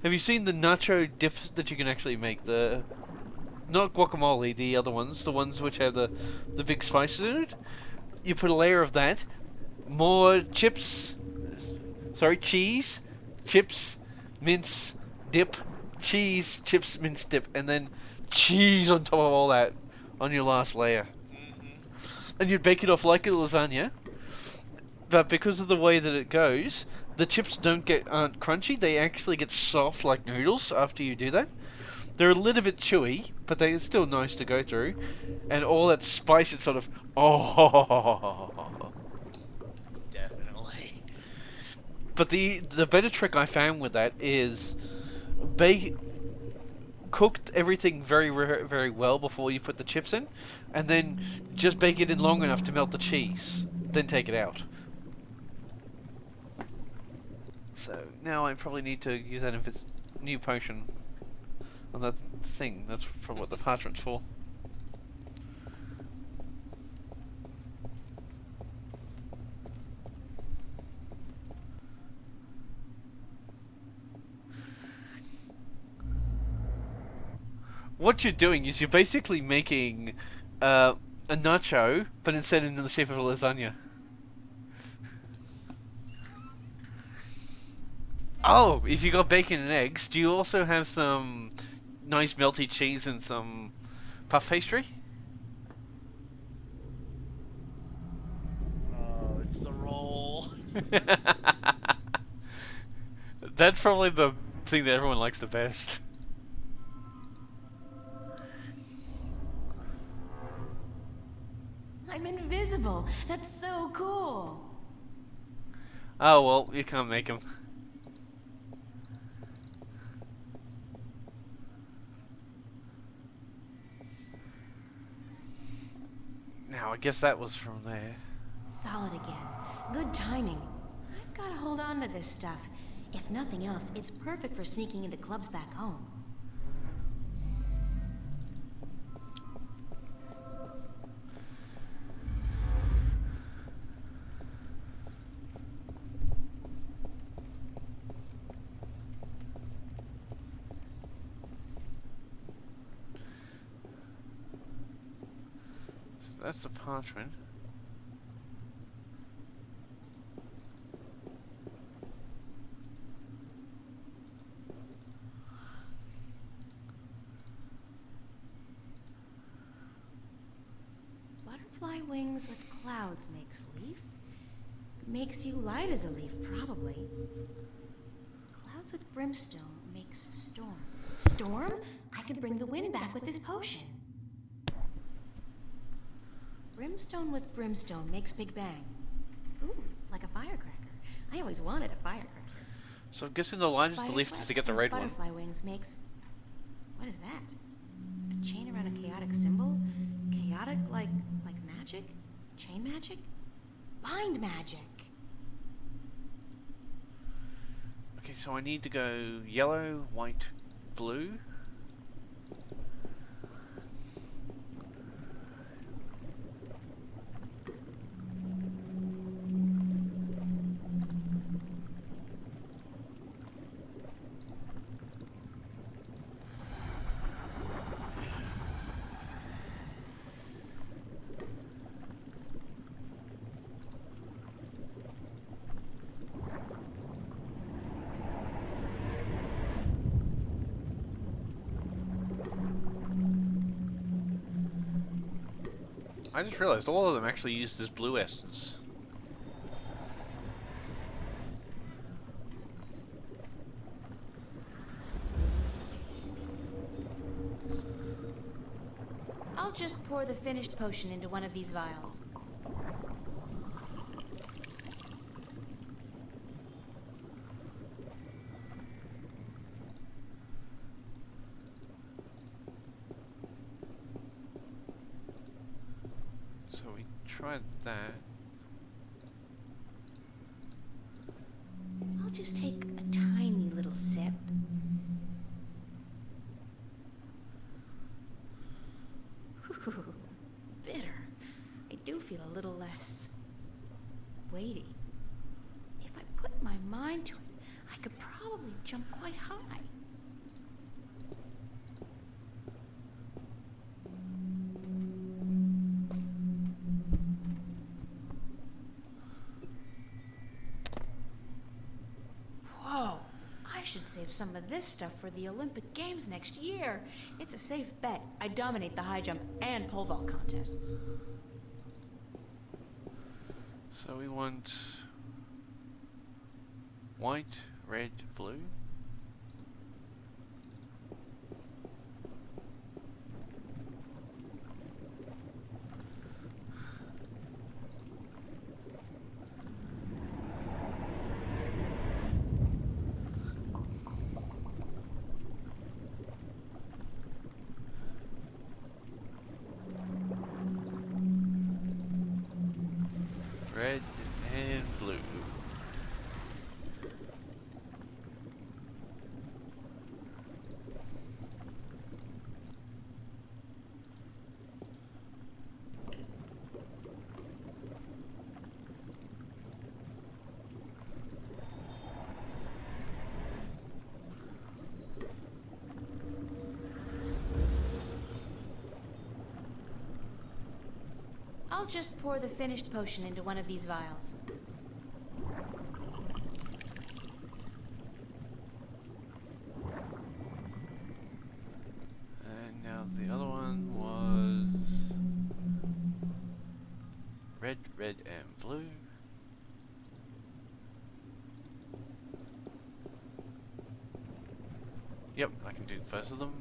S1: Have you seen the nacho dips that you can actually make? The not guacamole, the other ones, the ones which have the big spices in it. You put a layer of that, more chips, cheese, chips, mince, dip, cheese, chips, mince, dip, and then cheese on top of all that on your last layer. And you'd bake it off like a lasagna, but because of the way that it goes, the chips aren't crunchy, they actually get soft like noodles after you do that. They're a little bit chewy, but they're still nice to go through. And all that spice, it's sort of,
S19: Definitely.
S1: But the better trick I found with that is cooked everything very, very well before you put the chips in, and then just bake it in long enough to melt the cheese, then take it out. So now I probably need to use that if it's new potion on that thing. That's probably what the parchment's for. What you're doing is you're basically making a nacho, but instead in the shape of a lasagna. Oh, if you got bacon and eggs, do you also have some nice melty cheese and some puff pastry?
S19: Oh, it's the roll.
S1: That's probably the thing that everyone likes the best.
S3: I'm invisible. That's so cool.
S1: Oh, well, you can't make them. Now, I guess that was from there.
S3: Solid again. Good timing. I've got to hold on to this stuff. If nothing else, it's perfect for sneaking into clubs back home.
S1: So that's the parchment.
S3: Butterfly wings with clouds makes leaf. Makes you light as a leaf, probably. Clouds with brimstone makes storm. Storm? I could bring the wind back with this potion. Brimstone with brimstone makes Big Bang. Ooh, like a firecracker. I always wanted a firecracker.
S1: So I'm guessing the line is the leaf is to get the red one.
S3: Butterfly wings makes... What is that? A chain around a chaotic symbol? Chaotic like magic? Chain magic? Bind magic!
S1: Okay, so I need to go yellow, white, blue. I just realized all of them actually use this blue essence.
S3: I'll just pour the finished potion into one of these vials.
S1: So we tried that.
S3: I'll just take a tiny little sip. Ooh, bitter. I do feel a little less weighty. If I put my mind to it, I could probably jump quite high. should save some of this stuff for the Olympic Games next year. It's a safe bet. I dominate the high jump and pole vault contests.
S5: So we want white, red, blue. Red and blue.
S3: I'll just pour the finished potion into one of these vials.
S5: And now the other one was red, red, and blue. Yep, I can do the first of them.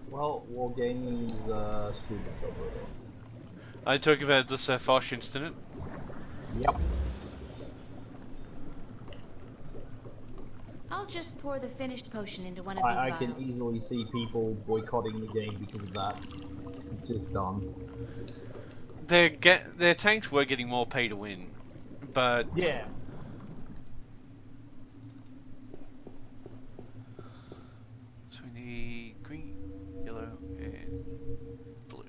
S7: Well, Wargaming's screwed back over it.
S5: I talk about the Fosh incident.
S7: Yep.
S3: I'll just pour the finished potion into one of these
S7: I
S3: vials.
S7: can easily see people boycotting the game because of that. It's just dumb.
S5: Their tanks were getting more pay to win, but
S7: yeah.
S5: So we need green, yellow, and blue.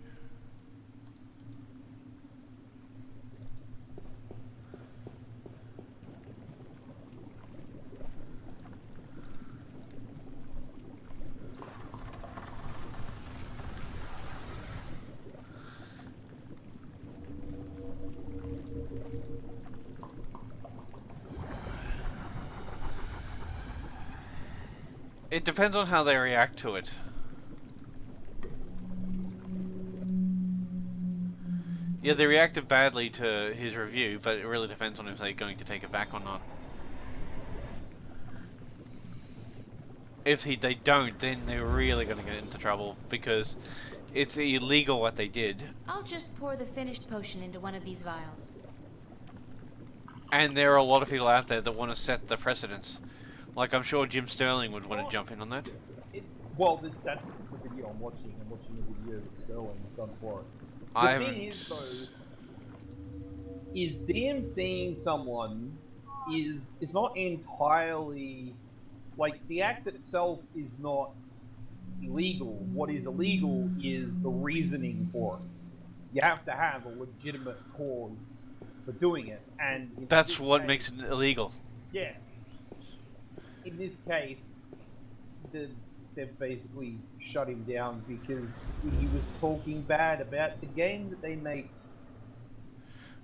S5: It depends on how they react to it. Yeah, they reacted badly to his review, but it really depends on if they're going to take it back or not. If they don't, then they're really going to get into trouble, because it's illegal what they did.
S3: I'll just pour the finished potion into one of these vials.
S5: And there are a lot of people out there that want to set the precedence. Like, I'm sure Jim Sterling would want to jump in on that.
S7: Well, that's the video I'm watching. I'm watching the video that Sterling's done for it.
S5: I
S7: The thing is, though, is DMCing someone it's not entirely... Like, the act itself is not illegal. What is illegal is the reasoning for it. You have to have a legitimate cause for doing it, and...
S5: That's what makes it illegal.
S7: Yeah. In this case, they've basically shut him down because he was talking bad about the game that they make.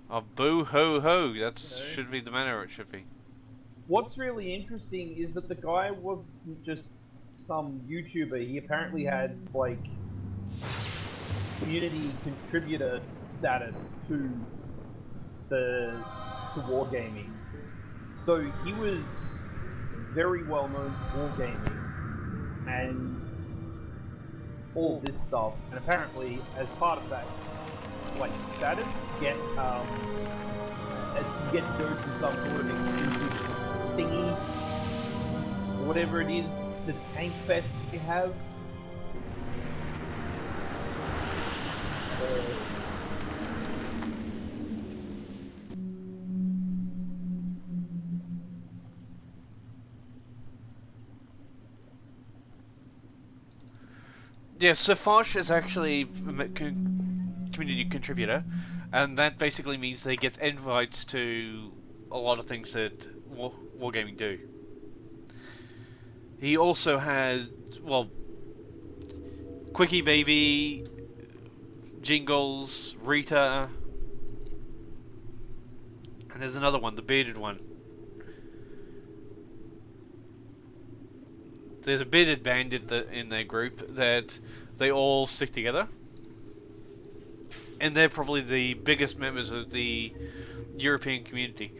S5: Oh, boo ho ho! That should be the manner it should be.
S7: What's really interesting is that the guy wasn't just some YouTuber. He apparently had, like, community contributor status to Wargaming. So he was very well known for Wargaming and all this stuff. And apparently, as part of that, like, status, you get to go to some sort of exclusive thingy, whatever it is, the tank fest you have.
S5: Yeah, Safosh is actually a community contributor, And that basically means they get invites to a lot of things that Wargaming do. He also has, well, Quickie Baby, Jingles, Rita, and there's another one, the bearded one. There's a bearded bandit in their group that they all stick together. And they're probably the biggest members of the European community.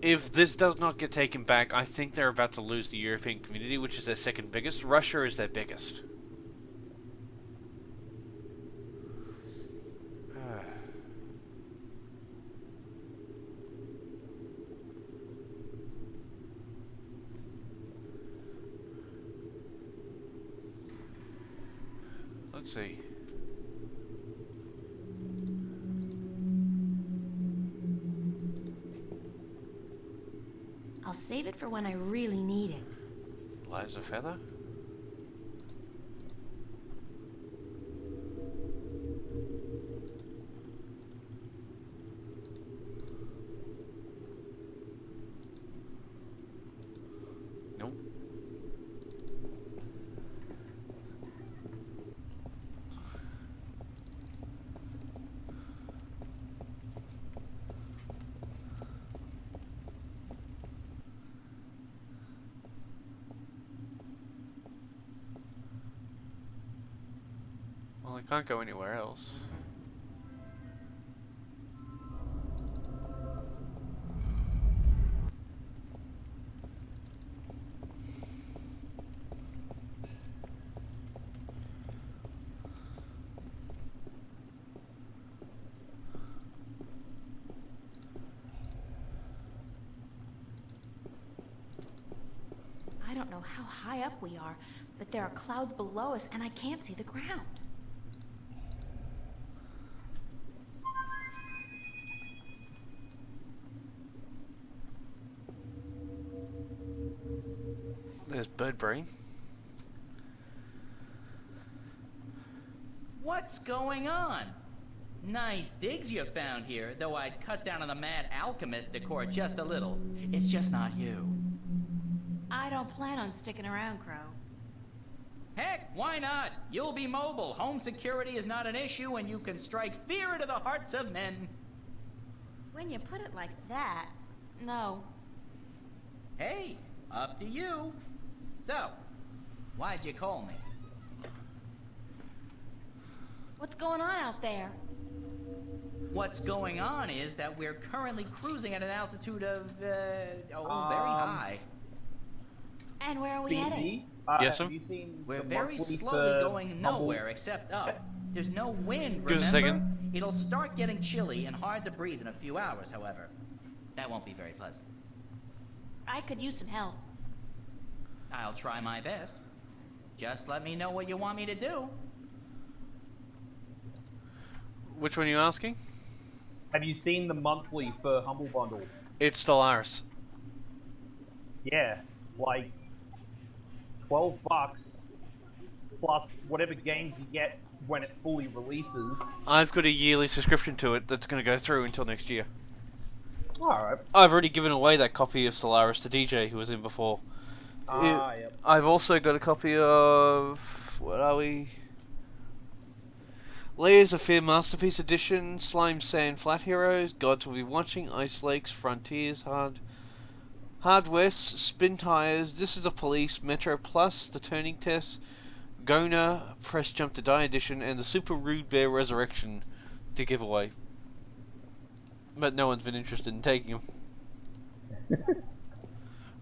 S5: If this does not get taken back, I think they're about to lose the European community, which is their second biggest. Russia is their biggest. Let's see.
S3: I'll save it for when I really need it.
S5: Liza Feather? Nope. Well, I can't go anywhere else.
S3: I don't know how high up we are, but there are clouds below us and I can't see the ground.
S5: There's Bird Brain.
S14: What's going on? Nice digs you found here, though I'd cut down on the mad alchemist decor just a little. It's just not you.
S3: I don't plan on sticking around, Crow.
S14: Heck, why not? You'll be mobile. Home security is not an issue, and you can strike fear into the hearts of men.
S3: When you put it like that, no.
S14: Hey, up to you. So, why'd you call me?
S3: What's going on out there?
S14: What's going on is that we're currently cruising at an altitude of, very high.
S3: And where are we heading?
S5: Yes, sir?
S14: We're very slowly going nowhere except up. There's no wind,
S5: Give us a
S14: remember?
S5: second.
S14: It'll start getting chilly and hard to breathe in a few hours, however. That won't be very pleasant.
S3: I could use some help.
S14: I'll try my best. Just let me know what you want me to do.
S5: Which one are you asking?
S7: Have you seen the monthly for Humble Bundle?
S5: It's Stellaris.
S7: Yeah, like $12 plus whatever games you get when it fully releases.
S5: I've got a yearly subscription to it that's going to go through until next year.
S7: Alright.
S5: I've already given away that copy of Stellaris to DJ, who was in before.
S7: Yep.
S5: I've also got a copy of... What are we? Layers of Fear Masterpiece Edition, Slime Sand Flat Heroes, Gods Will Be Watching, Ice Lakes, Frontiers, Hard West, Spin Tires, This Is the Police, Metro Plus, The Turning Test, Gona, Press Jump to Die Edition, and the Super Rude Bear Resurrection to give away. But no one's been interested in taking them.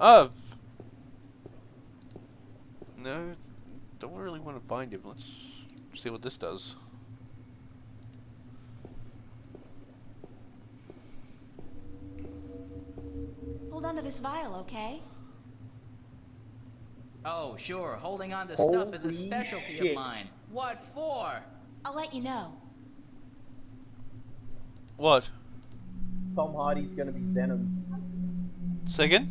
S5: Oh! No, don't really want to bind him. Let's see what this does.
S3: Hold on to this vial, okay?
S14: Oh, sure. Holding on to stuff is a
S7: Holy
S14: specialty
S7: shit.
S14: of mine. What for?
S3: I'll let you know.
S5: What?
S7: Tom Hardy's gonna be Venom.
S5: Say again?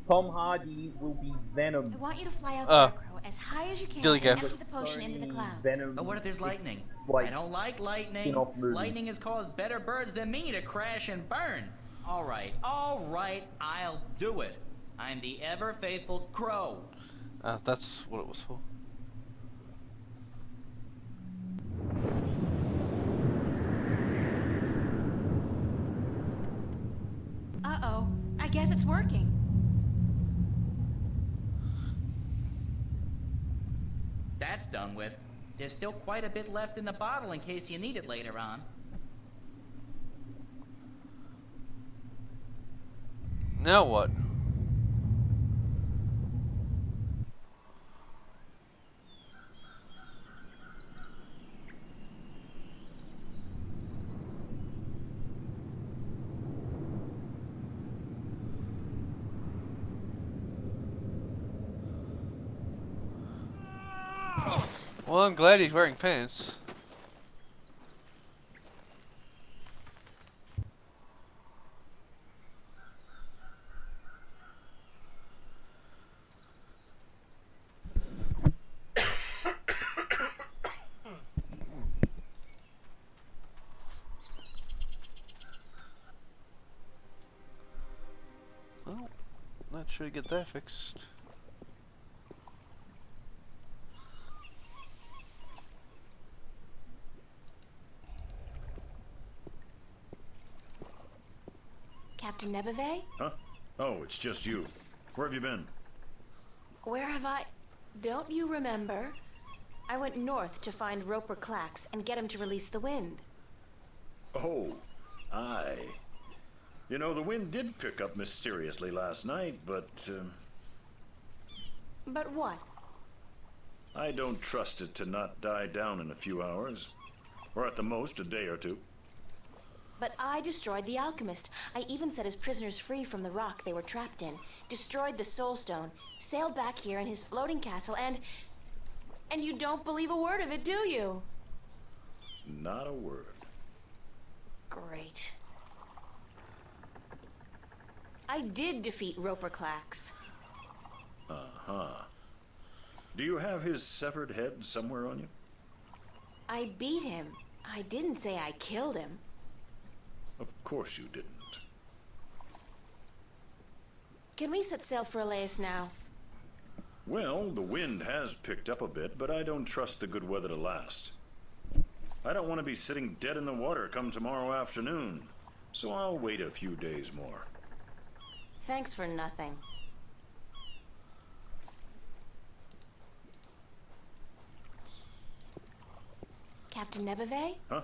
S7: Tom Hardy will be Venom.
S3: I want you to fly out
S5: Oh.
S3: there, Crow, as high as you can
S5: Dilly
S3: and
S5: gaff.
S3: empty the potion into the clouds.
S7: Venom.
S14: Oh, what if there's lightning?
S7: like
S14: I don't like lightning.
S7: spin-off movie.
S14: Lightning has caused better birds than me to crash and burn. All right, I'll do it. I'm the ever faithful crow.
S1: That's what it was for.
S3: Uh-oh. I guess it's working.
S14: That's done with. There's still quite a bit left in the bottle in case you need it later on.
S1: Now what? Well, I'm glad he's wearing pants. Well, not sure to get that fixed.
S3: Captain Nebeve?
S13: Huh? Oh, it's just you. Where have you been?
S3: Where have I... Don't you remember? I went north to find Roper Clax and get him to release the wind.
S13: Oh, aye. You know, the wind did pick up mysteriously last night, but,
S3: But what?
S13: I don't trust it to not die down in a few hours. Or at the most, a day or two.
S3: But I destroyed the alchemist. I even set his prisoners free from the rock they were trapped in, destroyed the soul stone, sailed back here in his floating castle, and you don't believe a word of it, do you?
S13: Not a word.
S3: Great. I did defeat Roper Clax.
S13: Uh-huh. Do you have his severed head somewhere on you?
S3: I beat him. I didn't say I killed him.
S13: Of course you didn't.
S3: Can we set sail for Elias now?
S13: Well, the wind has picked up a bit, but I don't trust the good weather to last. I don't want to be sitting dead in the water come tomorrow afternoon, so I'll wait a few days more.
S3: Thanks for nothing. Captain Nebeve?
S13: Huh?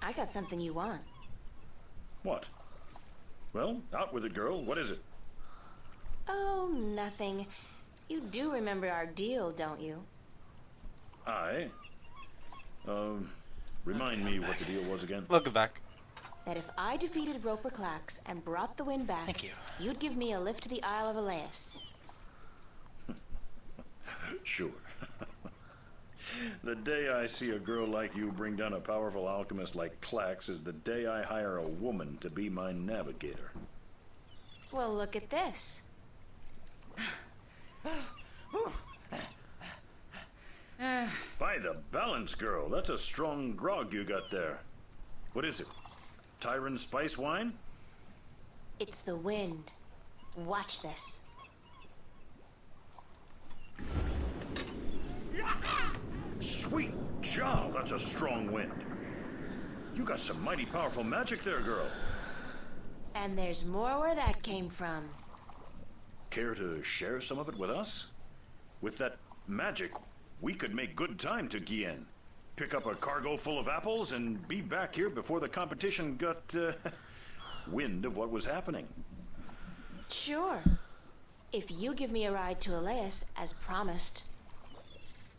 S3: I got something you want.
S13: What? Well, out with it, girl. What is it?
S3: Oh, nothing. You do remember our deal, don't you?
S13: Aye. Remind me what the deal was again.
S1: Welcome back.
S3: That if I defeated Roper Clax and brought the wind back, you'd give me a lift to the Isle of Elias.
S13: Sure. The day I see a girl like you bring down a powerful alchemist like Clax is the day I hire a woman to be my navigator.
S3: Well, look at this.
S13: By the balance, girl, that's a strong grog you got there. What is it? Tyron spice wine?
S3: It's the wind. Watch this.
S13: Sweet Jowl, that's a strong wind. You got some mighty powerful magic there, girl.
S3: And there's more where that came from.
S13: Care to share some of it with us? With that magic, we could make good time to Guienne. Pick up a cargo full of apples and be back here before the competition got wind of what was happening.
S3: Sure. If you give me a ride to Elias, as promised.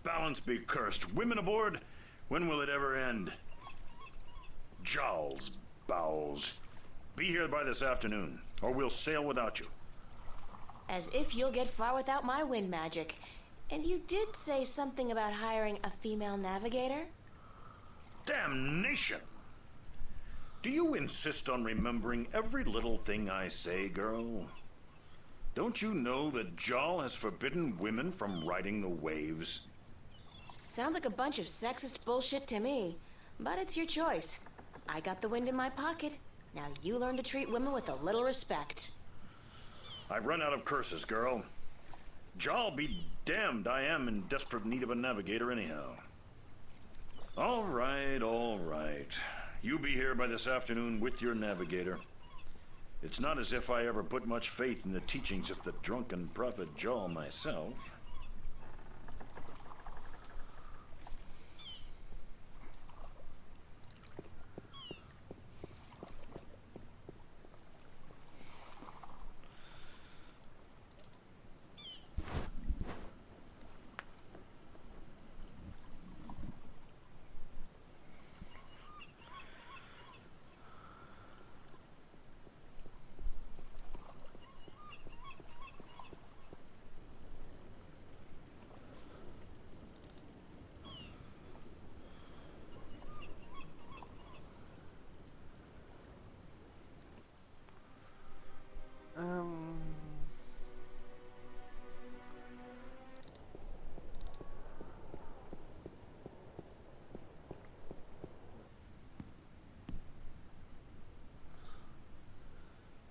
S13: Balance be cursed. Women aboard? When will it ever end? Jowls, bowels. Be here by this afternoon, or we'll sail without you.
S3: As if you'll get far without my wind magic. And you did say something about hiring a female navigator?
S13: Damnation! Do you insist on remembering every little thing I say, girl? Don't you know that Jowl has forbidden women from riding the waves?
S3: Sounds like a bunch of sexist bullshit to me. But it's your choice. I got the wind in my pocket. Now you learn to treat women with a little respect.
S13: I've run out of curses, girl. Jaw'll be damned, I am in desperate need of a navigator anyhow. All right, all right. You be here by this afternoon with your navigator. It's not as if I ever put much faith in the teachings of the drunken prophet Jaw myself.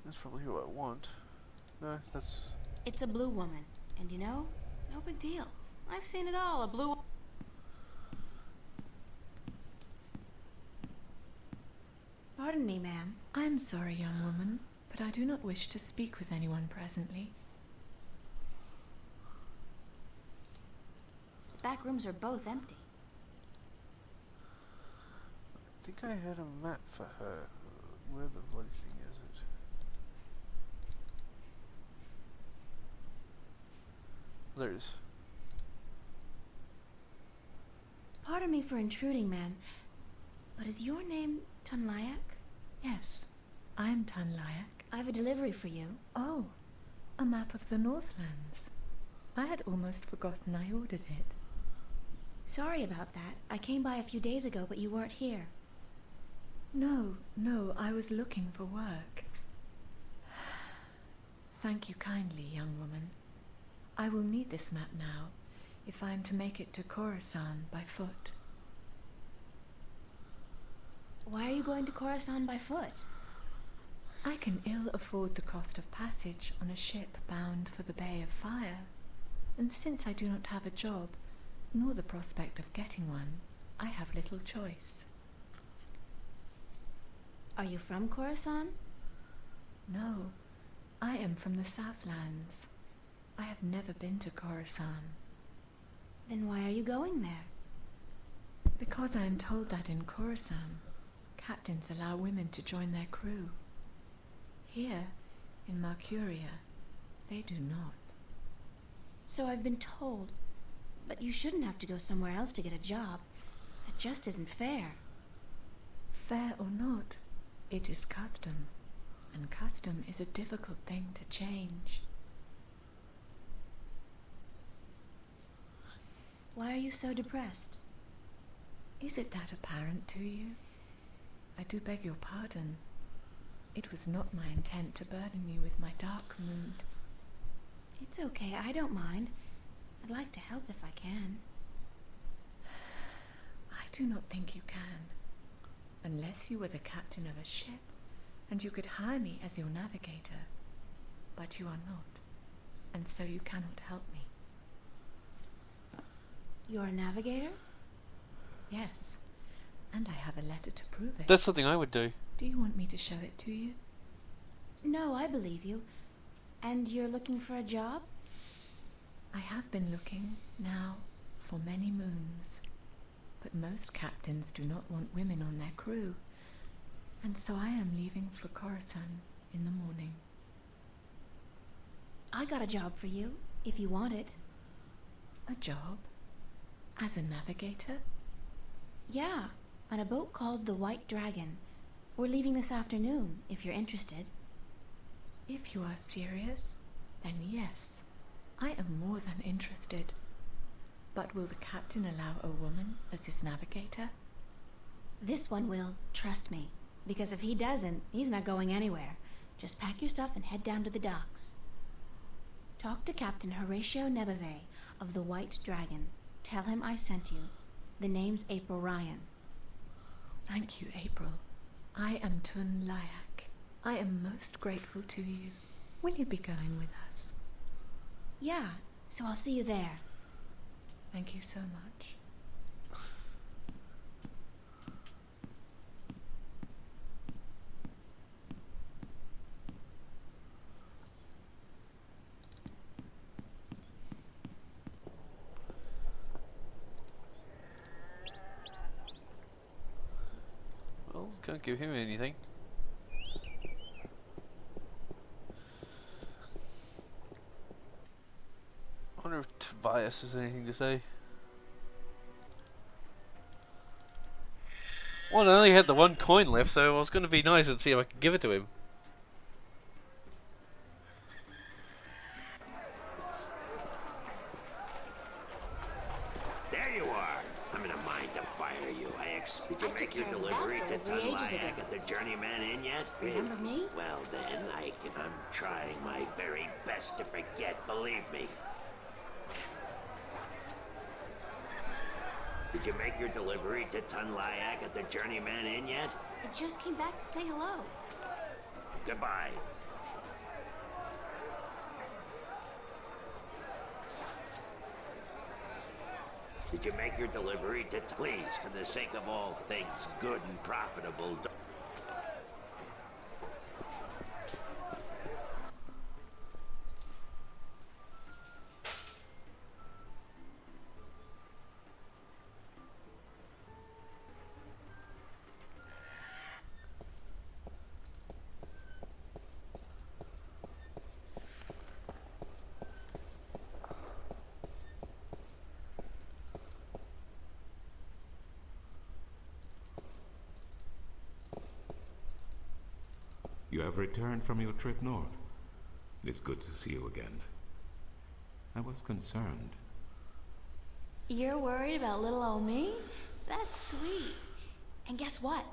S1: That's probably who I want. No, that's...
S3: It's a blue woman. And you know, no big deal. I've seen it all. A blue... Pardon me, ma'am.
S21: I'm sorry, young woman, but I do not wish to speak with anyone presently.
S3: Back rooms are both empty.
S1: I think I had a map for her. Where the bloody thing is it? There it is.
S3: Pardon me for intruding, ma'am, but is your name Tunlayak?
S21: Yes, I'm Tunlayak.
S3: I have a delivery for you.
S21: Oh, a map of the Northlands. I had almost forgotten I ordered it.
S3: Sorry about that. I came by a few days ago, but you weren't here.
S21: No, I was looking for work. Thank you kindly, young woman. I will need this map now, if I am to make it to Khorasan by foot.
S3: Why are you going to Khorasan by foot?
S21: I can ill afford the cost of passage on a ship bound for the Bay of Fire, and since I do not have a job, nor the prospect of getting one, I have little choice.
S3: Are you from Khorasan?
S21: No, I am from the Southlands. I have never been to Khorasan.
S3: Then why are you going there?
S21: Because I am told that in Khorasan, captains allow women to join their crew. Here, in Marcuria, they do not.
S3: So I've been told. But you shouldn't have to go somewhere else to get a job. That just isn't fair.
S21: Fair or not, it is custom. And custom is a difficult thing to change.
S3: Why are you so depressed?
S21: Is it that apparent to you? I do beg your pardon. It was not my intent to burden you with my dark mood.
S3: It's okay, I don't mind. I'd like to help if I can.
S21: I do not think you can. Unless you were the captain of a ship, and you could hire me as your navigator. But you are not, and so you cannot help me.
S3: You're a navigator?
S21: Yes, and I have a letter to prove it.
S1: That's something I would do.
S21: Do you want me to show it to you?
S3: No, I believe you. And you're looking for a job?
S21: I have been looking, now, for many moons. But most captains do not want women on their crew, and so I am leaving for Khorasan in the morning.
S3: I got a job for you, if you want it.
S21: A job? As a navigator?
S3: Yeah, on a boat called the White Dragon. We're leaving this afternoon, if you're interested.
S21: If you are serious, then yes, I am more than interested. But will the captain allow a woman as his navigator?
S3: This one will, trust me. Because if he doesn't, he's not going anywhere. Just pack your stuff and head down to the docks. Talk to Captain Horatio Nebeve of the White Dragon. Tell him I sent you. The name's April Ryan.
S21: Thank you, April. I am Tun Layak. I am most grateful to you. Will you be going with us?
S3: Yeah, so I'll see you there.
S21: Thank you so much.
S5: Well, can't give him anything. I wonder if Tobias has anything to say. Well, I only had the one coin left, so I was going to be nice and see if I could give it to him.
S9: There you are. I'm in a mind to fire you. Did you make your delivery to Tunlayak at the Journeyman Inn yet?
S3: Remember me?
S9: Well then, I'm trying my very best to forget, believe me. Did you make your delivery to Tunlayak at the Journeyman Inn yet?
S3: I just came back to say hello.
S9: Goodbye. Did you make your delivery to... Please, for the sake of all things good and profitable...
S8: You have returned from your trip north. It is good to see you again. I was concerned.
S3: You're worried about little old me? That's sweet. And guess what?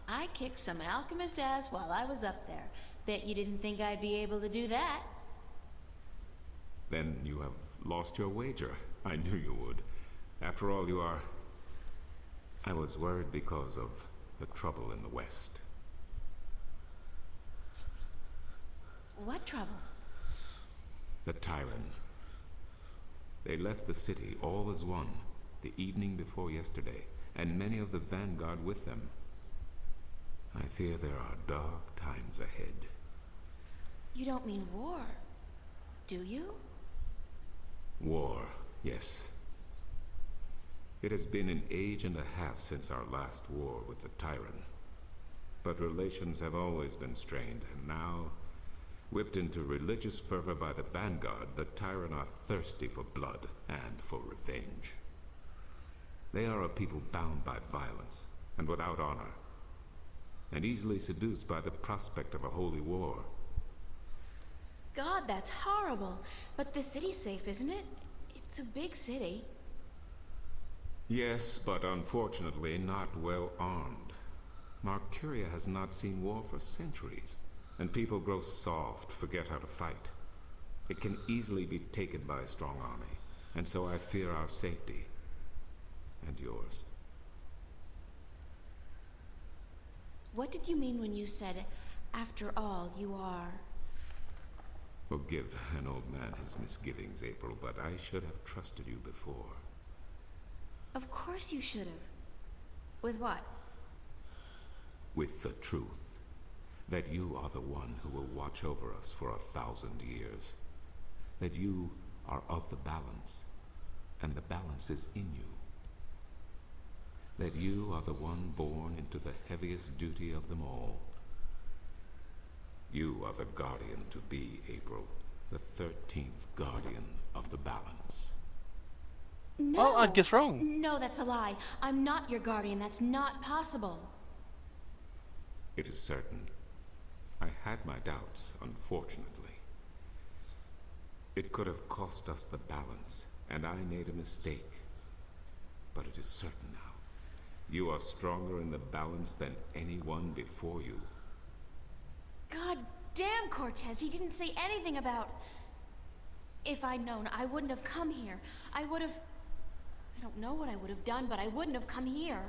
S3: I kicked some alchemist ass while I was up there. Bet you didn't think I'd be able to do that.
S8: Then you have lost your wager. I knew you would. After all, you are... I was worried because of the trouble in the West.
S3: What trouble?
S8: The Tyrant. They left the city all as one the evening before yesterday, and many of the vanguard with them. I fear there are dark times ahead.
S3: You don't mean war, do you?
S8: War, yes. It has been an age and a half since our last war with the Tyrant. But relations have always been strained, and now, whipped into religious fervor by the vanguard, the Tyrant are thirsty for blood and for revenge. They are a people bound by violence and without honor, and easily seduced by the prospect of a holy war.
S3: God, that's horrible. But the city's safe, isn't it? It's a big city.
S8: Yes, but unfortunately not well armed. Marcuria has not seen war for centuries, and people grow soft, forget how to fight. It can easily be taken by a strong army, and so I fear our safety. And yours.
S3: What did you mean when you said, after all, you are...
S8: Forgive an old man his misgivings, April, but I should have trusted you before.
S3: Of course you should have. With what?
S8: With the truth. That you are the one who will watch over us for 1,000 years. That you are of the balance, and the balance is in you. That you are the one born into the heaviest duty of them all. You are the guardian to be, April. The 13th guardian of the balance.
S3: No.
S5: Well, I'd guess wrong.
S3: No, that's a lie. I'm not your guardian. That's not possible.
S8: It is certain. I had my doubts, unfortunately. It could have cost us the balance, and I made a mistake. But it is certain now. You are stronger in the balance than anyone before you.
S3: God damn, Cortez, he didn't say anything about... If I'd known, I wouldn't have come here. I would have... I don't know what I would have done, but I wouldn't have come here.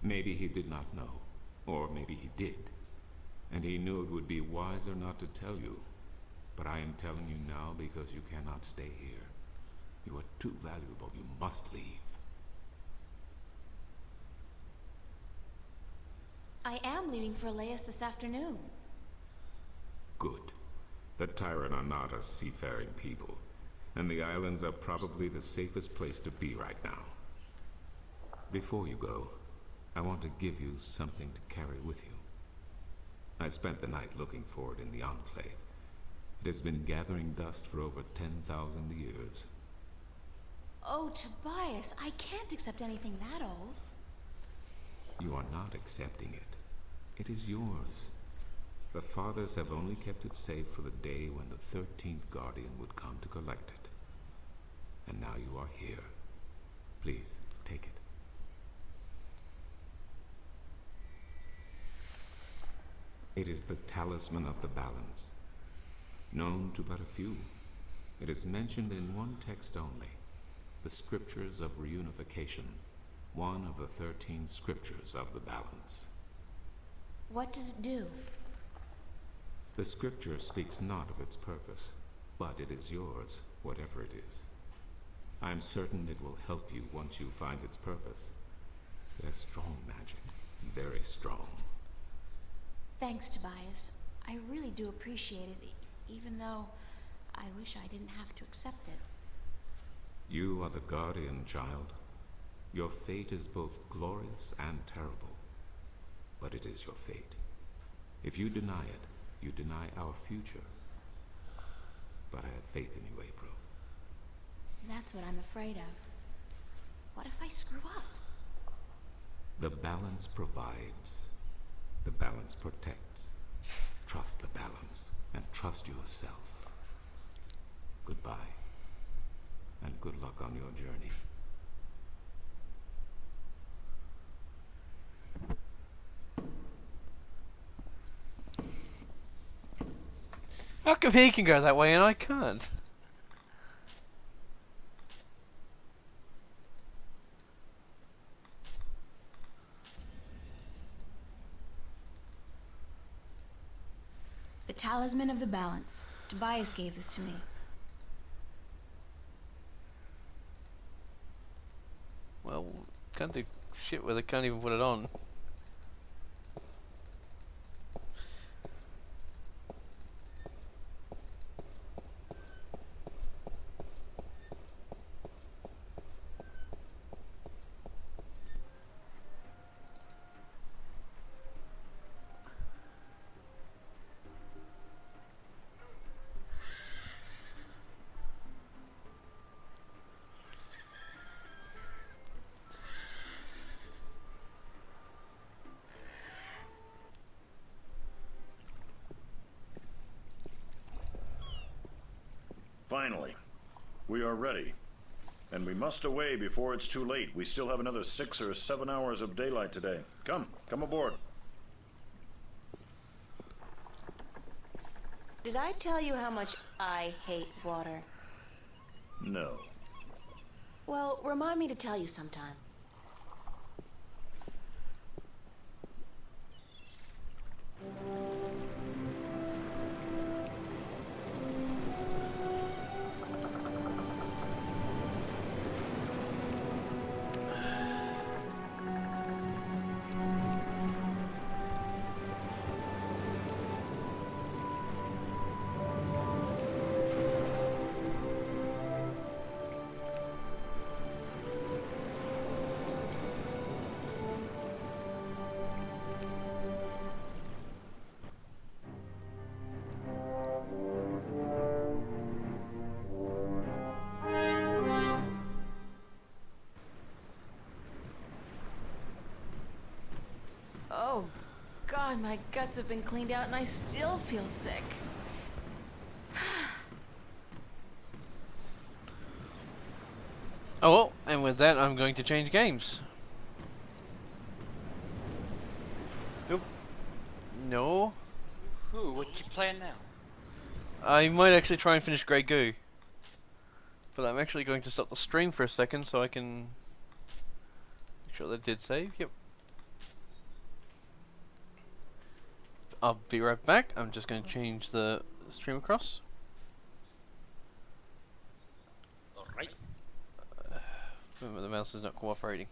S8: Maybe he did not know, or maybe he did. And he knew it would be wiser not to tell you. But I am telling you now because you cannot stay here. You are too valuable. You must leave.
S3: I am leaving for Elias this afternoon.
S8: Good. The Tyrant are not a seafaring people, and the islands are probably the safest place to be right now. Before you go, I want to give you something to carry with you. I spent the night looking for it in the Enclave. It has been gathering dust for over 10,000 years.
S3: Oh, Tobias, I can't accept anything that old.
S8: You are not accepting it. It is yours. The Fathers have only kept it safe for the day when the 13th Guardian would come to collect it. And now you are here. Please, take it. It is the Talisman of the Balance. Known to but a few, it is mentioned in one text only, the Scriptures of Reunification, one of the 13 Scriptures of the Balance.
S3: What does it do?
S8: The Scripture speaks not of its purpose, but it is yours, whatever it is. I am certain it will help you once you find its purpose. It has strong magic, very strong.
S3: Thanks, Tobias. I really do appreciate it, even though I wish I didn't have to accept it.
S8: You are the Guardian, child. Your fate is both glorious and terrible. But it is your fate. If you deny it, you deny our future. But I have faith in you, April.
S3: That's what I'm afraid of. What if I screw up?
S8: The balance provides. The balance protects. Trust the balance, and trust yourself. Goodbye, and good luck on your journey.
S5: How come he can go that way and I can't?
S3: The Talisman of the Balance. Tobias gave this to me.
S5: Well, can't do shit where they can't even put it on.
S13: Finally, we are ready. And we must away before it's too late. We still have another 6 or 7 hours of daylight today. Come aboard.
S3: Did I tell you how much I hate water?
S13: No.
S3: Well, remind me to tell you sometime. Oh, God, my guts have been cleaned out and I still feel sick.
S5: Oh well, and with that I'm going to change games. Nope. No.
S19: Ooh, what you playing now?
S5: I might actually try and finish Grey Goo. But I'm actually going to stop the stream for a second so I can make sure that it did save. Yep.
S1: I'll be right back. I'm just going to change the stream across.
S5: Alright.
S1: Remember, the mouse is not cooperating.